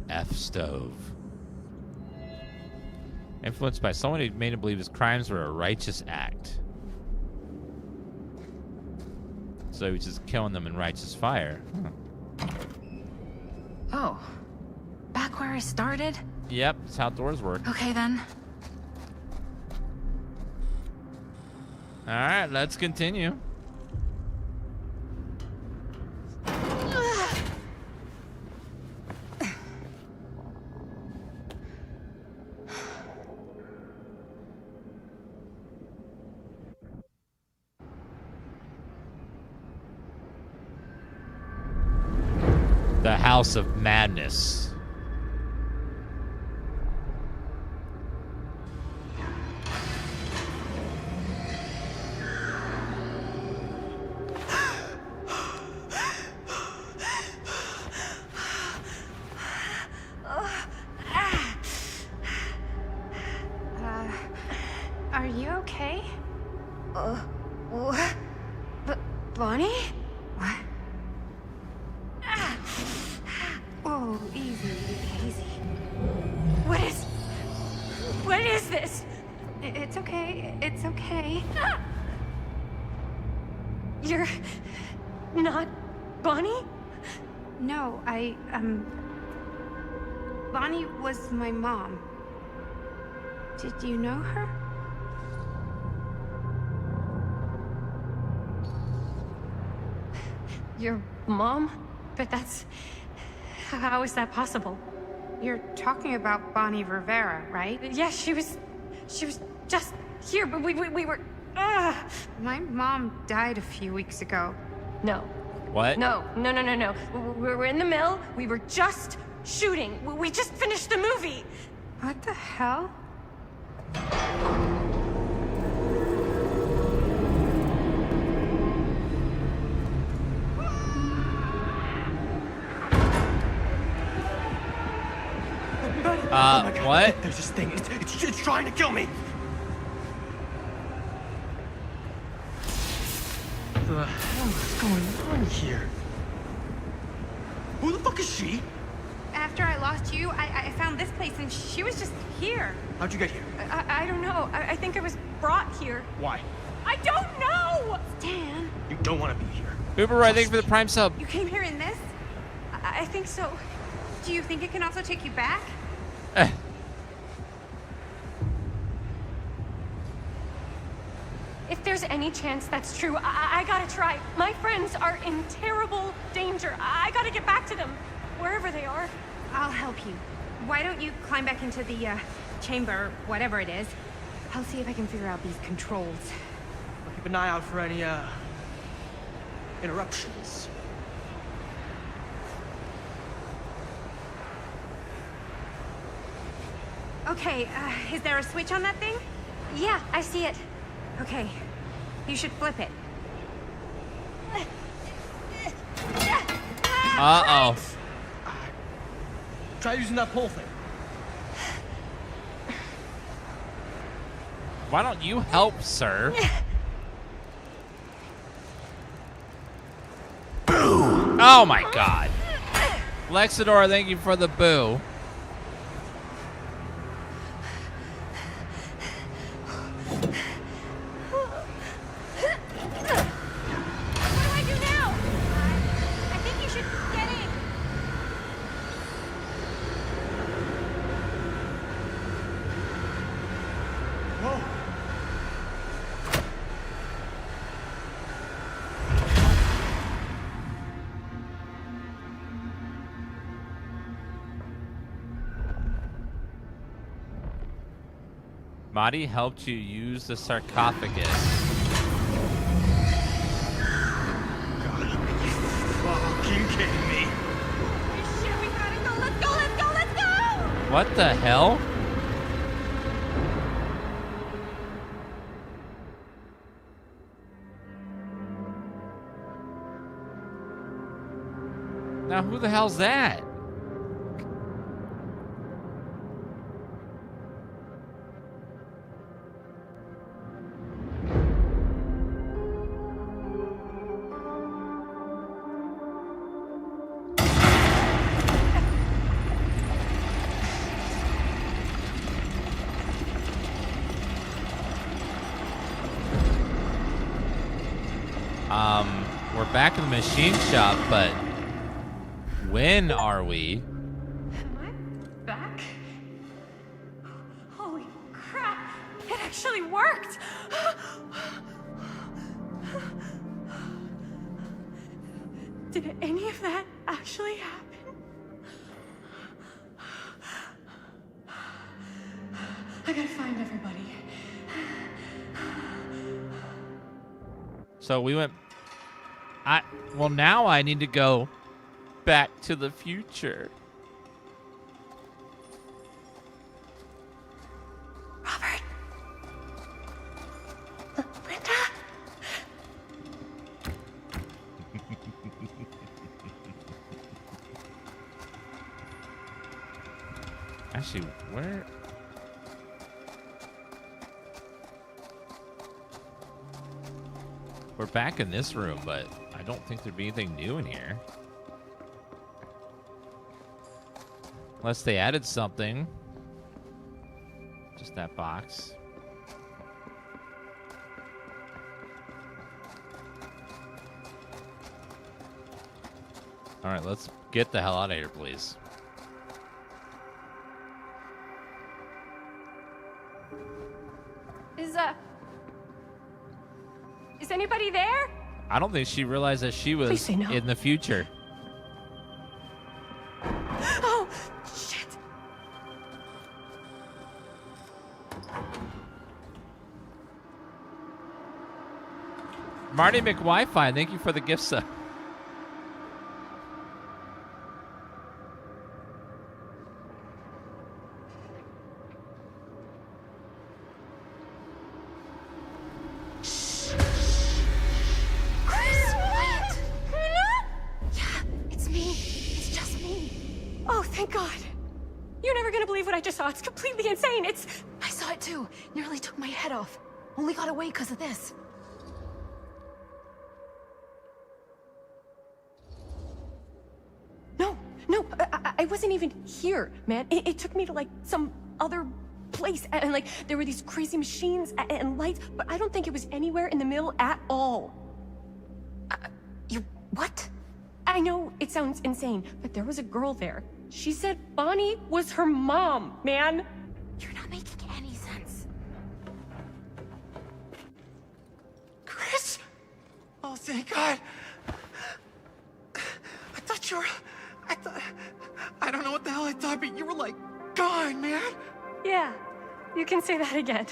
F. Stove. Influenced by someone who made him believe his crimes were a righteous act. So he was just killing them in righteous fire. Oh. Back where I started? Yep, that's how doors work. Okay, then. Alright, let's continue. The House of Madness. Are you okay? What? Bonnie? What? Oh, easy, easy. What is this? It's okay. It's okay. You're not Bonnie? No, Bonnie was my mom. Did you know her? Your mom? But that's... How is that possible? You're talking about Bonnie Rivera, right? Yes, she was just here, but we were... My mom died a few weeks ago. No. What? No. We were in the mill. We were just shooting. We just finished the movie. What the hell? Oh my God. What? There's this thing. It's trying to kill me. What the hell is going on here? Who the fuck is she? After I lost you, I found this place and she was just here. How'd you get here? I don't know. I think I was brought here. Why? I don't know! Stan. You don't want to be here. Uber Roy, thanks for the Prime sub. You came here in this? I think so. Do you think it can also take you back? If there's any chance that's true, I gotta try. My friends are in terrible danger. I gotta get back to them, wherever they are. I'll help you. Why don't you climb back into the chamber, whatever it is? I'll see if I can figure out these controls. I'll keep an eye out for any, interruptions. Okay, is there a switch on that thing? Yeah, I see it. Okay, you should flip it. Uh-oh. Try using that pole thing. Why don't you help, sir? Boo! Oh my god. Lexidor, thank you for the boo. Marty helped you use the sarcophagus. Fucking kidding me? Shit, we gotta go. Let's go, let's go, let's go! What the hell? Now who the hell's that? We're back in the machine shop, but when are we? Am I back? Holy crap! It actually worked! Did any of that actually happen? I gotta find everybody. So we went... Well, now I need to go back to the future. Robert. Linda. Actually, where... We're back in this room, but I don't think there'd be anything new in here. Unless they added something. Just that box. All right, let's get the hell out of here, please. Is anybody there? I don't think she realized that she was Please say no. in the future. Oh, shit. Marty McWiFi, thank you for the gift sub. It's completely insane. I saw it too. Nearly took my head off. Only got away because of this. No, I wasn't even here, man. It took me to like some other place, and like there were these crazy machines and lights, but I don't think it was anywhere in the mill at all. You what? I know it sounds insane, but there was a girl there. She said Bonnie was her mom, man. You're not making any sense. thank God. I thought you were... I don't know what the hell I thought, but you were, like, gone, man. Yeah, you can say that again.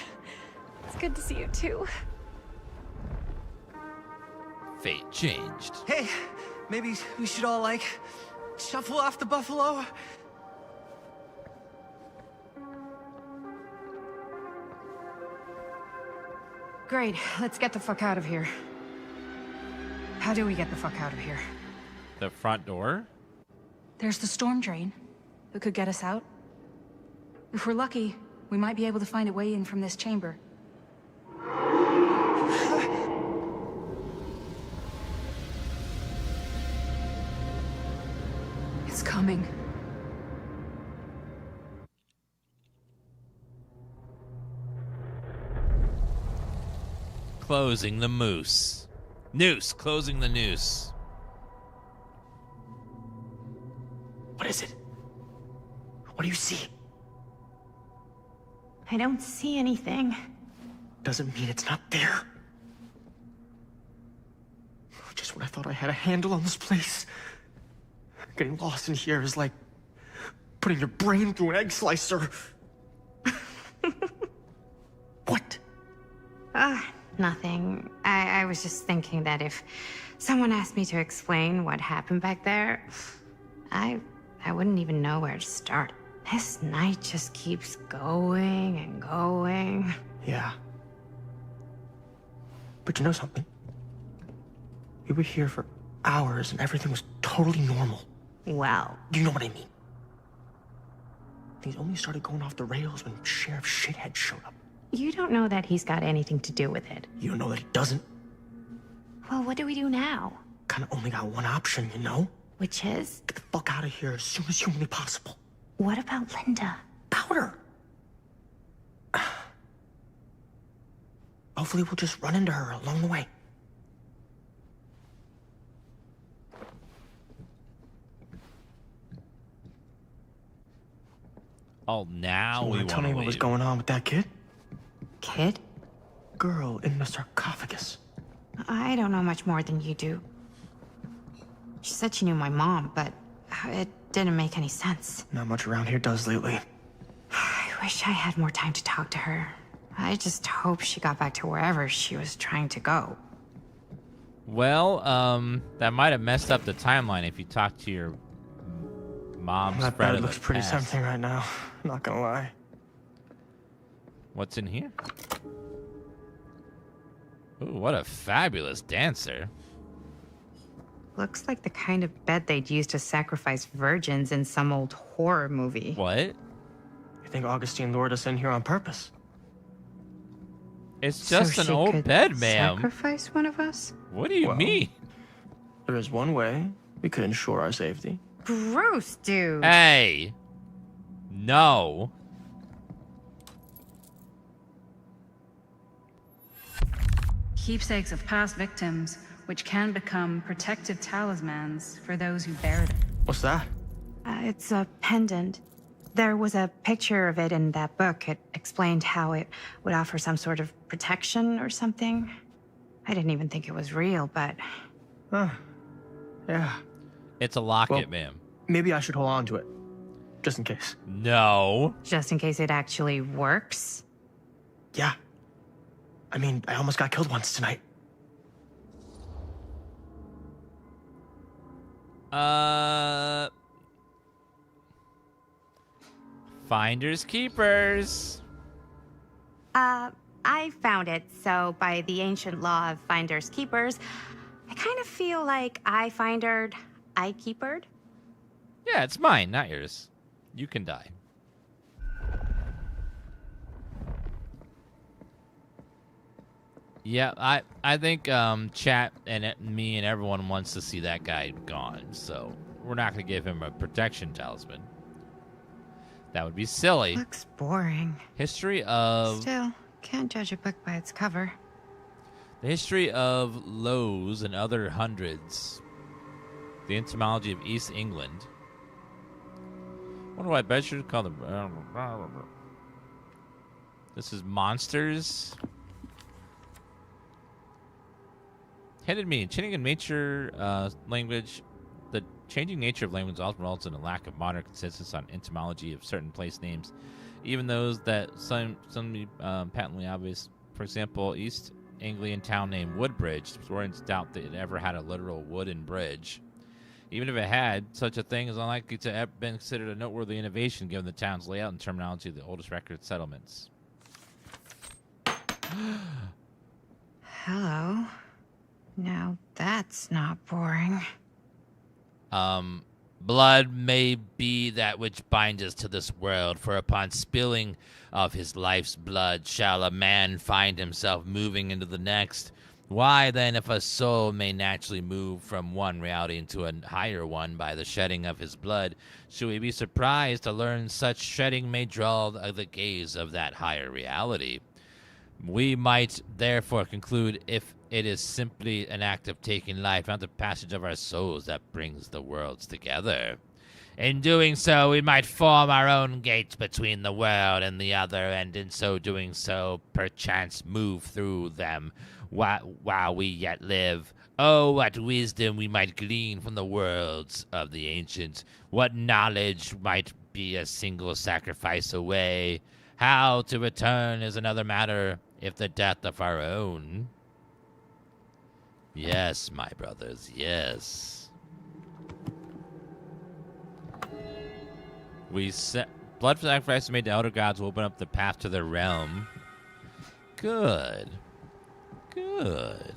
It's good to see you, too. Fate changed. Hey, maybe we should all, like, shuffle off the buffalo. Great, let's get the fuck out of here. How do we get the fuck out of here? The front door? There's the storm drain that could get us out. If we're lucky, we might be able to find a way in from this chamber. It's coming. Closing the moose. Noose, closing the noose. What is it? What do you see? I don't see anything. Doesn't mean it's not there. Just when I thought I had a handle on this place. Getting lost in here is like putting your brain through an egg slicer. What? Nothing. I was just thinking that if someone asked me to explain what happened back there, I wouldn't even know where to start. This night just keeps going and going. Yeah. But you know something? We were here for hours and everything was totally normal. Well. You know what I mean? Things only started going off the rails when Sheriff Shithead showed up. You don't know that he's got anything to do with it. You don't know that he doesn't? Well, what do we do now? Kinda only got one option, you know? Which is? Get the fuck out of here as soon as humanly possible. What about Linda? Powder! Hopefully we'll just run into her along the way. Oh, now So we want tell me to what was leave. going on with that kid? Kid? Girl in the sarcophagus. I don't know much more than you do. She said she knew my mom, but it didn't make any sense. Not much around here does lately. I wish I had more time to talk to her. I just hope she got back to wherever she was trying to go. Well, that might have messed up the timeline if you talked to your mom's That friend bed of the looks pretty past. tempting right now. Not gonna lie. What's in here? Ooh, what a fabulous dancer. Looks like the kind of bed they'd use to sacrifice virgins in some old horror movie. What? You think Augustine lured us in here on purpose? It's just So an she old could bed, ma'am. Sacrifice one of us? What do you mean? There is one way we could ensure our safety. Gross, dude. Hey. No. Keepsakes of past victims, which can become protective talismans for those who bear them. What's that? It's a pendant. There was a picture of it in that book. It explained how it would offer some sort of protection or something. I didn't even think it was real, but... Huh. Yeah. It's a locket, ma'am. Maybe I should hold on to it. Just in case. No. Just in case it actually works? Yeah. I mean, I almost got killed once tonight. Finders keepers. I found it, so by the ancient law of finders keepers, I kind of feel like I findered, I keepered. Yeah, it's mine, not yours. You can die. Yeah, I think chat and me and everyone wants to see that guy gone, so we're not going to give him a protection talisman. That would be silly. Looks boring. History of... Still, can't judge a book by its cover. The history of Lowe's and other hundreds. The etymology of East England. Wonder why Bedford called them... This is monsters. Headed me. Changing nature language. The changing nature of language often results in a lack of modern consensus on etymology of certain place names, even those that some patently obvious. For example, East Anglian town named Woodbridge. Historians doubt that it ever had a literal wooden bridge. Even if it had, such a thing is unlikely to have been considered a noteworthy innovation given the town's layout and terminology of the oldest record settlements. Hello. Now that's not boring. Blood may be that which binds us to this world, for upon spilling of his life's blood shall a man find himself moving into the next. Why, then, if a soul may naturally move from one reality into a higher one by the shedding of his blood, should we be surprised to learn such shedding may draw the gaze of that higher reality? We might therefore conclude if it is simply an act of taking life, not the passage of our souls, that brings the worlds together. In doing so, we might form our own gates between the world and the other, and in so doing so, perchance move through them while we yet live. Oh, what wisdom we might glean from the worlds of the ancients. What knowledge might be a single sacrifice away. How to return is another matter, if the death of our own. Yes, my brothers, yes. Blood sacrifice made to elder gods will open up the path to their realm. Good. Good.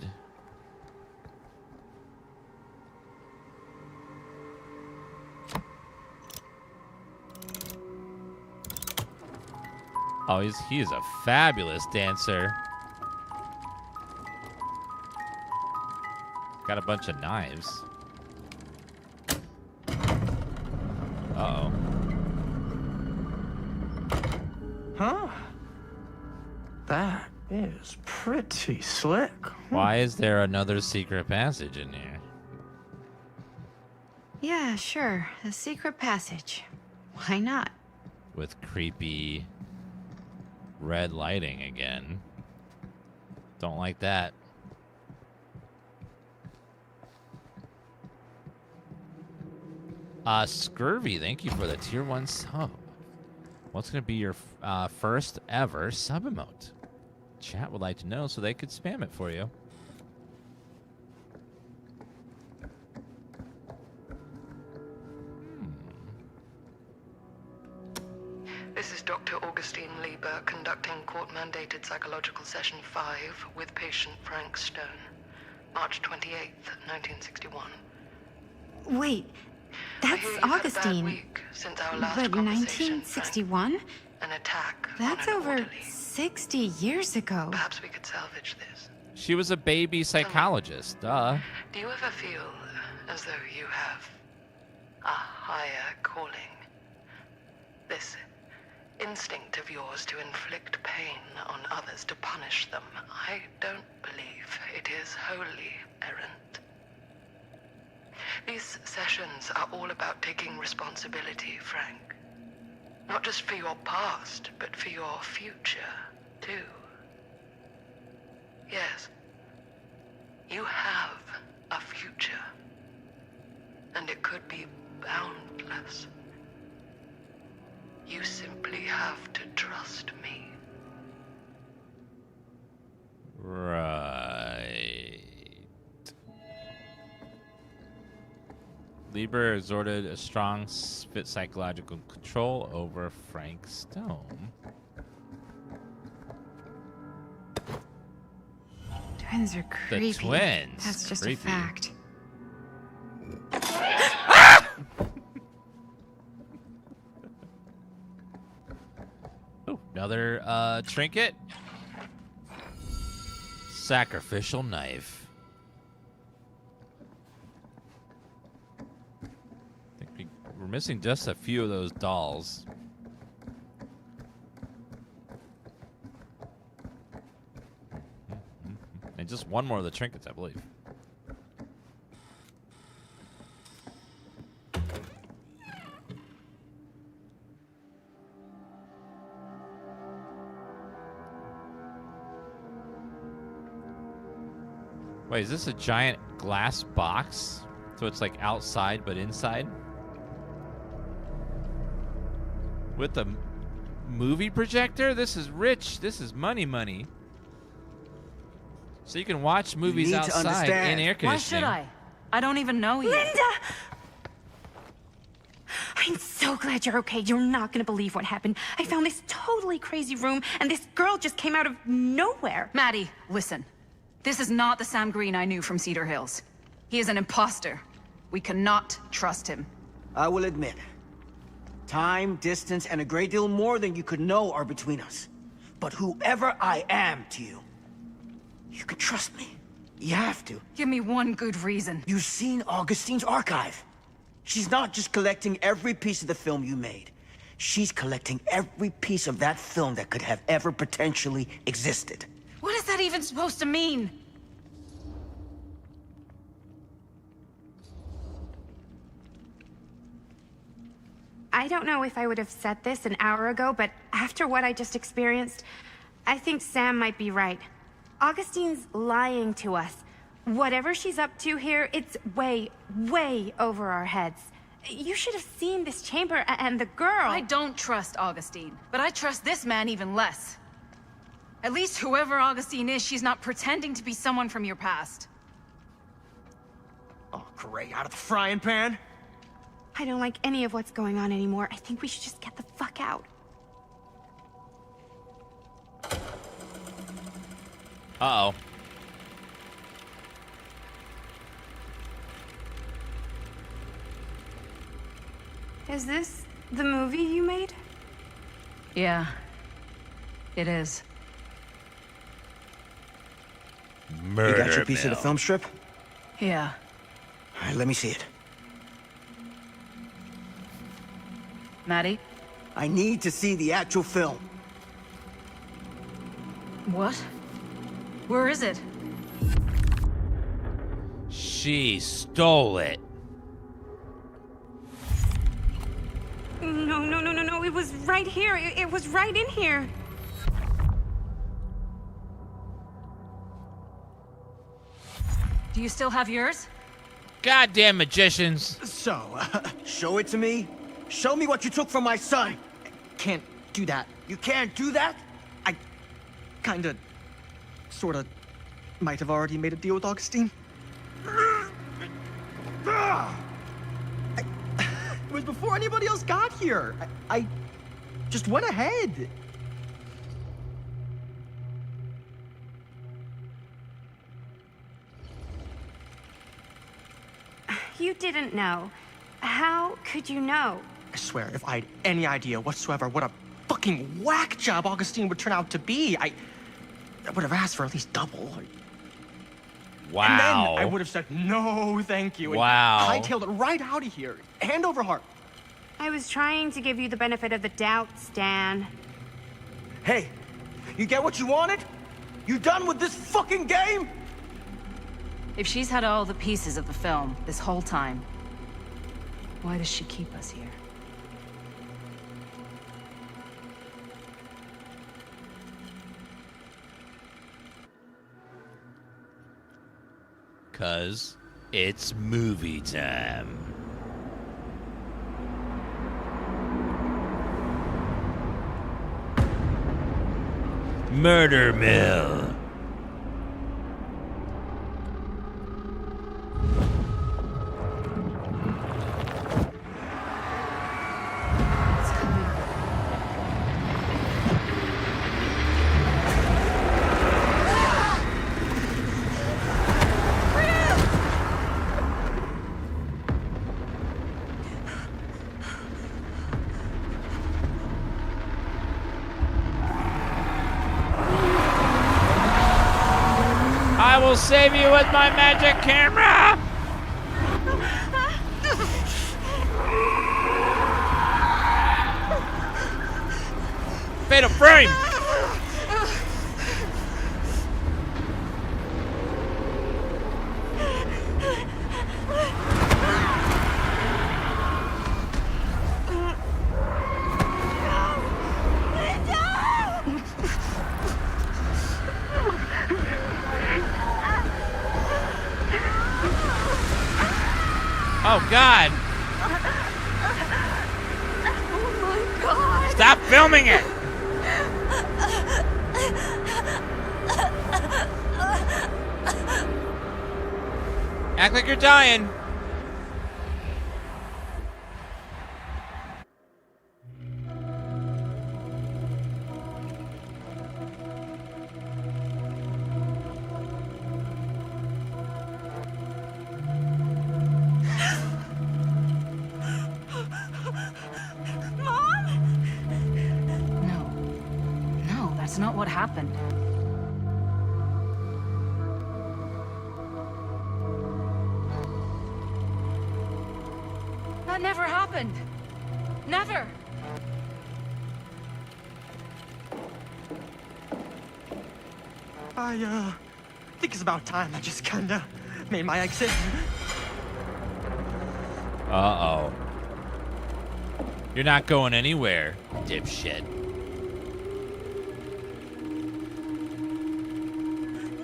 Oh, he is a fabulous dancer. Got a bunch of knives. Uh-oh. Huh? That is pretty slick. Why is there another secret passage in here? Yeah, sure. A secret passage. Why not? With creepy red lighting again. Don't like that. Scurvy, thank you for the tier 1 sub. What's going to be your first ever sub emote? Chat would like to know so they could spam it for you. This is Dr. Augustine Lieber conducting court-mandated psychological session 5 with patient Frank Stone. March 28th, 1961. Wait, that's Augustine. Since our last But conversation, 1961? An attack. That's over 60 years ago. Perhaps we could salvage this. She was a baby psychologist, duh. Do you ever feel as though you have a higher calling? This instinct of yours to inflict pain on others, to punish them. I don't believe it is wholly errant. These sessions are all about taking responsibility, Frank. Not just for your past, but for your future, too. Yes, you have a future. And it could be boundless. You simply have to trust me. Right. Lieber exerted a strong psychological control over Frank Stone. Twins are creepy. The twins. That's just creepy. a fact. Oh, another trinket. Sacrificial knife. I think we're missing just a few of those dolls. And just one more of the trinkets, I believe. Wait, is this a giant glass box? So it's like outside but inside? With a movie projector? This is rich. This is money. So you can watch movies outside in air conditioning. Why should I? I don't even know you. Linda! I'm so glad you're okay. You're not gonna believe what happened. I found this totally crazy room, and this girl just came out of nowhere. Maddie, listen. This is not the Sam Green I knew from Cedar Hills. He is an imposter. We cannot trust him. I will admit, time, distance, and a great deal more than you could know are between us. But whoever I am to you, you can trust me. You have to. Give me one good reason. You've seen Augustine's archive. She's not just collecting every piece of the film you made. She's collecting every piece of that film that could have ever potentially existed. What is that even supposed to mean? I don't know if I would have said this an hour ago, but after what I just experienced, I think Sam might be right. Augustine's lying to us. Whatever she's up to here, it's way, way over our heads. You should have seen this chamber and the girl. I don't trust Augustine, but I trust this man even less. At least whoever Augustine is, she's not pretending to be someone from your past. Oh, great. Out of the frying pan? I don't like any of what's going on anymore. I think we should just get the fuck out. Uh-oh. Is this the movie you made? Yeah, it is. Murder You got your piece of the mill. film strip? Yeah. All right, let me see it. Maddie? I need to see the actual film. What? Where is it? She stole it. No. It was right here. It was right in here. Do you still have yours? Goddamn magicians. So, show it to me. Show me what you took from my son. Can't do that. You can't do that? I kinda, sorta, might have already made a deal with Augustine. It was before anybody else got here. I just went ahead. You didn't know. How could you know? I swear, if I had any idea whatsoever what a fucking whack job Augustine would turn out to be, I would have asked for at least double. Wow. And then I would have said, no, thank you. And Wow. hightailed it right out of here, hand over heart. I was trying to give you the benefit of the doubt, Stan. Hey, you get what you wanted? You done with this fucking game? If she's had all the pieces of the film this whole time, why does she keep us here? Cause it's movie time. Murder Mill. I will save you with my magic camera! Fatal frame! Oh, God. Oh my God. Stop filming it. Act like you're dying. No, that's not what happened. That never happened. Never. I think it's about time I just kinda made my exit. Uh-oh. You're not going anywhere, dipshit.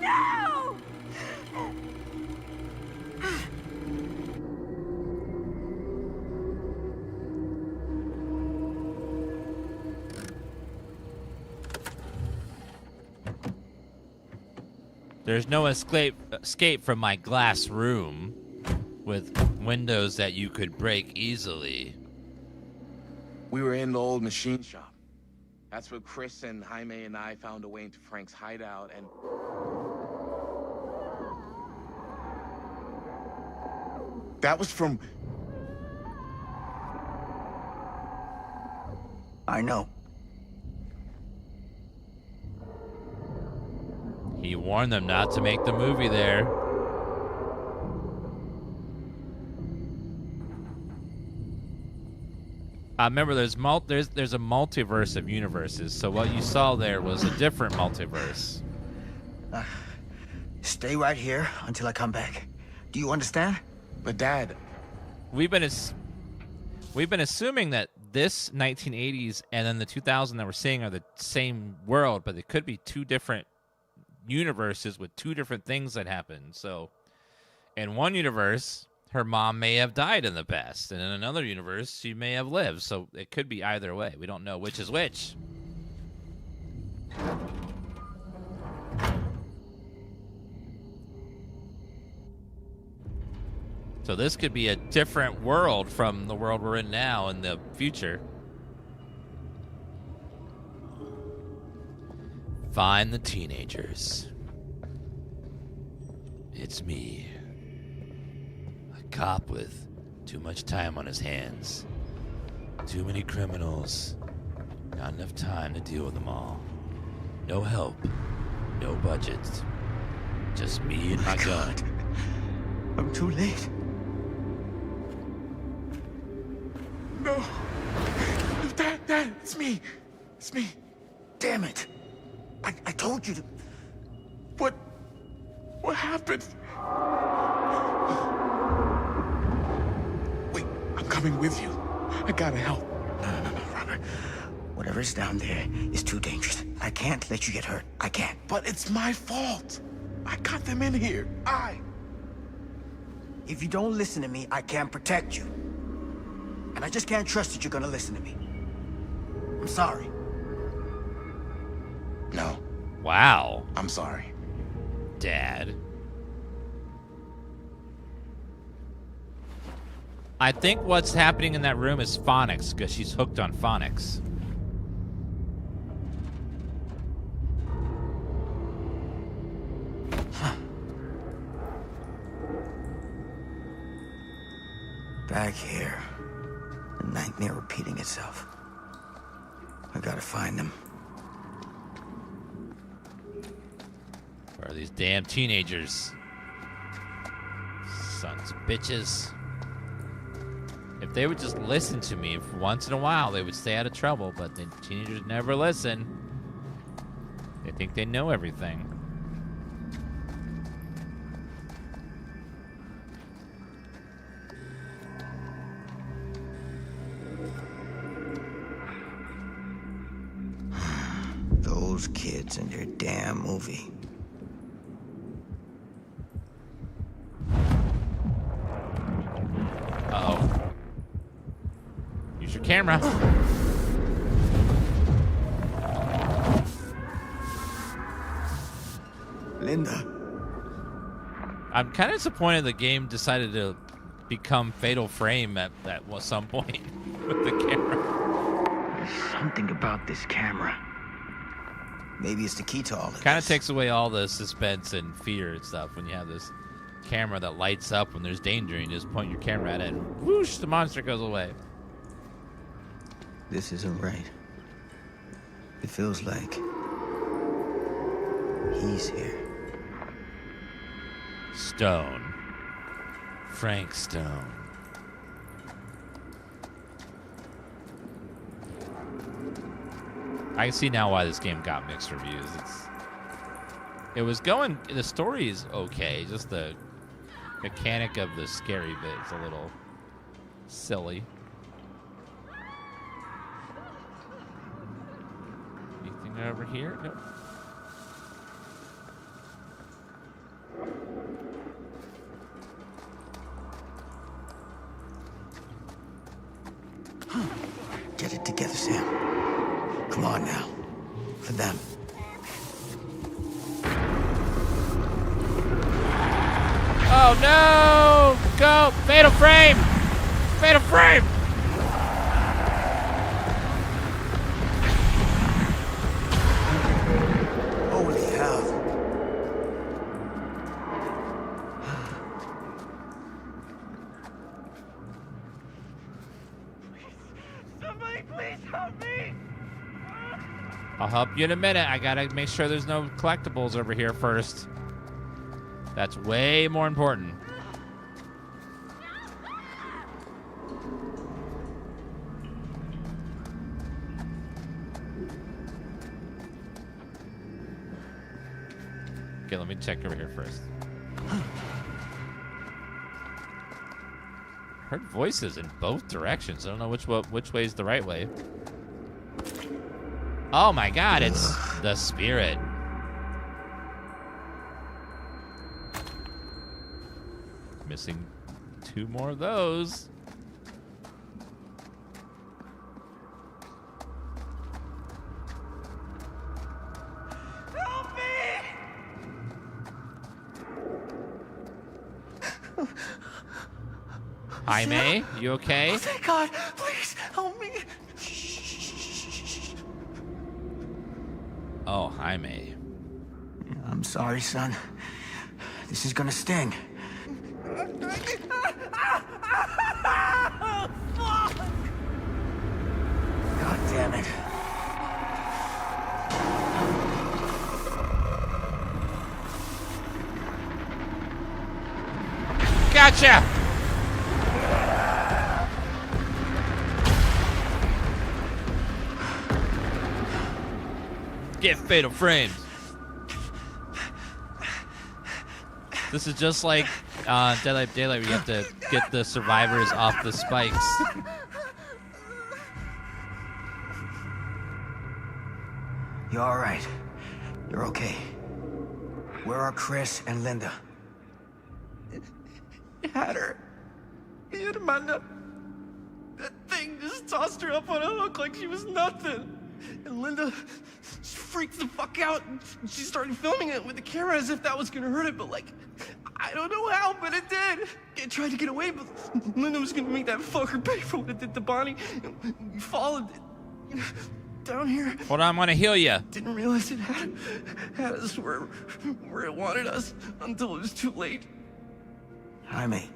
No! There's no escape from my glass room with windows that you could break easily. We were in the old machine shop. That's where Chris and Jaime and I found a way into Frank's hideout, and that was from... I know. He warned them not to make the movie there. Remember, there's a multiverse of universes, so what you saw there was a different multiverse. Stay right here until I come back. Do you understand? But Dad, we've been assuming that this 1980s and then the 2000 that we're seeing are the same world, but it could be two different universes with two different things that happen. So, in one universe, her mom may have died in the past, and in another universe, she may have lived. So it could be either way. We don't know which is which. So this could be a different world from the world we're in now in the future. Find the teenagers. It's me. A cop with too much time on his hands. Too many criminals. Not enough time to deal with them all. No help. No budget. Just me and my gun. I'm too late. no. Dad, it's me. It's me. Damn it. I told you to... What happened? Wait, I'm coming with you. I gotta help. No, Robert. Whatever's down there is too dangerous. I can't let you get hurt. I can't. But it's my fault. I got them in here. If you don't listen to me, I can't protect you. And I just can't trust that you're gonna listen to me. I'm sorry. No. Wow. I'm sorry. Dad. I think what's happening in that room is phonics, because she's hooked on phonics. Back here. The nightmare repeating itself. I gotta find them. Where are these damn teenagers? Sons of bitches. If they would just listen to me, if once in a while they would stay out of trouble, but the teenagers never listen. They think they know everything. Those kids and their damn movie. camera. Linda. I'm kind of disappointed the game decided to become Fatal Frame at some point with the camera. There's something about this camera. Maybe it's the key to all of Kind of takes away all the suspense and fear and stuff when you have this camera that lights up when there's danger and you just point your camera at it and whoosh, the monster goes away. This isn't right. It feels like he's here. Stone. Frank Stone. I can see now why this game got mixed reviews. The story is okay, just the mechanic of the scary bit is a little silly. Anything over here? Nope. Get it together, Sam. Come on now. For them. Oh no! Go! Fatal Frame! Fatal Frame! Holy hell. Somebody please help me! I'll help you in a minute. I gotta make sure there's no collectibles over here first. That's way more important. Okay, let me check over here first. Heard voices in both directions. I don't know which way is the right way. Oh my God, it's the spirit. Missing 2 more of those. Help me! Hi, May. You okay? Oh, thank God! Please help me! Oh, hi, May. I'm sorry, son. This is gonna sting. God damn it. Gotcha! Get Fatal Frames. This is just like Dead Daylight where you have to get the survivors off the spikes. You're all right. You're okay. Where are Chris and Linda? He had her. He had Amanda. That thing just tossed her up on a hook like she was nothing. And Linda freaked the fuck out. She started filming it with the camera as if that was gonna hurt it, but like, I don't know how, but it did. It tried to get away, but Linda was gonna make that fucker pay for what it did to Bonnie. We followed it down here. Hold on, I'm gonna heal you. Didn't realize it had us where it wanted us until it was too late. Jaime.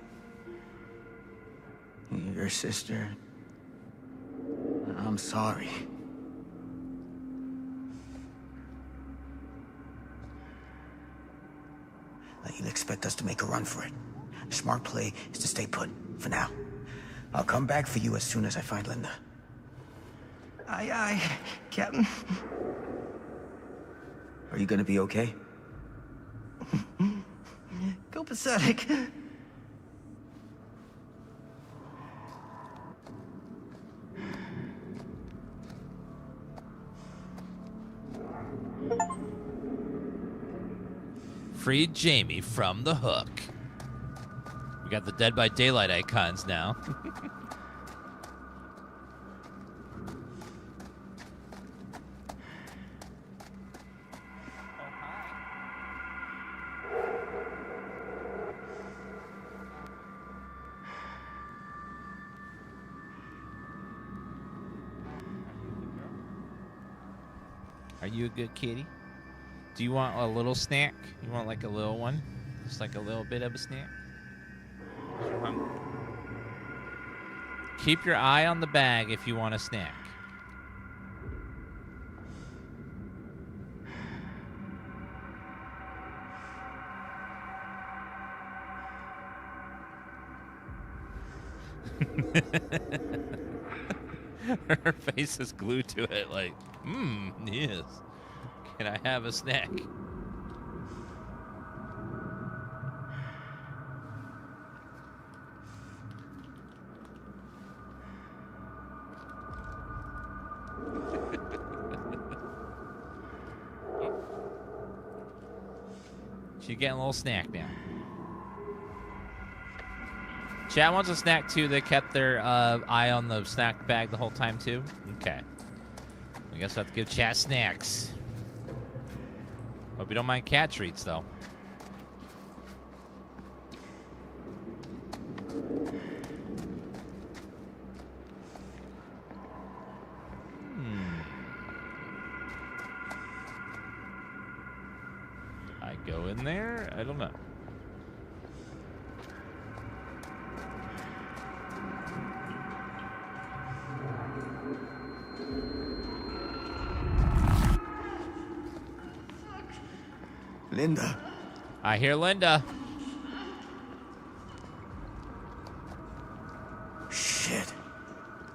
Your sister. I'm sorry. Now, you'll expect us to make a run for it. The smart play is to stay put, for now. I'll come back for you as soon as I find Linda. Aye, aye, Captain. Are you gonna be okay? Go pathetic. Freed Jamie from the hook. We got the Dead by Daylight icons now. Are you a good kitty? Do you want a little snack? You want like a little one? Just like a little bit of a snack? Keep your eye on the bag if you want a snack. Her face is glued to it like, yes. Can I have a snack? She's getting a little snack now. Chat wants a snack too. They kept their eye on the snack bag the whole time too. Okay. I guess I have to give chat snacks. Hope you don't mind cat treats though. I go in there? I don't know. Linda. I hear Linda. Shit.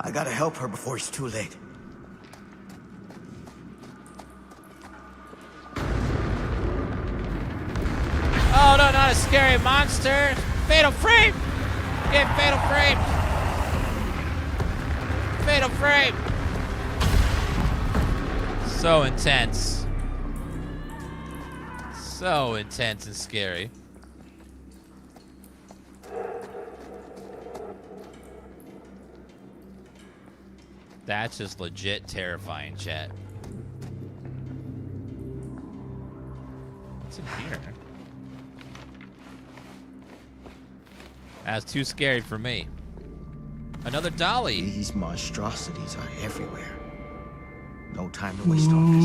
I gotta help her before it's too late. Oh no, not a scary monster. Fatal frame! Get fatal frame! Fatal frame! So intense. So intense and scary. That's just legit terrifying, chat. What's in here? That's too scary for me. Another dolly. These monstrosities are everywhere. No time to waste on this.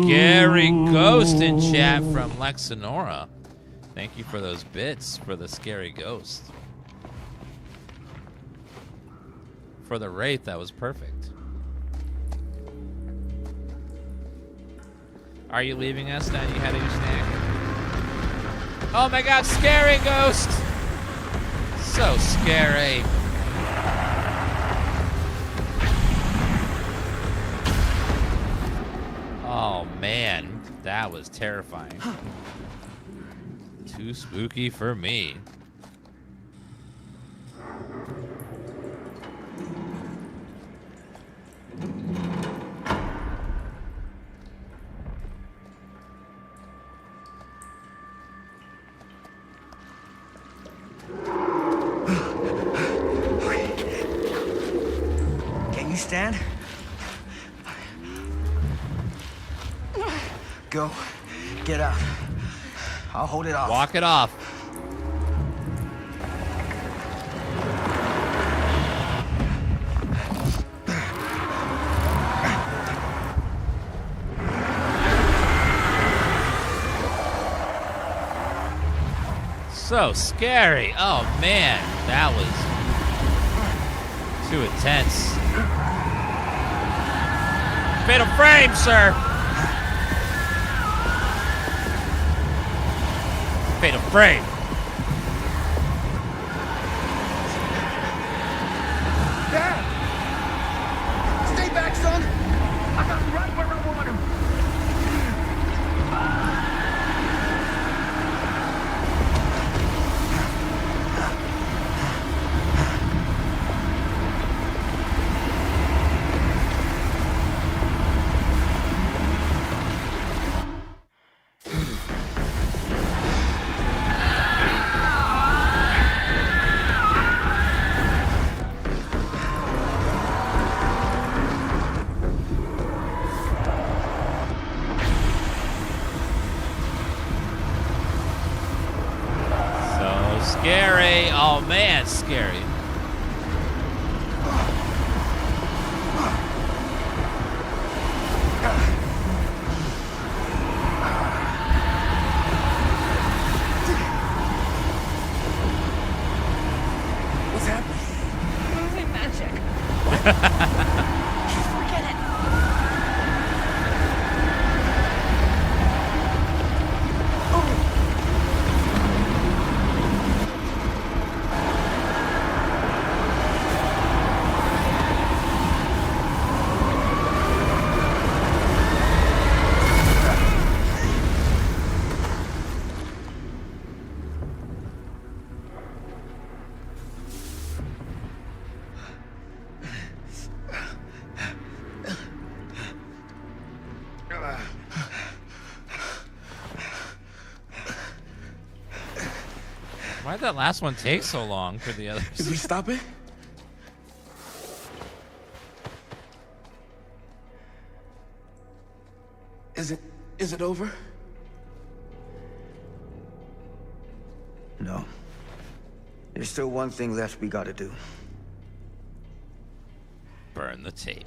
Scary ghost in chat from Lexinora. Thank you for those bits for the scary ghost. For the wraith, that was perfect. Are you leaving us now? You had your snack? Oh my god, scary ghost! So scary. Oh man, that was terrifying. Too spooky for me. Can you stand? Go. Get out. I'll hold it off. Walk it off. So scary. Oh man, that was too intense. Fatal frame, sir. Fatal frame. Dad! Stay back, son! I got him right where I want him! Scary. Oh man, scary. Forget it. Why'd that last one take so long for the others? Did we stop it? Is it over? No. There's still one thing left we gotta do. Burn the tape.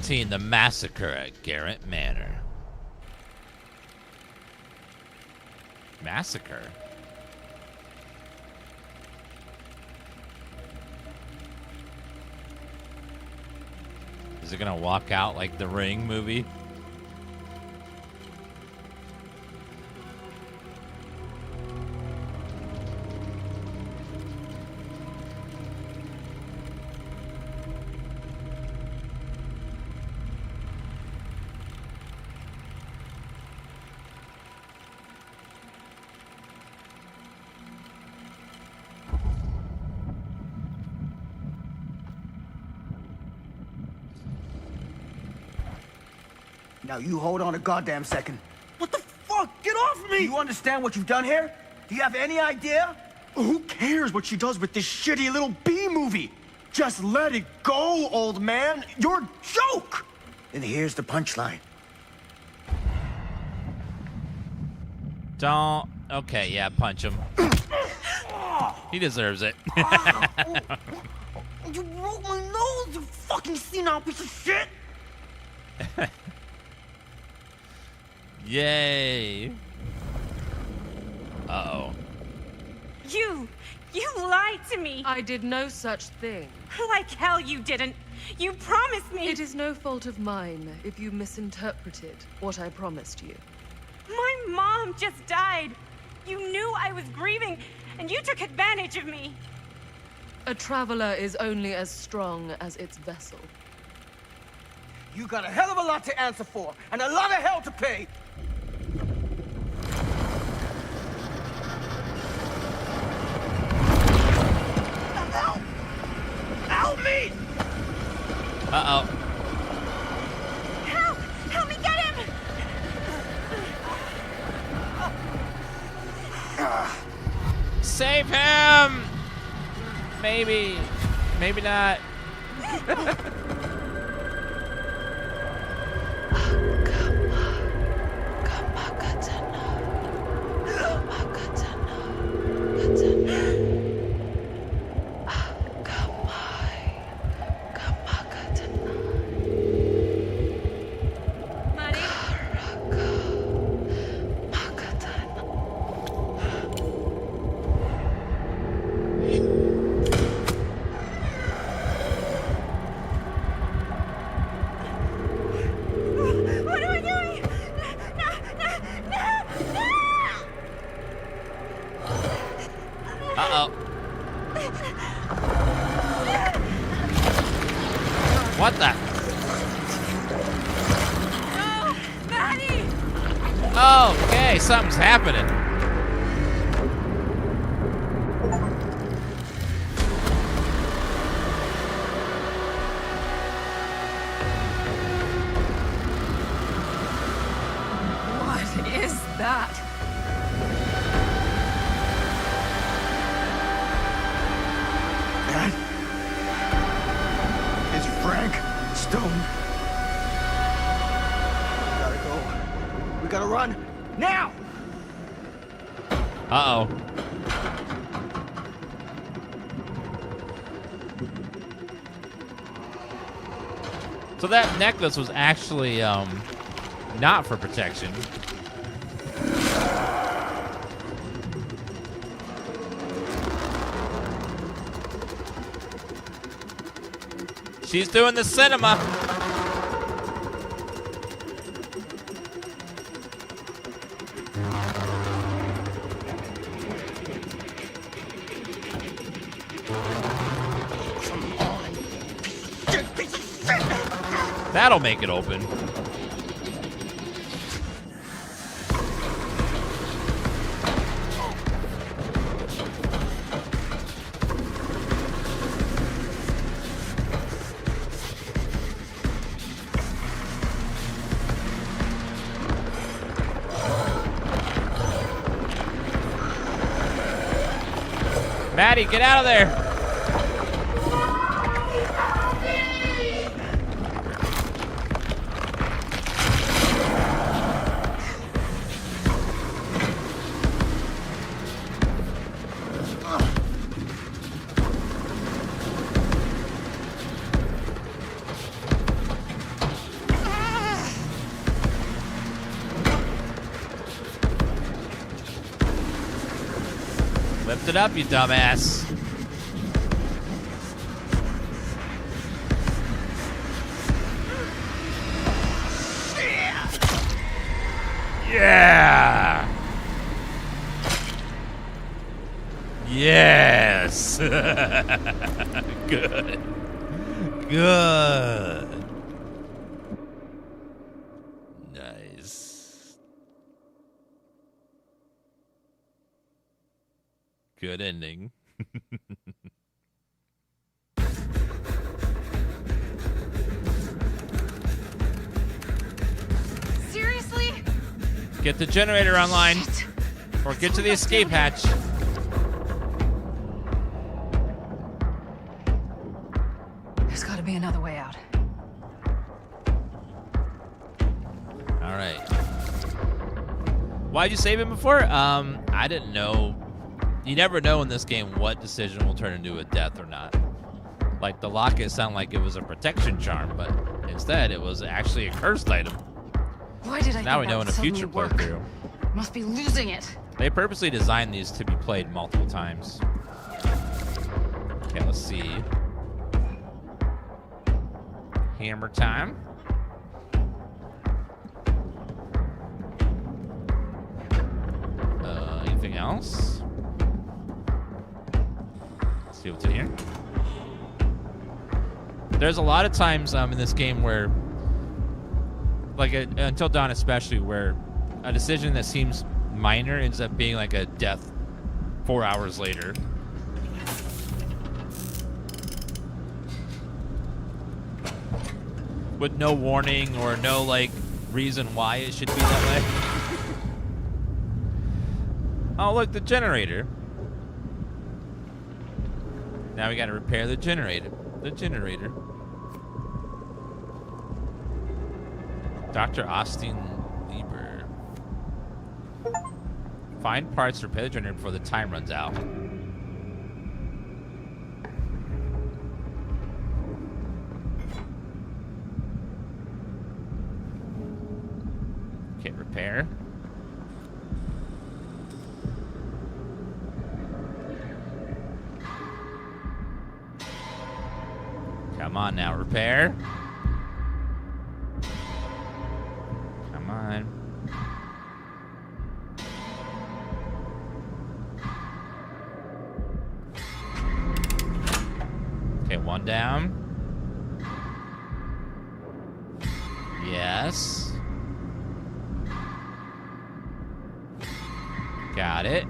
The massacre at Garrett Manor. Massacre? Is it gonna walk out like the Ring movie? Now you hold on a goddamn second. What the fuck? Get off me! Do you understand what you've done here? Do you have any idea? Who cares what she does with this shitty little B movie? Just let it go, old man. You're a joke! And here's the punchline. Don't. Okay, yeah, punch him. He deserves it. You broke my nose, you fucking senile piece of shit! Yay. Uh-oh. You lied to me. I did no such thing. Like hell you didn't. You promised me. It is no fault of mine if you misinterpreted what I promised you. My mom just died. You knew I was grieving, and you took advantage of me. A traveler is only as strong as its vessel. You got a hell of a lot to answer for, and a lot of hell to pay! Help! Help me! Uh-oh. Help! Help me get him! Save him! Maybe. Maybe not. What the? No! Maddie! Okay, something's happening. What is that? Dad? Is So that necklace was actually not for protection. She's doing the cinema. That'll make it open. Maddie, get out of there. Lift it up, you dumbass. Yeah. Yes. Good. Good. Nice. Good ending. Seriously? Get the generator online. Or get to the escape hatch. There's got to be another way out. All right. Why'd you save him before? I didn't know. You never know in this game what decision will turn into a death or not. Like the locket sounded like it was a protection charm, but instead it was actually a cursed item. Why did I Now think we know that in a would future suddenly work? playthrough. Must be losing it. They purposely designed these to be played multiple times. Okay, let's see. Hammer time. Anything else? Let's see what's in here. There's a lot of times in this game where, like Until Dawn especially, where a decision that seems minor ends up being like a death 4 hours later. With no warning or no like reason why it should be that way. Oh look, the generator. Now we gotta repair the generator. The generator. Dr. Augustine. Find parts to repair the generator before the time runs out. Okay, repair. Come on now, repair. Come on. Okay, one down. Yes. Got it.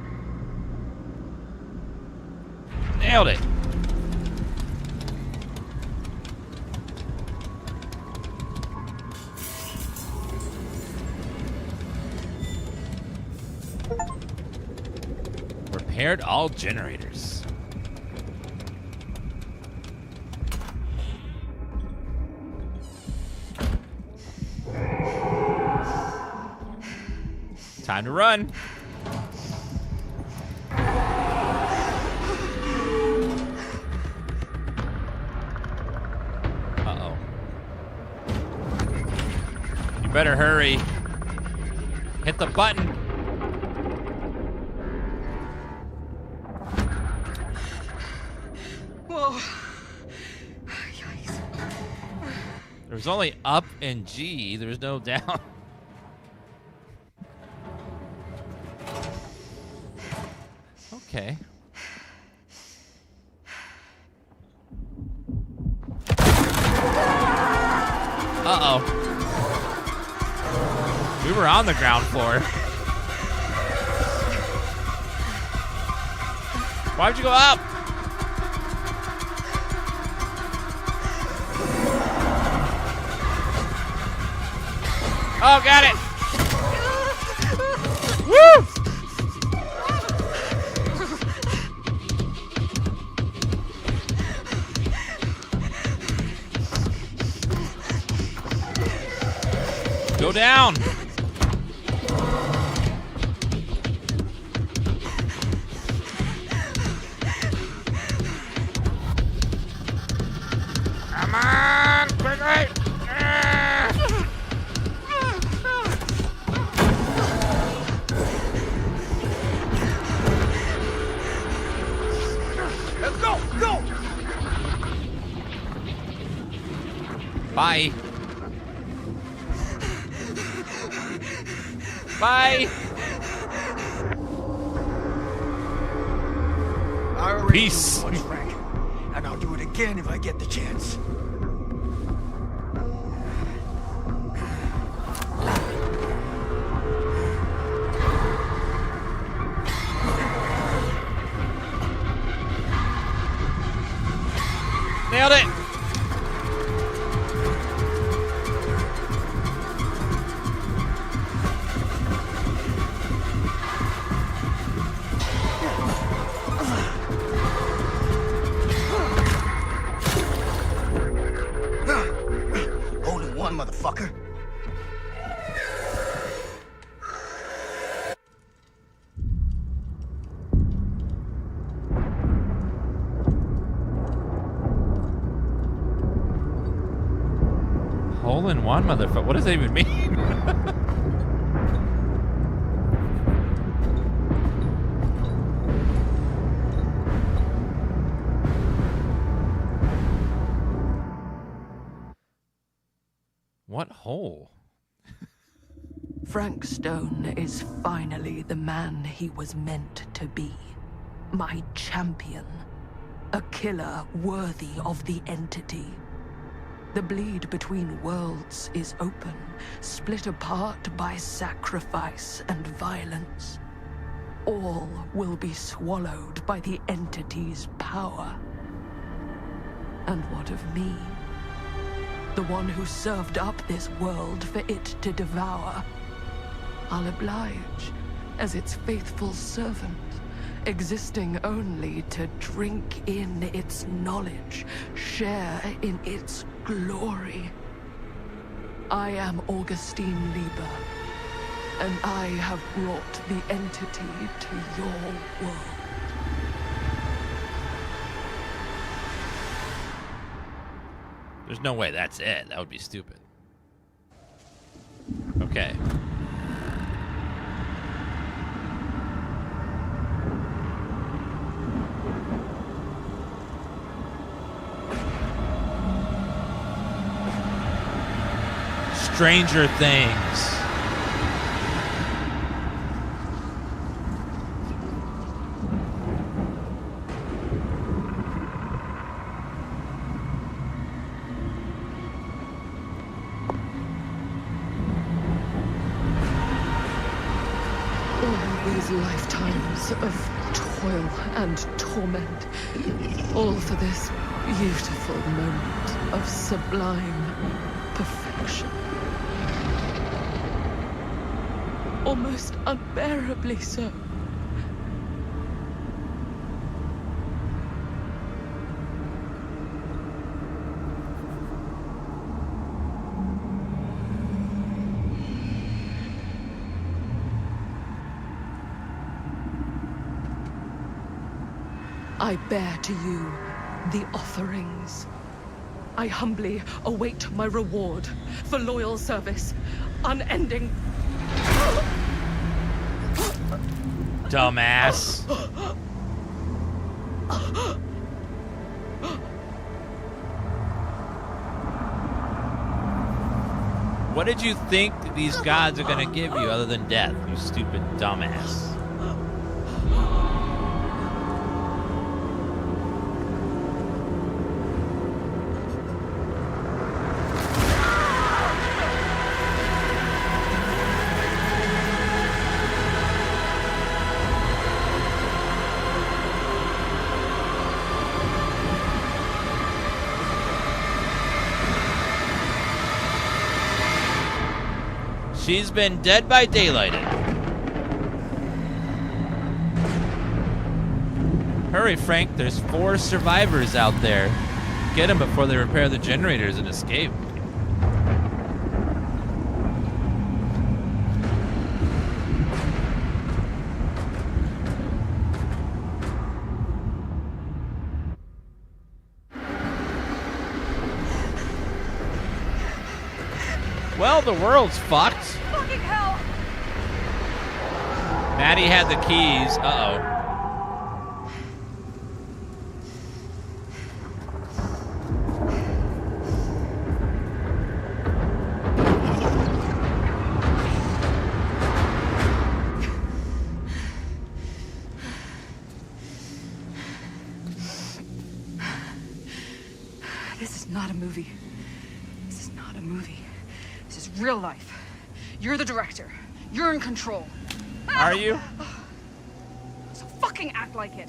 Nailed it. Repaired all generators. Time to run. Uh-oh. better hurry. Hit the button. Whoa. There was only up and G. There was no down. Okay. Uh-oh. We were on the ground floor. Why'd you go up? Oh, got it. Woo! Go down. Come on, quickly. Let's go, go. Bye. Bye. I already Peace. do too much, Frank. And I'll do it again if I get the chance. Nailed it. Hole in one, motherfucker. Hole in one, motherfucker. What does that even mean? What hole? Frank Stone is finally the man he was meant to be. My champion. A killer worthy of the entity. The bleed between worlds is open, split apart by sacrifice and violence. All will be swallowed by the entity's power. And what of me? The one who served up this world for it to devour. I'll oblige as its faithful servant, existing only to drink in its knowledge, share in its glory. I am Augustine Lieber, and I have brought the entity to your world. There's no way that's it. That would be stupid. Okay. Stranger Things. Lifetimes of toil and torment, all for this beautiful moment of sublime perfection. Almost unbearably so. I bear to you the offerings, I humbly await my reward for loyal service, unending. Dumbass. What did you think these gods are gonna give you other than death, you stupid dumbass? She's been dead by daylighted. Hurry, Frank. There's 4 survivors out there. Get them before they repair the generators and escape. Well, the world's fucked. Fucking hell! Maddie had the keys. Uh-oh. This is not a movie. This is not a movie. This is real life. You're the director. You're in control. Are you? So fucking act like it.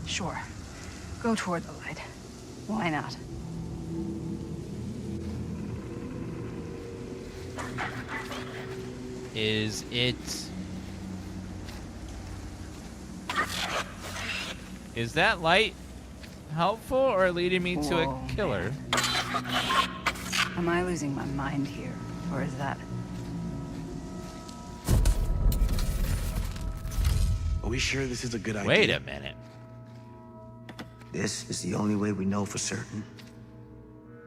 Sure. Go toward the light. Why not? Is it... Is that light helpful or leading me to a killer? Am I losing my mind here? Or is that... Are we sure this is a good idea? Wait a minute. This is the only way we know for certain.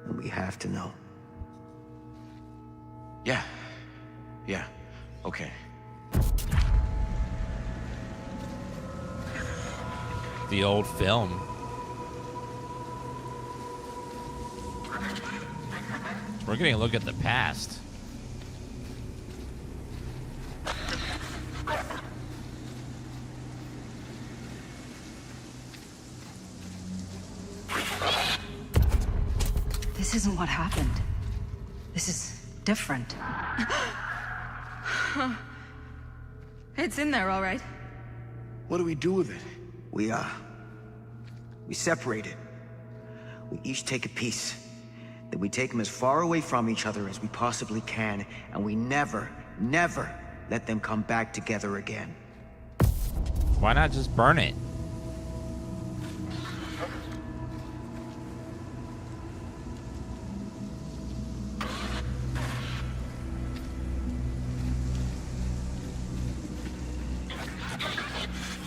And we have to know. Yeah. Yeah. Okay. The old film. We're getting a look at the past. This isn't what happened. This is different. It's in there, all right. What do we do with it? We separate it. We each take a piece. Then we take them as far away from each other as we possibly can, and we never, never let them come back together again. Why not just burn it?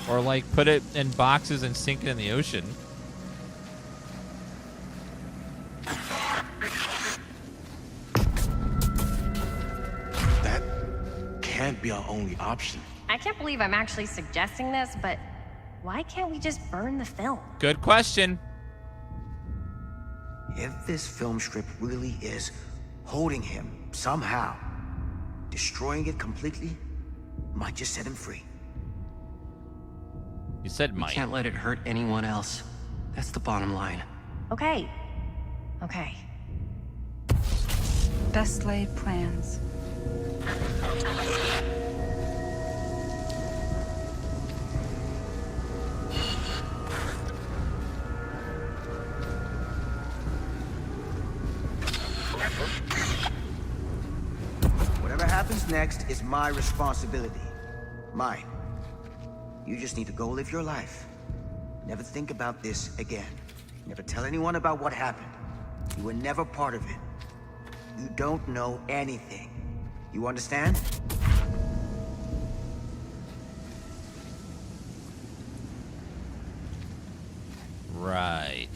Or like put it in boxes and sink it in the ocean. That can't be our only option. I can't believe I'm actually suggesting this, but why can't we just burn the film? Good question. If this film strip really is holding him somehow, destroying it completely might just set him free. You said We might. can't let it hurt anyone else. That's the bottom line. Okay. Okay. Best laid plans. Whatever happens next is my responsibility. Mine. You just need to go live your life. Never think about this again. Never tell anyone about what happened. You were never part of it. You don't know anything. You understand? Right.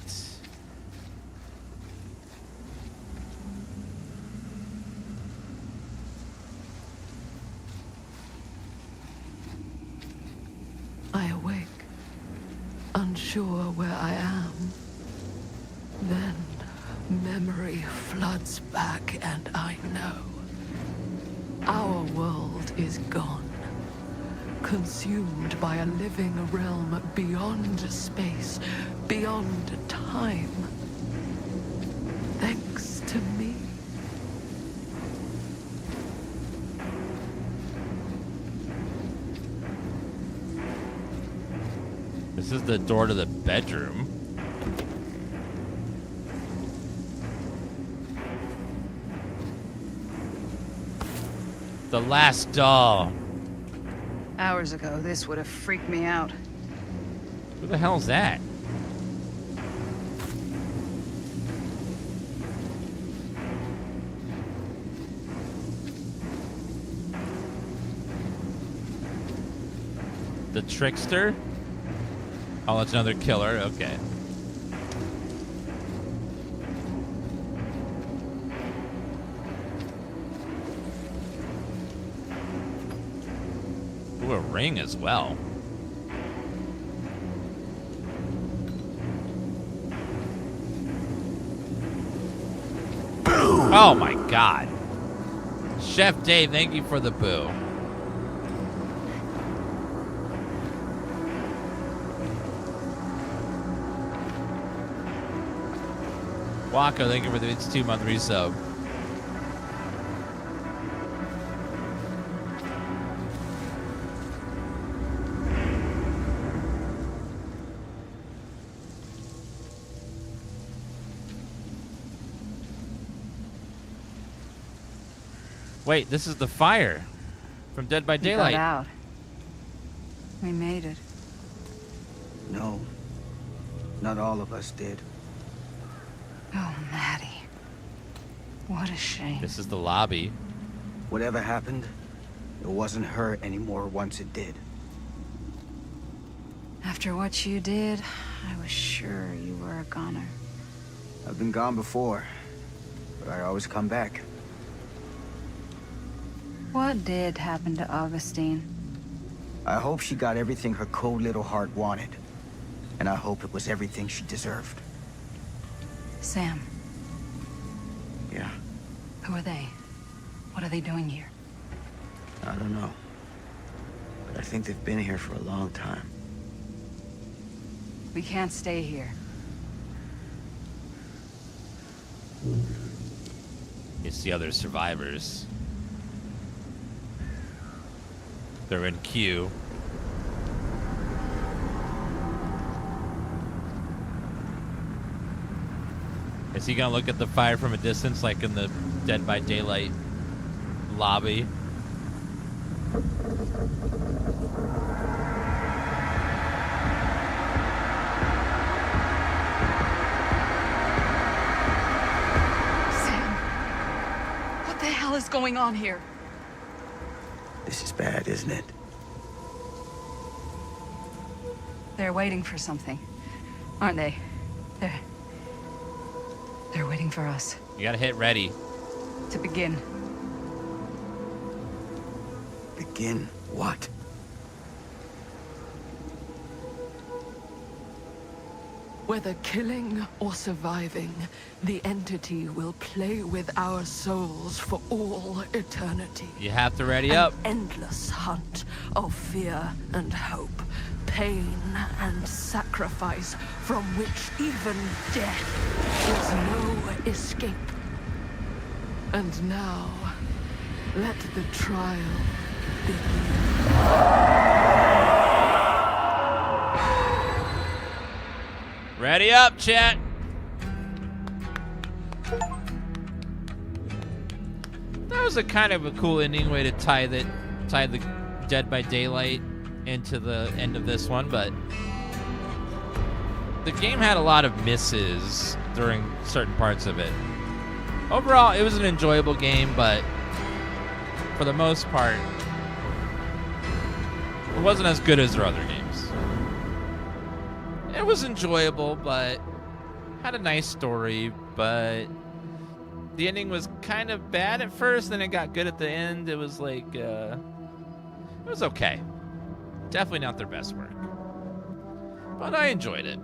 I awake, unsure where I am. Then memory floods back and I know. Our world is gone, consumed by a living realm beyond space, beyond time. Thanks to me. This is the door to the bedroom. The last doll. Hours ago, this would have freaked me out. Who the hell's that? The trickster? Oh, it's another killer. Okay. Ooh, a ring as well. Oh my God. Chef Dave, thank you for the boo. Waka, thank you for the 2-month resub. Wait, this is the fire from Dead by Daylight. We got out. We made it. No, not all of us did. Oh, Maddie. What a shame. This is the lobby. Whatever happened, it wasn't her anymore once it did. After what you did, I was sure you were a goner. I've been gone before, but I always come back. What did happen to Augustine? I hope she got everything her cold little heart wanted. And I hope it was everything she deserved. Sam. Yeah. Who are they? What are they doing here? I don't know. But I think they've been here for a long time. We can't stay here. It's the other survivors. They're in queue. Is he gonna look at the fire from a distance like in the Dead by Daylight lobby? Sam, what the hell is going on here? This is bad, isn't it? They're waiting for something, aren't they? They're waiting for us. You gotta hit ready. To begin. Begin what? Whether killing or surviving, the entity will play with our souls for all eternity. You have to ready up. An endless hunt of fear and hope, pain and sacrifice, from which even death is no escape. And now, let the trial begin. Ready up, chat. That was a kind of a cool ending way to tie the Dead by Daylight into the end of this one, but the game had a lot of misses during certain parts of it. Overall, it was an enjoyable game, but for the most part, it wasn't as good as their other games. It was enjoyable, but had a nice story, but the ending was kind of bad at first, then it got good at the end. It was like, it was okay. Definitely not their best work, but I enjoyed it.